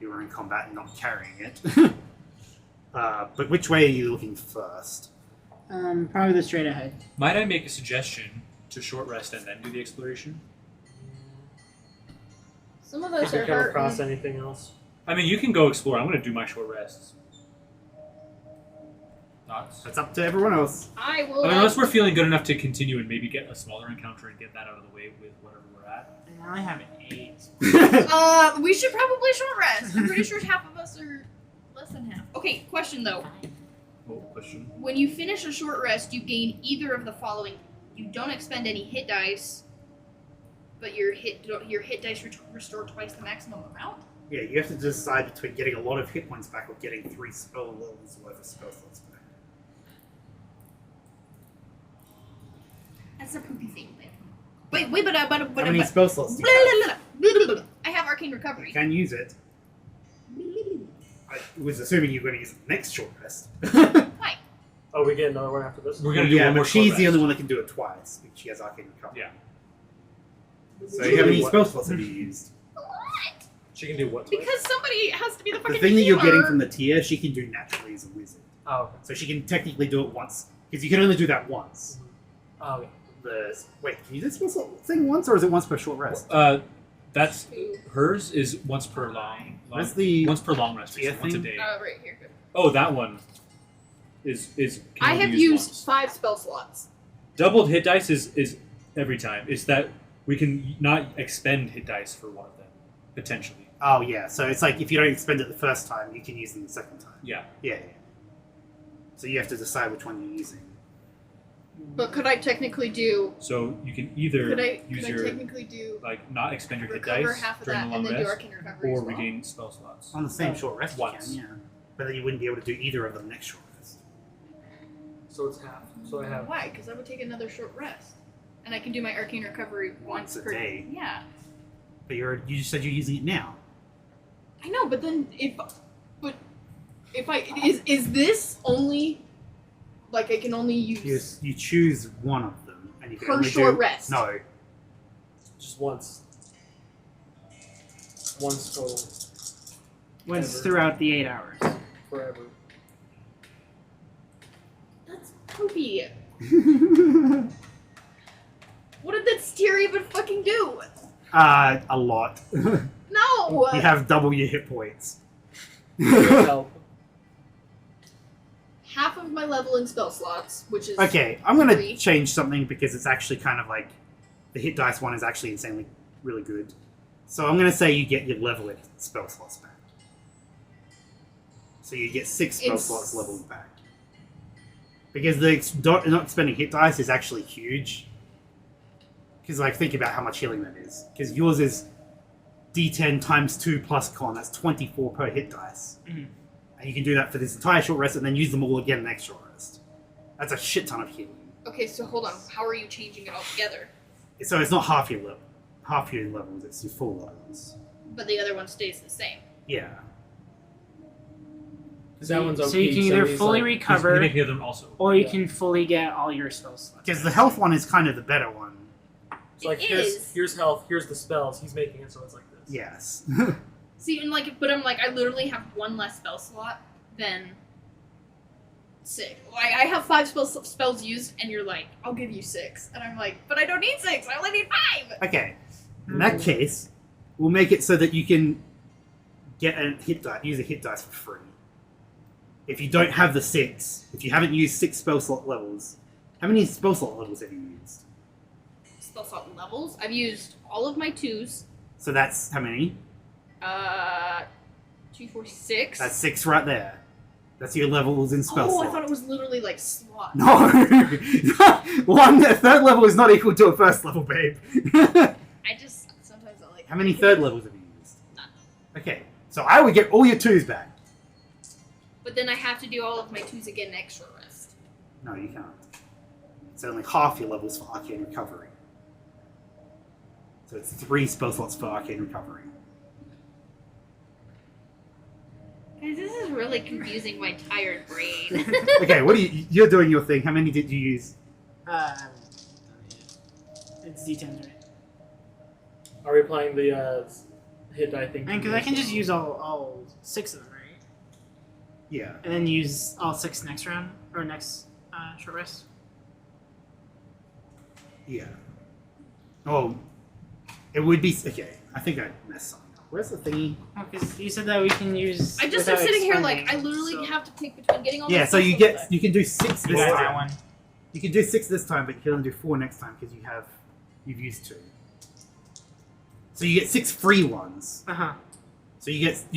you were in combat and not carrying it. But which way are you looking first? Probably the straight ahead. Might I make a suggestion to short rest and then do the exploration? Some of Did us you are come hurting. across anything else? I mean, you can go explore. I'm going to do my short rests. Thoughts? That's up to everyone else. I will. I mean, unless we're feeling good enough to continue and maybe get a smaller encounter and get that out of the way with whatever we're at. And I only have 8. We should probably short rest. I'm pretty sure half of us are less than half. Okay, question though. Oh, question. When you finish a short rest, you gain either of the following. You don't expend any hit dice, but your hit dice restore twice the maximum amount. Yeah, you have to decide between getting a lot of hit points back or getting 3 spell levels worth of spell slots back. That's a poopy thing. Wait, but How many spell slots do blah, you have? blah, blah, blah, blah. I have arcane recovery. You can use it. I was assuming you were going to use it next short rest. Why? Oh, we get another one after this. We're going to do Yeah, one more but she's short the only rest. one that can do it twice because she has arcane recovery. Yeah. So how many spell slots have you used? What? She can do what? twice? Because somebody has to be the fucking The thing that you're healer. getting from the tier, she can do naturally as a wizard. Oh, okay. So she can technically do it once. Because you can only do that once. Oh, okay. Wait, can you do this spell slot thing once, or is it once per short rest? That's hers is once per long What's the once per long rest, tier basically, once a thing? day. Right here. Oh, that one is can I only have use used once. 5 spell slots. Doubled hit dice is every time. It's that we can not expend hit dice for one of them potentially. Oh, yeah. So it's like if you don't expend it the first time, you can use them the second time. Yeah. Yeah. So you have to decide which one you're using. But could I technically do? So you can either Could I use your technically do like not expend your hit recover dice half of during that the and long then do rest, arcane recovery or as well? regain spell slots. On the same short rest, Once. you can, but then you wouldn't be able to do either of them next short rest. So it's half. So I have. Why? Because I would take another short rest, and I can do my arcane recovery Once a per day. Yeah, But you just said you're using it now. I know, but then if I is this only like I can only use You choose one of them, and you can per only short do, rest? No, Just once. Once total. Once Ever. throughout the 8 hours. Forever. That's poopy. What did that steer even fucking do? a lot. No. You have double your hit points. Help. Half of my level in spell slots, which is Okay, I'm gonna 3. change something because it's actually kind of like the hit dice one is actually insanely really good. So I'm gonna say you get your level in spell slots back. So you get 6 spell It's- slots leveled back. Because not spending hit dice is actually huge. Because like think about how much healing that is. Because yours is D10 times 2 plus con. That's 24 per hit dice. Mhm. And you can do that for this entire short rest and then use them all again next short rest. That's a shit ton of healing. Okay, so hold on. How are you changing it all together? So it's not half your levels, it's your full levels. But the other one stays the same. Yeah. Because that one's OP. So you can either he's fully like, recover, He's making them also. or you Yeah. can fully get all your spell slots. Because the health one is kind of the better one. It's like It here's is. here's health, here's the spells. He's making it so it's like this. Yes. See, and like, but I'm like, I literally have one less spell slot than 6. Like, I have 5 spells used, and you're like, I'll give you 6, and I'm like, but I don't need 6. I only need 5. Okay. In that case, we'll make it so that you can get a hit die, use a hit dice for free. If you don't have the 6, if you haven't used 6 spell slot levels, how many spell slot levels have you used? Spell slot levels. I've used all of my 2s. So that's how many? 2, 4, 6. That's 6 right there. That's your levels in spell Oh, slot. I thought it was literally like slots. No! A third level is not equal to a first level, babe. I just sometimes I like. How many third levels have you used? None. Okay, so I would get all your 2s back. But then I have to do all of my 2s again next short rest. No, you can't. It's only half your levels for Arcane Recovery. So it's 3 spell slots for Arcane Recovery. Guys, this is really confusing my tired brain. Okay, you're doing your thing. How many did you use? It's D10, right? Are we playing the hit die thing? And because I can just use all 6 of them, right? Yeah. And then use all 6 next round, or next short rest. Yeah. Oh, it would be... Okay, I think I messed something up. Where's the thingy? Oh, because you said that we can use. I just am without sitting here like, I expending, literally so- have to pick between getting all Yeah, my so you spell slots you can do 6 this You got that time. one. You can do 6 this time, but you can only do 4 next time because you've used 2. So you get 6 free ones. So you don't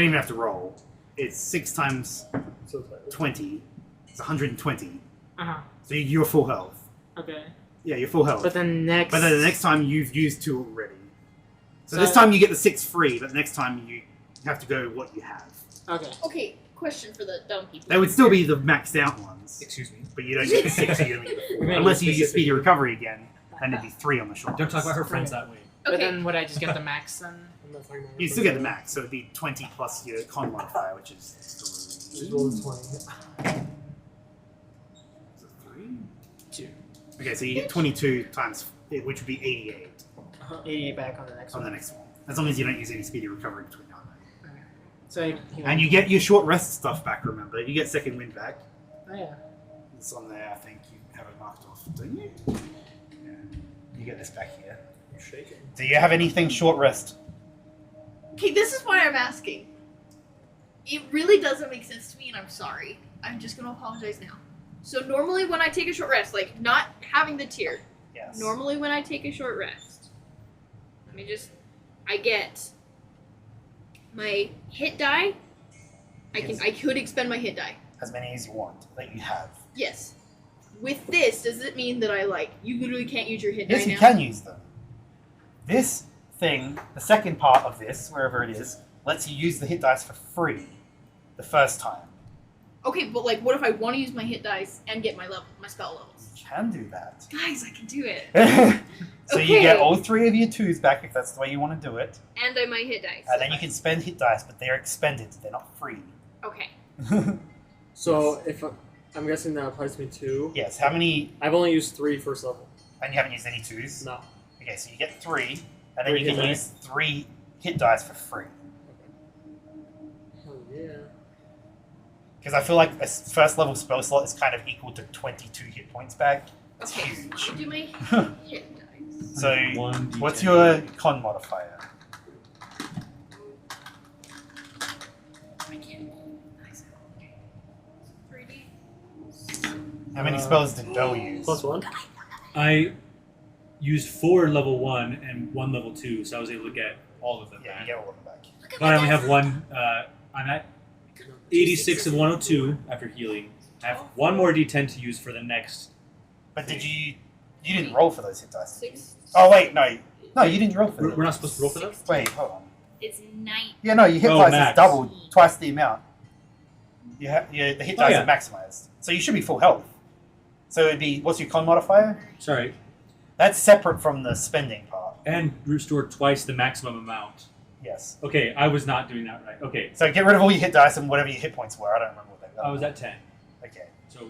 even have to roll. It's 6 times So it's like 20. It's 120. Uh-huh. So you're full health. Okay. Yeah, you're full health. But then next. But then the next time you've used 2 already. So So- this time you get the 6 free, but the next time you have to go what you have. Okay. Okay, question for the dumb people. They would still be the maxed out ones, Excuse me. but you don't get the 6, you only get the 4. We meant Unless you use specific. speedy recovery again, then it'd be 3 on the short. Don't talk about her rest. friends that way. But Okay, then would I just get the max then? I'm not talking about You still get the max, so it'd be 20 plus your con modifier, which is 3. Just roll a 20. Is it 3? 2. Okay, so you get 22 times, which would be 88 88 back on the next on the one. next one. As long as you don't use any speedy recovery between now and then. So And you get your short rest stuff back, remember? You get second wind back. Oh yeah. It's on there, I think you have it marked off, don't you? Yeah. You get this back here. I'm shaking. Do you have anything short rest? okay, this is why I'm asking. It really doesn't make sense to me, and I'm sorry. I'm just gonna apologize now. So normally when I take a short rest, like not having the tier, Yes. normally when I take a short rest, I get my hit die. I could expend my hit die. As many as you want, that you have. Yes. With this, does it mean that you literally can't use your hit die Yes, you now? can use them. This thing, the second part of this, wherever it is, lets you use the hit dice for free the first time. Okay, but like, what if I want to use my hit dice and get my spell levels? You can do that. Guys, I can do it. So you get all 3 of your 2s back if that's the way you want to do it. And I might hit dice. And then you can spend hit dice, but they're expended. They're not free. Okay. So if I'm guessing that applies to me too. Yes. How many? I've only used 3 first level. And you haven't used any 2s? No. Okay, so you get 3, and then 3 you hit can dice. use 3 hit dice for free. Hell yeah. Because I feel like a first level spell slot is kind of equal to 22 hit points back. It's Okay, huge. so I'll do my hit dice. So, 1d10. what's your con modifier? I can't. Nice. 3D. How many spells did Bell use? +1. I used 4 level 1 and 1 level 2, so I was able to get all of them Yeah, you back. get all of them back. Look at But I only my have one. I'm at 86 of 102 after healing. I have one more d10 to use for the next. But did you didn't roll for those hit dice? 6. Oh wait, no, you didn't roll for We're them. not supposed to roll for that? Wait, hold on. It's 9. Yeah, no, your hit Oh, dice max. is doubled, twice the amount. The hit Oh, dice yeah. are maximized, so you should be full health. So it'd be, what's your con modifier? Sorry. That's separate from the spending part. And restore twice the maximum amount. Yes. Okay, I was not doing that right. Okay, So get rid of all your hit dice and whatever your hit points were. I don't remember what they were. I was at 10. Okay. So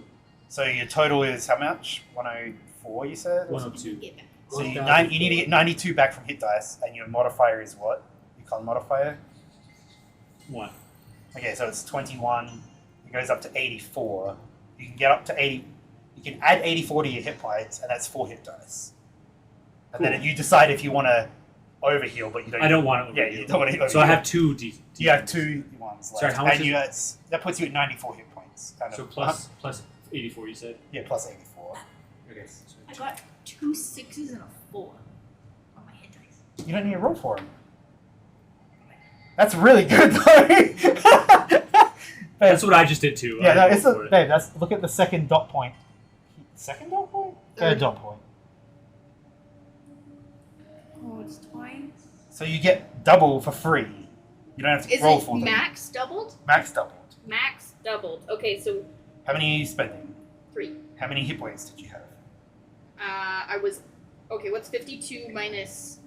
So your total is how much? 104, you said? 102. So you 1,000. need to get 92 back from hit dice, and your modifier is what? Your con modifier? 1. Okay, so it's 21. It goes up to 84. You can get up to 80. You can add 84 to your hit points, and that's 4 hit dice. And then Cool. you decide if you want to overheal, but you don't. I don't want to Yeah, you don't want to overheal. So I have 2 d. You have 2 ones left. Sorry, how much and is- you, that puts you at 94 hit points. Kind So of. plus 84, you said? Yeah, plus 84. Okay. I got 2 6s and a 4 on my hit dice. You don't need to roll for him. That's really good, though. That's what I just did too. Yeah, I no, rolled it's for it. babe. That's look at the second dot point. Second dot point. Third dot point. Oh, it's twice. So you get double for free. You don't have to Is roll it for them. max doubled? Max doubled. Max doubled. Okay, so How many are you spending? 3. How many hit points did you have? I was okay. What's 52 minus?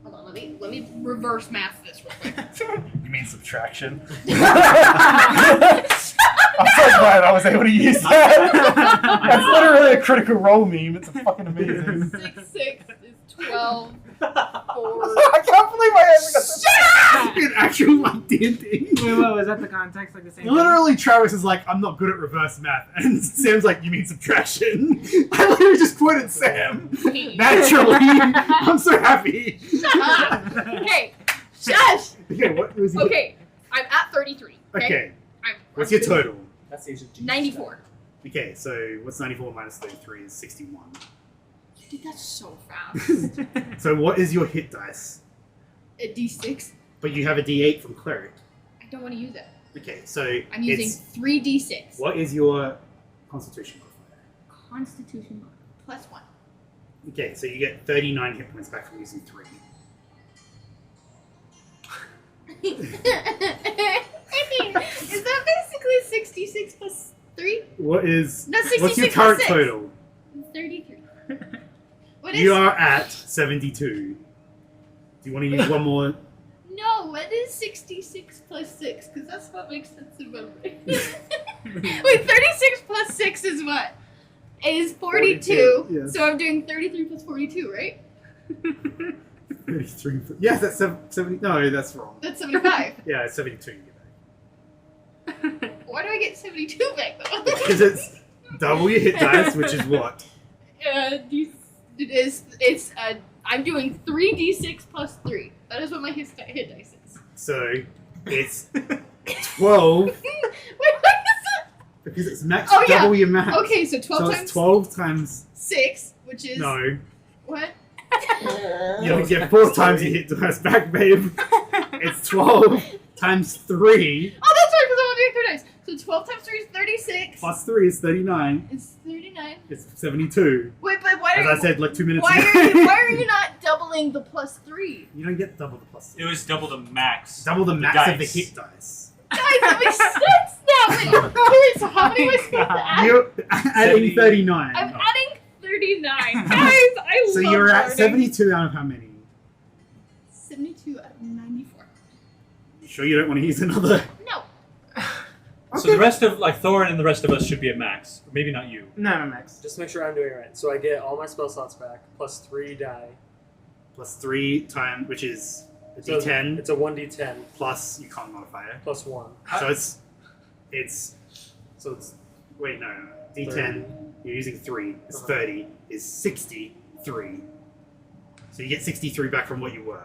Hold on, let me reverse math this real quick. You mean subtraction? I'm so glad I was able to use that. That's literally a critical role meme. It's fucking amazing. 6 6 is 12. 4. I can't believe I ever got this. In actual like D&D. Wait, what was that the context? Like the same Literally, Travis is like, I'm not good at reverse math. And Sam's like, you mean subtraction? I literally just quoted Sam. Naturally. I'm so happy. Okay, shush. Okay, what was he? Okay, I'm at 33. Okay. Okay, I'm what's your total? That's the age of Jesus. 94. Okay, so what's 94 minus 33 is 61. You did that so fast. So what is your hit dice? A D6. But you have a D8 from Cleric. I don't want to use it. Okay, so I'm using it's, 3 D6. what is your Constitution modifier? Constitution plus 1. Okay, so you get 39 hit points back from using 3. Is that basically 66 plus 3? What is? No, What's 66 your plus current 6. total? 33. What is? You are at 72. Do you want to use one more? No, what is 66 plus 6? Because that's what makes sense in my brain. Wait, 36 plus 6 is what? Is 42. 42, yes. So I'm doing 33 plus 42, right? 33. Yes, that's 70. No, that's wrong. That's 75. Yeah, it's 72 you get back. Why do I get 72 back though? Because it's double your hit dice, which is what? I'm doing 3d6 plus 3. That is what my hit dice is. So it's 12 Wait, what is that? because it's max Oh, yeah. double your max. Okay, so 12 So times it's 12 times. 6, which is No, what? you don't get 4 times your hit dice back, babe. It's 12 times 3 Oh, that's right, because I'm doing 3 dice. So 12 times 3 is 36. plus 3 is 39. It's 39. It's 72. Wait, but why As are I said like 2 minutes why ago. are you not doubling doubling the +3. You don't get double the plus. It was double the max. Double the max of the dice. hit dice. Guys, that makes sense now. Wait, so how many am I supposed to add? You're adding 39. I'm adding 39. Guys, I So love you're at learning. 72 out of how many? 72 out of 94. You sure you don't want to use another? No. So the rest of like Thorin and the rest of us should be at max. Or maybe not you. No, Max. Just make sure I'm doing it right. So I get all my spell slots back, plus 3 die. Plus 3 times, which is a So d10 It's a 1d10 plus your con modifier. plus 1. So it's So it's wait no d10. 30. You're using 3. It's Uh-huh. 30. Is 63. So you get 63 back from what you were.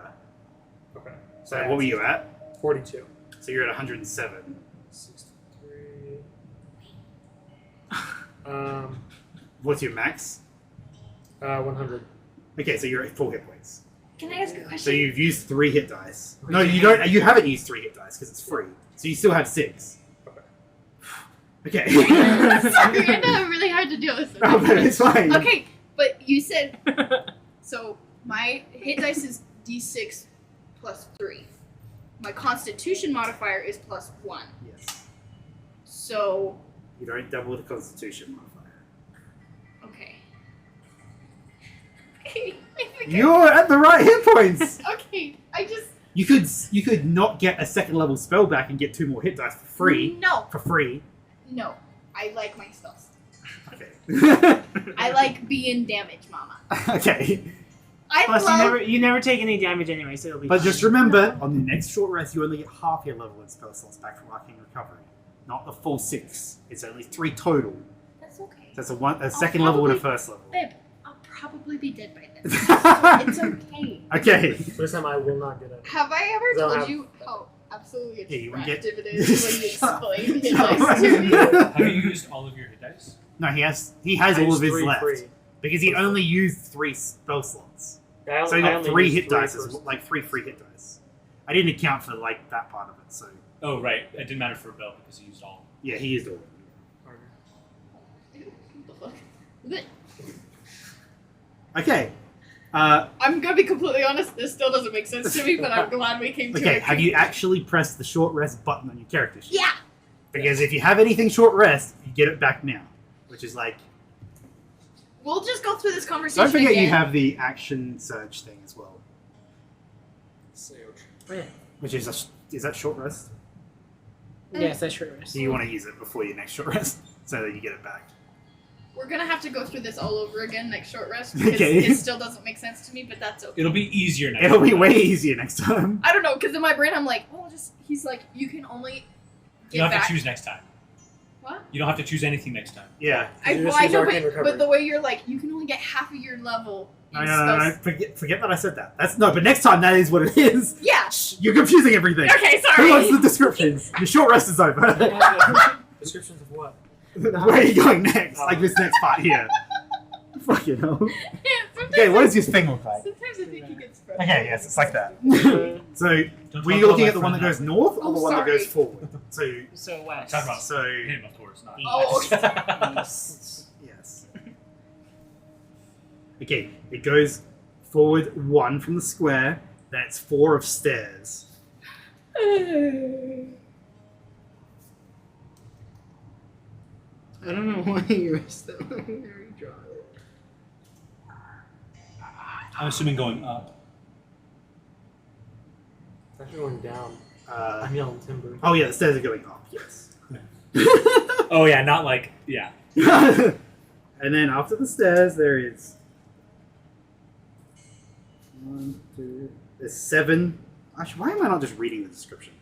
okay. So what were you at? 42. So you're at 107. 63. What's your max? 100. Okay, so you're at 4 hit points. Can I ask a So question? you've used 3 hit dice. No, you don't. You haven't used 3 hit dice because it's free. So you still have 6. Okay. Sorry, I know really hard to deal with. Oh, but it's fine. Okay, but you said so. My hit dice is d6 plus 3. My Constitution modifier is plus 1. Yes. So You don't double the Constitution modifier. okay. Okay, I think You're at the right hit points. okay. I just You could not get a second level spell back and get 2 more hit dice for free. No, For free. no. I like my spells. Okay. I like being damage, mama. Okay. Plus, love. you never take any damage anyway, so it'll be But fine. just remember, on the next short rest, you only get half your level in spell slots back from Arcane Recovery. Not the full 6. It's only 3 total. That's okay. So it's a second level and a first level. Babe, I'll probably be dead by then. So it's okay. Okay. This time I will not get it. Have I ever They'll told have- you how absolutely Yeah, you wouldn't get- attractive it is when you explain hit No. dice to me? Have you used all of your hit dice? No, he has I all used of his 3 left. free. Because he only used 3 spell slots. I So he I got only 3 used hit 3 dice, first. like 3 free hit dice. I didn't account for like that part of it, so Oh right, it didn't matter for Bell because he used all. yeah, he used all of them. What the fuck? Okay. I'm gonna be completely honest, this still doesn't make sense to me, but I'm glad we came to Okay, it. have you actually pressed the short rest button on your character sheet? Yeah! Because if you have anything short rest, you get it back now. Which is like... We'll just go through this conversation Don't forget again. you have the action surge thing as well. Yeah. Which is is that short rest? Yes, that's short rest. So you want to use it before your next short rest, so that you get it back. We're gonna have to go through this all over again next short rest because Okay. it still doesn't make sense to me, but that's okay. It'll be easier next It'll be time. way easier next time. I don't know, because in my brain I'm like, oh, he's like, you can only You get don't have back. to choose next time. What? You don't have to choose anything next time. Yeah. You just I use know, Arcane but Recovery. the way you're like, you can only get half of your level. No, in no, no, no. spells- Forget that I said that. But next time that is what it is. Yeah. Shh, you're confusing everything. Okay, Who wants sorry. the descriptions? Your short rest is over. Descriptions of what? Where are you going next? Like this next part here. Fucking hell. Sometimes Okay, what does your thing look like? Sometimes I think he gets frustrated. Okay, yes, it's like that. So, Don't were talk you looking about at the my one that friend goes north or Oh, the one that sorry. goes forward? So, So west. Talk about so him, of course, not. Oh, yes. Yes. Okay, it goes forward 1 from the square, then it's 4 of stairs. I don't know why you're still very dry. I'm assuming going up. It's actually going down. Uh, I'm yelling timber. oh yeah, the stairs are going up, yes. Oh yeah, not like yeah. And then after the stairs, there is 1, 2, there's 7. Actually, why am I not just reading the description?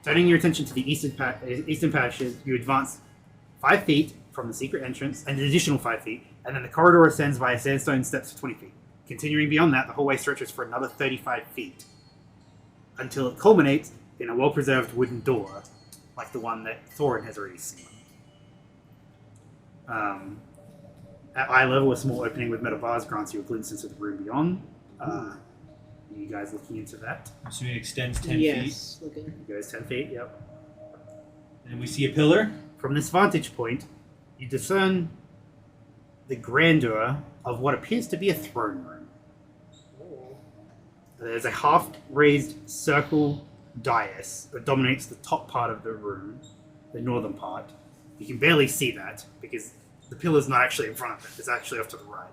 Turning your attention to the eastern passage, you advance 5 feet from the secret entrance, and an additional 5 feet, and then the corridor ascends via sandstone steps for 20 feet. Continuing beyond that, the hallway stretches for another 35 feet, until it culminates in a well-preserved wooden door, like the one that Thorin has already seen. At eye level, a small opening with metal bars grants you a glimpse into the room beyond. Are you guys looking into that? I'm assuming it extends 10 feet. Yes, looking. It goes 10 feet, yep. And we see a pillar. From this vantage point, you discern the grandeur of what appears to be a throne room. There's a half-raised circle dais that dominates the top part of the room, the northern part. You can barely see that because the pillar's not actually in front of it. It's actually off to the right.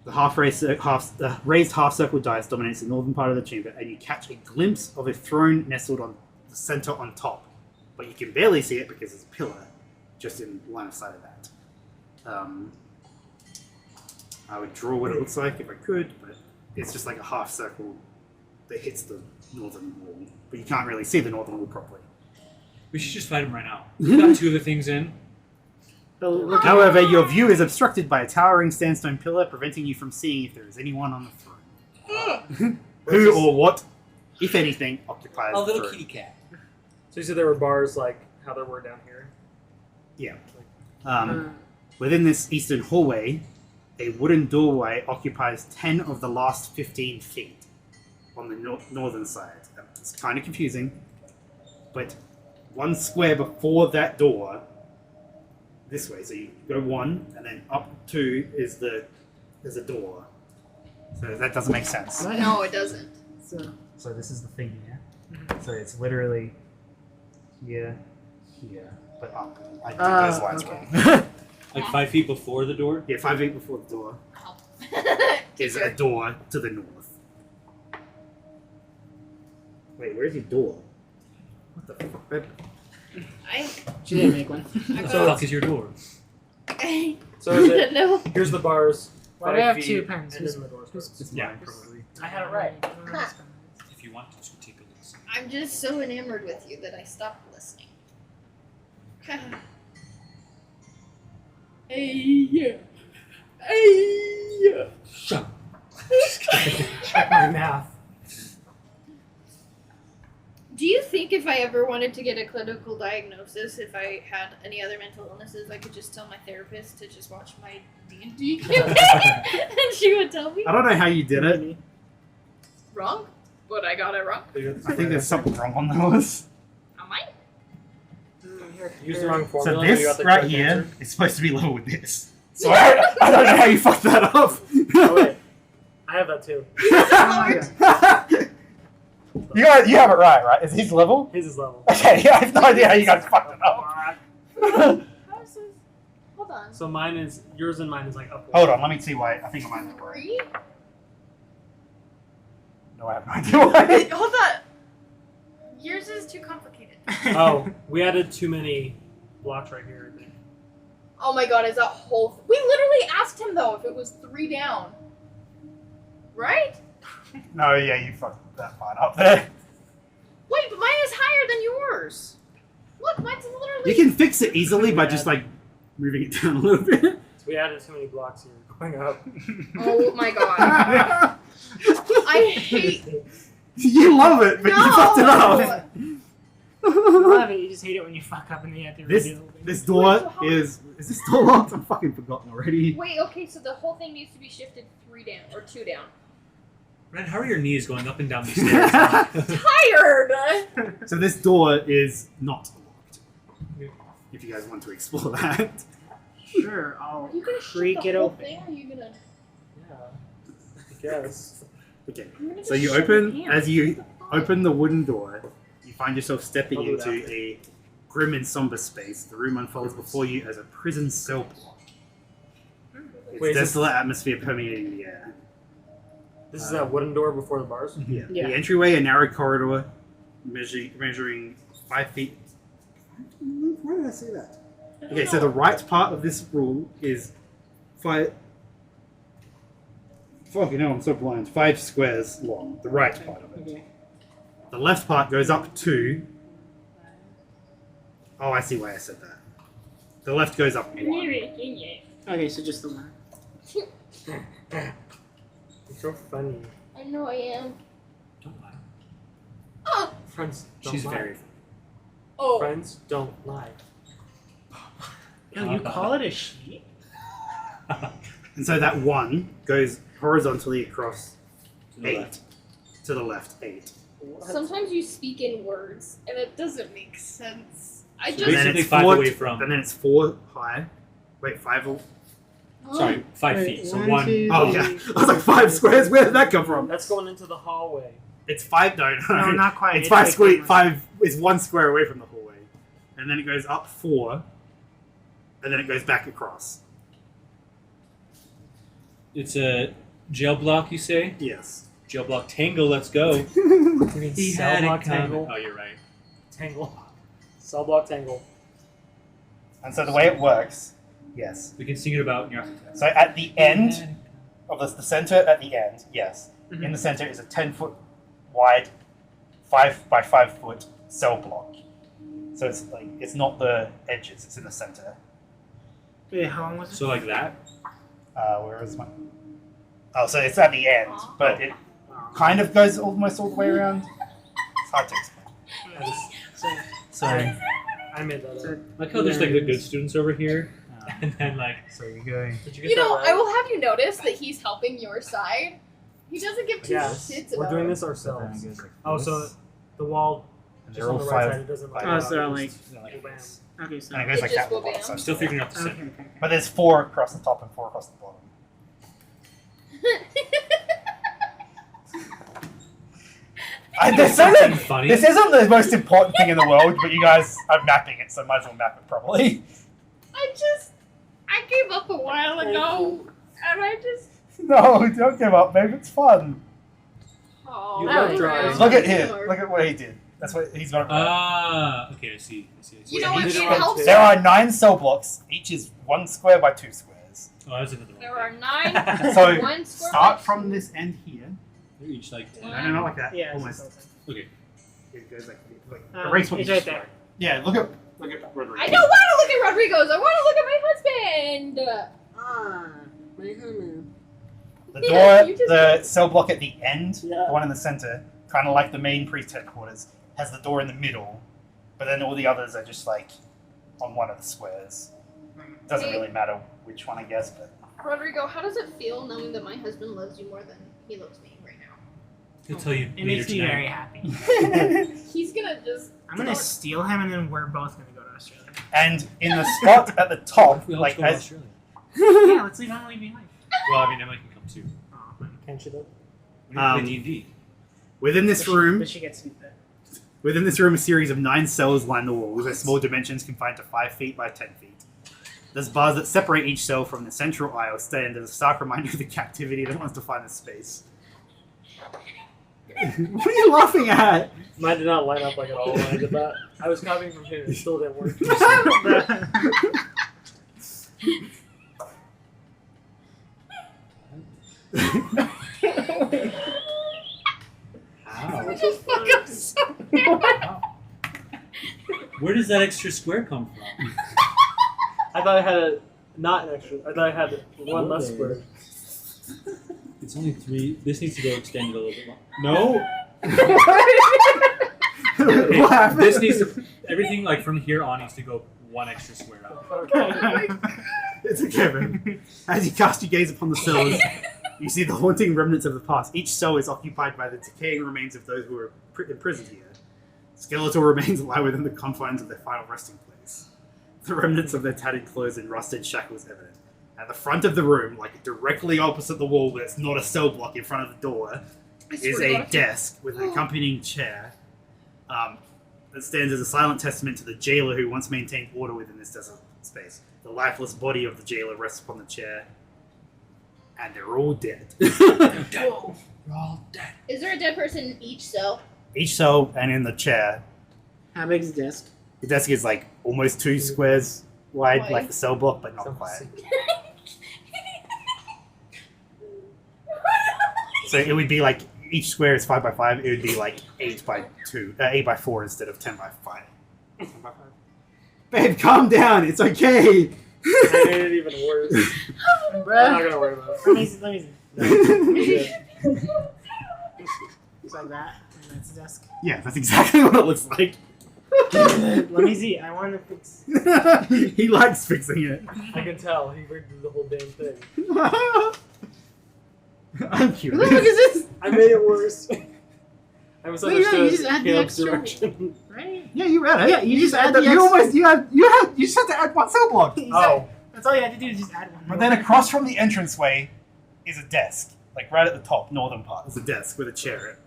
The raised half-circle dais dominates the northern part of the chamber, and you catch a glimpse of a throne nestled on the center on top. But you can barely see it because there's a pillar just in line of sight of that. I would draw what it looks like if I could, but it's just like a half circle that hits the northern wall. But you can't really see the northern wall properly. We should just fight him right now. We got 2 of the things in. However, your view is obstructed by a towering sandstone pillar, preventing you from seeing if there is anyone on the throne. Who or what, if anything, occupies A the little throne. kitty cat. So you said there were bars like how there were down here. Yeah. Within this eastern hallway, a wooden doorway occupies 10 of the last 15 feet on the northern side. It's kind of confusing, but one square before that door, this way, so you go 1, and then up 2 is there's a door. So that doesn't make sense. No, it doesn't. So this is the thing here. So it's literally here, but up. I think those lines wrong. Like 5 feet before the door? Yeah, 5 feet before the door is a door to the north. Wait, where's your door? What the fuck, babe? She didn't make one. What the fuck is your door? So is it, No. here's the bars. Why do I 5 have 2 feet, pens? And then the doors. It's Yeah, mine, probably. I had it right. If you want to take a look. I'm just so enamored with you that I stopped listening. Shut up. Check my math. Do you think if I ever wanted to get a clinical diagnosis, if I had any other mental illnesses, I could just tell my therapist to just watch my D&D campaign and she would tell me? I don't know how you did it. Wrong? But I got it wrong. I think there's something wrong on those. Am I? Use the wrong So formula. and you this got the right correct here answer. is supposed to be level with this. So I don't know how you fucked that up. Oh wait, I have that too. You have it right? Is his level? His is level. Okay, yeah, I have no idea how you guys fucked it up. How is this? Hold on. So yours and mine is like up. Hold on, let me see why. I think I might have it right. 3? No, I have no idea why. Hold on. Yours is too complicated. Oh, we added too many blocks right here, I think. Oh my god, is that whole... We literally asked him, though, if it was 3 down. Right? No, yeah, you fucked that part up there. Wait, but mine is higher than yours. Look, mine's literally... You can fix it easily by just, like, moving it down a little bit. So we added too many blocks here. Going up. Oh my god. I hate... You love it, but you fucked it up. I love it. You just hate it when you fuck up and then you have to This redo the whole thing. this door is this door locked? I'm fucking forgotten already. Wait, okay, so the whole thing needs to be shifted 3 down, or 2 down. Ren, how are your knees going up and down these stairs? Tired! So this door is not locked. If you guys want to explore that. Sure, I'll Are you gonna shift creak the it whole open. thing, or are you gonna... Yeah. I guess. Okay. I'm gonna So you just shove open it down. as you open the wooden door, you find yourself stepping I'll do into that. a grim and somber space. The room unfolds before you as a prison cell block. Its Wait, is this- desolate atmosphere permeating the air. This is that wooden door before the bars? Yeah. Yeah. The entryway, a narrow corridor measuring 5 feet. Why did I say that? Okay, so the right part of this rule is 5. Fucking hell, I'm so blind. 5 squares long. The right part of it. Okay. The left part goes up to. Oh, I see why I said that. The left goes up 1. Okay, so just the one. You're so funny. I know I am. Don't lie. Oh! Friends don't She's lie. very funny. Oh. Friends don't lie. No, you call it a sheet? And so that 1 goes horizontally across To the 8. left. To the left, 8. Sometimes you speak in words, and it doesn't make sense. I So just... And then basically it's 5 4 away from. And then it's 4 high. Wait, 5 or. Sorry, 5 feet. So one. Oh yeah, I was like 5 squares. Where did that come from? That's going into the hallway. It's 5. No, No, not quite. It's 5 like square. almost- 5 is 1 square away from the hallway, and then it goes up 4, and then it goes back across. It's a jail block, you say? Yes. Jail block tangle. Let's go. You mean He cell had block it coming. tangle? Oh, you're right. Tangle. Cell block tangle. And so the way it works, yes. We can sing it about Nyarthotep. So at the end of the center, at the end, yes. Mhm. In the center is a 10-foot wide, 5 by 5 foot cell block. So it's like it's not the edges; it's in the center. Wait, how long was it? So like that. Where is my? Oh, so it's at the end, but it Oh. kind of goes almost all the way around. It's hard to explain. So, I made that so up. Like how there's like the good students over here, and then like So you go. Did you get You that know, right? I will have you notice that he's helping your side. He doesn't give two Yes, shits we're about doing it. this ourselves. Oh, so the wall And just they're on all the right 5. side, it doesn't like. Oh, so they're like- like Bam. this. okay, so And it goes It like just that. will with be the bottom I'm side. still figuring out the okay, center. okay. But there's 4 across the top and 4 across the bottom. Funny. This isn't the most important thing in the world, but you guys are mapping it, so might as well map it properly. I gave up a while ago, and I just. No, don't give up, babe. It's fun. Oh, You love I drawing. know. Look at him. Look at what he did. That's what he's got. Okay, I see. You know Wait, what? he It did it right helps. too. There are 9 cell blocks. Each is 1 square by 2 squares. Oh, that's another one. There are 9. So, one square Start by- from this end here. They're each like 10. No, not like that. Yeah, Almost. Okay. It goes like Um, erase what it's you right just there. wrote. Yeah, look at Rodrigo. I don't want to look at Rodrigo's. I want to look at my husband. The Yeah, door, you just- the cell block at the end, Yeah. the one in the center, kind of like the main priest headquarters, has the door in the middle, but then all the others are just like on one of the squares. Doesn't really matter which one, I guess, but Rodrigo, how does it feel knowing that my husband loves you more than he loves me right now? He'll tell you It later makes me tonight. very happy. He's gonna just. I'm gonna steal him, and then we're both gonna go to Australia. and in the spot at the top, We all like just go to as Australia. Yeah, let's leave Emily behind. Well, I mean, Emily can come too. Oh, fine. Can't you though? We can play Um, D&D. Within this room, But she gets to a series of 9 cells line the walls, with small dimensions confined to 5 feet by 10 feet. There's bars that separate each cell from the central aisle stand as a stark reminder of the captivity that wants to find a space. What are you laughing at? Mine did not line up like at all when I did that. I was copying from him and it still didn't work. How? What the fuck? I'm so mad. Where does that extra square come from? I thought I had not an extra. I thought I had one less square. It's only 3. This needs to go extended a little bit more. No. What happened? This needs to. Everything like from here on needs to go 1 extra square out. Okay. It's okay, man. As you cast your gaze upon the cells, you see the haunting remnants of the past. Each cell is occupied by the decaying remains of those who were imprisoned here. Skeletal remains lie within the confines of their final resting place. The remnants of their tattered clothes and rusted shackles evident. At the front of the room, like directly opposite the wall, but it's not a cell block in front of the door, is a desk with an accompanying chair that stands as a silent testament to the jailer who once maintained order within this desolate space. The lifeless body of the jailer rests upon the chair, and they're all dead. We're all dead. Is there a dead person in each cell? Each cell and in the chair. How big's the desk? The desk is like almost 2 squares wide, Wide. like the cell block, but not quite. So it would be like each square is 5 by 5. It would be like 8 by 4 instead of 10 by 5. 10 by 5. Babe, calm down. It's okay. I made it even worse. I'm not gonna worry about Let me see. Let me see. it. It's like that. And that's the desk. Yeah, that's exactly what it looks like. Let me see. I want to fix. He likes fixing it. I can tell. He rigged the whole damn thing. I'm What the curious. fuck is this? I made it worse. I Well, you misunderstood just add the Caleb's extra- direction. Right? Yeah, you read it. Yeah, you just add the the you ex- almost you just had to add 1 cell block. oh, That's all you had to do is just add one. But then across from the entranceway is a desk, like right at the top, northern part. There's a desk with a chair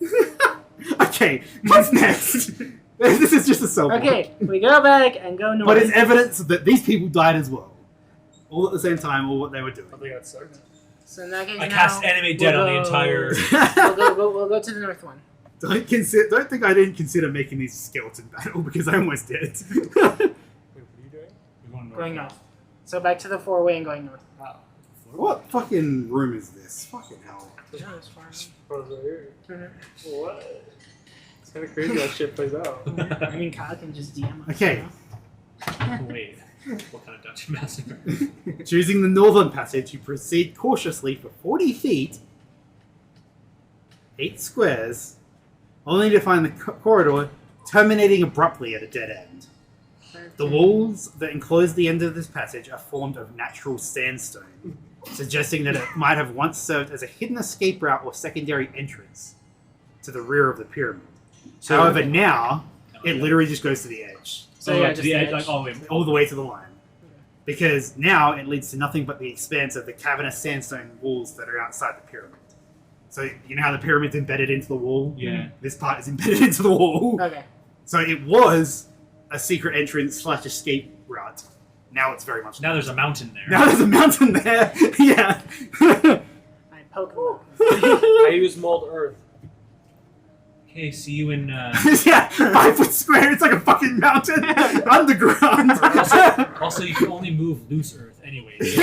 in it. Okay, what's next? This is just a cell block. Okay, we go back and go north. But it's evidence that these people died as well. All at the same time, all what they were doing. I think that sucked. So in that case, I now cast animate dead on the go- entire. We'll go to the north one. Don't think I didn't consider making these skeleton battle because I almost did. Wait, what are you doing? We're going north. Going north. So back to the 4-way and going north. Oh. What fucking room is this? Fucking hell. Yeah, that's far. Oh, it's right here. Mhm. What? It's kind of crazy how shit plays out. I mean, Kyle can just DM us. Okay. You know? Wait, what kind of dungeon master? Choosing the northern passage, you proceed cautiously for 40 feet, 8 squares, only to find the corridor terminating abruptly at a dead end. The walls that enclose the end of this passage are formed of natural sandstone, suggesting that it might have once served as a hidden escape route or secondary entrance to the rear of the pyramid. So- However, now it literally just goes to the edge, So Oh, yeah, right, to just the edge, edge. like all the way. all the way to the line. Because now it leads to nothing but the expanse of the cavernous sandstone walls that are outside the pyramid. So you know how the pyramid's embedded into the wall? Yeah. This part is embedded into the wall. Okay. So it was a secret entrance / escape route. Now it's very much Now there's a mountain there. Now there's a mountain there. Yeah. I poke him. I use mold earth. Okay, see you in. Yeah, 5 foot square. It's like a fucking mountain underground. Also, you can only move loose earth, anyways.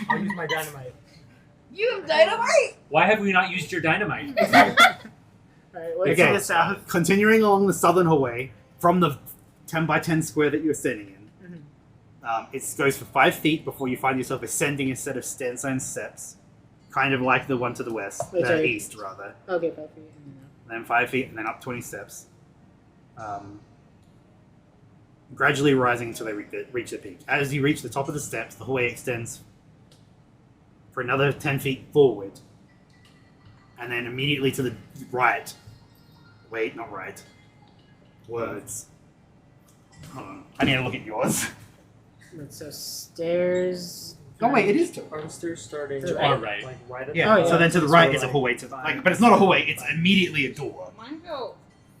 I'll use my dynamite. You have dynamite? Why have we not used your dynamite? Alright, what's Okay. to the south? Continuing along the southern hallway from the 10 by 10 square that you're standing in, it goes for 5 feet before you find yourself ascending a set of sandstone steps, kind of like the one to the west, Which the are- east rather. Okay, 5 feet. Then 5 feet, and then up 20 steps. Gradually rising until they reach the peak. As you reach the top of the steps, the hallway extends for another 10 feet forward. And then immediately to the right. Wait, not right. Words. Hold on. I need to look at yours. So stairs. Oh wait, it is to. Are the stairs starting To the All right. like right at Yeah, Oh, so yeah. then to the So, right is a like, hallway to five. like, but it's not a hallway, it's immediately a door. Mine go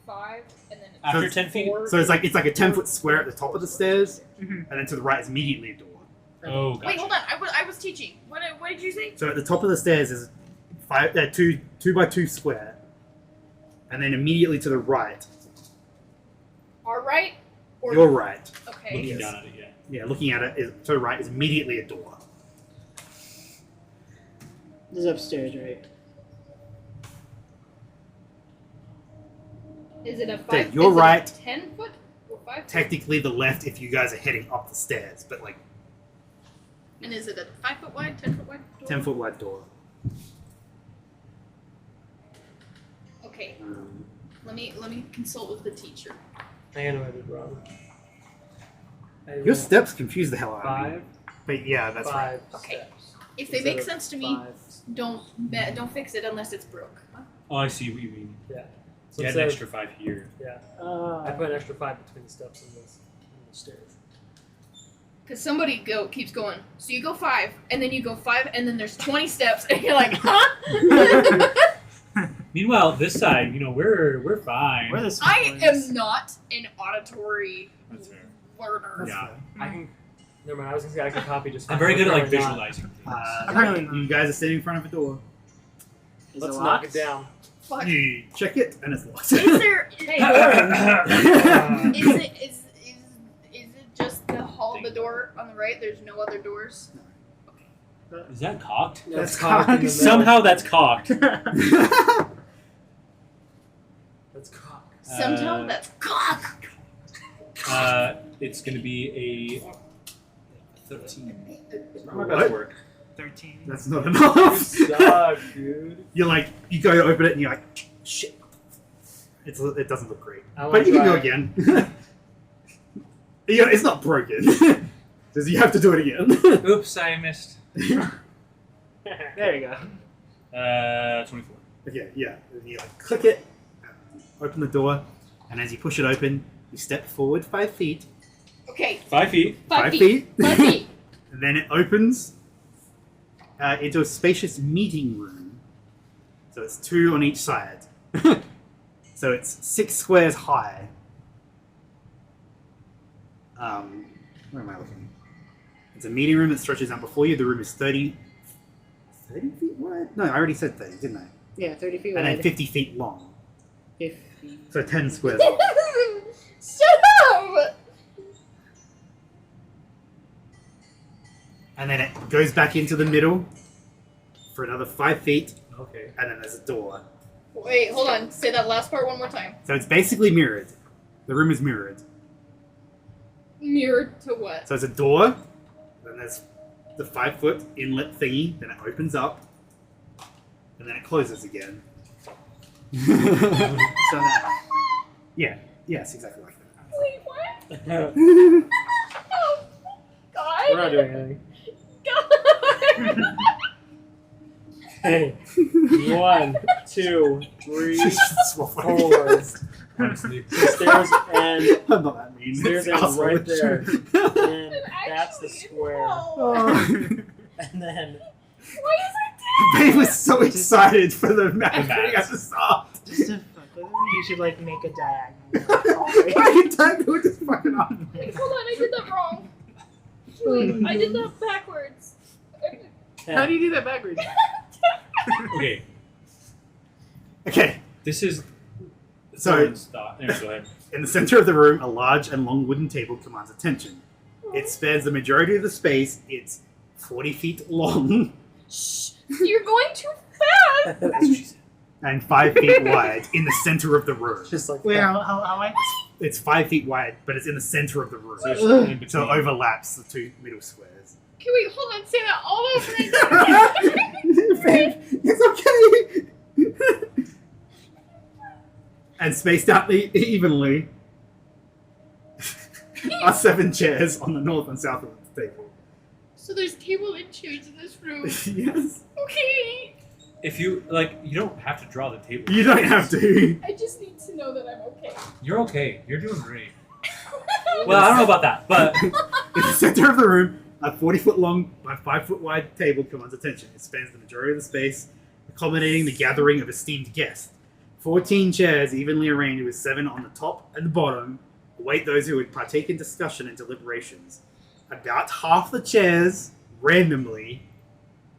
5 and then After it's 10 feet? four. So it's like a 10-foot square at the top of the stairs, Mhm. and then to the right is immediately a door. Oh, gotcha. Wait, hold on. I was teaching. What did you say? So at the top of the stairs is 2 by 2 square, and then immediately to the right, Our right? Or your right, Okay. Looking Yes. down at it, yeah. yeah, looking at it is, to the right is immediately a door. This is upstairs, right? Is it a Okay, 5? you're is it a right. 10 foot or 5 foot? Technically the left if you guys are heading up the stairs, but like And is it a 5 foot wide, 10 foot wide? Door? 10-foot wide door. Okay. Let me consult with the teacher. I animated wrong. Your steps confuse the hell out of me. 5, But yeah, that's right. 5 Okay. steps. If they Instead make of sense to me, 5. don't fix it unless it's broke. Oh, I see what you mean. Yeah. So You had an instead extra 5 here. I put an extra 5 between the steps and the stairs. Because somebody keeps going. So you go 5, and then you go 5, and then there's 20 steps, and you're like, huh? Meanwhile, this side, we're fine. Where the I am not an auditory That's fair. learner. Yeah. I can. Never mind. I was gonna say I can copy just. I'm very good at like or not. visualizing things. Apparently not. You guys are standing in front of a door. Is Let's it knock locked? it down. Fuck. You check it and it's locked. Is there? Hey, Is it just the hall, the door on the right? There's no other doors. Is that cocked? That's cocked. cocked in the middle. Somehow that's cocked. That's cocked. Somehow that's cock. It's going to be a 13. What? That's work. 13. That's not You enough. suck, dude. You're like, you go to open it and you're like, shit. It doesn't look great. I wanna But you can go try. again. It's not broken. Does you have to do it again? Oops, I missed. There you go. 24. Okay, yeah. And you like click it, open the door, and as you push it open, you step forward 5 feet, Okay. 5 feet. 5 feet. 5 feet. And then it opens into a spacious meeting room. So it's 2 on each side. So it's 6 squares high. Where am I looking? It's a meeting room that stretches out before you. The room is 30 feet wide? No, I already said 30, didn't I? Yeah, 30 feet And wide. then 50 feet long. 50. So 10 squares. Shut up! And then it goes back into the middle for another 5 feet. Okay. And then there's a door. Wait, hold on. Say that last part one more time. So it's basically mirrored. The room is mirrored. Mirrored to what? So it's a door, then there's the 5-foot inlet thingy, then it opens up, and then it closes again. So that, yes, exactly like that. Wait, what? We're Oh, God. not doing anything. God. Hey. 1, 2, 3, 4. Honestly. So stairs and I'm not that mean. stairs It's and right awesome. there. And that's the Actually, square. no. Oh. And then Why is it Babe was so excited for the map The mats. at the start. Just to fuck with him, you should like make a diagonal. Fucking tango just fucking on. Wait, hold on, I did that wrong. Wait, I did that backwards. How do you do that backwards? Okay. Okay, This is. So- Thorn's thought. Anyway, go ahead. in the center of the room, a large and long wooden table commands attention. It spans the majority of the space. It's 40 feet long Shh, you're going too fast. That's what she said. and 5 feet wide in the center of the room. just like Wait, that. how I? It's 5 feet wide, but it's in the center of the room. So it's So in between. it overlaps the 2 middle squares. Okay, wait, hold on, say that all over again. Babe, it's okay. And spaced out evenly are 7 chairs on the north and south of the table. So there's table and chairs in this room. Yes. Okay. If you you don't have to draw the table. You don't have to. I just need to know that I'm okay. You're okay. You're doing great. Well, I don't know about that, but In the center of the room, a 40-foot long by 5-foot wide table commands attention. It spans the majority of the space, accommodating the gathering of esteemed guests. 14 chairs, evenly arranged with 7 on the top and the bottom, await those who would partake in discussion and deliberations. About half the chairs, randomly,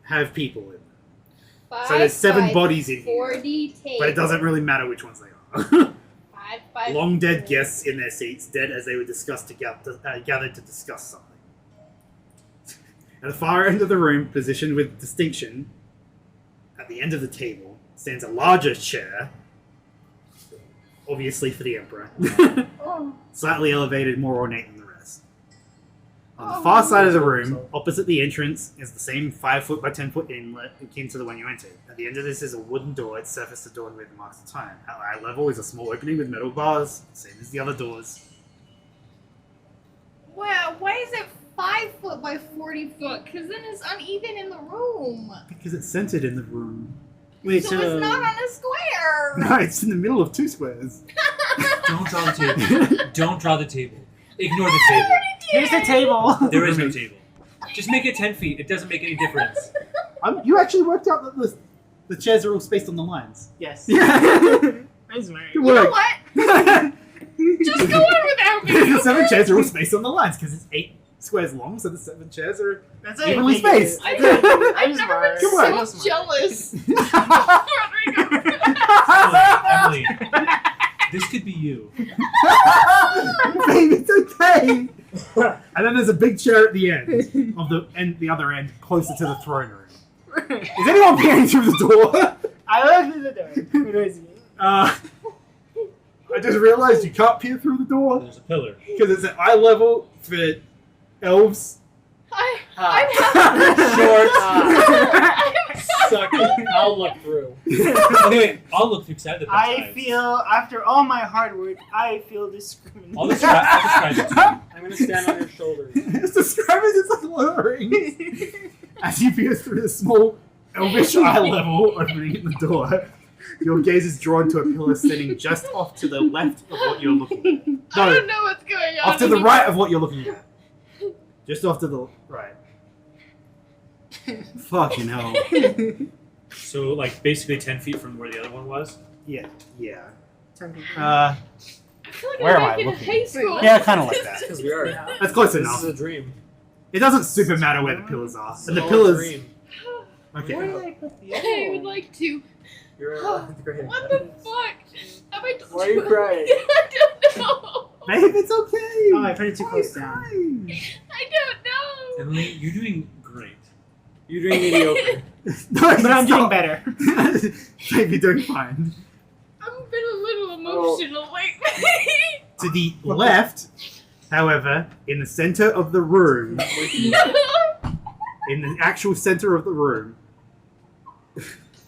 have people in them. So there's 7 bodies in here, 40 tables. but it doesn't really matter which ones they are. 5 Long dead guests in their seats, dead as they were gathered to discuss something. At the far end of the room, positioned with distinction, at the end of the table, stands a larger chair, obviously for the Emperor. Oh. Slightly elevated, more ornate than the rest. On the far side of the room, opposite the entrance, is the same 5-foot by 10-foot inlet akin to the one you entered. At the end of this is a wooden door, its surface adorned with marks of time. At eye level is a small opening with metal bars, same as the other doors. Wow, why is it 5 foot by 40 foot? Because then it's uneven in the room. Because it's centered in the room. Wait, So it's not on a square. No, it's in the middle of 2 squares. don't draw the table. Don't draw the table. Ignore the table. Here's the table. There is no table. Just make it 10 feet. It doesn't make any difference. You actually worked out that the chairs are all spaced on the lines. Yes. Yeah. I'm smart. Good You know work. what? Just go on without me. The 7 chairs are all spaced on the lines because it's 8 squares long, so the 7 chairs are That's evenly spaced. I've I'm never smart. Good been work. so jealous. Emily, this could be you. Babe, it's okay. And then there's a big chair at the end of the other end, closer to the throne room. Is anyone peering through the door? I looked through the door. Who knows me? I just realized you can't peer through the door There's a pillar. because it's at eye level for elves. I'm having Suck it. I'll look through. Okay, I'll look through side of the I feel, after all my hard work, I feel discriminated. I'll describe it to you. I'm gonna stand on your shoulders. It's described as it's like lowering as you peer through the small elvish eye level opening in the door. Your gaze is drawn to a pillar standing just off to the left of what you're looking at. I No, don't know what's going on. off to the right of what you're looking at. Just off to the right. Fucking hell. So, like, basically 10 feet from where the other one was? Yeah. I feel like Where I'm am back I in looking? high school. Yeah, kind of like that. Because we are. That's close This enough. is a dream. It doesn't super matter where the pillars are. And the Small pillars. dream. Okay. Where did I put the I would like to. You're great. What the fuck? Have I told Why are you crying? I don't know. Babe, it's okay. Oh, I put it too close down. I don't know. Emily, you're doing great. You're doing mediocre. No, But I'm doing stop. better. Babe, you're doing fine. I've been a little emotional lately. To the left, however, in the center of the room, in the actual center of the room,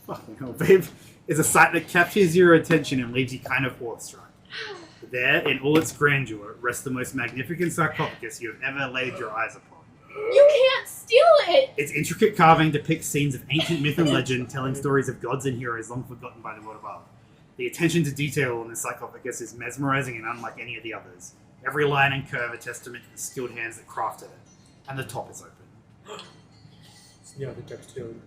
fucking hell, babe, is a sight that captures your attention and leaves you kind of awestruck. There, in all its grandeur, rests the most magnificent sarcophagus you have ever laid your eyes upon. You can't steal it. Its intricate carving depicts scenes of ancient myth and legend, telling stories of gods and heroes long forgotten by the world above. The attention to detail on the sarcophagus is mesmerizing and unlike any of the others. Every line and curve a testament to the skilled hands that crafted it. And the top is open. Yeah, the text too.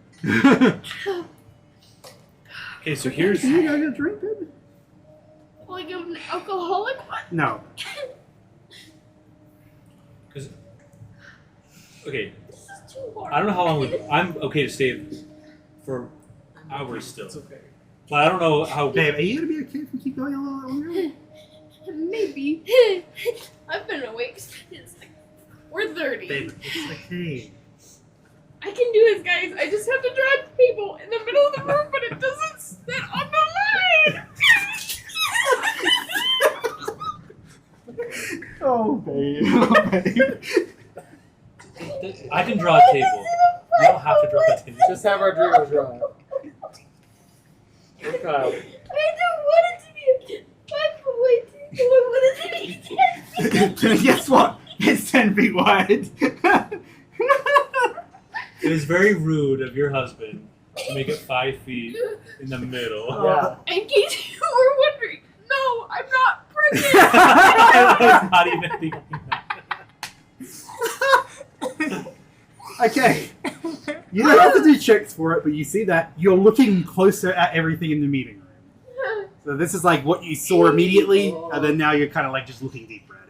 Okay, so here's... You got a drink, babe? Like an alcoholic one. No. Cause, okay, This is too hard. I don't know how long I'm okay to stay for hours still. It's okay. But I don't know how... Babe, are you gonna be okay if we keep going a little longer? Maybe. I've been awake since like we're 30. Babe, it's okay. I can do this, guys. I just have to drive people in the middle of the room, but it doesn't sit on the line. Oh, babe. Oh, babe. I can draw a table. You don't have to draw a table. Just have our dreamers draw. We're Kyle. I don't want it to be 5 foot wide. I want it to be 10 feet. Guess what? It's 10 feet wide. It is very rude of your husband to make it 5 feet in the middle. Yeah. In case you were wondering, no, I'm not pregnant. I was not even thinking that. Okay. You don't have to do checks for it, but you see that you're looking closer at everything in the meeting room. So this is like what you saw immediately, and then now you're kind of like just looking deeper at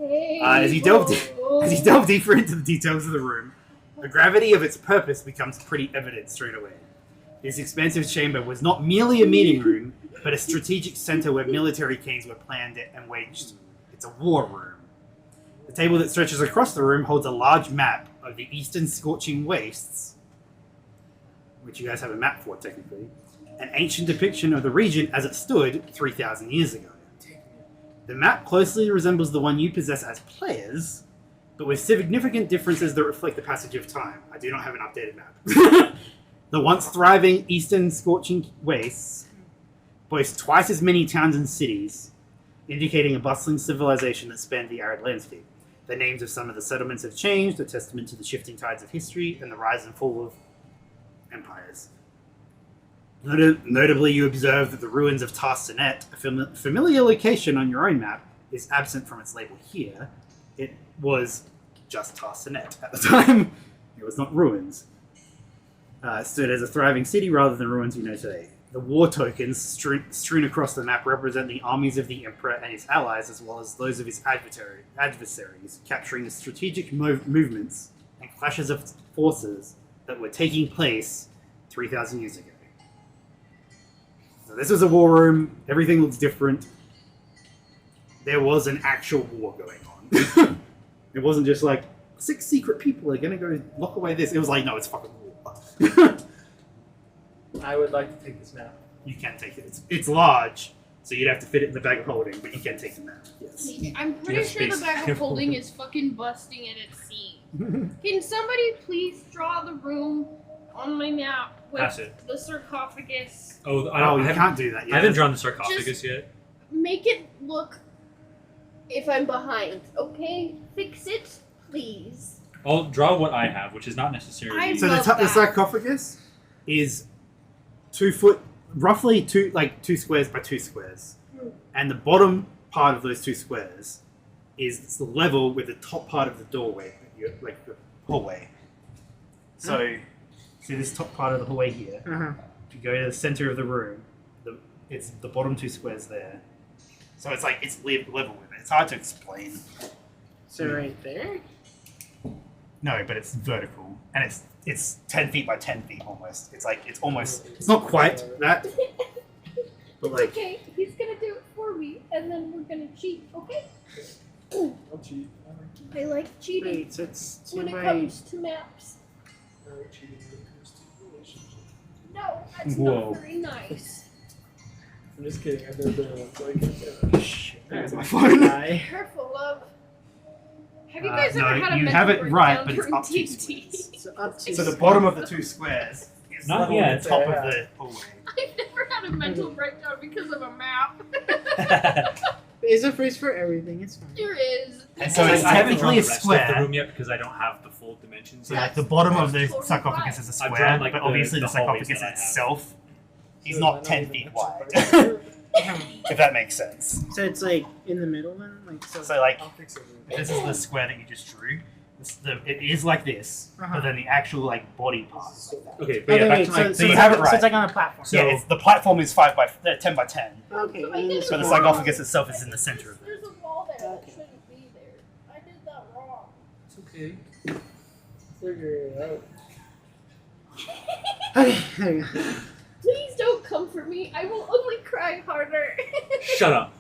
everything. As you delve deeper into the details of the room, the gravity of its purpose becomes pretty evident straight away. This expansive chamber was not merely a meeting room, but a strategic center where military kings were planned and waged. It's a war room. The table that stretches across the room holds a large map of the eastern Scorching Wastes, which you guys have a map for technically, an ancient depiction of the region as it stood 3,000 years ago. The map closely resembles the one you possess as players, but with significant differences that reflect the passage of time. I do not have an updated map. The once thriving eastern Scorching Wastes boasts twice as many towns and cities, indicating a bustling civilization that spanned the arid landscape. The names of some of the settlements have changed, a testament to the shifting tides of history and the rise and fall of empires. Notably, you observe that the ruins of Tarsanet, a familiar location on your own map, is absent from its label here. It was just Tarsanet at the time. It was not ruins. It stood as a thriving city rather than ruins you know today. The war tokens strewn across the map represent the armies of the Emperor and his allies, as well as those of his adversaries, capturing the strategic movements and clashes of forces that were taking place 3,000 years ago. So this was a war room. Everything looks different. There was an actual war going on. It wasn't just like, 6 secret people are going to go lock away this. It was like, no, it's fucking war. I would like to take this map. You can take it. It's large, so you'd have to fit it in the bag of holding, but you can take the map. Yes. I'm pretty have sure the space. bag of holding is fucking busting at its seams. Can somebody please draw the room on my map Pass with it. the sarcophagus? Oh, Oh, you I can't do that yet. I haven't drawn the sarcophagus yet. Make it look if I'm behind, okay? Fix it, please. I'll draw what I have, which is not necessarily... I- So love the that. sarcophagus is 2 foot roughly two squares by 2 squares, and the bottom part of those 2 squares is level with the top part of the doorway, like the hallway. So, see this top part of the hallway here. If you go to the center of the room, it's the bottom 2 squares there. So it's like it's level with it. It's hard to explain. So right there. No, but it's vertical, and it's 10 feet by 10 feet almost. It's like it's not quite that, but like Okay, he's gonna do it for me, and then we're gonna cheat. Okay? I'll cheat. I like cheating Wait, so it's 2 when it by. comes to maps. I like cheating when it comes to relationships. No, that's Whoa. not very nice. I'm just kidding. I've never been in one, so I can't say that. shit. There's my phone. Careful, love. Have you guys no, ever had a you mental have it right, breakdown but it's during up 2 D&D? squares. So up to. So the bottom of the 2 squares is Not level yet. with the top of the hallway. I've never had a mental breakdown because of a map. There's a phrase for everything. It's fine. There is. And so it's I haven't drawn technically the a rest of the square. room yet because I don't have the full dimensions So yet. like the bottom of the Totally sarcophagus is a I've square, drawn, like, but the- obviously the the hallways sarcophagus that I have. itself is So not I don't 10 even feet mention wide. part. If that makes sense. So it's like in the middle then, like so. So like I'll fix it. this is the square that you just drew. It is like this, but then the actual like body part is like that. Okay, but yeah, Okay, back wait, to so, my. so you it's have like, it right. so it's like on a platform. So- Yeah, the platform is 10 by 10, Okay, and then this but the one- sarcophagus itself is in the center of it. There's a wall there that Okay. shouldn't be there. I did that wrong. It's okay. Figure it out. Okay, there you go. Please don't comfort me. I will only cry harder. Shut up.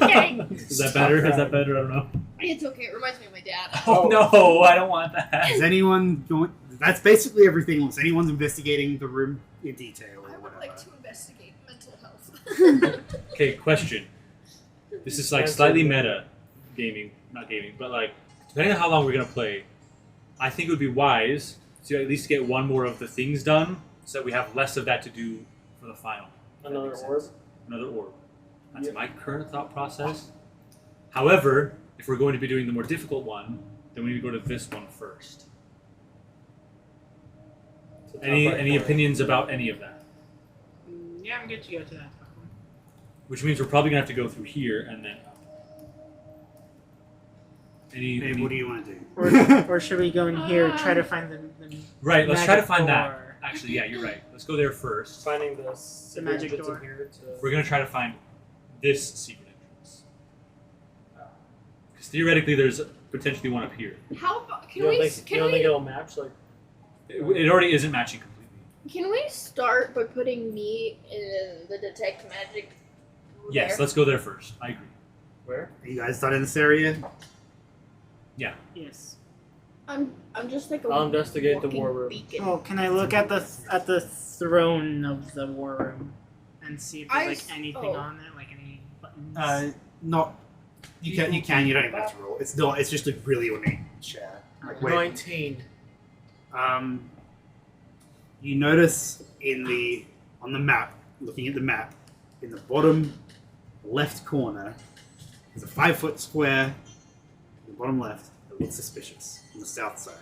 Okay. Is that better? Is that better? I don't know. It's okay. It reminds me of my dad. Oh no, I don't want that. Is anyone going? That's basically everything else. Anyone's investigating the room in detail or I would whatever. like to investigate mental health. Okay, question. This is like slightly meta gaming, not gaming, but like depending on how long we're gonna play, I think it would be wise to at least get one more of the things done, so that we have less of that to do for the final. Another makes orb. sense. Another orb. That's Yep. my current thought process. However, if we're going to be doing the more difficult one, then we need to go to this one first. It's the top Any right any corner. opinions about any of that? Yeah, I'm good to go to that platform. Which means we're probably gonna have to go through here and then up. Hey, what do you want to do? Or should we go in here, try to find the Right, let's try to magic find that. door? Actually, yeah, you're right. Let's go there first. Finding the secret magic entrance door. in here to. We're gonna try to find this secret entrance. Because theoretically, there's potentially one up here. How about, You don't think it'll match? Like, It already isn't matching completely. can we start by putting me in the detect magic? Yes, there? let's go there first. I agree. where? Are you guys done in this area? Yes. I'm just like a I'll investigate the walking war room. beacon. Oh, can I look at the throne of the war room and see if there's like anything on it, like any buttons? Not. You can. You can. You don't even have to roll. It's not. It's just a really ornate chair. Like, where- 19. You notice on the map, looking at the map, in the bottom left corner, there's a 5-foot square. In the bottom left, that looks suspicious on the south side.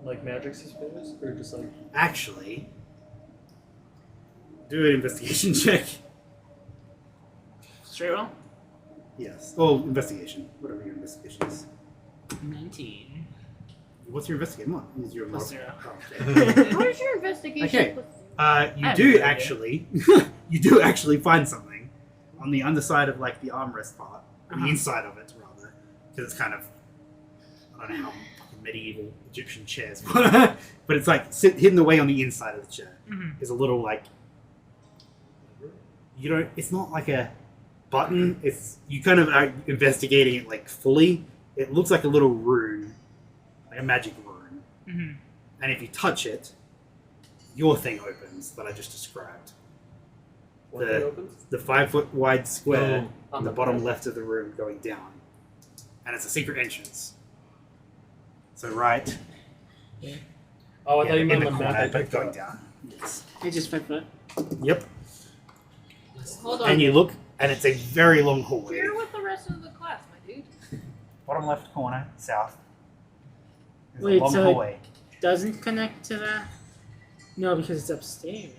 Like magic suspicious? Or just like. Actually, do an investigation check. Straight roll? Yes. Oh, investigation. Whatever your investigation is. 19. What's your investigation? What is your Plus mod- 0. Oh, okay. What is your investigation? Okay. You I have do no idea. actually, you do actually find something on the underside of like the armrest part, on the inside of it rather, because it's kind of, I don't know how fucking medieval Egyptian chairs, but it's like hidden away on the inside of the chair. Mhm. There's a little like, you don't. It's not like a button. It's you kind of are investigating it like fully. It looks like a little rune, like a magic rune, Mm-hmm. and if you touch it, your thing opens that I just described. What The- thing opens? The 5-foot wide square Oh, on the bottom left of the room going down. And it's a secret entrance. So right Oh, I thought you in meant the the corner, map. but going down. Yes. It's just 5 foot. Yep. Hold on. And you look, and it's a very long hallway. You're with the rest of the class, my dude. Bottom left corner, south. There's Wait, a long so- hallway. doesn't connect to that? No, because it's upstairs.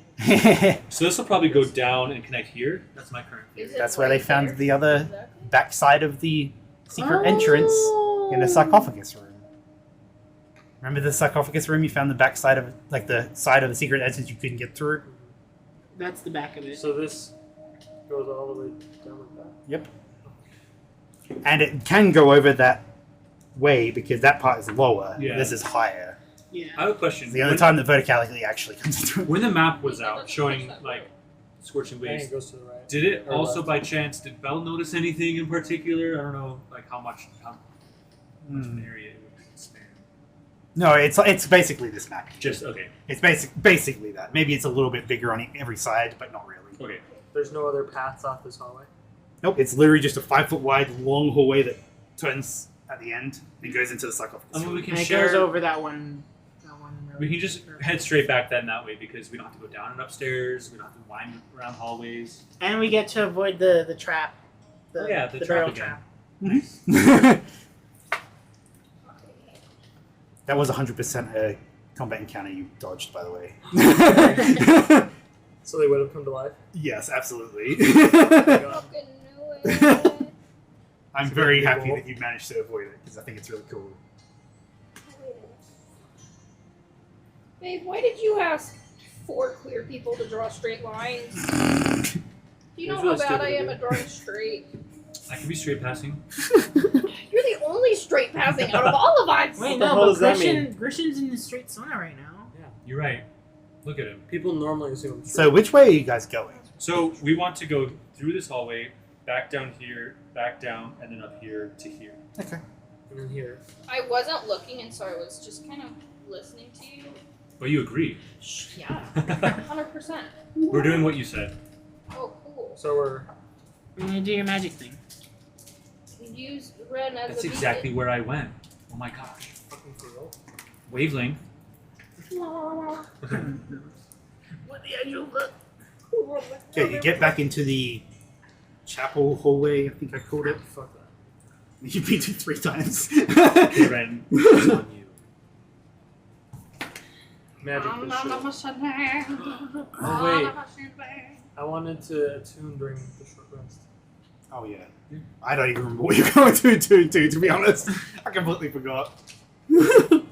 So this will probably go down and connect here. That's my current theory. Is it That's where they right found there? the other Exactly. backside of the secret entrance in the sarcophagus room. Remember the sarcophagus room? You found the backside of, like, the side of the secret entrance you couldn't get through? That's the back of it. So this goes all the way down like that. Yep. And it can go over that way because that part is lower. Yeah. This is higher. Yeah. I have a question. It's the only time that verticality actually comes into it. When the map was out showing like Scorching I think Wastes, it goes to the right. did it Or also left. by chance, did Bell notice anything in particular? I don't know, like how much of an area it would span. No, it's basically this map. Just, okay. It's basically that. Maybe it's a little bit bigger on every side, but not really. Okay. There's no other paths off this hallway. Nope, it's literally just a 5-foot wide long hallway that turns at the end and goes into the sarcophagus. I mean, we can And it share. goes over that one. We can just head straight back then that way because we don't have to go down and upstairs. We don't have to wind around hallways. And we get to avoid the trap. Oh, yeah, the trap barrel again. trap. That was 100% a combat encounter you dodged, by the way. So they would have come to life. Yes, absolutely. Fucking knew it. I'm very happy that you managed to avoid it because I think it's really cool. Babe, why did you ask 4 queer people to draw straight lines? Do you know It's how really bad stupid I of am you. at drawing straight? I can be straight passing. You're the only straight passing out of all of us! Wait, What the no, hell but does that mean? Grishin's in the straight sauna right now. You're right. Look at him. People normally assume. So, which way are you guys going? So we want to go through this hallway, back down here, back down, and then up here to here. Okay. And then here. I wasn't looking, and so I was just kind of listening to you. But you agree. Yeah, 100%. We're doing what you said. Oh, cool. So we're. You're gonna do your magic thing. Use Ren as That's a exactly where I went. Oh my gosh. Fucking Pharaoh. Wavelength. What the actual fuck? Okay, you get back into the chapel hallway, I think I called it. Fuck that. You beat it 3 times. Ren is on you. Magic this shit. Oh wait. I wanted to attune during the short rest. Oh, yeah. I don't even remember what you're going to be honest. I completely forgot. It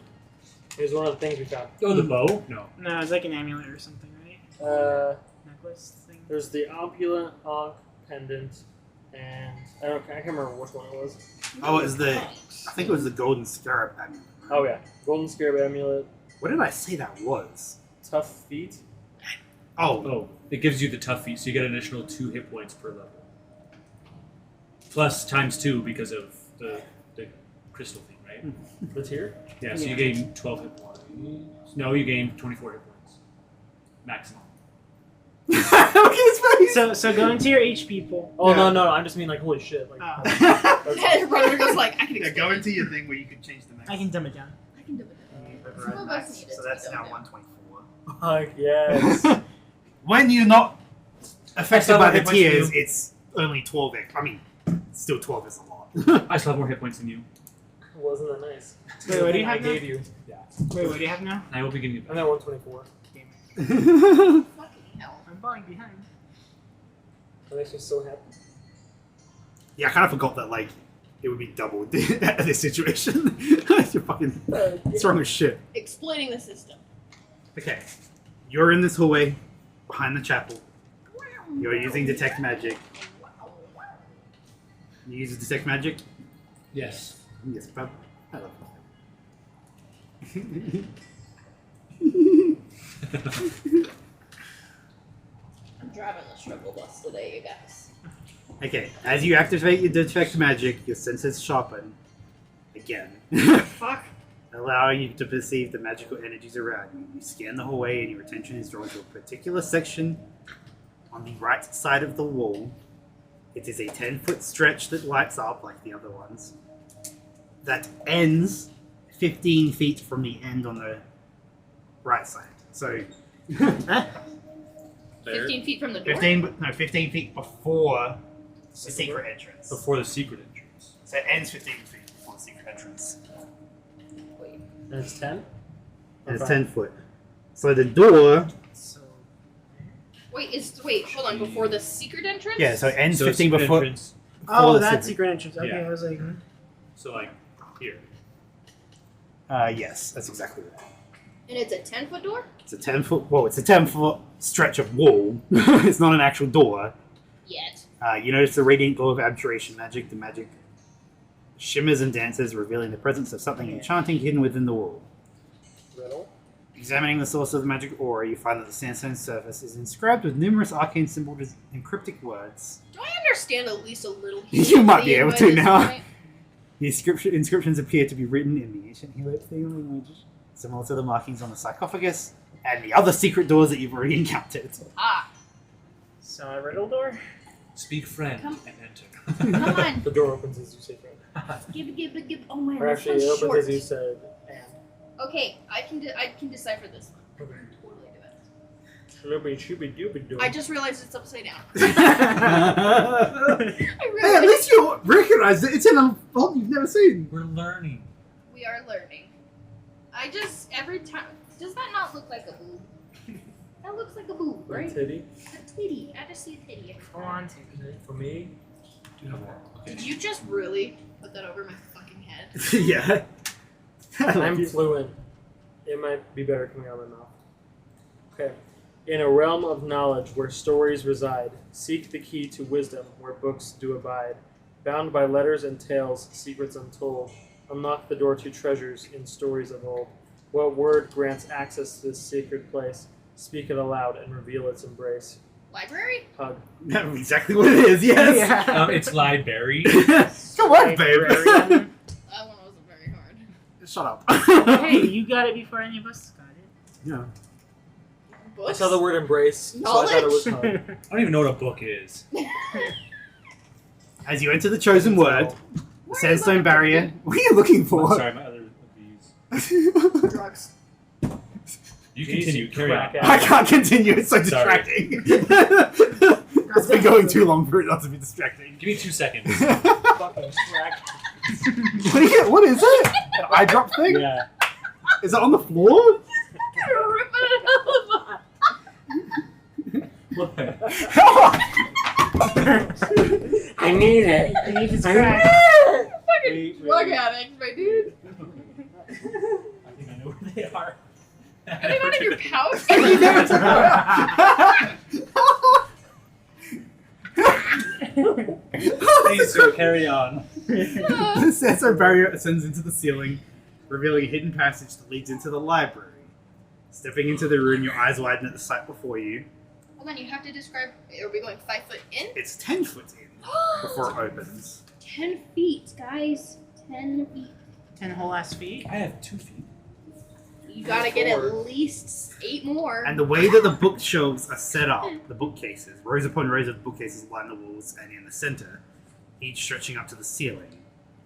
was one of the things we found. Oh, the bow? No. No, it's like an amulet or something, right? Necklace thing. There's the opulent Ankh pendant, and I can't remember which one it was. Oh, it was I think it was the golden scarab amulet. Oh yeah, golden scarab amulet, What did I say that was? tough feet. Oh, Oh, it gives you the tough feat, so you get an additional 2 hit points per level. Plus times 2 because of the crystal thing, right? That's here. Yeah, so Yeah. you gain 12 hit points. No, you gain 24 hit points. Maximum. look at his face. So go into your HP pool. Oh Yeah. no, I just mean like holy shit. Like, Oh. that's- Runner goes like, I can Yeah, explain. go into your thing where you can change the max. I can dumb it down. I can do it. Override Some of max, us need it so to that's be now done. 124. Fuck yes. When you're not affected still by have the hit points tears, too. it's only 12. I mean, still 12 is a lot. I still have more hit points than you. Wasn't that nice? Wait, what do you I have now? gave you. Wait, what do you have now? And I will be getting it I'm back. at 124. Fucking hell. I'm falling behind. That makes me so happy. Yeah, I kind of forgot that, like, it would be doubled at this situation. You're fucking strong as shit. Explaining the system. Okay. You're in this hallway behind the chapel. You're using detect magic. You use detect magic? Yes. Yes, bub. I love I'm driving the struggle bus today, you guys. Okay, as you activate your detect magic, your senses sharpen again, Fuck. allowing you to perceive the magical energies around you. You scan the hallway and your attention is drawn to a particular section on the right side of the wall. It is a 10-foot stretch that lights up like the other ones, that ends 15 feet from the end on the right side. So, There. 15 feet from the door? 15 feet before the secret entrance. Before the secret entrance. So it ends 15 feet before the secret entrance. Wait. And it's 10? and it's Okay. 10 foot. So the door, So Wait, hold on. Before the secret entrance? yeah, so it ends So 15 it's before. entrance. oh, the that's secret. secret entrance. Okay, Yeah. I was like, So like here. Yes, that's exactly right. And it's a 10-foot door? It's a 10 foot. Well, it's a 10-foot stretch of wall. It's not an actual door. Yet. You notice the radiant glow of abjuration magic. The magic shimmers and dances, revealing the presence of something enchanting hidden within the wall. Riddle. Examining the source of the magic aura, you find that the sandstone surface is inscribed with numerous arcane symbols and cryptic words. Do I understand at least a little? You might be Heliotheme able by to this now. point? The inscriptions appear to be written in the ancient Heliotheme language, similar to the markings on the sarcophagus and the other secret doors that you've already encountered. Ah, so a riddle door. Speak friend Come- and enter. come on. The door opens as you say friend. Give. Oh man, Or this actually, one's it opens short. as you said and. Okay, I can decipher this one. Okay. Totally do it. Shooby shooby dooby doo. I just realized it's upside down. Hey, I at realized least you recognize it. It's in a vault you've never seen. We're learning. we are learning. I just every time. Does that not look like a boob? That looks like a boob, right? Titty. A titty. I just see a titty. every Go time. on to. For me. Do you have more? Okay. Did you just really put that over my fucking head? Yeah. I'm fluent. It might be better coming out of my mouth. Okay. In a realm of knowledge where stories reside, seek the key to wisdom where books do abide. Bound by letters and tales, secrets untold, unlock the door to treasures in stories of old. What word grants access to this sacred place? Speak it aloud and reveal its embrace. Library? Hug. That's exactly what it is, yes. It's library. Come on, babe. That one wasn't very hard. Shut up. Hey, you got it before any of us got it. Yeah. I Books? saw the word embrace, so I thought it was hug. I don't even know what a book is. As you enter the chosen word, the Where sandstone is that? barrier. What are you looking I'm for? sorry, my other reviews. Drugs. You Jeez, continue. you Carry on. crack I can't continue. It's so Sorry. distracting. It's been going too long for it not to be distracting. Give me 2 seconds. Fucking crack. What is it? An eye drop thing? Yeah. Is it on the floor? Rip it out of the I need it. I need his I crack. Fucking drug addict, my dude. I think I know where they are. Are they not in your pouch? You never took Please, sir, carry on. The sandstone barrier ascends into the ceiling, revealing a hidden passage that leads into the library. Stepping into the room, your eyes widen at the sight before you. Hold on, you have to describe. Are we going 5 foot in? It's 10 foot in before it opens. 10 feet, guys. 10 feet. 10 whole ass feet. I have 2 feet. You gotta get at least 8 more. And the way that the bookshelves are set up, the bookcases, rows upon rows of bookcases line the walls, and in the center, each stretching up to the ceiling.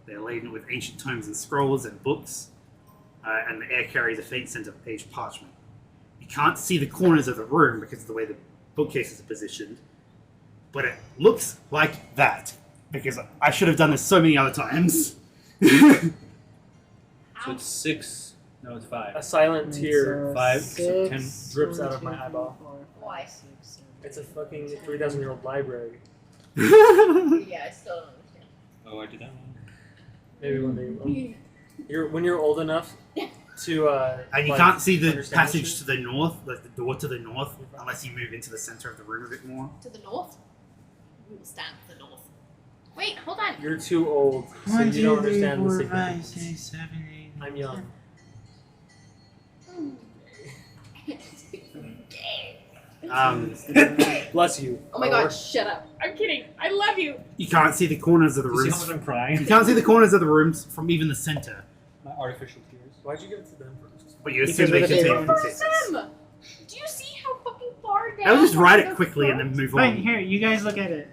They're laden with ancient tomes and scrolls and books, and the air carries a faint scent of aged parchment. You can't see the corners of the room because of the way the bookcases are positioned, but it looks like that, because I should have done this so many other times. So it's 6. No, it's 5. A silent tear 5, so 10 drips out of my eyeball. Why? It's a fucking 3,000-year-old library. Yeah, I still don't understand. Oh, I did that one. Maybe one day you will. When you're old enough to And you like, can't see the understand passage this to the north, like the door to the north, unless you move into the center of the room a bit more. To the north? We will stand to the north. Wait, hold on. You're too old, so 1, you 2, don't 3, understand the 4, significance. 5, 6, 7, 8. I'm young. Bless you. Oh my god, shut up. I'm kidding. I love you. You can't see the corners of the You see how rooms. much I'm crying? You can't see the corners of the rooms from even the center, My artificial tears. Why'd you give it to them first? but you Because assume they they're the contain same. bookcases. Them. Do you see how fucking far down? I would just write it the quickly and front? then move Fine, on. here, you guys look at it.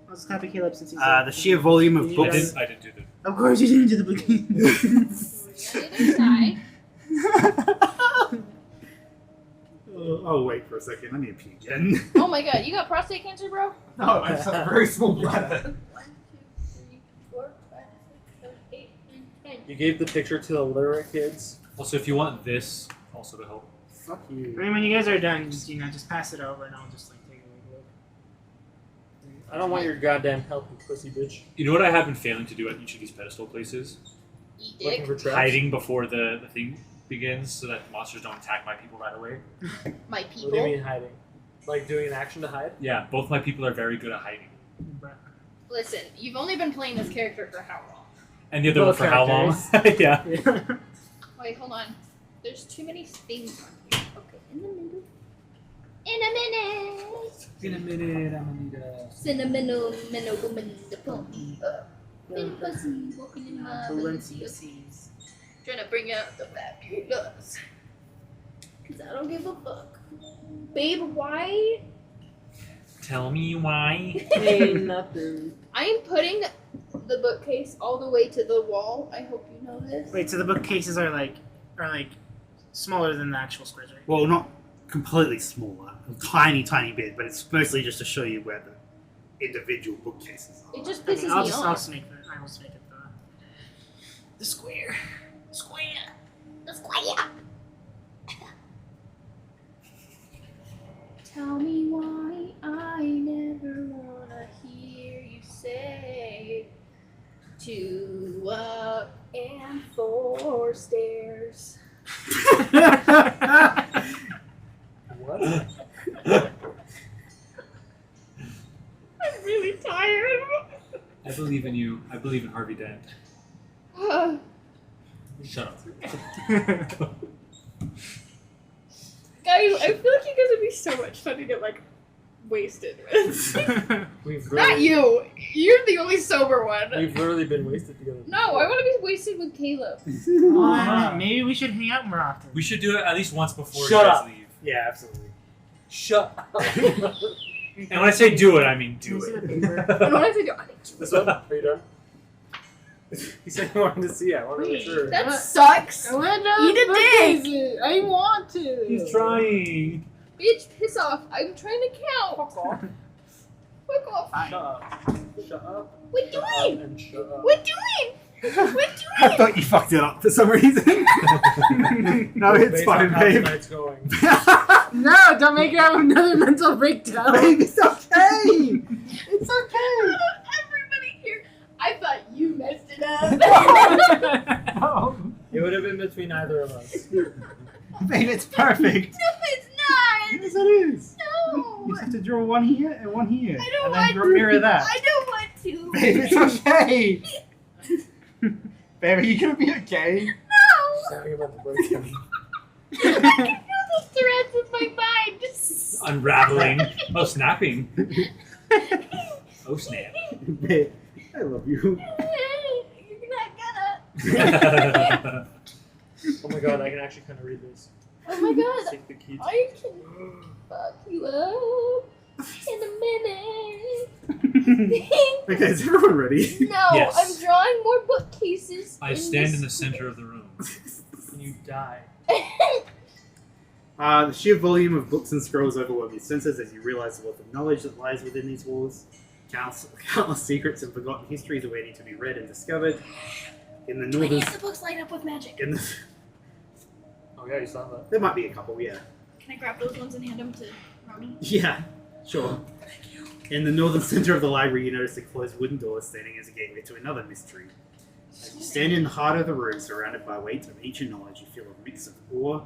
I'll just copy Caleb since he's The sheer volume of I books. didn't do that. Of course, you didn't do the book. On the other side. Oh, wait for a second. I need to pee again. Oh my god, you got prostate cancer, bro? No, I just have a very small bladder. 1, 2, 3, 4, 5, 6, 7, 8, 9, 10. You gave the picture to the literate kids. Also, if you want this also to help. Fuck you. I mean, when you guys are done, just pass it over, and I'll just like take a look. I don't want your goddamn help, you pussy bitch. You know what I have been failing to do at each of these pedestal places? Eat Looking dick. for traps. Hiding before the thing begins so that monsters don't attack my people right away. My What do you people. mean hiding? Like doing an action to hide? Yeah, both my people are very good at hiding. Listen, you've only been playing this character for how long? And the other one Both for how long? Yeah. Wait, hold on. There's too many things on here. Okay, in a minute. In a minute. In a minute, I'm gonna need a... Cinnamon, minnow, woman, the pony. Little pussy walking in my Valencia. Trying to bring out the fabulous. Cause I don't give a fuck. Babe, why? Tell me why. Hey, nothing. I am putting the bookcase all the way to the wall. I hope you know this. Wait, so the bookcases are like smaller than the actual squares, right? Well, not completely smaller, a tiny, tiny bit, but it's mostly just to show you where the individual bookcases are. It just I pisses mean, I'll me just off. I'll just make it the square. Square. The square. Tell me why I never wanna hear you say 2 up and 4 stairs. What? I'm really tired. I believe in you. I believe in Harvey Dent. Shut up. Guys, I feel like you guys would be so much fun to get like wasted with. We've Not you. You're the only sober one. We've literally been wasted together. No, I want to be wasted with Caleb. Maybe we should hang out more often. We should do it at least once before Shut you guys up. leave. Yeah, absolutely. Shut up. And when I say do it, I mean Can you do see the it. paper? And when I say do This one? Are you done? He said he wanted to see it. I wanted to make sure. that sucks. Eat Eat a dick. I want to. He's trying. Bitch, piss off. I'm trying to count. Fuck off. Fuck off. Shut up. Shut up. What Shut doing? up and shut up. What doing? What I doing? thought you fucked it up for some reason. No, it's Based fine, on how babe. tonight's going. No, don't make her have another mental breakdown. Babe, it's okay. It's okay. Everybody here. I thought you messed it up. Oh, It would have been between either of us. babe, it's perfect. No, it's not. Yes, it is. No. You just have to draw one here and one here. I don't and want then mirror that. I don't want to. Babe, it's okay. Babe, are you gonna be okay? No. Sorry about the breakdown. I can feel the threads with my mind. Unraveling. Oh, snapping. Oh, snap. Babe, I love you. You're not gonna. Oh my god, I can actually kind of read this. Oh my god. Take the key. I can fuck you up in a minute. Okay, is everyone ready? No, Yes. I'm drawing more bookcases. I stand in the center of the room. You die. The sheer volume of books and scrolls overwhelm your senses as you realize the wealth of knowledge that lies within these walls. Countless secrets and forgotten histories are waiting to be read and discovered. In the northern... the books light up with magic. In the, Oh yeah, you saw that. there might be a couple, yeah. Can I grab those ones and hand them to Roni? Yeah, sure. In the northern center of the library, you notice a closed wooden door standing as a gateway to another mystery. As you stand in the heart of the room, surrounded by weight of ancient knowledge, you feel a mix of awe,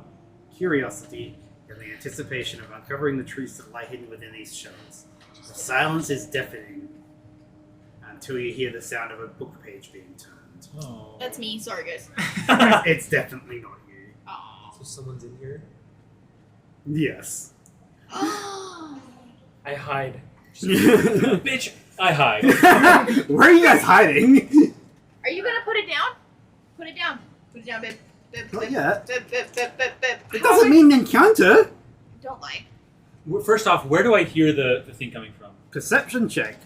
curiosity, and the anticipation of uncovering the truths that lie hidden within these shelves. The silence is deafening until you hear the sound of a book page being turned. Oh. That's me. Sorry, guys. It's definitely not you. Aw. So someone's in here. Yes. I hide. Bitch, I hide. Where are you guys hiding? Are you gonna put it down? Put it down. Put it down, babe. Not yet. Babe. It doesn't mean encounter. Don't lie. First off, where do I hear the thing coming from? Perception check.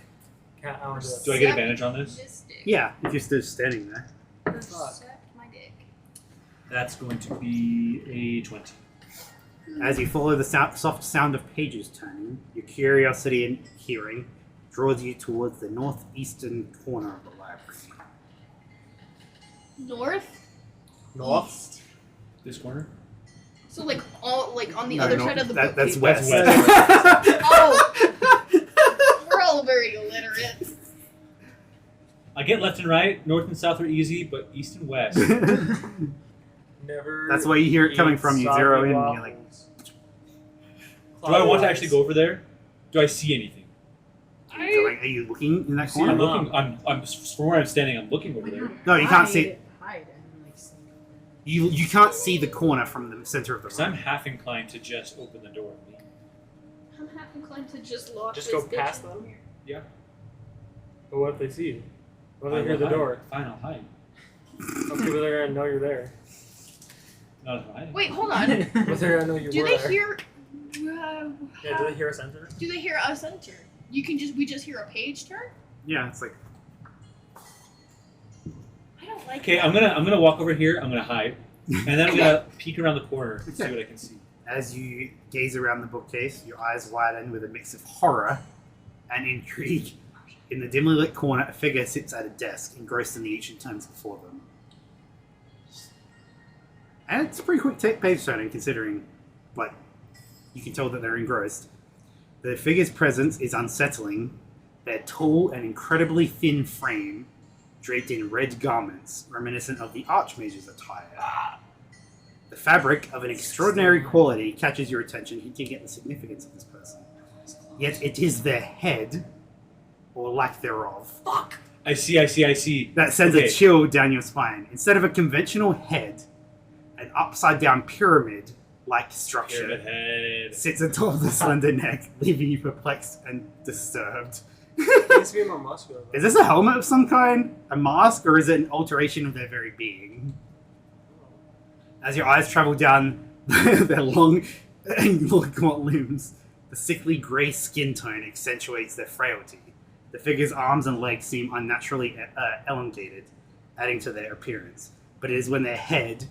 Can't I want to do it. Do I get advantage on this? Mystic. Yeah, if you're still standing there. Percept my dick. That's going to be a 20. As you follow the soft sound of pages turning, your curiosity and hearing draws you towards the northeastern corner of the library. North. North? East. This corner? So like all like on the No, other no, side of the that, book. that's That's west. Oh, we're all very illiterate. I get left and right, north and south are easy, but east and west. Never. That's why you hear it coming eat from you. soggy Zero in, and you're like, waffles. Do I want to actually go over there? Do I see anything? are you looking in that See, corner? I'm looking. I'm from where I'm standing. I'm looking over there. No, you can't see. Hide and like sneak over. You can't see the corner from the center of the So I'm room. half inclined to just open the door and leave. I'm half inclined to just lock Just this go bitch past in them? here. But what if they see you? What I if they hear will the hide. door? Fine, I'll hide. Some people are gonna know you're there. Not if I'm hiding. Wait, hold on. But they're gonna know you Do were they there. hear? Yeah, do they hear us enter? Do they hear us enter? We just hear a page turn. Yeah, it's like I don't like. Okay, that. I'm gonna walk over here. I'm gonna hide, and then I'm gonna peek around the corner and see Okay. what I can see. as you gaze around the bookcase, your eyes widen with a mix of horror and intrigue. In the dimly lit corner, a figure sits at a desk, engrossed in the ancient tomes before them. And it's a pretty quick page turning, considering, like, you can tell that they're engrossed. The figure's presence is unsettling. Their tall and incredibly thin frame, draped in red garments, reminiscent of the Archmage's attire. The fabric, of an extraordinary quality, catches your attention, hinting at the significance of this person. Yet it is their head, or lack thereof, Fuck. I see. that sends Okay. a chill down your spine. Instead of a conventional head, an upside-down pyramid-like structure Pyramid head. sits atop the slender neck, leaving you perplexed and disturbed. It needs to be more muscular. though. Is this a helmet of some kind? A mask? Or is it an alteration of their very being? As your eyes travel down their long and gaunt limbs, the sickly grey skin tone accentuates their frailty. The figure's arms and legs seem unnaturally elongated, adding to their appearance. But it is when their head,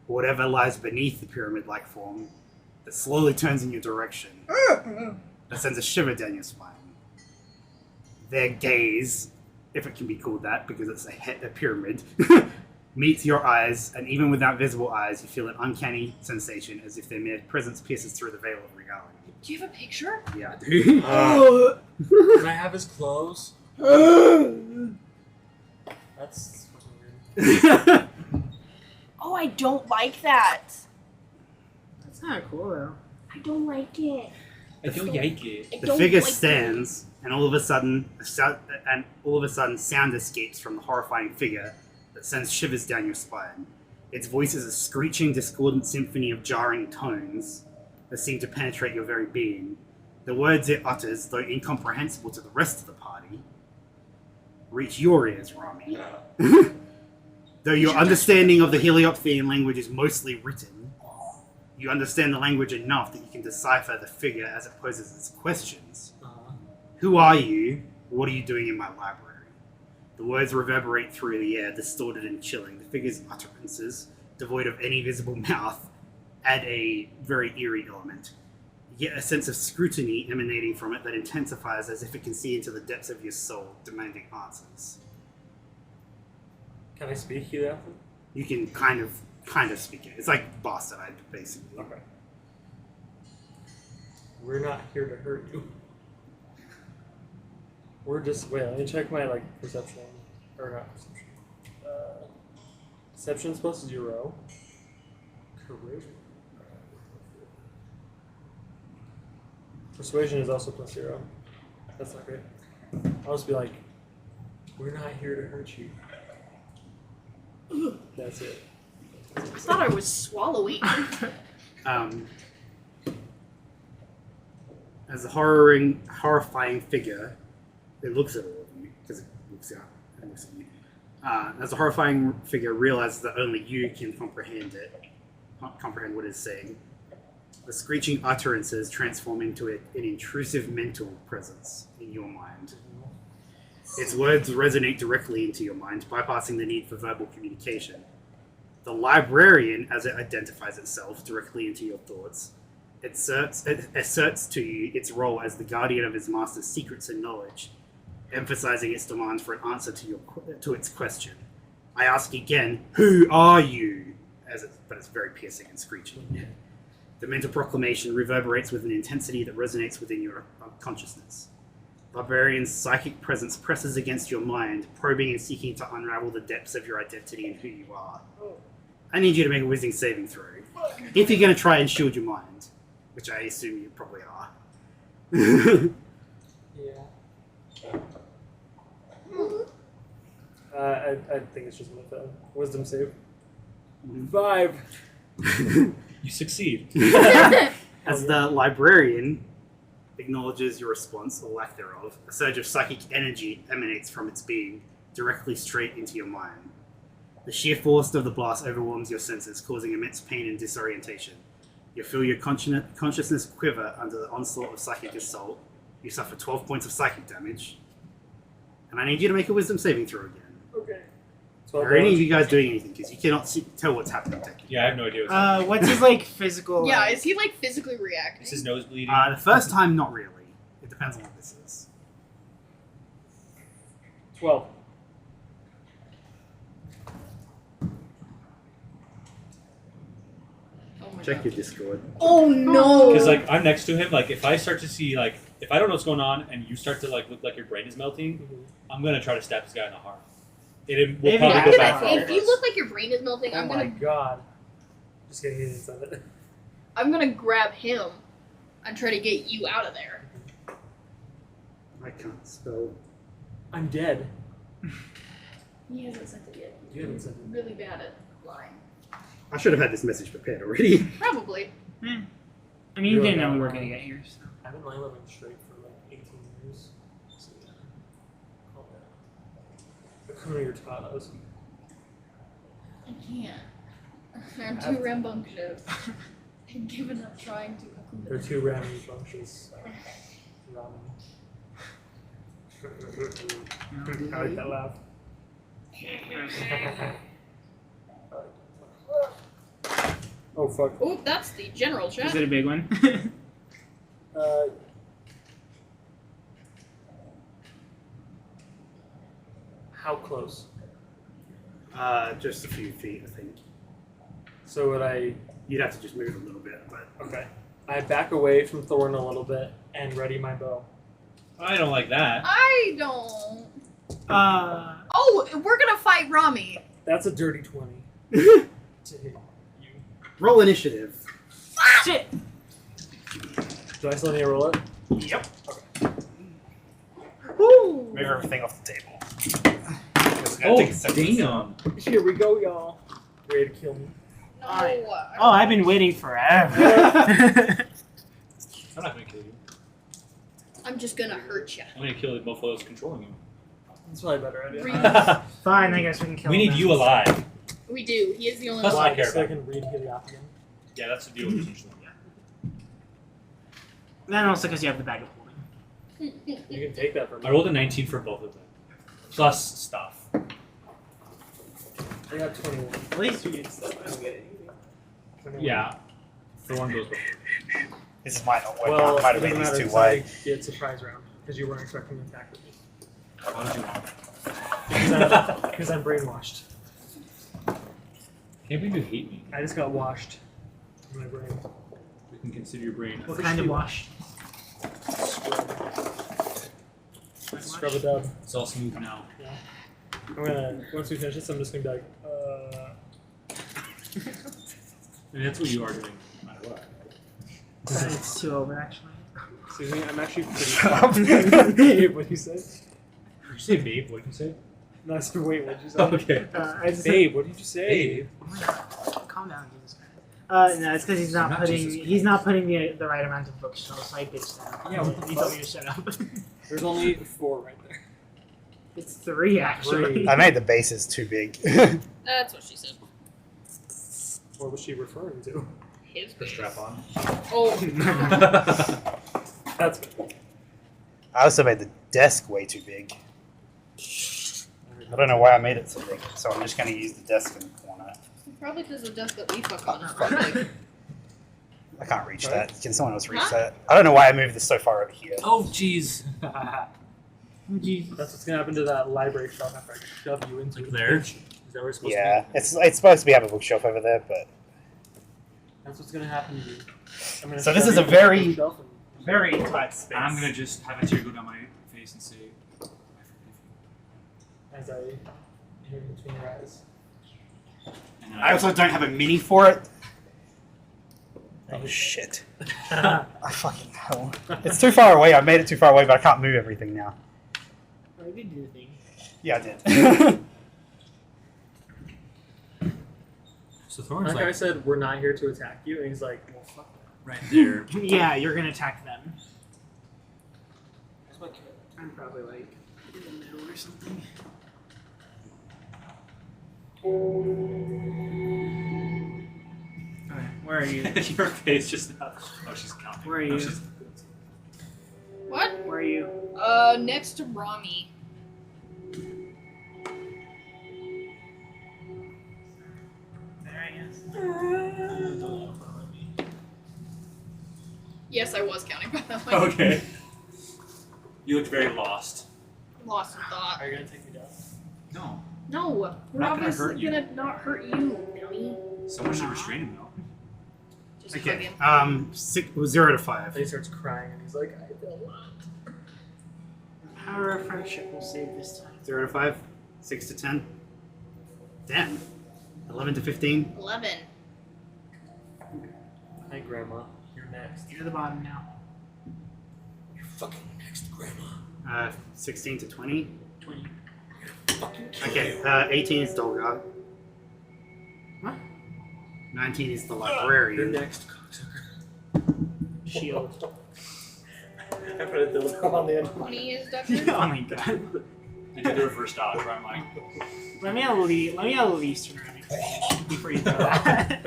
or whatever lies beneath the pyramid-like form, that slowly turns in your direction, that sends a shiver down your spine. Their gaze, if it can be called that, because it's a pyramid, meets your eyes, and even without visible eyes, you feel an uncanny sensation as if their mere presence pierces through the veil of reality. Do you have a picture? Yeah, I do. Can I have his clothes? That's weird. Oh, I don't like that. That's kind of cool though. I don't like it. I don't like it. I The don't figure like stands, and all of a sudden, sound escapes from the horrifying figure that sends shivers down your spine. Its voice is a screeching, discordant symphony of jarring tones that seem to penetrate your very being. The words it utters, though incomprehensible to the rest of the party, reach your ears, Rami. Though your understanding of the Heliopthian language is mostly written, you understand the language enough that you can decipher the figure as it poses its questions. Who are you? What are you doing in my library? The words reverberate through the air, distorted and chilling. The figure's utterances, devoid of any visible mouth, add a very eerie element. You get a sense of scrutiny emanating from it that intensifies as if it can see into the depths of your soul, demanding answers. Can I speak you after? You can kind of speak it. It's like bastardized, basically. Okay. We're not here to hurt you. We're just wait. Let me check my perception, or not perception. Perception's plus 0. Charisma. Persuasion is also plus 0. That's not great. I'll just be like, we're not here to hurt you. That's it. I thought I was swallowing. As a horrifying figure, it looks at all of you because it looks at you. As a horrifying figure realizes that only you can comprehend what it's saying. The screeching utterances transform into an intrusive mental presence in your mind. Its words resonate directly into your mind, bypassing the need for verbal communication. The librarian, as it identifies itself directly into your thoughts, it asserts to you its role as the guardian of his master's secrets and knowledge, emphasizing its demand for an answer to its question. I ask again, who are you? But it's very piercing and screeching. The mental proclamation reverberates with an intensity that resonates within your consciousness. Barbarian's psychic presence presses against your mind, probing and seeking to unravel the depths of your identity and who you are. I need you to make a wisdom saving throw. If you're going to try and shield your mind, which I assume you probably are. Yeah. I think it's just going to fail. Wisdom save. 5. You succeed. As the librarian acknowledges your response, or lack thereof, a surge of psychic energy emanates from its being, directly straight into your mind. The sheer force of the blast overwhelms your senses, causing immense pain and disorientation. You feel your consciousness quiver under the onslaught of psychic assault. You suffer 12 points of psychic damage. And I need you to make a wisdom saving throw again. Okay. Are any of you guys doing anything? Because you cannot tell what's happening technically. Yeah, I have no idea what's happening. What's his like physical? Yeah, like- is he like physically reacting? Is his nose bleeding? The first time, not really. It depends on what this is. 12. Oh my Check God. your Discord. Oh no! Because like I'm next to him, like if I start to see like if I don't know what's going on and you start to like look like your brain is melting, I'm gonna try to stab this guy in the heart. It will Maybe probably I go could- bad for all if of you us. look like your brain is melting, Oh I'm my gonna god. Just kidding, he didn't say that. grab him and try to get you out of there. I can't spell. I'm dead. He hasn't sent it yet. You haven't said it. Really bad at lying. I should have had this message prepared already. Probably. I mean, you didn't know we were gonna get here. So. I haven't line living straight for like 18 years. So yeah. Call that. Come to your tatas. I can't. I'm too rambunctious. I've given up trying to They're acclimate. too rambunctious. Ramen. I like that laugh. Oh fuck. Oh, that's the general Is chat. it a big one? How close? Just a few feet, I think. So would I? You'd have to just move a little bit, but Okay. I back away from Thorn a little bit and ready my bow. I don't like that. I don't. uh, Oh, we're gonna fight Rami. That's a dirty 20 to hit you. roll initiative. shit. Do I still need to roll it? Yep. Woo! Move everything off the table. Oh, damn. Here we go, y'all. Ready to kill me? No. Oh, I've been waiting forever. I'm not gonna kill you. I'm just gonna hurt you. I'm gonna kill the mofo that's controlling you. That's probably a better idea. Fine, I guess we can kill We him need then. you alive. We do. He is the only Plus one. I care so I about can read Heliop again. Yeah, that's the deal with this one. Then also because you have the bag of holding. You can take that from me. I rolled a 19 for both of them. Plus stuff. I got 21. At least you get stuff. I don't get anything. 21. Yeah. Thorn goes before. This might not work Well, out. Might it have doesn't made these matter too 'cause wide. I get surprise round because you weren't expecting to attack with me. Why don't you want? Because I'm brainwashed. Can't believe you hate me. I just got washed in my brain. We can consider your brain. What kind of wash? Scrub a dub. It's all smooth now. I'm gonna, once we finish this, I'm just gonna be like, And that's what you are doing, no matter what. It's 2 over actually. excuse me, I'm actually pretty Babe, what'd you say? Did you say babe? What did you say? No, I said, wait, what'd you say? Okay. I just Babe, what did you say? Babe. Oh my God. Calm down, Jesus Christ. No, it's because he's not Not putting Jesus he's not putting the right amount of bookshelves, so I bitched out. Yeah, what the He fuck? told me to shut up. There's only 4 right there. It's 3 actually. I made the bases too big. That's what she said. What was she referring to? His The strap on. Oh. That's I also made the desk way too big. I don't know why I made it so big, so I'm just going to use the desk in the corner. Probably because the desk that we fuck on is quite big. I can't reach Right. that. Can someone else reach Huh? that? I don't know why I moved this so far over here. Oh, jeez. Oh, Jesus. That's what's gonna happen to that library shelf after I shove you into Like it. there? Is that where it's supposed Yeah, it's supposed to be have a bookshelf over there, but That's what's gonna happen to you. I'm gonna So this shove is a you very- on the shelf and- Very tight space. I'm gonna just have a tear go down my face and say, I forgive you. as I hear between your eyes. And then I also don't have a mini for it. Oh shit. I fucking hell. It's too far away. I made it too far away, but I can't move everything now. Oh, you did do the thing. Yeah, I did. So Thorn's Like I like said, we're not here to attack you, and he's like, well, fuck that. right there. Yeah, you're gonna attack them. I'm probably like in the middle or something. Okay, where are you? Your face just now. Oh, she's counting. Where are No, you? she's- What? Where are you? Next to Rami. There, I guess. Yes, I was counting by that way. Okay. You looked very lost. Lost in thought. Are you gonna take me down? No. No, we're not gonna obviously hurt you. gonna not hurt you, dummy. Someone should restrain him though. Just hug Okay. him. 0 to 5. And he starts crying, and he's like, I don't want. Power of friendship will save this time. 0 to 5. 6 to 10. Damn. 11 to 15. 11. Hi, Grandma. You're next. You're the bottom now. You're fucking next, Grandma. 16 to 20. 20. Fucking kill Okay. you. 18 is Dolgar. What? 19 is the You're librarian. next, cocksucker. Shield. I put a dildo on the end. 20 is Decker. Oh my god. You did the reverse dodge, right? I'm like, Let me at least turn around before you throw that.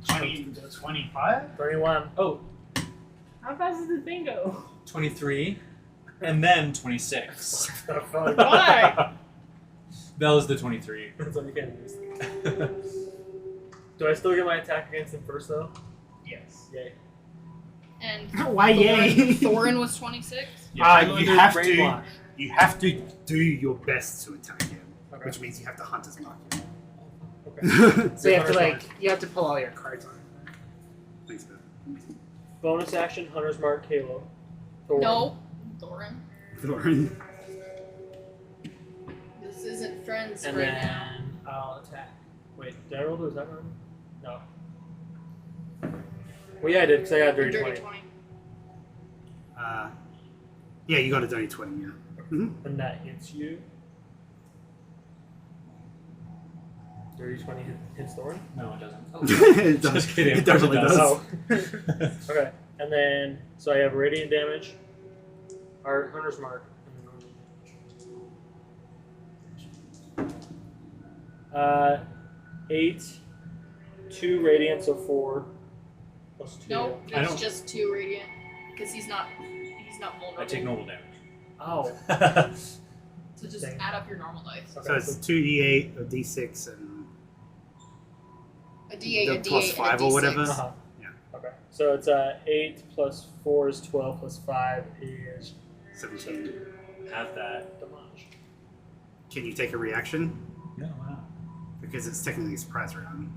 25? 31. Oh, How fast does the thing go? 23, and then 26. Why? That was the 23. That's all you can use. Do I still get my attack against him first, though? Yes. Yay. And Why yay? Thorin was 26. You There's have brainwash. to. You have to do your best to attack him, Okay. which means you have to Hunter's Mark him. Okay. So you have to you have to pull all your cards on it. Thanks, man. Bonus action, Hunter's Mark, Halo. Thor. No. Thorin. Thorin. This isn't friends And right then now. I'll attack. Wait, did I roll the attack on? No. Well, yeah, I did, because I got a dirty 20. Yeah, you got a dirty 20, yeah. And that hits you. Dirty 20 hits Thorin? No, it doesn't. It does. Just kidding. It definitely It does. does. Oh. Okay. And then, so I have radiant damage, our Hunter's Mark, and then normal damage. 8, 2 radiant, so 4, plus 2. No, I it's don't- just 2 radiant. Because he's not vulnerable. I take normal damage. Oh. So just Dang. add up your normal dice. Okay, So it's 2d8, a d6, and A D8, the a D8, plus and a 5 or whatever. D6. Uh-huh. Yeah. Okay. So it's 8 plus 4 is 12 plus 5 is 17. Have that. damage. Can you take a reaction? No, wow. Because it's technically a surprise round.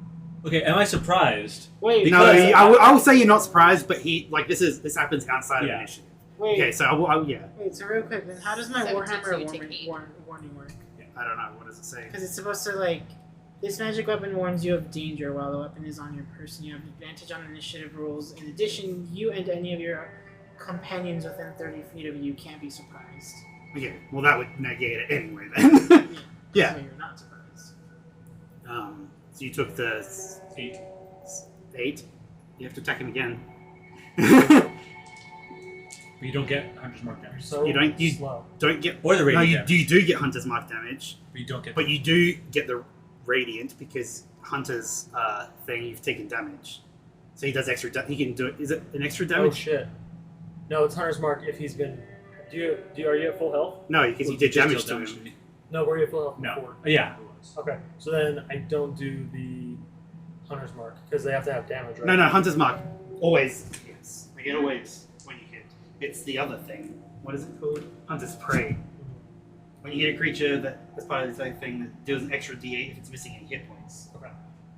Okay, am I surprised? Wait, No, wait, I will say you're not surprised, but this happens outside Yeah. of initiative. wait, Okay, so yeah. wait. So real quick, then how does my 17, Warhammer so you take warning work? I don't know. What does it say? Because it's supposed to like, this magic weapon warns you of danger while the weapon is on your person. You have advantage on initiative rolls. In addition, you and any of your companions within 30 feet of you can't be surprised. Okay, well that would negate it anyway then. Yeah. So you're not surprised. So you took the 8. 8. You have to attack him again. But you don't get Hunter's Mark damage. So You slow. don't get. Or the No, radiant you damage. do get Hunter's Mark damage, But you don't get but you do get the Radiant because Hunter's thing, you've taken damage. So he does extra. He can do it. Is it an extra Oh damage? shit. No, it's Hunter's Mark if he's been. Are you at full health? No, because you did just damage deal to him. me. No, were you at full health No. before? Yeah. Okay, so then I don't do the Hunter's Mark because they have to have damage, right? No, Hunter's Mark. Always. Yes. Like it always when you hit. It's the other thing. What is it called? Hunter's Prey. When you hit a creature that's part of the same thing that deals an extra d8 if it's missing any hit points. Okay.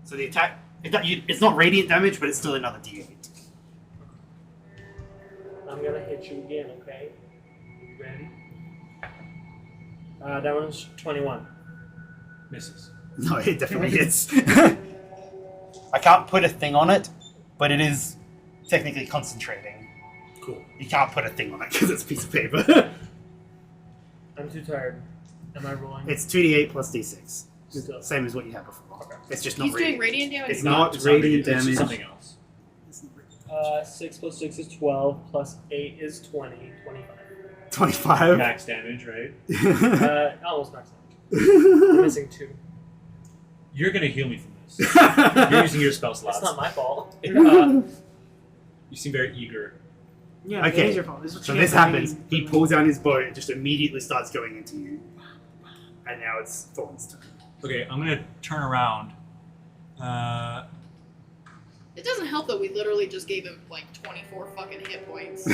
So the attack, it's not radiant damage, but it's still another D8. I'm gonna hit you again, okay? You ready? That one's 21. Misses. No, it definitely hits. I can't put a thing on it, but it is technically concentrating. Cool. You can't put a thing on it because it's a piece of paper. I'm too tired. Am I rolling? It's 2d8 plus d6. Still. Same as what you had before. Okay. It's just not He's doing radiant. radiant damage. It's not it's radiant it's damage. something else. 6 plus 6 is 12, plus 8 is 20, 25. 25. Max damage, right? Almost max damage. I'm missing 2. You're gonna heal me from this. You're using your spell slots. That's not my fault. You seem very eager. Yeah, Okay, it is your fault. This is what So you this get for happens. being- He pulls down his bow and just immediately starts going into you. And now it's Thorn's turn. Okay, I'm gonna turn around. It doesn't help that we literally just gave him like 24 fucking hit points.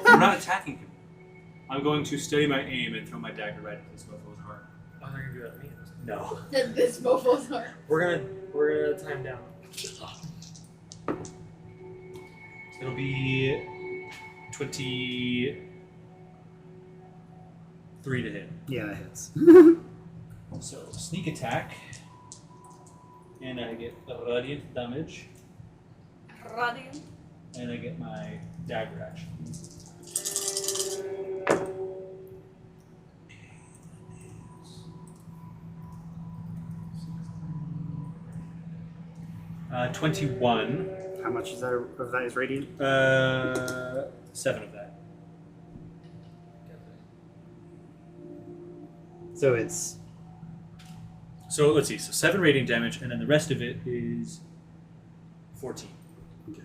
I'm not attacking him. I'm going to steady my aim and throw my dagger right at this mofo's heart. Oh, they're gonna do that to me. No. This mofo's heart. We're gonna time down. It'll be 23 to hit. Yeah, that hits. So sneak attack, and I get radiant damage, Radiant. and I get my dagger action. Uh, 21. How much is that of that is radiant? 7 of that. So it's So let's see. So 7 radiant damage, and then the rest of it is 14. okay.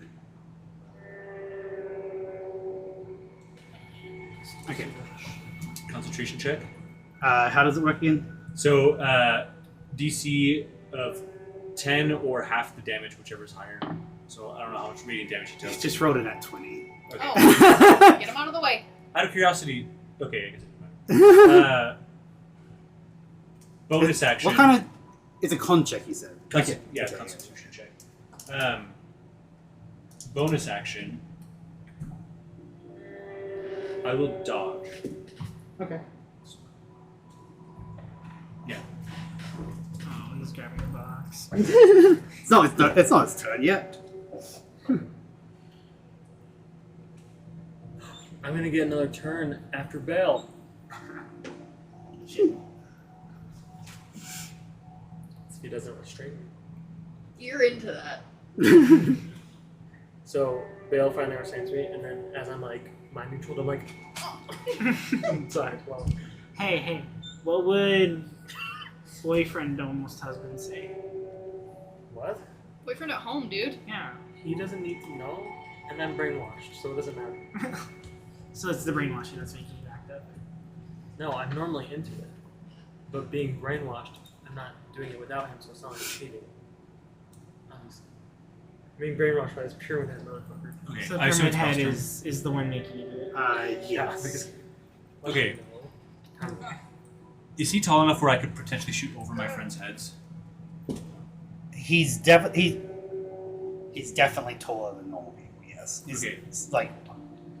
Okay. Concentration check. How does it work again? So DC of 10 or half the damage, whichever is higher. So I don't know how much radiant damage he He's does. just rolled it at 20. Okay. Oh, get him out of the way. Out of curiosity, okay, I guess it doesn't matter. Bonus action. What kind of? It's a con check, you said. Okay, yeah, Okay. Constitution check. Bonus action. I will dodge. Okay. Yeah. Oh, he's grabbing a box. It's not its turn yet. I'm gonna get another turn after Bale. If he doesn't restrain me. You're into that. So Bale finally restrains me, and then as I'm like mind controlled, I'm like, inside. Well, Hey, what would boyfriend almost husband say? what? Boyfriend at home, dude. Yeah. He doesn't need to know, and I'm brainwashed, so it doesn't matter. So it's the brainwashing that's making you act up. No, I'm normally into it, but being brainwashed, I'm not doing it without him, so it's not like cheating. Honestly, being brainwashed by this pyramid head motherfucker. Okay. So I assume Pyramid it's Head Bell's turn. is the one making you do it. Yes. because Okay. Is he tall enough where I could potentially shoot over my friends' heads? He's definitely taller than normal people. Yes. Okay. It's like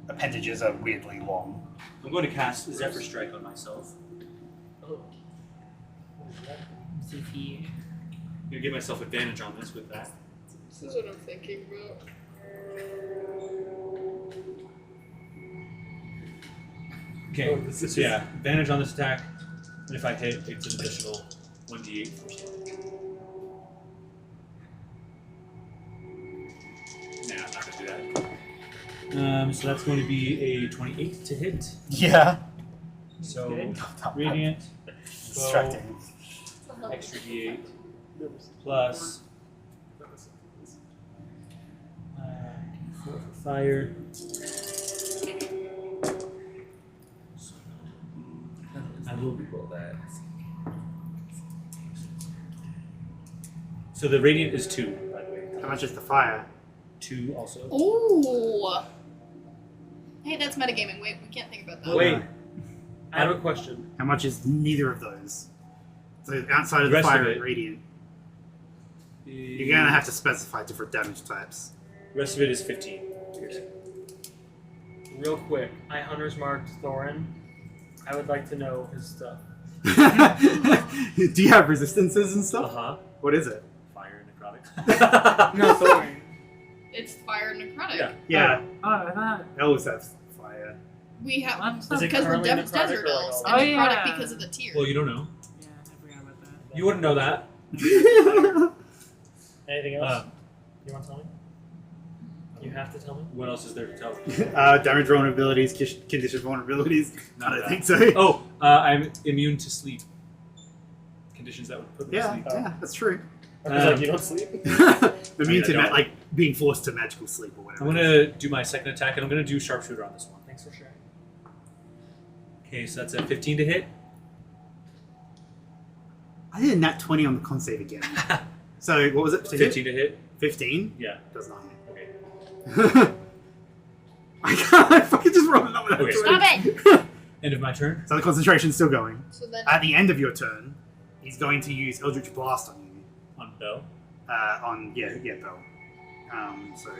appendages are weirdly long. I'm going to cast Zephyr Strike on myself. Oh. What is that? See if he. I'm going to give myself advantage on this with that. This is what I'm thinking about. Okay, Oh, this is- so yeah, advantage on this attack, and if I hit, it's an additional 1d8 force damage. Nah, I'm not going to do that. So that's going to be a 28 to hit. Yeah. So, Good. Radiant, Distracting. extra d8, plus 4 for fire. I will re-roll that. So the radiant is 2, by the way. How much is the fire? 2 also. Ooh. Hey, that's metagaming. Wait, we can't think about that. Wait, I have a question. How much is neither of those? So outside of The the rest fire of and it. radiant. You're gonna have to specify different damage types. The rest of it is 15. Real quick, I Hunter's marked Thorin. I would like to know his stuff. Do you have resistances and stuff? Uh-huh. What is it? Fire and necrotic. No, Thorin. It's fire and necrotic. Yeah. Yeah, Oh, I thought. elves have fire. We have What? Is it because we're currently necrotic desert or like elves all- and Oh, necrotic yeah. because of the tier. Well, you don't know. Yeah, I forgot about that. You wouldn't know that. Anything else? Uh, You want to tell me? You have to tell me? What else is there to tell? Damage vulnerabilities, condition vulnerabilities. None I of don't that. think so. Oh, I'm immune to sleep. Conditions that would put me to Yeah, sleep. yeah, that's true. I was like, you don't sleep? Immune I to don't. like being forced to magical sleep or whatever. I'm gonna do my second attack, and I'm gonna do sharpshooter on this one. Thanks for sharing. Okay, so that's a 15 to hit. I did a nat 20 on the con save again. So what was it? 15 to hit. 15? Yeah. Does not hit. Okay. I can't. I fucking just rolled another. Okay. Stop it! End of my turn. So the concentration's still going. So then At the end of your turn, he's going to use Eldritch Blast on you. On Bell. Bell. So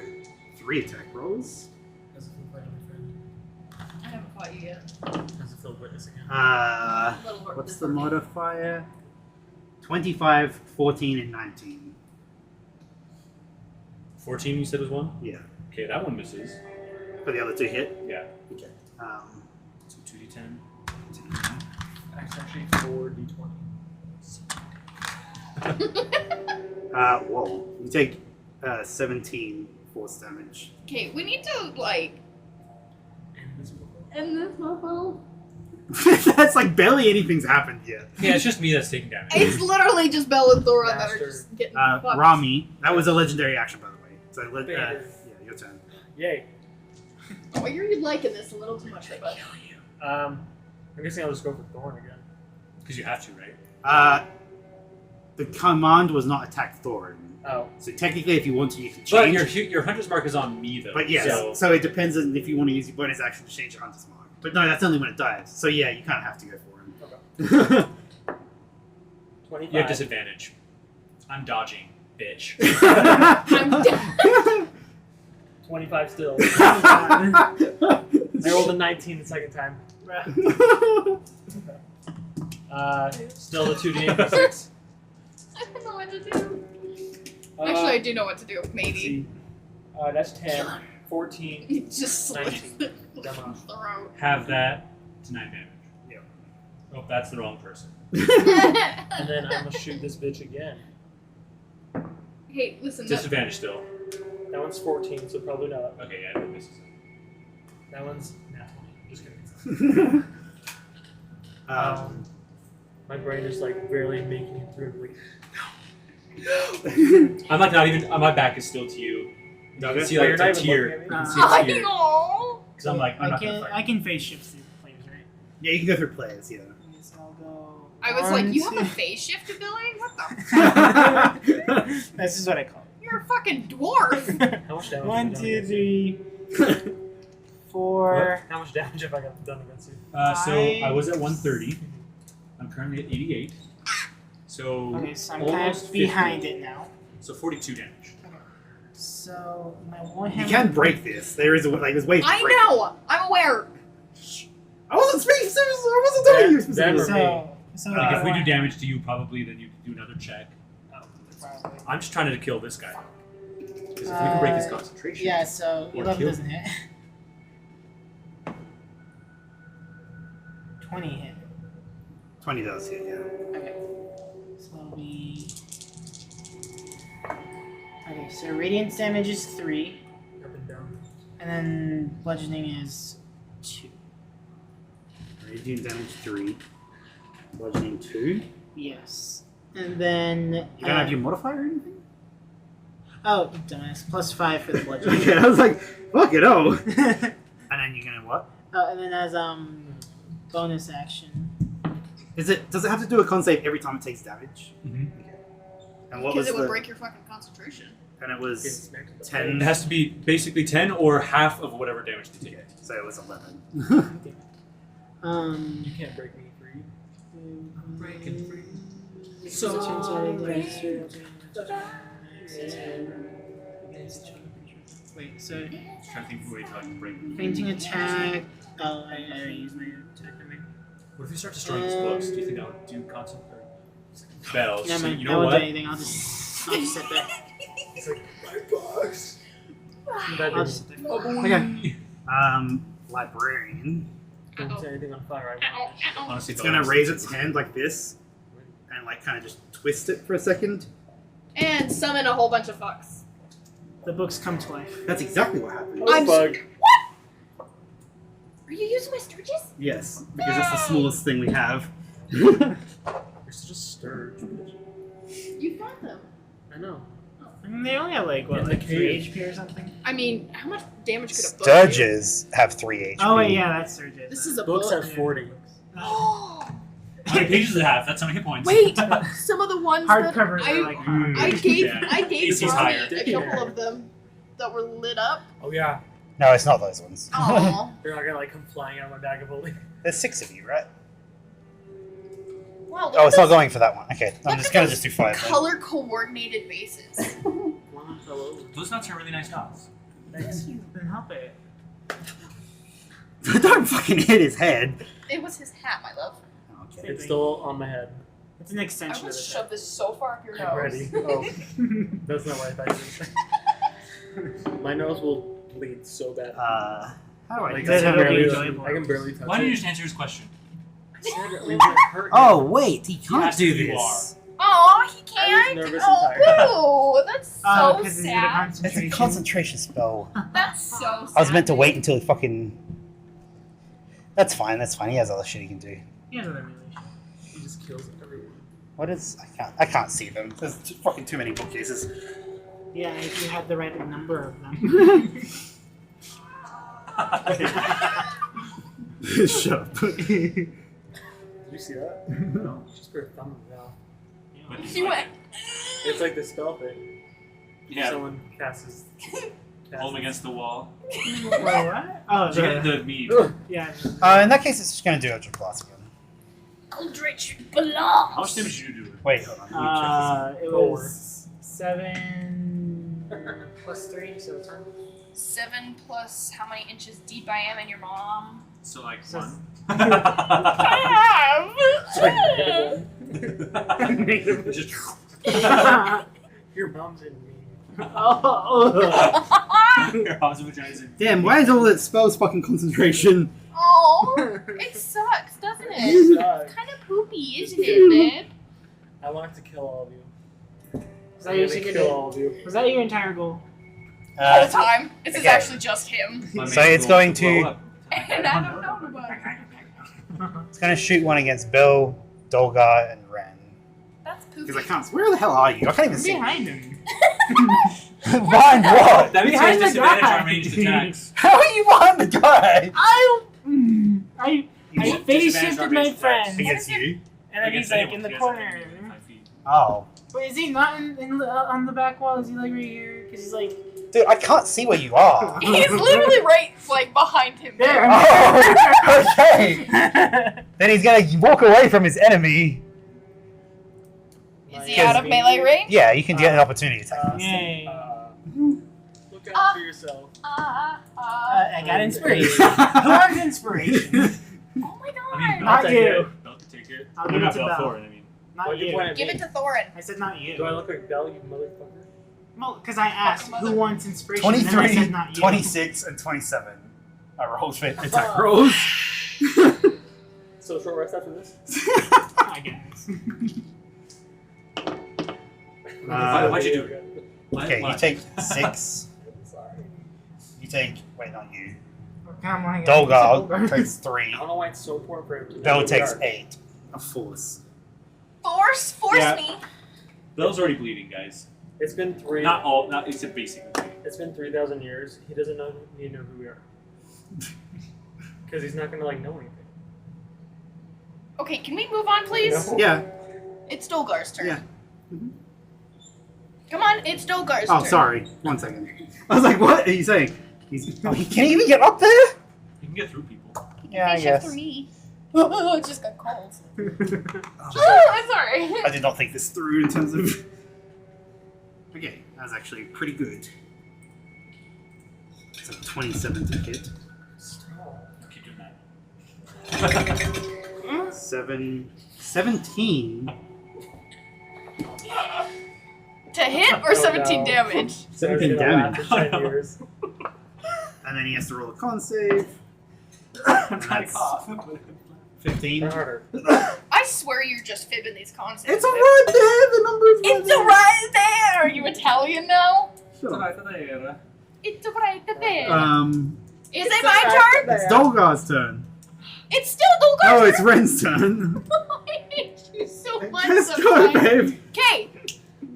3 attack rolls. How's it feel fighting your friend? I haven't caught you yet. How's it feel witnessing him? A little more What's the different. modifier? 25, 14, and 19. 14, you said was one? Yeah. Okay, that one misses. But the other 2 hit. Yeah. Okay. So 2d10. That's actually 4d20. Whoa. You take 17 force damage. Okay, we need to like end this mofo. That's like barely anything's happened yet. Yeah, it's just me that's taking damage. It's literally just Bell and Thora that are Bastard. just getting fucked. Rami. That was a legendary action, by the way. So yeah, your turn. Yay. Oh, you're liking this a little too much, there, bud. I'm guessing I'll just go for Thorn again. Because you have to, right? The command was not attack Thorin. Oh. So technically, if you want to, you can But change. your hunter's mark is on me, though. But yes, so it depends on if you want to use your bonus action to change your hunter's mark. But no, that's only when it dies. So yeah, you kind of have to go for him. 25. You have disadvantage. I'm dodging, bitch. I'm dead. 25 still. I rolled a 19 the second time. Still the 2d8 plus 6. I don't know what to do. Actually, I do know what to do. Maybe. That's 10, 14, It just slits 19. the Demo. throat. Have that to 9 damage. Yeah. Oh, that's the wrong person. And then I'm gonna shoot this bitch again. Hey, listen. Disadvantage still. That one's 14, so probably not. Okay, yeah, it misses. That one's nat 20. Just kidding. My brain is like barely making it through. Like, I'm like not even. My back is still to you. You can see like You're not it's a even tear. looking at You me? can see a I tear. know. Because I'm like, I'm not gonna I fight. can face shift through the flames, right? Yeah, you can go through players. Yeah. Okay, so I'll go. I was one, like, you have a two- phase shift ability? What the? This is what I call You're a fucking dwarf. it. how much damage? 1, have 2, you done against 3, 4. you? How much damage have I done against you? So I was at 130. I'm currently at 88. So Okay, so I'm kind almost of behind 50. it now. So 42 damage. So my one You hand. can break this. There is there's ways to I break it. know. I'm aware. I wasn't speaking. I wasn't telling you specifically. So Like if we do one- damage to you, probably then you do another check. Probably. I'm just trying to kill this guy. Because if we can break his concentration. Yeah, so Or 11 kill. doesn't hit. 20 hit. 20 does hit. Yeah. Okay. So it'll be. Okay, so radiant damage is 3, Up and down. and then bludgeoning is 2. Radiant damage 3. Bludgeoning 2. Yes. And then. You don't have your modifier or anything? Oh, dumbass. Plus 5 for the bludgeoning. Okay, I was like, fuck it, oh. And then you're gonna what? And then as bonus action. Does it have to do a con save every time it takes damage? Mhm. And what Because was it would the? break your fucking concentration. And it was Gets back to the 10. It has to be basically 10 or half of whatever damage they take. Okay, so it was 11. You can't break me free. Breaking free. So Wait, so Just trying to think of a way to like break. fainting attack. Oh, I already used my attack. What if you start destroying these books? Do you think that would do constant spells? Never So mind. you I know won't what? do anything. I'll just sit there. It's like, my box. I'll just sit there. Okay. Librarian. Don't say anything on fire. I won't. Honestly, It's gonna raise its hand like this, and like kind of just twist it for a second. And summon a whole bunch of fucks. The books come to life. That's exactly what happened. I'm Bug. Are you using my Sturgis? Yes, because it's the smallest thing we have. You're such a sturge. You found them. I know. I mean, they only have like what, In the like 3 cave. HP or something. I mean, how much damage could a book do? Sturges have 3 HP. Oh wait, yeah, that's Sturgis. This is a Books book. have 40. Oh, How many pages does it have? That's how many hit points. wait! Some of the ones Hardcovers that are like I gave Yeah. I gave AC's Robbie higher. a couple of them that were lit up. Oh yeah. No, it's not those ones. Aww. They're not gonna like come flying out of my bag of holding. There's 6 of you, right? Wow, look Oh, at it's not this going for that one. Okay, I'm Look just at gonna this just do 5 then. color coordinated bases. One fell over. Those nuts are really nice dots. Thanks. Then help it. Don't fucking hit his head. It was his hat, my love. Okay. It's still on my head. It's an I extension will of the shove this so far up your nose. I'm ready. Oh, that's not what I thought you were saying. My nose will bleed so bad. How do I Like, do I, That'd can be barely, enjoyable. I can barely touch Why it. didn't you just answer his question? I said it would hurt. Oh wait, he can't Yes, do you this. Aw, he I can't. was nervous Oh, and tired. boo. That's so Oh, because it's a sad. It's a concentration. concentration spell. That's so sad. I was meant to wait until he fucking. That's fine. That's fine. He has other shit he can do. He has other melee shit. He just kills everyone. What is? I can't see them. There's fucking too many bookcases. Yeah, if you had the right number of them. Shut up. Did you see that? No. Just put her thumb in the mouth. But She went. It's like the spell thing. Yeah, Someone casts. hold him against the wall. Wait, what? Oh, Did you get the, the meme? yeah. In that case, it's just gonna do Eldritch Blast again. Eldritch How much Blast. damage did you do? Wait, hold on. Let me check It Four. was 7 plus 3, so 10. 7 plus how many inches deep I am and your mom. So like So- 1. Just Your mom's in me. Oh, your mom's vagina is in. Damn, why is all that spells fucking concentration? Oh, it sucks, doesn't it? God. Kind of poopy, isn't it, Nib? I wanted to kill all of you. Was that your secret? kill all of you. Was that your entire goal? All the time. This is okay. actually just him. My So main it's goal going is blow to- up. And I don't know about it. It's gonna shoot one against Bill, Dolgar, and Ren. That's poopy. Because I can't. Where the hell are you? I can't even I'm see. behind him. Behind what? That means he Behind has the disadvantage guy. on ranged attacks. How are you behind the guy? I He's face disadvantage shifted on my ranged friend. attacks. Against you? And then he's like in the corner. Oh, Wait, is he not on the back wall? Is he like right here? Because he's like dude, I can't see where you are. He's literally right, like, behind him. there. Oh, okay. Then he's gonna walk away from his enemy. Is he out of melee range? Yeah, you can get an opportunity attack. Yay. Look out for yourself. I got inspiration. Who wants inspiration? Oh my I mean, god. Not Bell you. take it. Bell can take it. I'll Or give it not to Bell, Bell. Thorin, I mean. Not Why'd you you. point at Give me? it to Thorin. I said not you. Do I look like Bell, you motherfucker? Well, because I asked Fuck, who mother. wants inspiration. and then I 23, said not you. 26, and 27. I rolled for attack. Rolls. So short rest after this? I guess. Why'd you do it? Okay, Why? you take 6. Sorry. You take. Wait, not you. Come on, Dolgar takes 3. I don't know why it's so important for him to know Bell who we takes are. 8. A force. Force Yeah. me. Bell's already bleeding, guys. It's been Not all. Not. It's a basic. It's been 3,000 years. He doesn't need to know who we are. Because he's not gonna like know anything. Okay, can we move on, please? No. Yeah. It's Dolgar's turn. Yeah. Come on, it's Dolgar's Oh, turn. sorry. 1 second. I was like, what are you saying? He's. Oh, he can't even get up there? You can get through people. Yeah, I He guess. for me. Oh, it just got cold. Oh, Oh, I'm sorry. I did not think this through in terms of. Okay. That's actually pretty good. It's a 27 to hit. Keep doing that. 17. To hit or 17 no. damage? 17 Laugh damage. for 10 years. And then he has to roll a con save. I'm trying to cough. 15. Try harder. I swear you're just fibbing these concepts. It's right there. The number is It's right there. Are you Italian now? Sure. It's right there. Is it It's my right turn? there. It's Dolgar's turn. It's still Dolgar's No, turn. it's Ren's turn. I hate you so much. Let's go, sometimes. babe. Okay,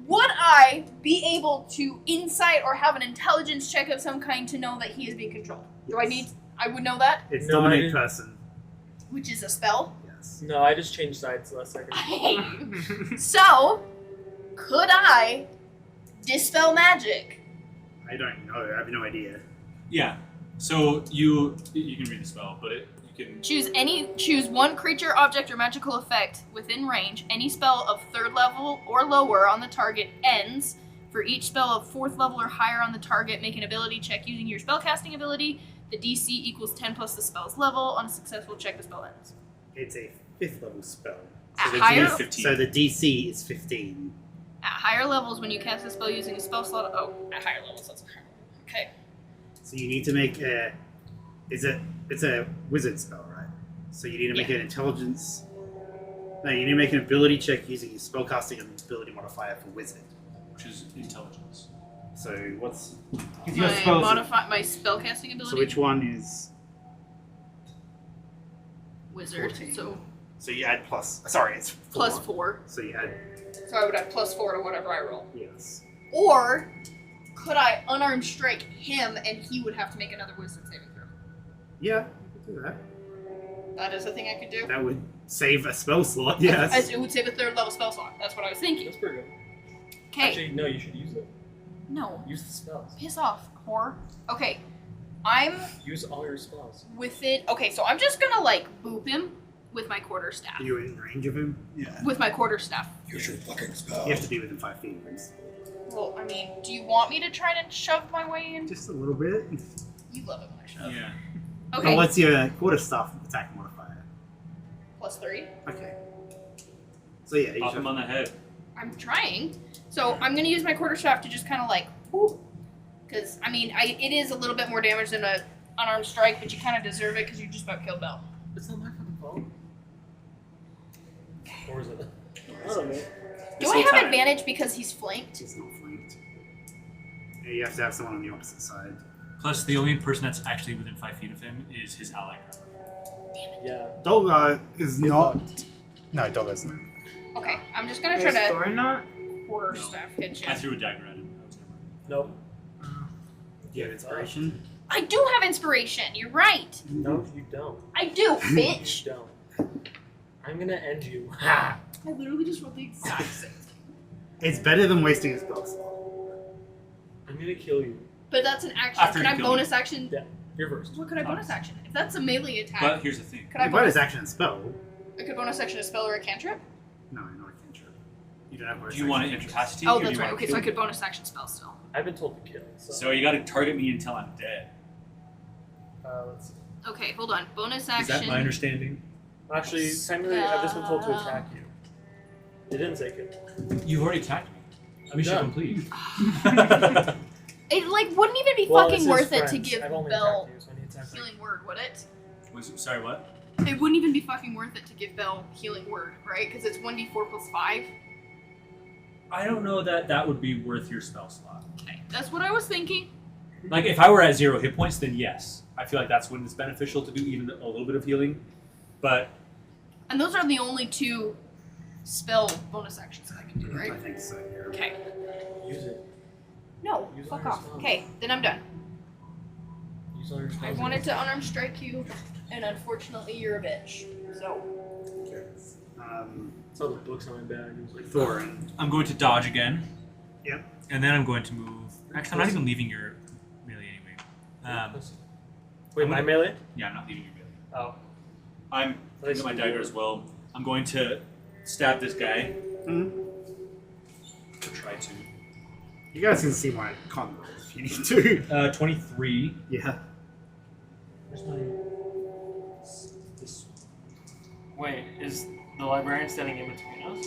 would I be able to insight or have an intelligence check of some kind to know that he is being controlled? Do I need? I would know that, It's No, I dominate didn't- person. which is a spell. Yes. No, I just changed sides last second. I hate you. So, could I dispel magic? I don't know. I have no idea. Yeah. So you can read the spell, but you can. Choose one creature, object, or magical effect within range. Any spell of 3rd level or lower on the target ends. For each spell of 4th level or higher on the target, make an ability check using your spellcasting ability. The DC equals 10 plus the spell's level. On a successful check, the spell ends. It's a 5th level spell. At the higher, DC 15. So the DC is 15. at higher levels, when you cast a spell using a spell slot. Oh, at higher levels, that's okay. So you need to make a. It's a wizard spell, right? So you need to make an intelligence. No, you need to make an ability check using your spellcasting ability modifier for wizard. Which is intelligence. So what's? My spellcasting ability. So which one is? Wizard. 14. So you add plus. Sorry, it's 4. plus 4. So you add. So I would have plus 4 to whatever I roll. Yes. Or could I unarmed strike him and he would have to make another wisdom saving throw? Yeah, you could do that. That is a thing I could do. That would save a spell slot. Yes. As it would save a 3rd level spell slot. That's what I was thinking. That's pretty good. Okay. Actually, no, you should use it. No. Use the spells. Piss off, whore. Okay. I'm Use all your spells. within. Okay, so I'm just gonna like boop him with my quarterstaff. Are you in range of him? Yeah. With my quarterstaff. Use your fucking spell. You have to be within 5 feet of him. Well, I mean, do you want me to try to shove my way in? Just a little bit. You love it when I shove. Yeah. Okay. Well, what's your quarterstaff attack modifier? Plus 3. Okay. So yeah, you Pop should. him on the head. I'm trying. So I'm gonna use my quarterstaff to just kind of like, because I mean, it is a little bit more damage than a unarmed strike, but you kind of deserve it because you just about killed Bell. It's not my fucking fault. Or is it? I don't know. Do This I whole have time. advantage because he's flanked? He's not flanked. Yeah, you have to have someone on the opposite side. Plus, the only person that's actually within 5 feet of him is his ally. Yeah. Dolgar is not. No, Dolgar's not. Okay, I'm just gonna try to Thorn not? quarterstaff hit I you. threw a dagger at him. Nope. Do you have inspiration? I do have inspiration. You're right. No, you don't. I do, bitch. You don't. I'm gonna end you. Ha! I literally just rolled the exact same. It's better than wasting a spell slot. I'm gonna kill you. But that's an action. After Can you I kill bonus action? Yeah. You're first. What could I bonus action? If that's a melee attack, But here's the thing. could I Your bonus? bonus action and spell. I could bonus action a spell or a cantrip. No, not a cantrip. You don't have bonus Do you want to action. incapacitate Oh, me or do that's you right. want Okay, to so I kill could me? bonus action spell still. I've been told to kill. So you got to target me until I'm dead. Let's see. Okay, hold on. Bonus Is action. that my understanding? Actually, technically, I've just been told to attack you. It didn't say kill. You've already attacked me. Mission Done. complete. It like wouldn't even be Well, fucking this is worth it to friends. give I've only Bell attacked you, so I need to attack you. healing word, would it? Sorry, what? It wouldn't even be fucking worth it to give Bell healing word, right? Because it's 1d4 plus 5. I don't know that that would be worth your spell slot. Okay, that's what I was thinking. Like, if I were at 0 hit points, then yes. I feel like that's when it's beneficial to do even a little bit of healing. But And those are the only 2 spell bonus actions that I can do, right? I think so. Yeah. Okay. Use it. No, Use fuck all your off. spells. Okay, then I'm done. Use all your I spells. wanted to unarmed strike you, and unfortunately you're a bitch. So, Okay. Saw the books on my bag. It was like, Thorin. I'm going to dodge again. Yep. And then I'm going to move. Actually, I'm not even leaving your melee anyway. Wait, my melee? Yeah, I'm not leaving your melee. Oh. I'm taking my dagger as well. I'm going to stab this guy. Mhm. To try to. You guys can see my con roll if you need to. 23. Yeah. Where's my... This... Wait, is the librarian standing in between us?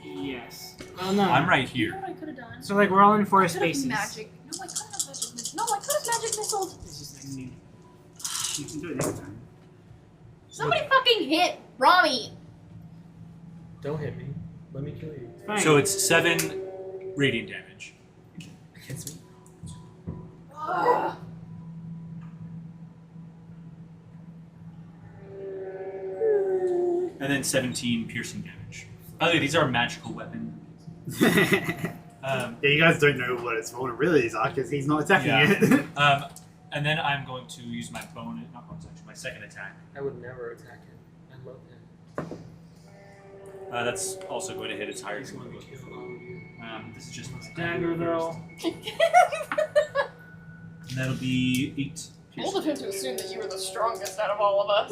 Yes. Oh no. I'm right You know here. what I could have done? So like we're all in I forest could have spaces. magic. No, I could have magic missiles. No, I could have magic missiles. It's just like me. You can do it next time. Somebody fucking hit Rami. Don't hit me. Let me kill you. Fine. So it's 7 radiant damage. Against me? And then 17 piercing damage. By the way, these are magical weapons. Yeah, you guys don't know what its vulnerabilities are because he's not attacking it. And then I'm going to use my not bonus action, my second attack. I would never attack him. I love him. That's also going to hit its higher He's going to skill. kill all of you. This is just Dagger though. And that'll be 8. Bold of him to assume that you were the strongest out of all of us.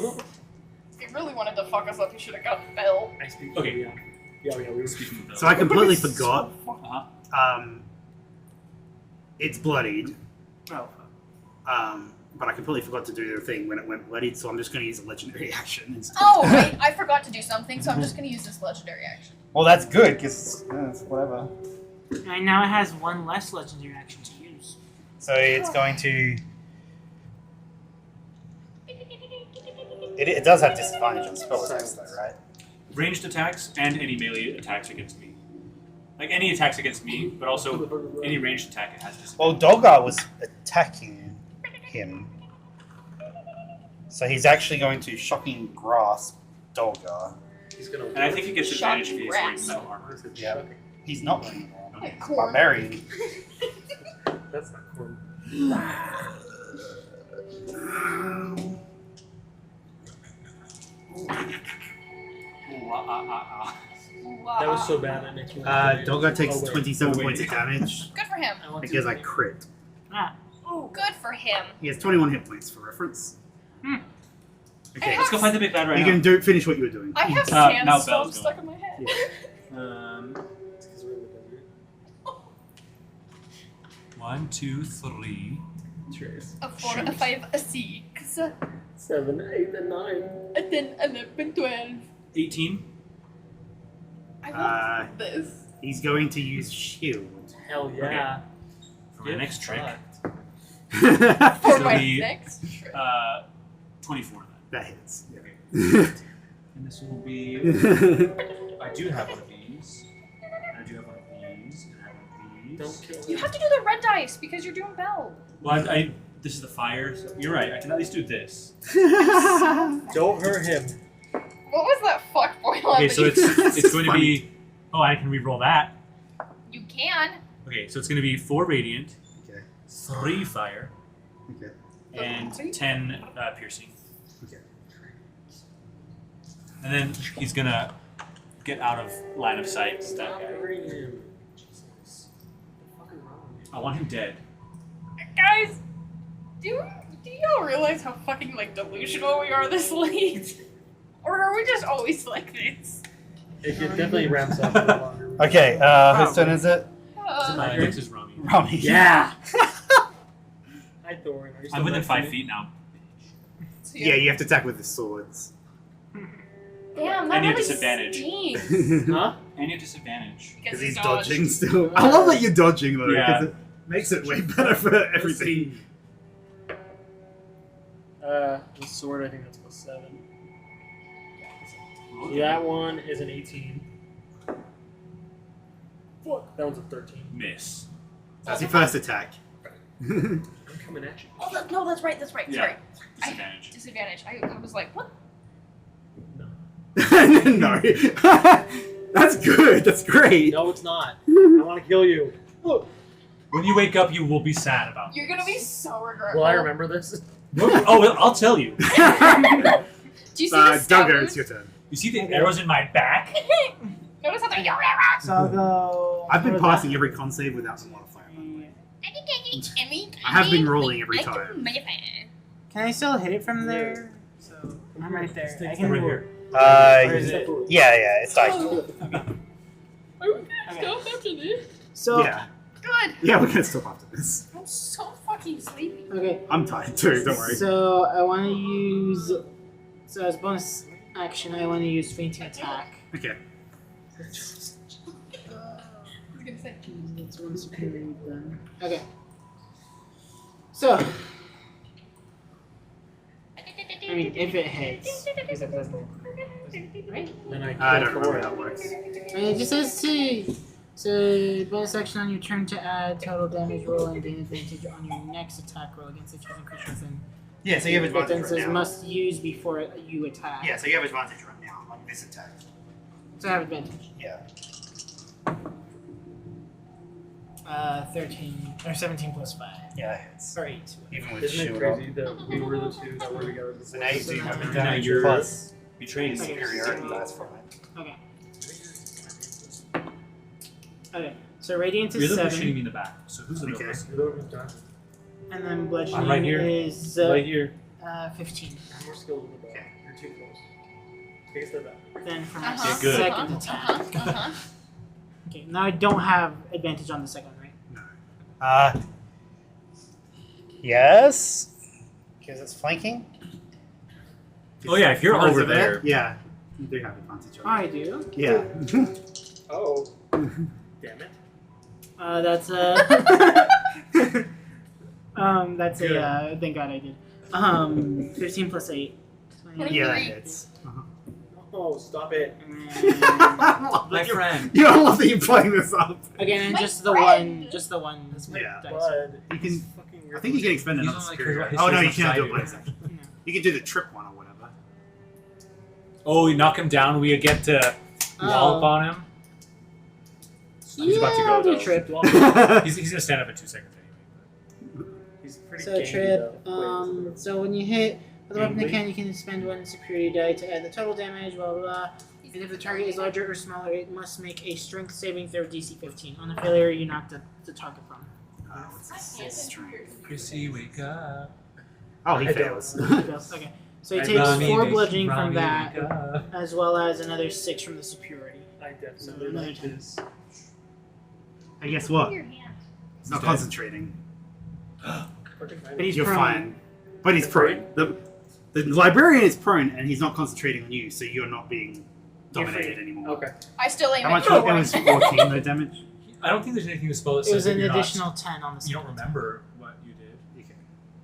If he really wanted to fuck us up, he should have got Bell. I speak Okay. Yeah, we were speaking. Speaking of So I completely forgot. Uh-huh. It's bloodied. Oh. But I completely forgot to do the thing when it went bloodied, so I'm just going to use a legendary action instead. Oh, wait, I forgot to do something, so I'm just gonna use this legendary action. Well, that's good because it's whatever. And now it has one less legendary action to use. So it's going to. It does have disadvantage on spell attacks, though, right? Ranged attacks and any melee attacks against me. Like any attacks against me, but also any ranged attack it has disadvantage. Well, Dolgar was attacking him, so he's actually going to shocking grasp Dolgar. He's going to. And I think he gets advantage if he is wearing Shocking metal armor. Yeah. He's not wearing Like corn. barbarian. That's not cool. That was so bad. That makes me. Dolgar takes Oh, wait. 27 Oh, points wait. of damage Good for him. I want because to I crit. Ah. Good for him. He has 21 hit points for reference. Okay, Let's go find the big bad right you now. can finish what you were doing. I have now sandstone Bell's stuck in my head. It's 'cause we're in the desert. 1, 2, 3. Trace. A 4, a 5, a 6, 7, 8, and 9. a 10, 11, 12. 18. I want this. He's going to use shield. Hell yeah. For my next trick. For So my the, next trick. 24 then. That hits. And this will be... I do have one of these. And I do have one of these. And I have one of these. Don't kill You him. have to do the red dice because you're doing Bell. Well, this is the fire. So you're right. I can at least do this. Don't hurt him. What was that fuck boy line? Okay, that so you- it's going to be... Oh, I can re-roll that. You can. Okay, so it's going to be 4 radiant, Okay. 3 fire, Okay. and 10 piercing. Okay. And then he's going to get out of line of sight. That Stop guy. hurting him. Jesus. What the fuck is wrong with you? I want him dead. Guys, do y'all realize how fucking like delusional we are this late? Or are we just always like this? It definitely ramps up a lot longer. Okay, whose turn is it? Next is Rami. Rami. Yeah! Hi, Thorin. Are you still I'm within next to 5 me? feet now. So Yeah, you have to attack with the swords. Damn, that And you have really disadvantage. stinks. Huh? And you have disadvantage. Because he he's dodged. dodging still. I love that you're dodging though, Yeah. because it makes it way better for Let's everything. see. The sword, I think that's plus 7. That one is an 18. Fuck. That one's a 13. Miss. That's your first attack. I'm coming at you. Oh, no, that's right. Yeah. Sorry. Disadvantage. Disadvantage. I was like, what? No. That's good. That's great. No, it's not. I want to kill you. Look. When you wake up, you will be sad about it. You're gonna be so regretful. Will I remember this? Oh, well, I'll tell you. Do you see the stab Duggar, it's wounds? your turn. You see the arrows in my back? Notice how they're Eoras. So I'll go. I've been for passing that. every con save without the modifier. by the way. I have been rolling every time. Can I still hit it from there? So I'm right there. I can Right here. Or is it? Yeah, it's like Stop after this. So Yeah. Good. Yeah, we're gonna stop after this. I'm so fucking sleepy. Okay. I'm tired too. Don't worry. So I want to use. So as bonus action, I want to use fainting attack. Okay. I was gonna say. That's one superior done. Okay. So. I mean, if it hits. Because it doesn't. Right? Then I don't kill remember how Thor. it works. It just says to. So, bonus action on your turn to add total damage roll and gain advantage on your next attack roll against a chosen creature within. Yeah, so you have advantage Then right says now. must use before you attack. Yeah, so you have advantage right now on this attack. So I have advantage. Yeah. 13 or 17 plus 5. Yeah, it's Or 8. even with Isn't it shield up. crazy that we were the two that were together before? So now you do have Now advantage you're- plus Betrayed. superiority dice from it. Okay. Okay. So radiant You're is the one shooting 7, me in the back. So who's the real Okay. person? You're the one who's done. and then bludgeoning I'm right here. is Right here. 15. I'm more skilled in the back. You're too close. Take a step back. Then for my Uh-huh. Okay, good. second attack. Uh-huh. Okay, now I don't have advantage on the second one, right? Yes. Because it's flanking. Oh yeah, if you're Far as over of it, there. Yeah. You do have advantage on it. I do. Yeah. Oh. Damn it. That's that's Good. a thank God I did. 15 plus 8. Yeah, that 23. hits. Uh-huh. Oh, stop it. My friend. You don't love that you're playing this up. Again, My just the friend. one, just the one. Yeah. dice. Bud. You can. Fucking I think you can expend He's another only superior. cares Oh about no, you history can't do as a much bonus as I action. No. You can do the trip one or whatever. Oh, we knock him down. We get to wallop on him. He's about to Yeah, go I'll do though. trip. He's gonna stand up in 2 seconds anyway. He's pretty So ganky, trip. though. Wait, So when you hit with a weapon that Gangly? can, you can spend one superiority die to add the total damage. Blah blah blah. And if the target is larger or smaller, it must make a strength saving throw DC 15. On a failure, you knock the target prone. What's this? I can't. Chrissy, wake up. Oh, he I don't. fails. Okay. So he takes Rami, 4 wake- bludgeoning Rami, from that, wake up. as well as another 6 from the superiority. I So definitely another like 10. this. Hey, guess what? Your hand. He's not dead. concentrating. Fucking But he's You're prone. fine. But he's prone. The librarian is prone, and he's not concentrating on you, so you're not being You're dominated free. anymore. Okay. I still aim How at much? your It was 14 no damage. I don't think there's anything in the spell that It says was that an you're additional 10 on the not. You don't second. remember what you did. Okay.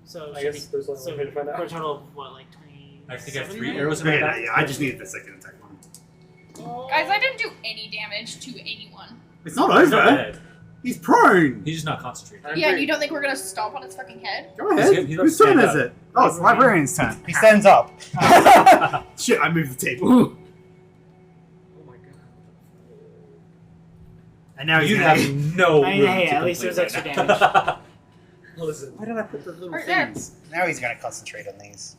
So it I should guess be, there's only so one way to find for a out. total of what, like 20? I think I have 3 arrows in Okay, my no, back. yeah, I just needed the second attack one. Guys, I didn't do any damage to anyone. It's not He's not over. dead. He's prone. He's just not concentrating. I'm Yeah, pretty- you don't think we're gonna stomp on its fucking head? Go ahead. He's Whose stand turn is up. it? Oh, it's the librarian's turn. He stands up. Shit, I moved the table. Oh my god. And now he's You gonna- have no I- room hey, to at least complain there's extra right now. Listen. Why did I put the little Right there. things? Now he's gonna concentrate on these.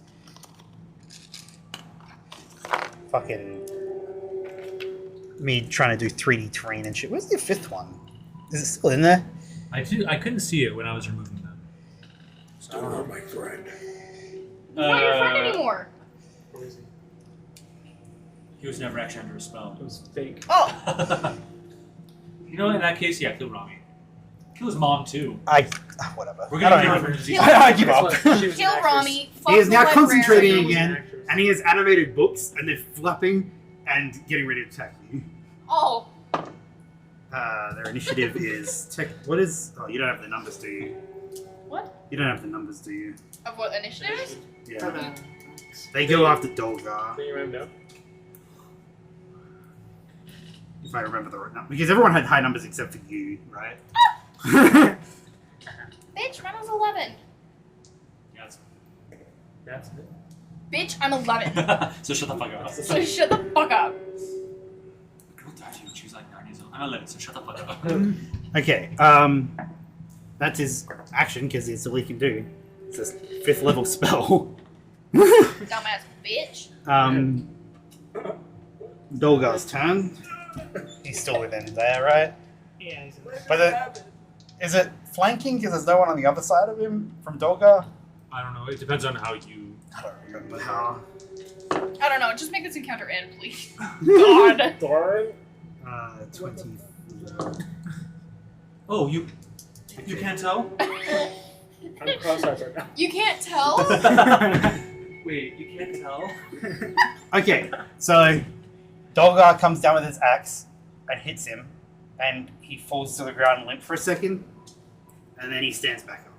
Fucking me trying to do 3D terrain and shit. Where's the 5th one? Is it still in there? I couldn't see it when I was removing them. So I don't know. my friend. He's not your friend anymore. Where is he? He was never actually under a spell. It was fake. Oh, You know, in that case, yeah, kill Rami. Kill his mom too. Whatever. We're I gonna don't get even- different disease. I give up. She was an kill actress. Rami. Fuck He is the now librarian. concentrating She was an again, actress. and he has animated books, and they're flapping and getting ready to attack you. Oh, Their initiative is tech. What is? Oh, you don't have the numbers, do you? what? You don't have the numbers, do you? Of what initiative is? Yeah. They go after Dolgar, Can you write him down? if I remember the right number, because everyone had high numbers except for you, right? Bitch, mine was 11. Yeah, That's it. Bitch, I'm 11. so shut the fuck up. So shut the fuck up. Girl died when she was like 9 years old. I'm 11, so shut the fuck up. Okay. That's his action because it's all he can do. It's a 5th level spell. Dumbass bitch. Dolgar's turn. He's still within there, right? Yeah, he's But is it flanking because there's no one on the other side of him from Dolgar? I don't know. It depends on how you. I don't remember. How? I don't know. Just make this encounter end, please. God. Darn. 20. Oh, you You can't tell? I'm cross-eyed right now. You can't tell? Wait, you can't tell? Okay, so Dolgar comes down with his axe and hits him, and he falls to the ground limp for a second, and then he stands back up.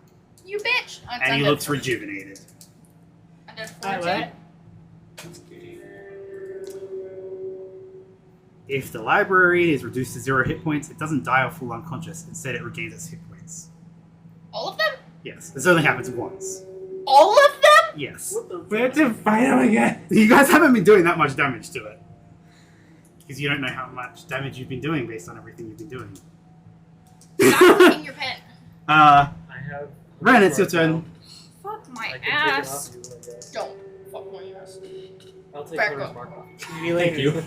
You bitch! And he looks rejuvenated. I'm dead Alright, 14. what? If the library is reduced to 0 hit points, it doesn't die or fall unconscious. Instead, it regains its hit points. All of them? Yes, this only happens once. All of them? Yes. We have to fight him again. You guys haven't been doing that much damage to it. Because you don't know how much damage you've been doing based on everything you've been doing. Stop licking your pen. I have. Ren, it's your turn. Fuck my I can ass. take it off you, I guess. Don't fuck my ass. I'll take Back Claire's up. mark off. Thank you.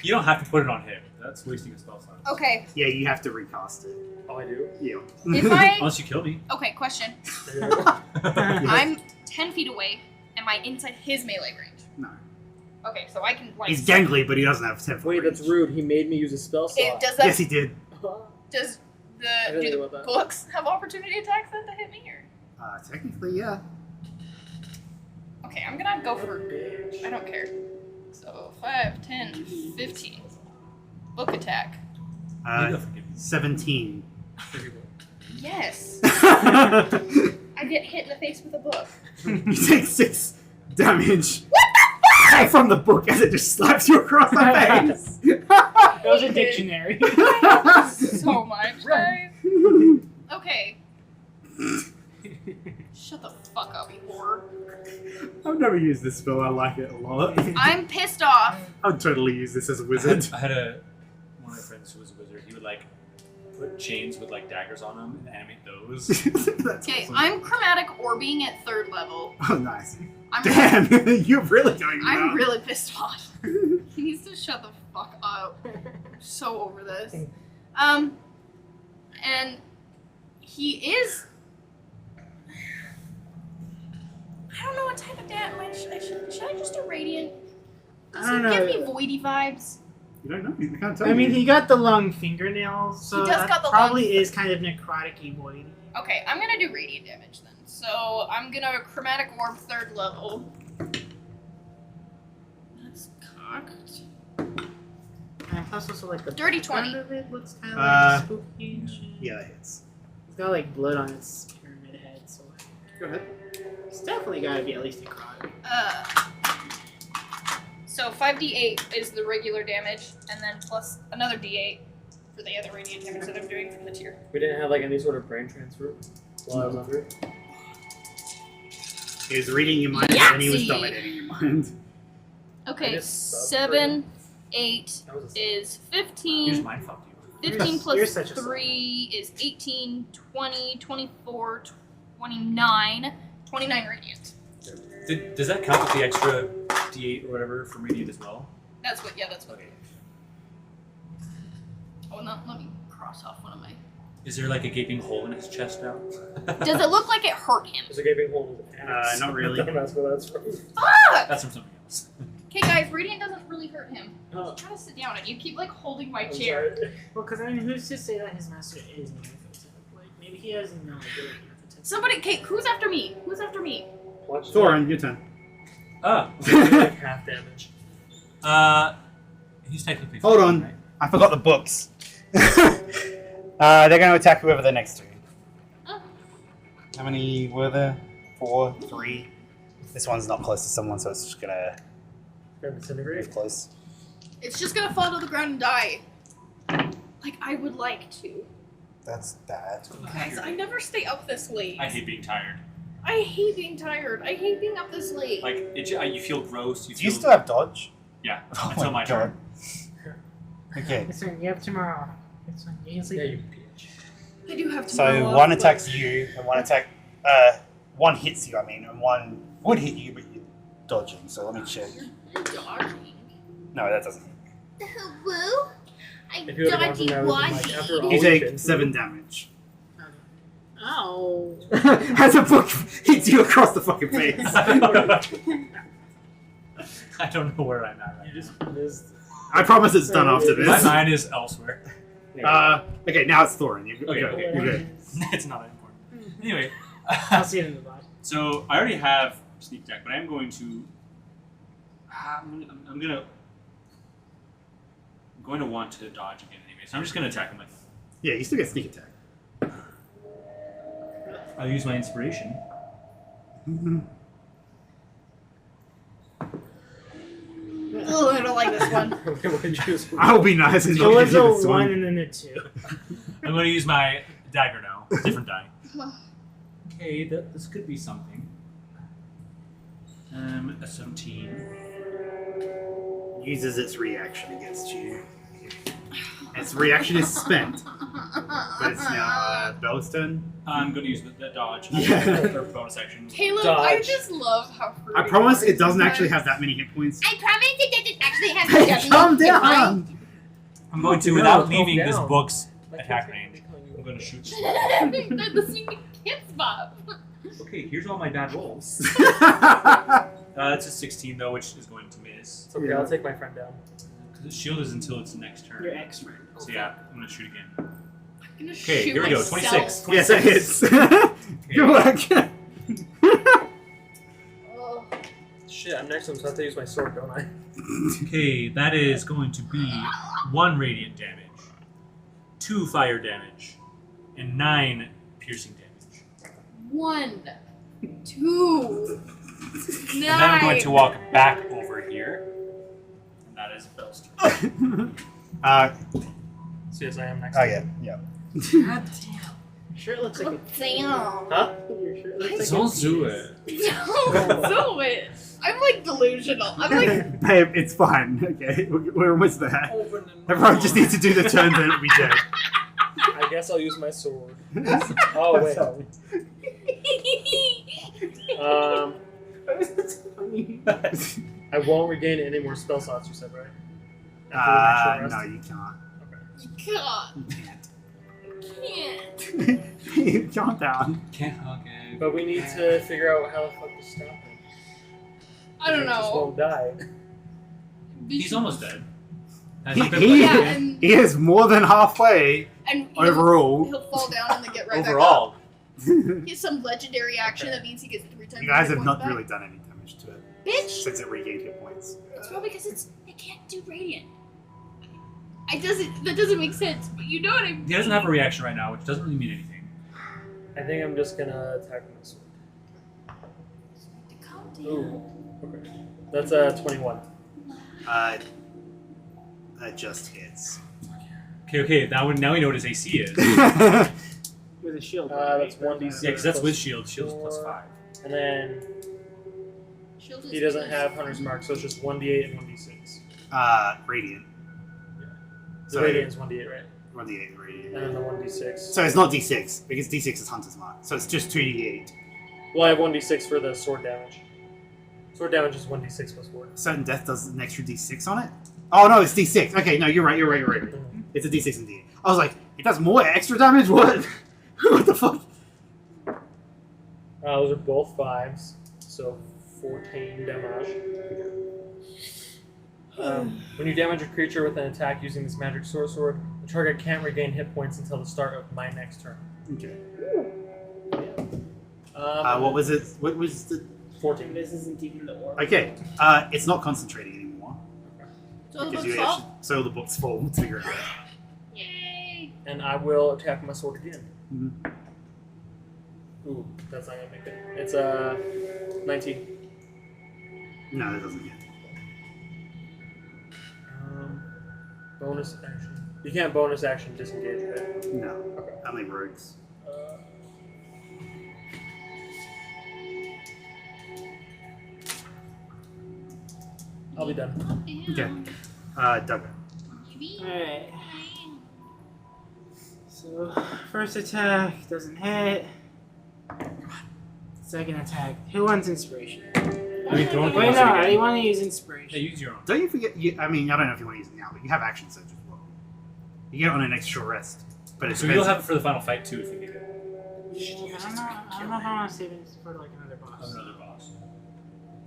You don't have to put it on him. That's wasting a spell slot. Okay. Yeah, you have to recast it. Oh, I do? Yeah. If I... Unless you kill me. Okay, question. Yeah. I'm 10 feet away. Am I inside his melee range? No. Okay, so I can, like... He's gangly, but he doesn't have 10 Wait, that's rude. He made me use a spell slot. Does that... Yes, he did. Does I the... didn't Do know the about that. books have opportunity attacks then to hit me, or... Technically, yeah. Okay, I'm gonna go for... I don't care. So, 5, 10, 15. Book attack. 17. Yes! I get hit in the face with a book. You take 6 damage. What the fuck?! From the book as it just slaps you across the face. That was a dictionary. So much, guys. Okay. Shut the fuck up, you whore. I've never used this spell. I like it a lot. I'm pissed off. I'd totally use this as a wizard. I had one of my friends who was a wizard. He would like put chains with like daggers on them and animate those. That's Okay, awesome. I'm chromatic orbing at 3rd level. Oh, nice. I'm Damn, you're really going I'm down. really pissed off. He needs to shut the fuck up. I'm so over this. And he is... I don't know what type of damage should I just do radiant? Does I don't it give know. me voidy vibes? You don't know. You can't tell I mean, me. he got the long fingernails, so He does that got the probably long- is kind of necrotic-y void. Okay, I'm gonna do radiant damage then. So I'm gonna chromatic orb 3rd level. That's cocked. And plus also like the Dirty 20. front of it looks kind of like spooky and shit. Yeah, that hits. It's got like blood on its pyramid head, so Go ahead. it's definitely gotta be at least necrotic. So 5d8 is the regular damage, and then plus another d8 for the other radiant damage that I'm doing from the tier. We didn't have like any sort of brain transfer while I was under it. He was reading your mind and he was Yahtzee! dominating your mind. Okay, I just subbed 7, 8 That was a is Here's 15. mind fucked you. 15 You're plus such a 3 is 18, 20, 24, 29. 29 radiant. Does that count with the extra D8 or whatever for radiant as well? That's what, yeah, that's what. Okay. Oh, no, let me cross off one of my. Is there like a gaping hole in his chest now? Does it look like it hurt him? There's a gaping hole in the ass. Not really. That's where that's from. Fuck! That's from something else. Okay, guys, radiant doesn't really hurt him. Oh, Try to sit down, and you keep like holding my I'm chair. sorry. Well, because I mean, who's to say that his master is Nyarthotep? Like, maybe he has no idea what Nyarthotep is. Somebody, Kate, who's after me? Who's after me? Watch Thorin, your turn. Ah. that. Like half damage. He's technically. Hold fine, on. right? I forgot the books. They're going to attack whoever they're next to. Oh. How many were there? 4, 3. This one's not close to someone, so it's just going to Gonna move disintegrate. close. It's just gonna fall to the ground and die. Like I would like to. That's bad. Guys, I never stay up this late. I hate being tired. I hate being tired. I hate being up this late. Like you feel gross. Do feel, you still have dodge? Yeah. Oh Until my God. turn. Okay. It's fine, you have tomorrow. It's fine, you can sleep. Yeah, you bitch. I do have tomorrow So off, one but- attacks you, and one hits you, and one would hit you, but you're dodging, so let me check. You're dodging. No, that doesn't. Hello? I'm If you would've gone from dodgy there, I would've been like, after all You we've take been 7 through- damage. Ow. As a book hits you across the fucking face. I don't know where I'm at right You just missed. I promise it's done after now. My this. mind is elsewhere. Okay, now it's Thorin. You're Okay, good. okay. You're good. It's not that important. Anyway, I'll see it in the bot. so I already have sneak attack, but I'm going to. I'm going to want to dodge again anyway, so I'm just going to attack him with. Yeah, you still get sneak attack. I'll use my inspiration. Oh, I don't like this one. I'll be nice and It not was give a you this 1 one. and then a 2. I'm going to use my dagger now. Different die. Okay, this could be something. A 17. Uses its reaction against you. Its reaction is spent, but it's now Bella's turn. I'm going to use the dodge. Yeah. Or bonus action. Caleb, Dodge. I just love how fruity I promise you are it doesn't actually sometimes. have that many hit points. I promise it doesn't actually have Hey, calm down! I'm going to, No, without calm leaving this down. book's attack range, I'm going to shoot. They're listening to Kids Bob. Okay, here's all my bad rolls. That's a 16 though, which is going to miss. It's okay, I'll take my friend down. Because the shield is until its next turn. Your ex friend. So yeah, I'm going to shoot again. I'm gonna Okay, shoot here we go. myself. 26. Yes, it hits. Good work. Oh. Shit, I'm next to him, so I have to use my sword, don't I? Okay, that is going to be 1 radiant damage, 2 fire damage, and 9 piercing damage. 1, 2, 9. And then I'm going to walk back over here. And that is Bell's turn. So yes, I am next Oh to yeah, him. yeah. God damn. Your shirt looks like a. Damn. Huh? Your shirt looks like Don't a. do it. Don't do it. I'm like delusional. I'm like. Babe, it's fine. Okay, we're almost there. Everyone just needs to do the turn that we did. I guess I'll use my sword. Oh, wait. I won't regain any more spell slots, you said, right? After the next No, short you can't. God. You can't. You calm down. Can't okay. But we need to figure out how the fuck to stop him. I don't He just know. won't die. He's almost dead. Has He- he been he- like Yeah, that? and, He is more than halfway and overall. he'll fall down and then get right Overall. back up. He has some legendary action that means he gets 3 times. You guys hit have points not back. really done any damage to it Bitch! since it regained hit points. It's probably because it can't do radiant. That doesn't make sense, but you know what I mean. He doesn't have a reaction right now, which doesn't really mean anything. I think I'm just gonna attack him with sword. Calm down. Ooh. Okay. That's a 21. That just hits. Okay, now we know what his AC is. With a shield. That's 1d6. Yeah, because that's with shield. Shield is plus 5. And then Shield is he doesn't plus have Hunter's Mark, so it's just 1d8 and 1d6. Radiant. The So radiant is 1d8, right? 1d8 radiant. And then the 1d6. So it's not d6 because d6 is Hunter's Mark. So it's just 2d8. Well, I have 1d6 for the sword damage. Sword damage is 1d6 plus 4. Certain death does an extra d6 on it. Oh no, it's d6. Okay, no, you're right. It's a d6 and d8. I was like, it does more extra damage. What? What the fuck? Those are both 5s, so 14 damage. When you damage a creature with an attack using this magic sword, the target can't regain hit points until the start of my next turn. Okay. What was it? What was the? 14. This isn't even the orb. Okay. It's not concentrating anymore. So the Because books you fall. actually, so the books fall to your ground. Yay! And I will attack my sword again. Mhm. Ooh, that's not gonna make it. It's 19. No, that doesn't hit. Bonus action. You can't bonus action disengage, right? No. Okay. Only rogues. I'll be done. Okay. Duggar. Alright. So, first attack doesn't hit. Second attack. Who wants inspiration? I mean, don't Wait, no, I didn't want to use inspiration. Yeah, use your own. Don't you forget? I mean, I don't know if you want to use it now, but you have action surge as well. You get it on an extra rest, but it's So you'll have it for the final fight too if you need it. I don't know how I want to save it for like another boss. Another boss.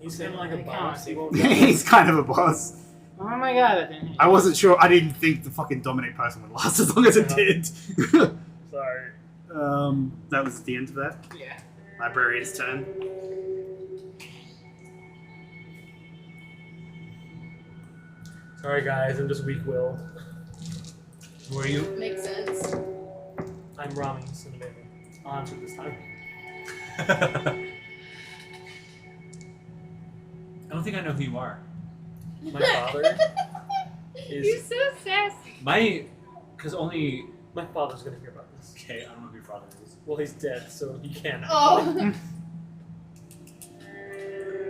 He's kind of like a I can't boss. see He won't He's kind of a boss. Oh my god, that didn't hit. I wasn't sure. I didn't think the fucking dominate person would last as long as it did. Sorry. That was the end of that. Yeah. Librarian's turn. Sorry, guys. I'm just weak-willed. Who are you? Makes sense. I'm Rami Cinnamon. I'll answer this time. I don't think I know who you are. My father You're is. so sassy. My father's gonna hear about this. Okay, I don't know who your father is. Well, he's dead, so he can't. Oh.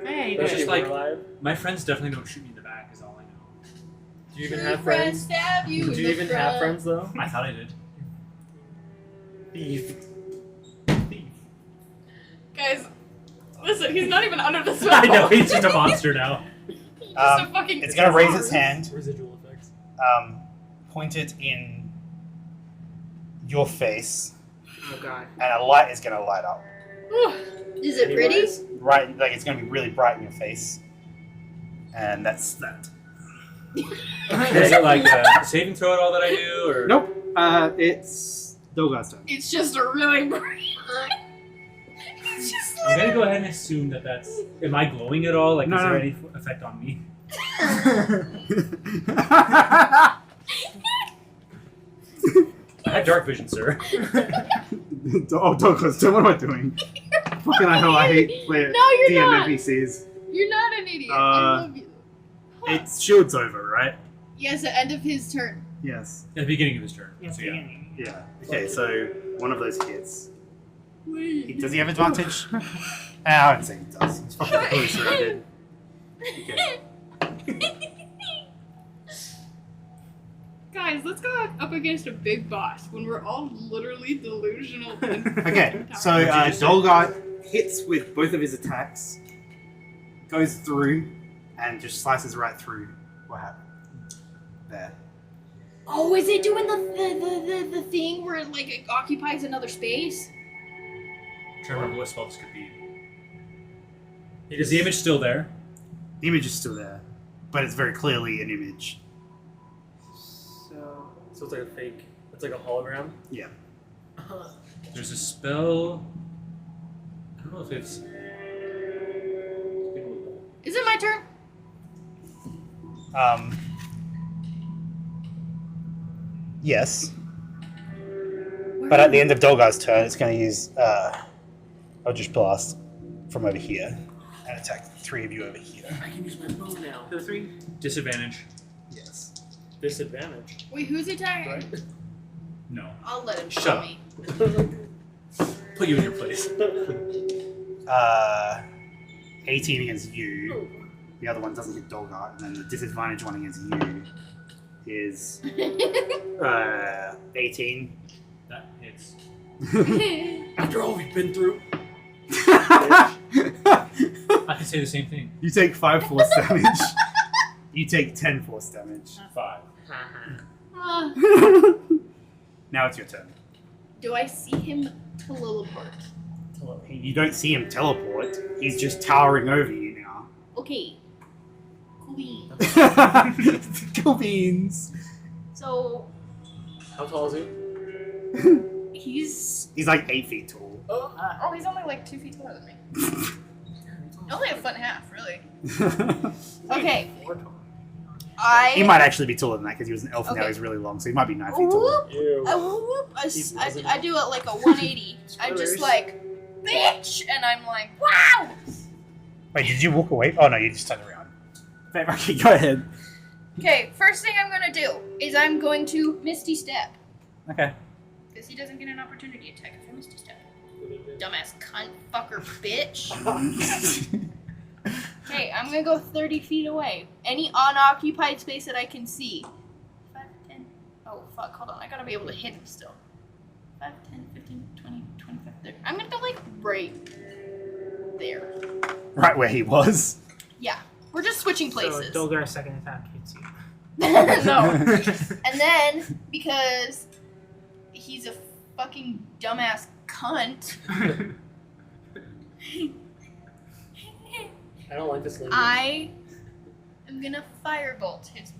Hey, That's It's good. just like- alive. My friends definitely don't shoot me in the back, is all I know. Do you even True have friends friends? stab you Do in you the even front. have friends though? I thought I did. Thief. Guys, listen, he's not even under the spell. I know, he's just a monster now. He's just a fucking. It's gonna raise its hand, Residual effects. point it in your face, Oh god. and a light is gonna light up. Is it pretty? Anyways, Right, like it's gonna be really bright in your face, and that's that. Is it like a saving throw at all that I do, or Nope. It's Dolgar's turn. It's just a really bright light. It's just I'm gonna go ahead and assume that that's. Am I glowing at all? Like, No, is there no. any effect on me? I have dark vision, sir. Oh, Dolgar's turn. What am I doing? Fucking hell, I hate player No, you're DM not. NPCs. You're not an idiot. I love you. It's shield's over, right? Yes, the end of his turn. Yes. At the beginning of his turn. Yes, So, yeah. beginning. Yeah. Okay, so one of those hits. Wait. Does he have advantage? I don't think he does. He's fucking fully surrounded. Okay. Guys, let's go up against a big boss when we're all literally delusional. and Okay, so What'd you just say? Dolgar hits with both of his attacks, goes through, and just slices right through what happened. There. Oh, is it doing the thing where like it occupies another space? I'm trying to remember what spell this could be. Is the image still there? The image is still there, but it's very clearly an image. So it's like a fake. It's like a hologram. Yeah. There's a spell. I don't know if it's. Is it my turn? Yes. But at the end of Dolgar's turn, it's going to use Eldritch Blast from over here and attack 3 of you over here. I can use my bow now. The 3? Disadvantage. Yes. Disadvantage. Wait, who's attacking? Right? No. I'll let him Shut show up. me. Put you in your place. 18 against you. The other one doesn't hit Dolgar, and then the disadvantage one against you is 18. That hits. After all we've been through. I can say the same thing. You take 5 force damage. You take 10 force damage. 5. Now it's your turn. Do I see him teleport? You don't see him teleport. He's just towering over you now. Okay. Cool beans. Cool beans. So How tall is he? he's He's like 8 feet tall. oh, he's only like 2 feet taller than me. Only a foot and a half, really. Okay. He might actually be taller than that because he was an elf and now Okay. he's really long, so he might be 9 feet tall. Whoop, Ew. whoop. I wasn't- do it like a 180. I'm just Spoilers. like, bitch, and I'm like, wow. Wait, did you walk away? Oh no, you just turned around. Okay, go ahead. Okay, first thing I'm gonna do is I'm going to Misty Step. Okay. Because he doesn't get an opportunity attack if I Misty Step. Dumbass cunt fucker bitch. Okay, I'm gonna go 30 feet away. Any unoccupied space that I can see. 5, 10. Oh, fuck, hold on. I gotta be able to hit him still. 5, 10, 15, 20, 25, 30. I'm gonna go, like, right there. Right where he was. Yeah, we're just switching places. So Dolgar's second attack hits you. No. And then, because he's a fucking dumbass cunt, I don't like this lady. I I'm gonna firebolt his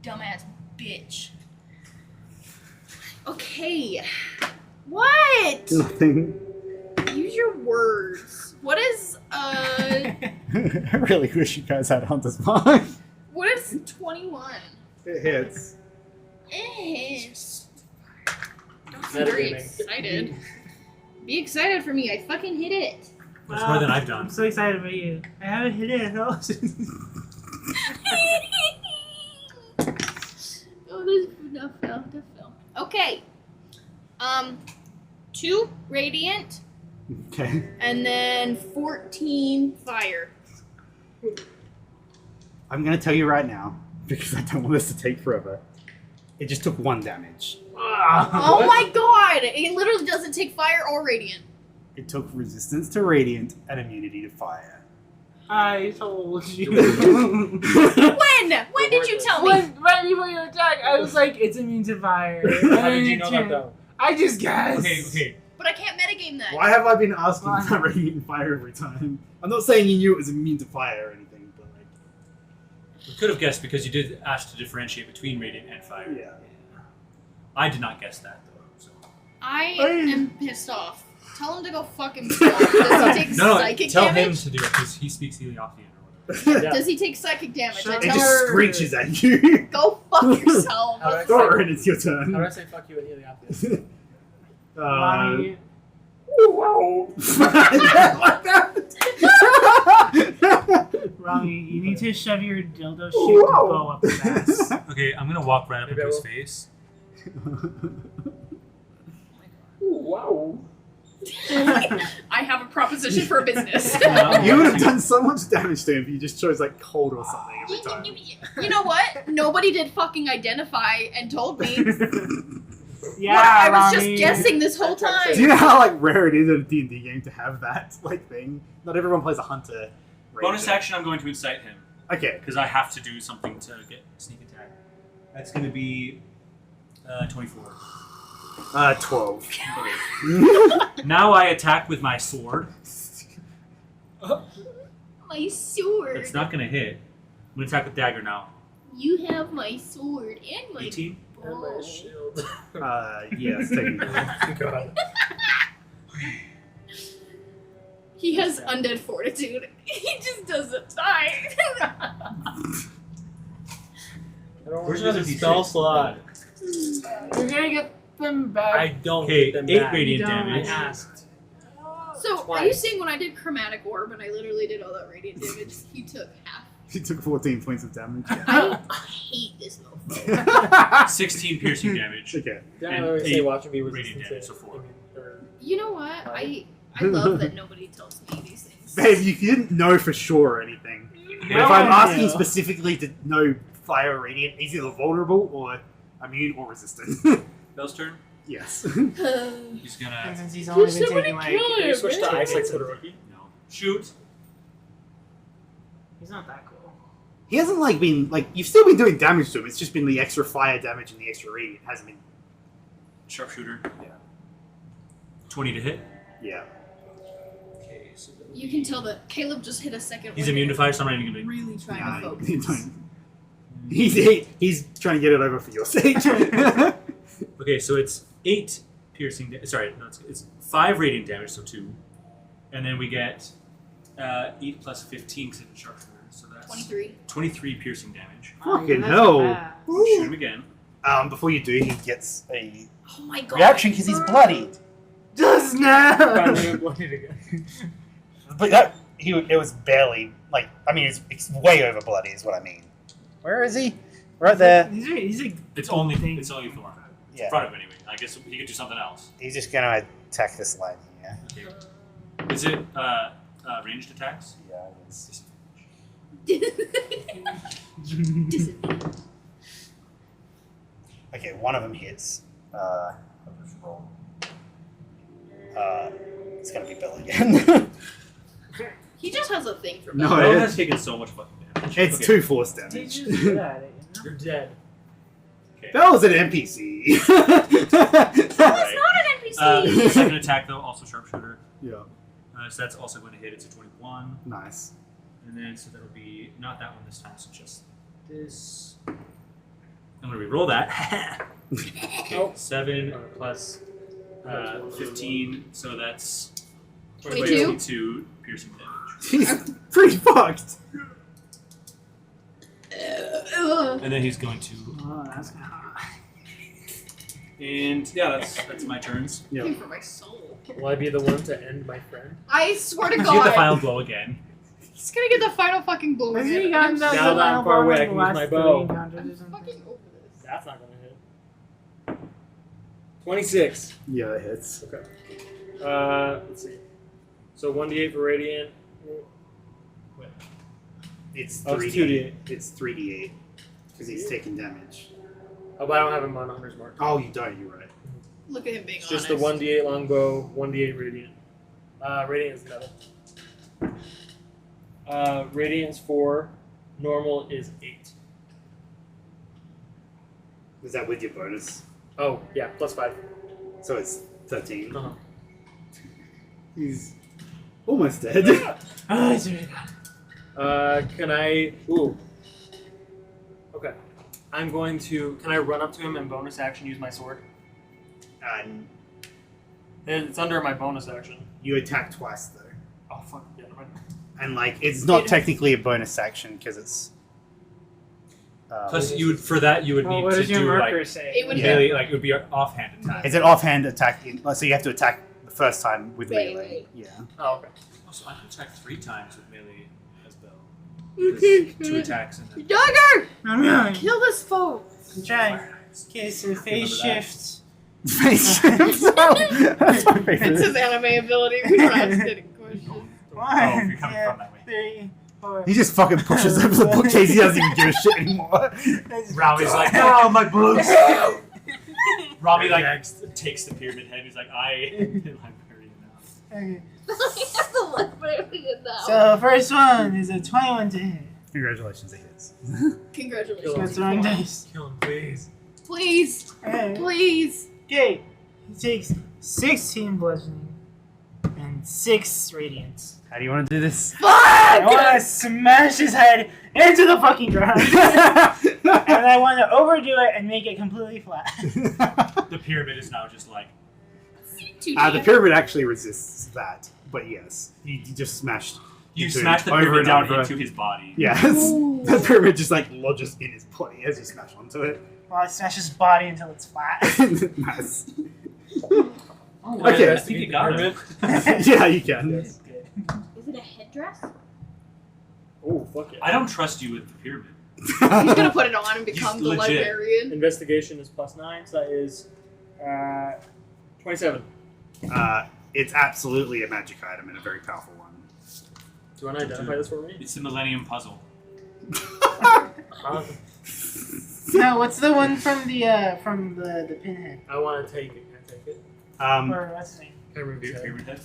dumbass bitch. Okay. What? Nothing. Use your words. What is I really wish you guys had Hunter's Mark. what is 21? It hits. Don't be very Metagaming. excited. Be excited for me. I fucking hit it. That's more than I've done. I'm so excited for you. I haven't hit it at all. Oh, there's no fell. Okay. 2 radiant Okay. and then 14 fire. I'm gonna tell you right now, because I don't want this to take forever. It just took 1 damage. Oh my god! It literally doesn't take fire or radiant. It took resistance to radiant and immunity to fire. I told you. When? When did you tell me? Right before you attack, I was like, it's immune to fire. How did you know that though? I just guessed. Okay. But I can't metagame that. Why have I been asking Why? about radiant and fire every time? I'm not saying you knew it was immune to fire or anything, but like, We could have guessed because you did ask to differentiate between radiant and fire. yeah. I did not guess that though. So. I am pissed off. Tell him to go fuck himself. Does he take No, psychic tell him damage? to do it because he speaks Ethiopian or whatever. Yeah. Does he take psychic damage? Shut I It tell just her, screeches at you. go fuck yourself. How do I Thorin, it's your How do I turn. say fuck you in Heliopia? Mommy. Wow. Like that? Rami, you need to shove your dildo shaped bow up his ass. Okay, I'm gonna walk right up Maybe into I his will. face. Wow. I have a proposition for a business. You would have done so much damage to him if you just chose like cold or something every time. You know what? Nobody did fucking identify and told me. Yeah, I was Rami. just guessing this whole time. Do you know how like rare it is in a D&D game to have that like thing? Not everyone plays a hunter. Bonus ranger. action, I'm going to incite him Okay. because I have to do something to get sneak attack. That's going to be 24. 12. Now I attack with my sword. My sword. That's not going to hit. I'm going to attack with dagger now. You have my sword and my 18. And my shield. Yes, technically. God. He has undead fortitude. He just doesn't die. I don't Where's want another to D6? spell slot. You're gonna get them back. I don't Okay, get them 8 back. radiant You don't. I damage. asked. So, are Twice. you saying when I did chromatic orb and I literally did all that radiant damage, he took half? He took 14 points of damage. I hate this mofo. 16 piercing damage. Okay. Didn't And I always say 8 watching me radiant resistant damage, to so 4. You know what? I love that nobody tells me these things. Babe, you didn't know for sure or anything. But if I'm asking specifically to know fire or radiant, is either vulnerable or immune or resistant. Bell's turn. Yes. He's And gonna since he's only been taking like, Can you switch to ice like Todoroki? no shoot. he's not that cool. He hasn't like been like you've still been doing damage to him. It's just been the extra fire damage and the extra radiant hasn't been. Sharpshooter. Yeah. 20 to hit. Yeah. Okay, so that'll You be- can tell that Caleb just hit a second. He's one immune to and fire, so I'm not even gonna. really trying Nah, to you focus. don't. He's trying to get it over for your sake. Okay, so it's 8 piercing. Sorry, no, it's 5 radiant damage, so 2, and then we get 8 plus 15 because it's a sharpshooter, so that's 23. 23 piercing damage. Fucking that's hell. bad. Shoot him again. Before you do, he gets a Oh my god. reaction because he's bloodied. Just now. Finally bloodied again. But that it was barely like I mean it's way over bloody is what I mean. Where is he? Right there. He's a It's only thing. Thorn. In Yeah. front of him anyway. I guess he could do something else. He's just gonna attack this line here. Okay. Is it ranged attacks? Yeah, it is. Disadvantage. Okay, one of them hits. I'll just roll. It's gonna be Bill again. He just has a thing for No, me. it Bell is- has taken so much fucking damage. It's Okay. 2 force He's damage. just good at it, you know? You're dead. Okay. That was an NPC. Alright. It's not an NPC. Second attack though, also sharpshooter. Yeah. So that's also going to hit. It's a 21, Nice. and then so that'll be not that one this time. So just this. I'm gonna re-roll that. Oh. 7 plus 15, so that's 22? 22 piercing damage. He's pretty fucked. And then he's going to. Oh, that's kind of hot. And yeah, that's my turns. Looking for my soul. Will I be the one to end my friend? I swear to You get the God, final blow again. he's gonna get the final fucking blow Has he again. gotten I'm the Now that I'm final far blow away, in I the can use last my 3 bow. encounters or I'm something? fucking over this. That's not gonna hit. 26. Yeah, that hits. Okay. Let's see. So 1d8 for radiant. It's Oh, it's 3d8. It's 3d8 because he's taking damage. Oh, but I don't have him on Hunter's Mark. Oh, you don't. You're right. Look at him being It's just honest. the 1d8 longbow, 1d8 radiant. Radiant is nothing. Radiant's 4. Normal is 8. Is that with your bonus? Oh, yeah, plus 5. So it's 13. Uh-huh. He's almost dead. Oh, it's really good. Can I... Ooh. Okay. I'm going to... Can I run up to him and bonus action use my sword? And It's under my bonus action. you attack twice though. Oh, fuck. Yeah, never mind. And like, it's not technically a bonus action because it's. Plus, you would for that you would Well, need what to does your do marker like say? It would Yeah. melee, like it would be an offhand attack. It's an offhand attack. So you have to attack the first time with Melee. melee. Yeah. Oh, okay. Also, I can attack 3 times with melee as well. Okay. 2 attacks and then. Dagger! I'm Kill this foe! trying. Okay, so phase Remember that. shift. Face That's my It's favorite. his anime ability. We don't ask any questions. Oh, if you're coming from that way. 3, 4. He just fucking pushes over the bookcase. He doesn't even give a shit anymore. Rami's like, oh my books. Rami like takes the pyramid head. He's like, I am the librarian now. Okay. That's the last way we did that. So first one is a 21 to hit. Congratulations, it hits. Congratulations. That's the wrong dice. Kill him, please. Please. Okay. Please. Okay. He takes 16 bludgeoning and 6 radiance. How do you want to do this? I want Fuck! to smash his head into the fucking ground. And I want to overdo it and make it completely flat. The pyramid is now just like. The pyramid actually resists that, but yes, he just smashed. You into smash the over pyramid and down over. into his body. Yes, Ooh. the pyramid just like lodges in his body as you smash onto it. Well, I smash his body until it's flat. Nice. Oh, Okay. I think you got him. Yeah, you can. That's good. Is it a headdress? Oh, fuck it. I don't trust you with the pyramid. He's gonna put it on and become He's the legit. librarian. Investigation is plus 9, so that is 27. It's absolutely a magic item and a very powerful one. Do you want to identify this for me? It's the Millennium Puzzle. No, what's the one from the pinhead? I want to take it. Can I take it? Or what's his name? Pyramid head. Pyramid head?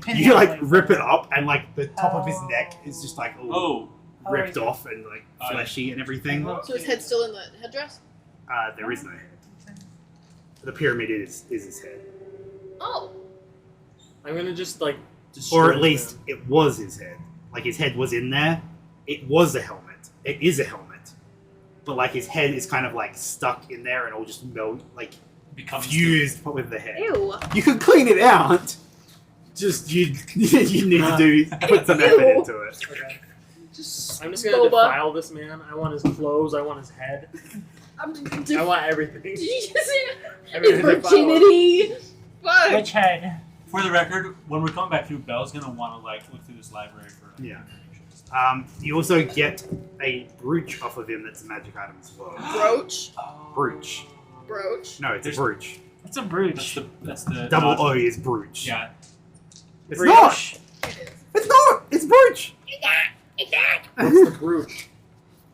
No, You like like- rip it up and like the top of his neck is just like all Oh, ripped off and like fleshy and everything. So his head's still in the headdress? There is no head. The pyramid is his head. Oh. I'm going to just, like, Or at destroy least them. it was his head. Like his head was in there. It was a helmet. It is a helmet. But like his head is kind of like stuck in there and all just melt, like becomes fused with the head. Ew. You could clean it out. Just you need to put some effort Ew. into it. Okay. Just I'm just going to boba. defile this man. I want his clothes. I want his head. I want everything. Did you just say Everything his defiled. virginity? Fuck. Which head? For the record, when we come back through, Belle's gonna want to like look through this library for Yeah. information. You also get a brooch off of him that's a magic item as well. Brooch. Brooch. Brooch. No, it's There's- a brooch. It's a brooch. That's the Double nod- O is brooch. Yeah. It's Brooch. not! It is. It's not! It's brooch! What's the brooch?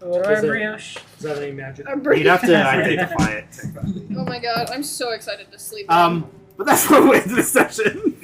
What Is are it- brioche? Does that have any magic? I'm You'd have to breathing. identify it. technically. Oh my god, I'm so excited to sleep. But that's not the way into the session.